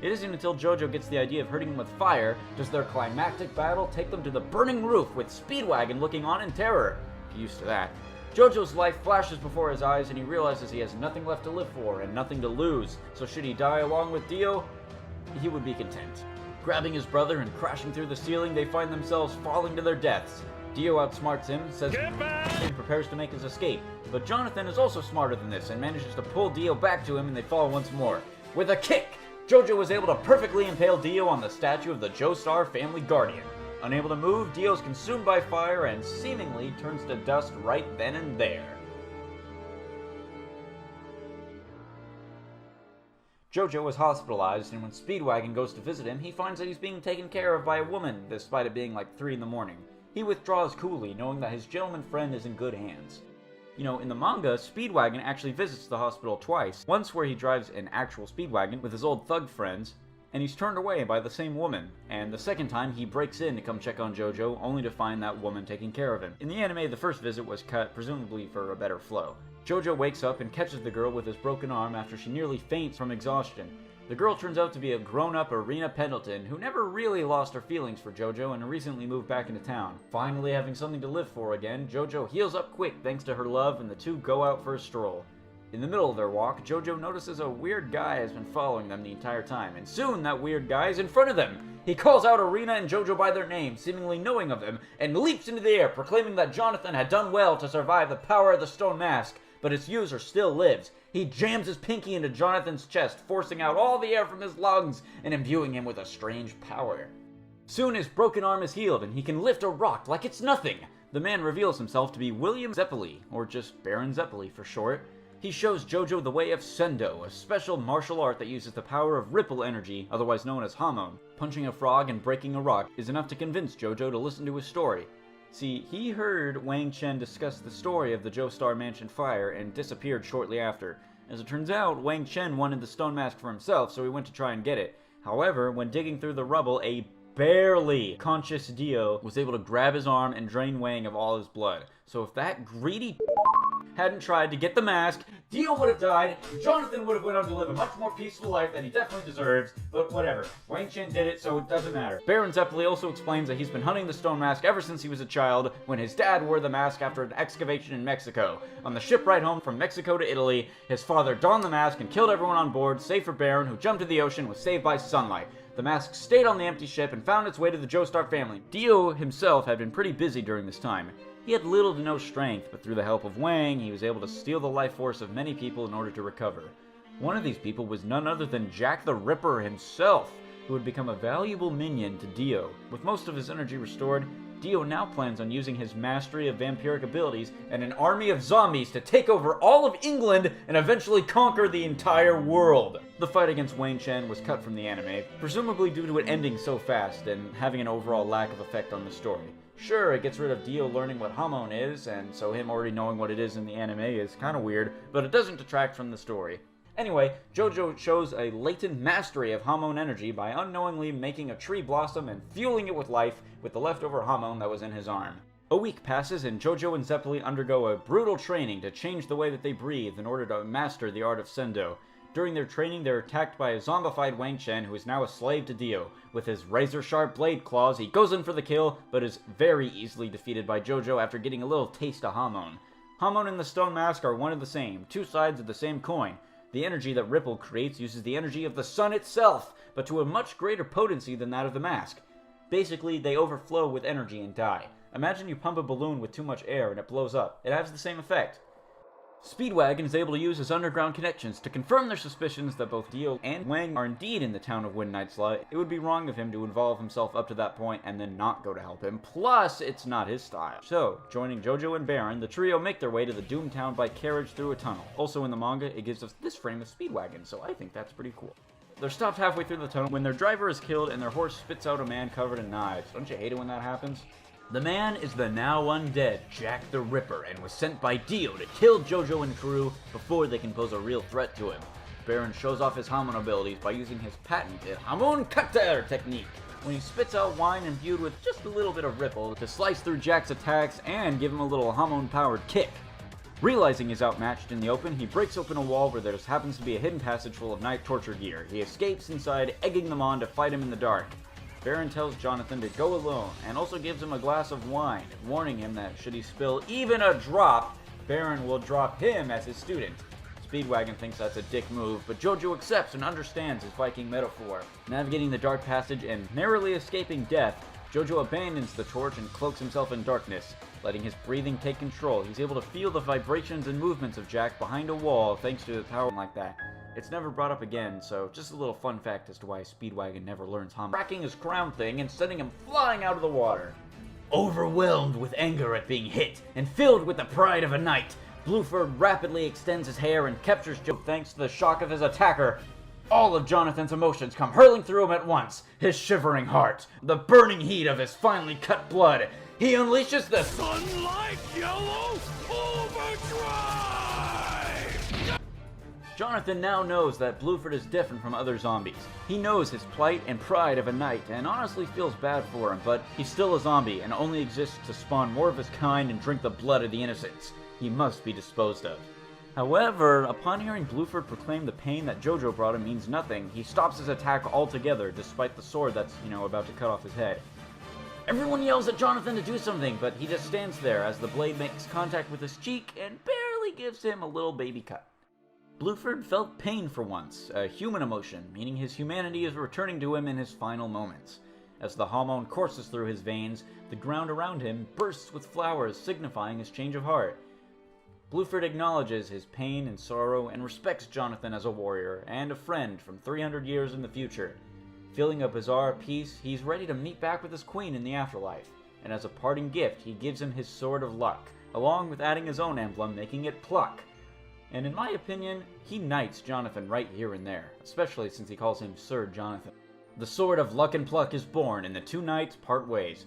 Speaker 20: It isn't until Jojo gets the idea of hurting him with fire does their climactic battle take them to the burning roof with Speedwagon looking on in terror. Get used to that. Jojo's life flashes before his eyes and he realizes he has nothing left to live for and nothing to lose, so should he die along with Dio, he would be content. Grabbing his brother and crashing through the ceiling, they find themselves falling to their deaths. Dio outsmarts him, says and prepares to make his escape, but Jonathan is also smarter than this and manages to pull Dio back to him and they fall once more. With a kick, Jojo was able to perfectly impale Dio on the statue of the Joestar family guardian. Unable to move, Dio is consumed by fire and seemingly turns to dust right then and there. Jojo is hospitalized, and when Speedwagon goes to visit him, he finds that he's being taken care of by a woman, despite it being like 3 in the morning. He withdraws coolly, knowing that his gentleman friend is in good hands. You know, in the manga, Speedwagon actually visits the hospital twice. Once where he drives an actual Speedwagon with his old thug friends, and he's turned away by the same woman. And the second time, he breaks in to come check on Jojo, only to find that woman taking care of him. In the anime, the first visit was cut, presumably for a better flow. Jojo wakes up and catches the girl with his broken arm after she nearly faints from exhaustion. The girl turns out to be a grown-up Arena Pendleton who never really lost her feelings for Jojo and recently moved back into town. Finally having something to live for again, Jojo heals up quick thanks to her love and the two go out for a stroll. In the middle of their walk, Jojo notices a weird guy has been following them the entire time, and soon that weird guy is in front of them. He calls out Arena and Jojo by their name, seemingly knowing of them, and leaps into the air, proclaiming that Jonathan had done well to survive the power of the stone mask, but its user still lives. He jams his pinky into Jonathan's chest, forcing out all the air from his lungs and imbuing him with a strange power. Soon his broken arm is healed and he can lift a rock like it's nothing. The man reveals himself to be William Zeppeli, or just Baron Zeppeli for short. He shows Jojo the way of Sendo, a special martial art that uses the power of ripple energy, otherwise known as Hamon. Punching a frog and breaking a rock is enough to convince Jojo to listen to his story. See, he heard Wang Chen discuss the story of the Joestar Mansion fire and disappeared shortly after. As it turns out, Wang Chen wanted the stone mask for himself, so he went to try and get it. However, when digging through the rubble, a barely conscious Dio was able to grab his arm and drain Wang of all his blood. So if that greedy hadn't tried to get the mask, Dio would have died, Jonathan would have went on to live a much more peaceful life than he definitely deserves, but whatever. Wang Chen did it, so it doesn't matter. Baron Zeppeli also explains that he's been hunting the stone mask ever since he was a child, when his dad wore the mask after an excavation in Mexico. On the ship ride home from Mexico to Italy, his father donned the mask and killed everyone on board, save for Baron, who jumped to the ocean and was saved by sunlight. The mask stayed on the empty ship and found its way to the Joestar family. Dio himself had been pretty busy during this time. He had little to no strength, but through the help of Wang, he was able to steal the life force of many people in order to recover. One of these people was none other than Jack the Ripper himself, who would become a valuable minion to Dio. With most of his energy restored, Dio now plans on using his mastery of vampiric abilities and an army of zombies to take over all of England and eventually conquer the entire world. The fight against Wang Chen was cut from the anime, presumably due to it ending so fast and having an overall lack of effect on the story. Sure, it gets rid of Dio learning what Hamon is, and so him already knowing what it is in the anime is kind of weird, but it doesn't detract from the story. Anyway, Jojo shows a latent mastery of Hamon energy by unknowingly making a tree blossom and fueling it with life with the leftover Hamon that was in his arm. A week passes and Jojo and Zeppeli undergo a brutal training to change the way that they breathe in order to master the art of Sendo. During their training, they're attacked by a zombified Wang Chen, who is now a slave to Dio. With his razor-sharp blade claws, he goes in for the kill, but is very easily defeated by Jojo after getting a little taste of Hamon. Hamon and the stone mask are one and the same, two sides of the same coin. The energy that Ripple creates uses the energy of the sun itself, but to a much greater potency than that of the mask. Basically, they overflow with energy and die. Imagine you pump a balloon with too much air and it blows up. It has the same effect. Speedwagon is able to use his underground connections to confirm their suspicions that both Dio and Wang are indeed in the town of Wind Night's It would be wrong of him to involve himself up to that point and then not go to help him, plus it's not his style. So, joining Jojo and Baron, the trio make their way to the doomed town by carriage through a tunnel. Also in the manga, it gives us this frame of Speedwagon, so I think that's pretty cool. They're stopped halfway through the tunnel when their driver is killed and their horse spits out a man covered in knives. Don't you hate it when that happens? The man is the now undead Jack the Ripper and was sent by Dio to kill Jojo and crew before they can pose a real threat to him. Baron shows off his Hamon abilities by using his patented Hamon Cutter technique, when he spits out wine imbued with just a little bit of ripple to slice through Jack's attacks and give him a little Hamon-powered kick. Realizing he's outmatched in the open, he breaks open a wall where there happens to be a hidden passage full of night torture gear. He escapes inside, egging them on to fight him in the dark. Baron tells Jonathan to go alone, and also gives him a glass of wine, warning him that should he spill even a drop, Baron will drop him as his student. Speedwagon thinks that's a dick move, but Jojo accepts and understands his Viking metaphor. Navigating the dark passage and narrowly escaping death, Jojo abandons the torch and cloaks himself in darkness. Letting his breathing take control, he's able to feel the vibrations and movements of Jack behind a wall thanks to the power like that. It's never brought up again, so just a little fun fact as to why Speedwagon never learns Hum. Cracking his crown thing and sending him flying out of the water. Overwhelmed with anger at being hit and filled with the pride of a knight, Bluford rapidly extends his hair and captures Joe thanks to the shock of his attacker. All of Jonathan's emotions come hurling through him at once. His shivering heart, the burning heat of his finely cut blood. He unleashes the
Speaker 16: Sunlight Yellow Overdrive!
Speaker 20: Jonathan now knows that Bluford is different from other zombies. He knows his plight and pride of a knight, and honestly feels bad for him, but he's still a zombie and only exists to spawn more of his kind and drink the blood of the innocents. He must be disposed of. However, upon hearing Bluford proclaim the pain that Jojo brought him means nothing, he stops his attack altogether despite the sword that's, about to cut off his head. Everyone yells at Jonathan to do something, but he just stands there as the blade makes contact with his cheek and barely gives him a little baby cut. Bluford felt pain for once, a human emotion, meaning his humanity is returning to him in his final moments. As the hormone courses through his veins, the ground around him bursts with flowers signifying his change of heart. Bluford acknowledges his pain and sorrow and respects Jonathan as a warrior and a friend from 300 years in the future. Feeling a bizarre peace, he's ready to meet back with his queen in the afterlife, and as a parting gift, he gives him his Sword of Luck, along with adding his own emblem, making it Pluck. And in my opinion, he knights Jonathan right here and there, especially since he calls him Sir Jonathan. The Sword of Luck and Pluck is born, and the two knights part ways.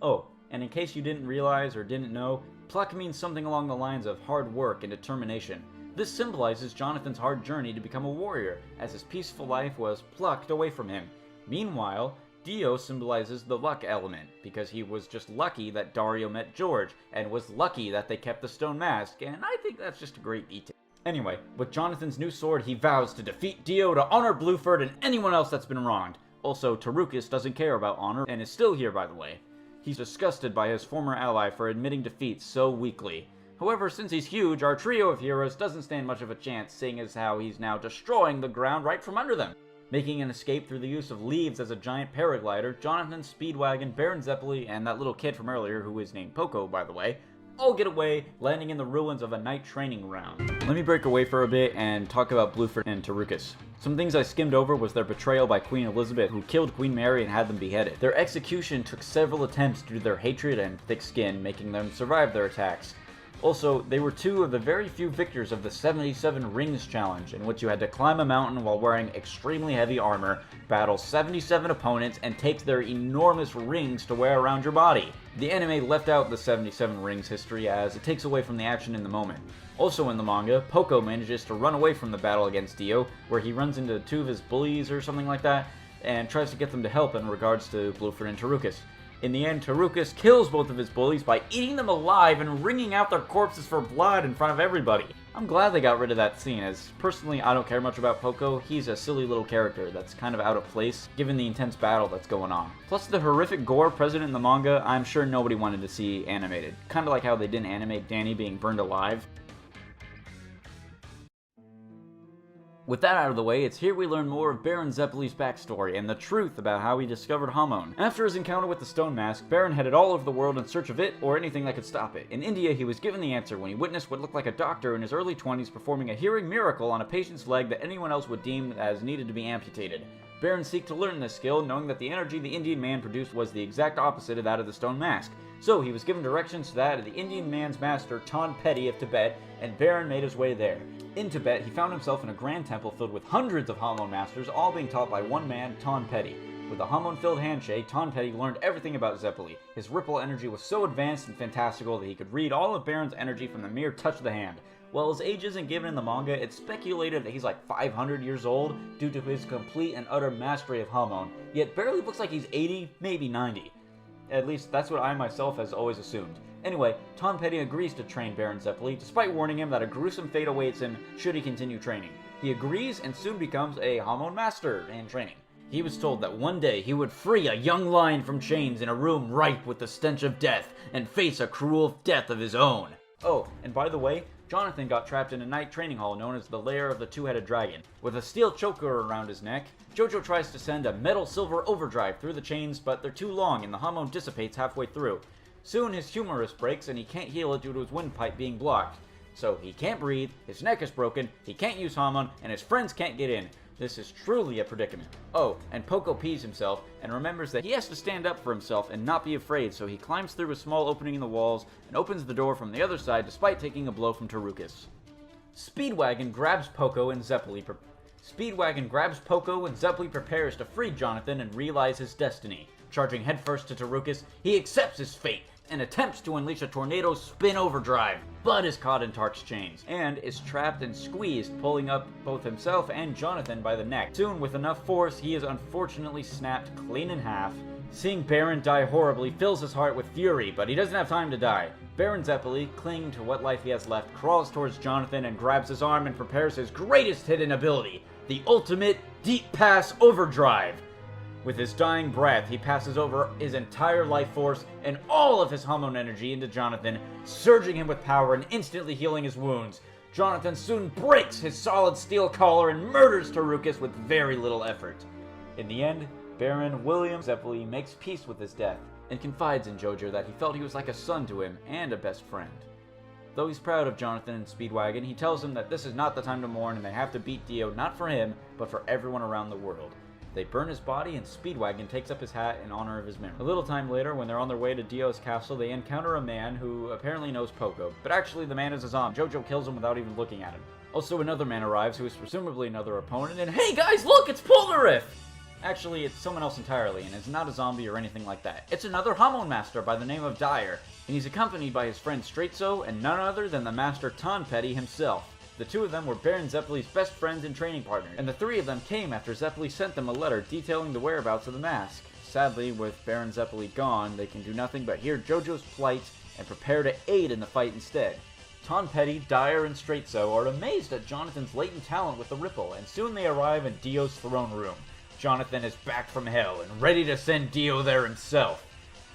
Speaker 20: Oh, and in case you didn't realize or didn't know, Pluck means something along the lines of hard work and determination. This symbolizes Jonathan's hard journey to become a warrior, as his peaceful life was plucked away from him. Meanwhile, Dio symbolizes the luck element, because he was just lucky that Dario met George, and was lucky that they kept the stone mask, and I think that's just a great detail. Anyway, with Jonathan's new sword, he vows to defeat Dio to honor Bluford and anyone else that's been wronged. Also, Tarukas doesn't care about honor, and is still here by the way. He's disgusted by his former ally for admitting defeat so weakly. However, since he's huge, our trio of heroes doesn't stand much of a chance, seeing as how he's now destroying the ground right from under them. Making an escape through the use of leaves as a giant paraglider, Jonathan, Speedwagon, Baron Zeppeli, and that little kid from earlier, who is named Poco by the way, all get away, landing in the ruins of a night training ground. Let me break away for a bit and talk about Bluford and Tarukas. Some things I skimmed over was their betrayal by Queen Elizabeth, who killed Queen Mary and had them beheaded. Their execution took several attempts due to their hatred and thick skin, making them survive their attacks. Also, they were two of the very few victors of the 77 Rings Challenge, in which you had to climb a mountain while wearing extremely heavy armor, battle 77 opponents, and take their enormous rings to wear around your body. The anime left out the 77 Rings history as it takes away from the action in the moment. Also in the manga, Poco manages to run away from the battle against Dio, where he runs into two of his bullies or something like that, and tries to get them to help in regards to Bluford and Tarukas. In the end, Tarukas kills both of his bullies by eating them alive and wringing out their corpses for blood in front of everybody. I'm glad they got rid of that scene, as personally I don't care much about Poco. He's a silly little character that's kind of out of place, given the intense battle that's going on. Plus the horrific gore present in the manga, I'm sure nobody wanted to see animated. Kind of like how they didn't animate Danny being burned alive. With that out of the way, it's here we learn more of Baron Zeppeli's backstory and the truth about how he discovered Hamon. After his encounter with the Stone Mask, Baron headed all over the world in search of it or anything that could stop it. In India, he was given the answer when he witnessed what looked like a doctor in his early 20s performing a hearing miracle on a patient's leg that anyone else would deem as needed to be amputated. Baron seeked to learn this skill, knowing that the energy the Indian man produced was the exact opposite of that of the Stone Mask. So he was given directions to that of the Indian man's master, Ton Petty of Tibet, and Baron made his way there. In Tibet, he found himself in a grand temple filled with hundreds of Hamon masters, all being taught by one man, Ton Petty. With a Hamon-filled handshake, Ton Petty learned everything about Zeppeli. His ripple energy was so advanced and fantastical that he could read all of Baron's energy from the mere touch of the hand. While his age isn't given in the manga, it's speculated that he's like 500 years old due to his complete and utter mastery of Hamon, yet barely looks like he's 80, maybe 90. At least that's what I myself has always assumed. Anyway, Tom Petty agrees to train Baron Zeppeli, despite warning him that a gruesome fate awaits him should he continue training. He agrees and soon becomes a Hamon master in training. He was told that one day he would free a young lion from chains in a room ripe with the stench of death and face a cruel death of his own. Oh, and by the way, Jonathan got trapped in a night training hall known as the Lair of the Two-Headed Dragon. With a steel choker around his neck, Jojo tries to send a metal silver overdrive through the chains, but they're too long and the Hamon dissipates halfway through. Soon his humerus breaks and he can't heal it due to his windpipe being blocked. So he can't breathe, his neck is broken, he can't use Hamon, and his friends can't get in. This is truly a predicament. Oh, and Poco pees himself and remembers that he has to stand up for himself and not be afraid, so he climbs through a small opening in the walls and opens the door from the other side despite taking a blow from Tarukas. Speedwagon grabs Poco and Zeppeli prepares to free Jonathan and realize his destiny. Charging headfirst to Tarukas, he accepts his fate and attempts to unleash a tornado spin overdrive, but is caught in Tark's chains, and is trapped and squeezed, pulling up both himself and Jonathan by the neck. Soon, with enough force, he is unfortunately snapped clean in half. Seeing Baron die horribly fills his heart with fury, but he doesn't have time to die. Baron Zeppeli, clinging to what life he has left, crawls towards Jonathan and grabs his arm and prepares his greatest hidden ability, the ultimate Deep Pass Overdrive. With his dying breath, he passes over his entire life force and all of his Hamon energy into Jonathan, surging him with power and instantly healing his wounds. Jonathan soon breaks his solid steel collar and murders Tarukas with very little effort. In the end, Baron William Zeppeli makes peace with his death and confides in Jojo that he felt he was like a son to him and a best friend. Though he's proud of Jonathan and Speedwagon, he tells him that this is not the time to mourn and they have to beat Dio not for him, but for everyone around the world. They burn his body and Speedwagon takes up his hat in honor of his memory. A little time later, when they're on their way to Dio's castle, they encounter a man who apparently knows Poco, but actually the man is a zombie. Jojo kills him without even looking at him. Also, another man arrives who is presumably another opponent, and hey guys, look, it's Polnareff! Actually, it's someone else entirely, and it's not a zombie or anything like that. It's another Hamon master by the name of Dyer, and he's accompanied by his friend Straitzo and none other than the master Tom Petty himself. The two of them were Baron Zeppeli's best friends and training partners, and the three of them came after Zeppeli sent them a letter detailing the whereabouts of the mask. Sadly, with Baron Zeppeli gone, they can do nothing but hear Jojo's plight and prepare to aid in the fight instead. Tom Petty, Dyer, and Straitzo are amazed at Jonathan's latent talent with the Ripple, and soon they arrive in Dio's throne room. Jonathan is back from hell and ready to send Dio there himself.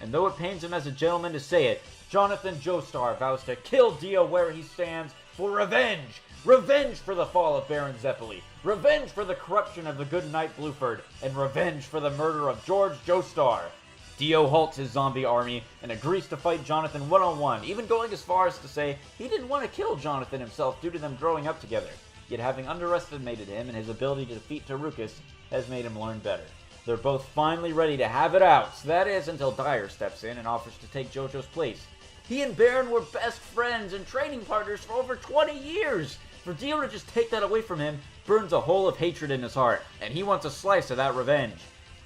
Speaker 20: And though it pains him as a gentleman to say it, Jonathan Joestar vows to kill Dio where he stands for revenge! Revenge for the fall of Baron Zeppeli, revenge for the corruption of the good knight Bluford, and revenge for the murder of George Joestar. Dio halts his zombie army and agrees to fight Jonathan one-on-one, even going as far as to say he didn't want to kill Jonathan himself due to them growing up together. Yet having underestimated him and his ability to defeat Tarukas has made him learn better. They're both finally ready to have it out, so that is until Dyer steps in and offers to take Jojo's place. He and Baron were best friends and training partners for over 20 years! For Dio to just take that away from him burns a hole of hatred in his heart, and he wants a slice of that revenge.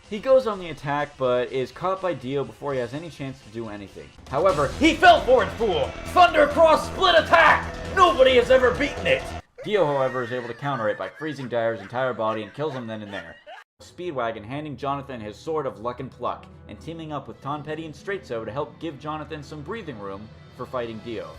Speaker 20: He goes on the attack, but is caught by Dio before he has any chance to do anything. However, he fell for it, fool! Thunder Cross Split Attack! Nobody has ever beaten it! Dio, however, is able to counter it by freezing Dyer's entire body and kills him then and there. Speedwagon handing Jonathan his sword of luck and pluck, and teaming up with Tom Petty and Straitzo to help give Jonathan some breathing room for fighting Dio.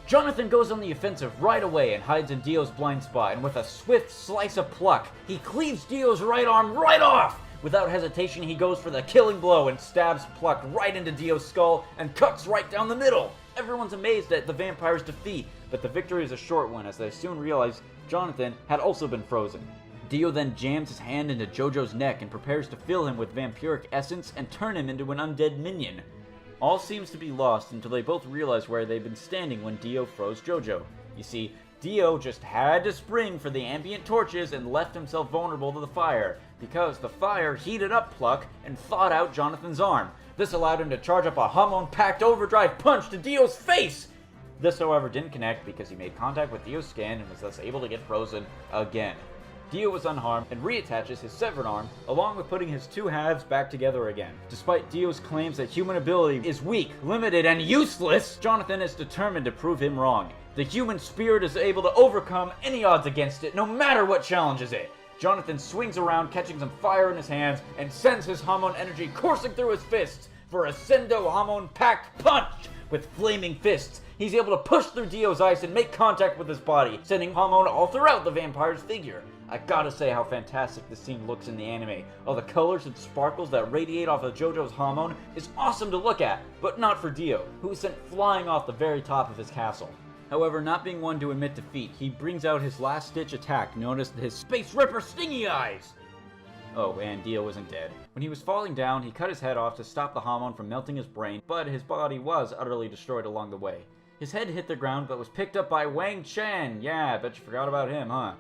Speaker 20: Jonathan goes on the offensive right away and hides in Dio's blind spot, and with a swift slice of pluck, he cleaves Dio's right arm right off! Without hesitation, he goes for the killing blow and stabs Pluck right into Dio's skull and cuts right down the middle! Everyone's amazed at the vampire's defeat, but the victory is a short one as they soon realize Jonathan had also been frozen. Dio then jams his hand into Jojo's neck and prepares to fill him with vampiric essence and turn him into an undead minion. All seems to be lost until they both realize where they've been standing when Dio froze Jojo. You see, Dio just had to spring for the ambient torches and left himself vulnerable to the fire, because the fire heated up Pluck and thawed out Jonathan's arm. This allowed him to charge up a Hamon-packed overdrive punch to Dio's face! This, however, didn't connect because he made contact with Dio's skin and was thus able to get frozen again. Dio was unharmed and reattaches his severed arm, along with putting his two halves back together again. Despite Dio's claims that human ability is weak, limited, and useless, Jonathan is determined to prove him wrong. The human spirit is able to overcome any odds against it, no matter what challenges it. Jonathan swings around, catching some fire in his hands, and sends his Hamon energy coursing through his fists for a Sendo Hamon-packed punch! With flaming fists, he's able to push through Dio's ice and make contact with his body, sending hormone all throughout the vampire's figure. I gotta say how fantastic this scene looks in the anime. All the colors and sparkles that radiate off of JoJo's hormone is awesome to look at, but not for Dio, who is sent flying off the very top of his castle. However, not being one to admit defeat, he brings out his last-ditch attack, known as his Space Ripper Stingy Eyes! Oh, and Dio wasn't dead. When he was falling down, he cut his head off to stop the hormone from melting his brain, but his body was utterly destroyed along the way. His head hit the ground, but was picked up by Wang Chen. Yeah, I bet you forgot about him, huh?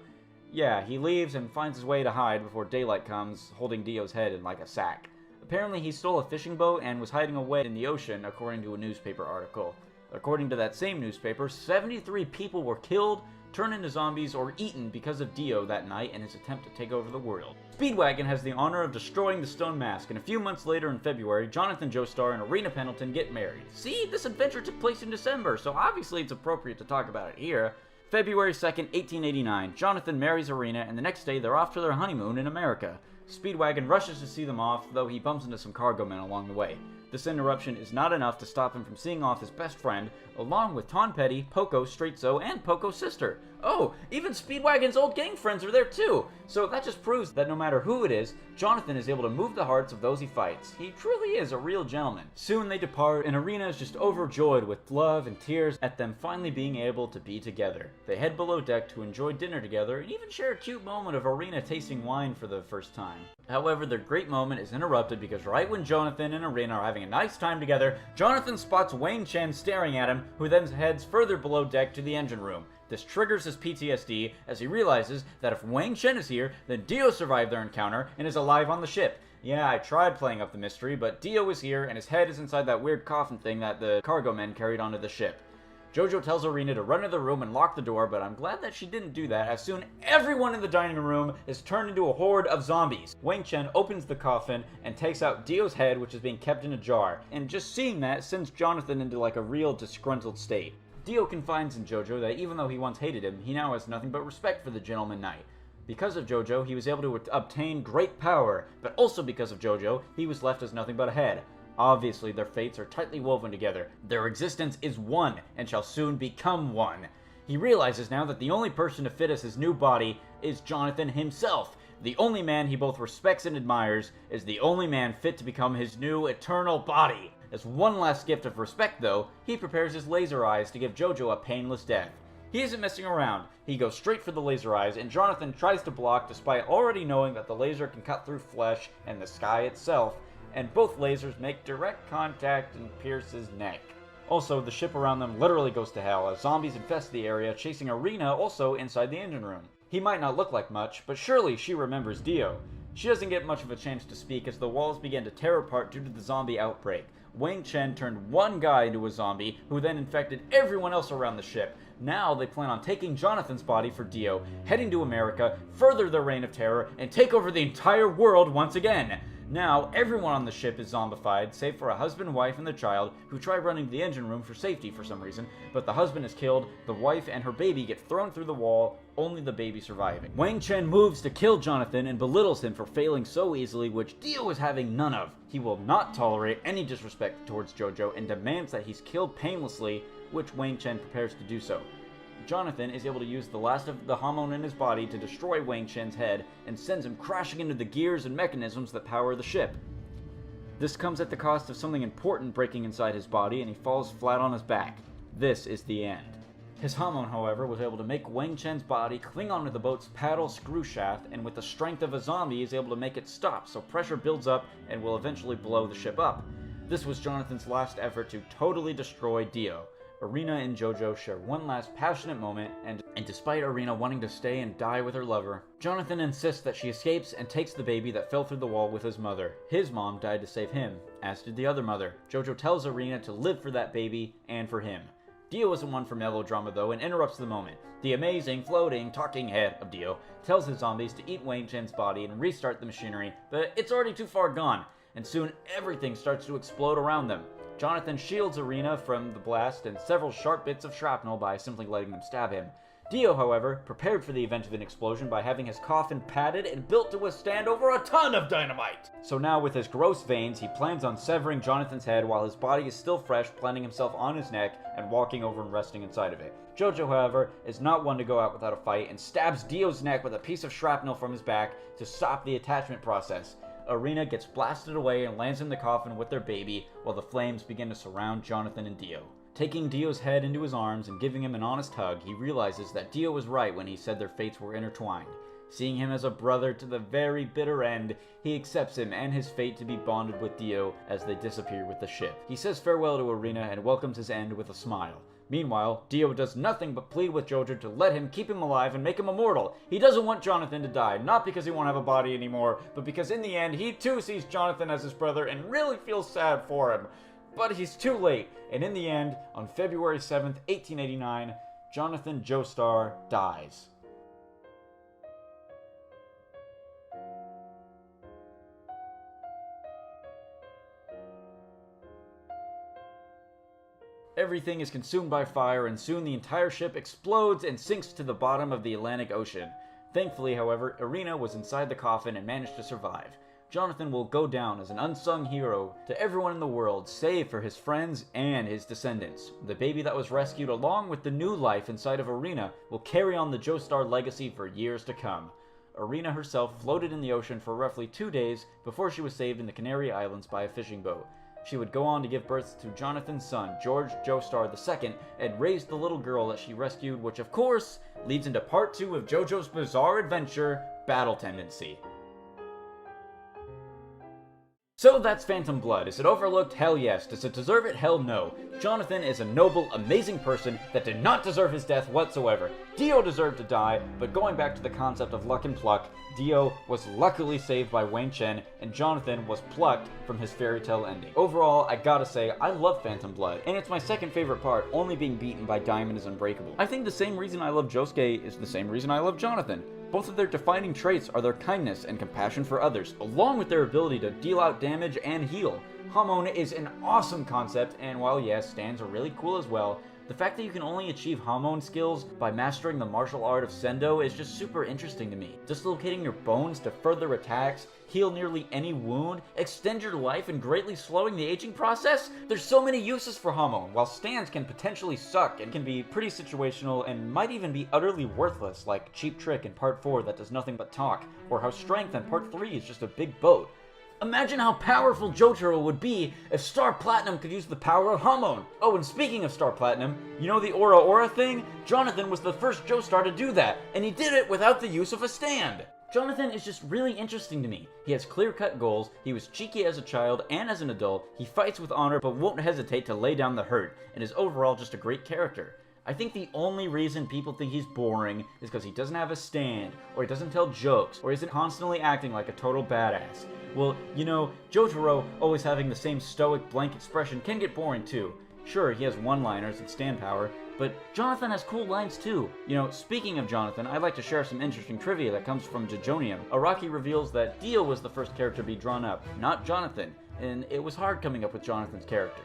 Speaker 20: Yeah, he leaves and finds his way to hide before daylight comes, holding Dio's head in like a sack. Apparently, he stole a fishing boat and was hiding away in the ocean, according to a newspaper article. According to that same newspaper, 73 people were killed, turned into zombies, or eaten because of Dio that night in his attempt to take over the world. Speedwagon has the honor of destroying the stone mask, and a few months later in February, Jonathan Joestar and Irina Pendleton get married. See, this adventure took place in December, so obviously it's appropriate to talk about it here. February 2nd, 1889, Jonathan marries Irina, and the next day they're off to their honeymoon in America. Speedwagon rushes to see them off, though he bumps into some cargo men along the way. This interruption is not enough to stop him from seeing off his best friend, along with Ton Petty, Poco, Straightso, and Poco's sister. Oh, even Speedwagon's old gang friends are there too! So that just proves that no matter who it is, Jonathan is able to move the hearts of those he fights. He truly is a real gentleman. Soon they depart, and Irina is just overjoyed with love and tears at them finally being able to be together. They head below deck to enjoy dinner together and even share a cute moment of Irina tasting wine for the first time. However, their great moment is interrupted because right when Jonathan and Irina are having a nice time together, Jonathan spots Wang Chen staring at him, who then heads further below deck to the engine room. This triggers his PTSD as he realizes that if Wang Chen is here, then Dio survived their encounter and is alive on the ship. Yeah, I tried playing up the mystery, but Dio is here and his head is inside that weird coffin thing that the cargo men carried onto the ship. Jojo tells Irina to run to the room and lock the door, but I'm glad that she didn't do that, as soon everyone in the dining room is turned into a horde of zombies. Wang Chen opens the coffin and takes out Dio's head, which is being kept in a jar, and just seeing that sends Jonathan into like a real disgruntled state. Dio confides in Jojo that even though he once hated him, he now has nothing but respect for the gentleman knight. Because of Jojo, he was able to obtain great power, but also because of Jojo, he was left as nothing but a head. Obviously, their fates are tightly woven together. Their existence is one, and shall soon become one. He realizes now that the only person to fit as his new body is Jonathan himself. The only man he both respects and admires is the only man fit to become his new eternal body. As one last gift of respect, though, he prepares his laser eyes to give Jojo a painless death. He isn't messing around. He goes straight for the laser eyes, and Jonathan tries to block despite already knowing that the laser can cut through flesh and the sky itself, and both lasers make direct contact and pierce his neck. Also, the ship around them literally goes to hell as zombies infest the area, chasing Irina also inside the engine room. He might not look like much, but surely she remembers Dio. She doesn't get much of a chance to speak as the walls begin to tear apart due to the zombie outbreak. Wang Chen turned one guy into a zombie, who then infected everyone else around the ship. Now they plan on taking Jonathan's body for Dio, heading to America, further their reign of terror, and take over the entire world once again. Now, everyone on the ship is zombified, save for a husband, wife, and the child, who try running to the engine room for safety for some reason, but the husband is killed, the wife and her baby get thrown through the wall, only the baby surviving. Wang Chen moves to kill Jonathan and belittles him for failing so easily, which Dio is having none of. He will not tolerate any disrespect towards Jojo and demands that he's killed painlessly, which Wang Chen prepares to do so. Jonathan is able to use the last of the hormone in his body to destroy Wang Chen's head and sends him crashing into the gears and mechanisms that power the ship. This comes at the cost of something important breaking inside his body, and he falls flat on his back. This is the end. His hormone, however, was able to make Wang Chen's body cling onto the boat's paddle screw shaft, and with the strength of a zombie is able to make it stop, so pressure builds up and will eventually blow the ship up. This was Jonathan's last effort to totally destroy Dio. Irina and Jojo share one last passionate moment, and despite Irina wanting to stay and die with her lover, Jonathan insists that she escapes and takes the baby that fell through the wall with his mother. His mom died to save him, as did the other mother. Jojo tells Irina to live for that baby and for him. Dio isn't one for melodrama though, and interrupts the moment. The amazing, floating, talking head of Dio tells his zombies to eat Wang Chen's body and restart the machinery, but it's already too far gone, and soon everything starts to explode around them. Jonathan shields Irina from the blast and several sharp bits of shrapnel by simply letting them stab him. Dio, however, prepared for the event of an explosion by having his coffin padded and built to withstand over a ton of dynamite. So now with his gross veins, he plans on severing Jonathan's head while his body is still fresh, planting himself on his neck and walking over and resting inside of it. Jojo, however, is not one to go out without a fight and stabs Dio's neck with a piece of shrapnel from his back to stop the attachment process. Irina gets blasted away and lands in the coffin with their baby while the flames begin to surround Jonathan and Dio. Taking Dio's head into his arms and giving him an honest hug, he realizes that Dio was right when he said their fates were intertwined. Seeing him as a brother to the very bitter end, he accepts him and his fate to be bonded with Dio as they disappear with the ship. He says farewell to Irina and welcomes his end with a smile. Meanwhile, Dio does nothing but plead with Jojo to let him keep him alive and make him immortal. He doesn't want Jonathan to die, not because he won't have a body anymore, but because in the end, he too sees Jonathan as his brother and really feels sad for him. But he's too late, and in the end, on February 7th, 1889, Jonathan Joestar dies. Everything is consumed by fire, and soon the entire ship explodes and sinks to the bottom of the Atlantic Ocean. Thankfully, however, Irina was inside the coffin and managed to survive. Jonathan will go down as an unsung hero to everyone in the world, save for his friends and his descendants. The baby that was rescued along with the new life inside of Irina will carry on the Joestar legacy for years to come. Irina herself floated in the ocean for roughly 2 days before she was saved in the Canary Islands by a fishing boat. She would go on to give birth to Jonathan's son, George Joestar II, and raise the little girl that she rescued, which of course leads into part 2 of JoJo's bizarre adventure, Battle Tendency. So that's Phantom Blood. Is it overlooked? Hell yes. Does it deserve it? Hell no. Jonathan is a noble, amazing person that did not deserve his death whatsoever. Dio deserved to die, but going back to the concept of luck and pluck, Dio was luckily saved by Wang Chen, and Jonathan was plucked from his fairy tale ending. Overall, I gotta say, I love Phantom Blood, and it's my second favorite part, only being beaten by Diamond is Unbreakable. I think the same reason I love Josuke is the same reason I love Jonathan. Both of their defining traits are their kindness and compassion for others, along with their ability to deal out damage and heal. Hamon is an awesome concept, and while yes, stands are really cool as well, the fact that you can only achieve Hamon skills by mastering the martial art of Sendo is just super interesting to me. Dislocating your bones to further attacks, heal nearly any wound, extend your life, and greatly slowing the aging process? There's so many uses for Hamon, while stands can potentially suck and can be pretty situational and might even be utterly worthless, like Cheap Trick in Part 4 that does nothing but talk, or how Strength in Part 3 is just a big boat. Imagine how powerful Jotaro would be if Star Platinum could use the power of Hamon. Oh, and speaking of Star Platinum, you know the Aura Aura thing? Jonathan was the first Joestar to do that, and he did it without the use of a stand. Jonathan is just really interesting to me. He has clear-cut goals, he was cheeky as a child and as an adult, he fights with honor but won't hesitate to lay down the hurt, and is overall just a great character. I think the only reason people think he's boring is because he doesn't have a stand, or he doesn't tell jokes, or isn't constantly acting like a total badass. Well, you know, Jotaro always having the same stoic, blank expression can get boring too. Sure, he has one-liners and stand power, but Jonathan has cool lines too. You know, speaking of Jonathan, I'd like to share some interesting trivia that comes from Jojonium. Araki reveals that Dio was the first character to be drawn up, not Jonathan, and it was hard coming up with Jonathan's character.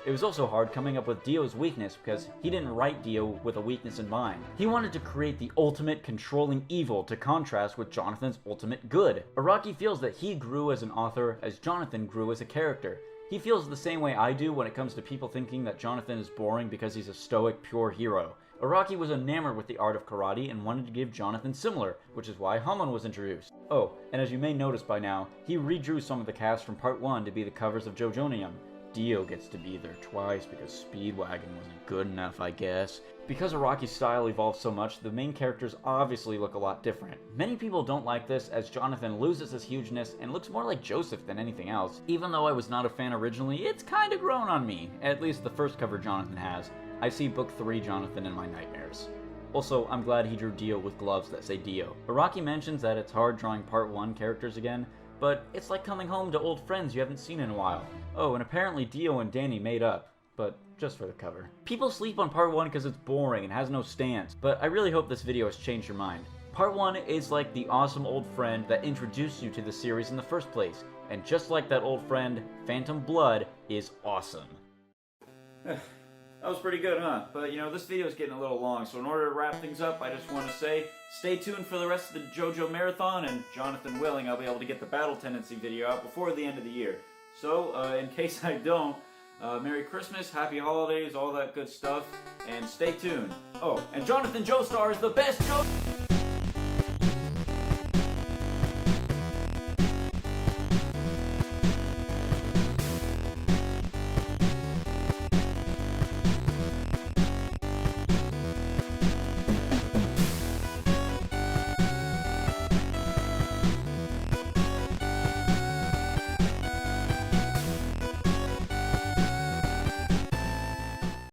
Speaker 20: It was also hard coming up with Dio's weakness because he didn't write Dio with a weakness in mind. He wanted to create the ultimate controlling evil to contrast with Jonathan's ultimate good. Araki feels that he grew as an author as Jonathan grew as a character. He feels the same way I do when it comes to people thinking that Jonathan is boring because he's a stoic, pure hero. Araki was enamored with the art of karate and wanted to give Jonathan similar, which is why Hamon was introduced. Oh, and as you may notice by now, he redrew some of the cast from Part 1 to be the covers of Jojonium. Dio gets to be there twice because Speedwagon wasn't good enough, I guess. Because Araki's style evolved so much, the main characters obviously look a lot different. Many people don't like this as Jonathan loses his hugeness and looks more like Joseph than anything else. Even though I was not a fan originally, it's kinda grown on me. At least the first cover Jonathan has. I see Book 3 Jonathan in my nightmares. Also, I'm glad he drew Dio with gloves that say Dio. Araki mentions that it's hard drawing Part 1 characters again, but it's like coming home to old friends you haven't seen in a while. Oh, and apparently Dio and Danny made up, but just for the cover. People sleep on Part 1 because it's boring and has no stance, but I really hope this video has changed your mind. Part 1 is like the awesome old friend that introduced you to the series in the first place, and just like that old friend, Phantom Blood is awesome. That was pretty good, huh? But, you know, this video is getting a little long, so in order to wrap things up, I just want to say, stay tuned for the rest of the JoJo Marathon, and Jonathan willing, I'll be able to get the Battle Tendency video out before the end of the year. So, in case I don't, Merry Christmas, Happy Holidays, all that good stuff, and stay tuned. Oh, and Jonathan Joestar is the best Joe...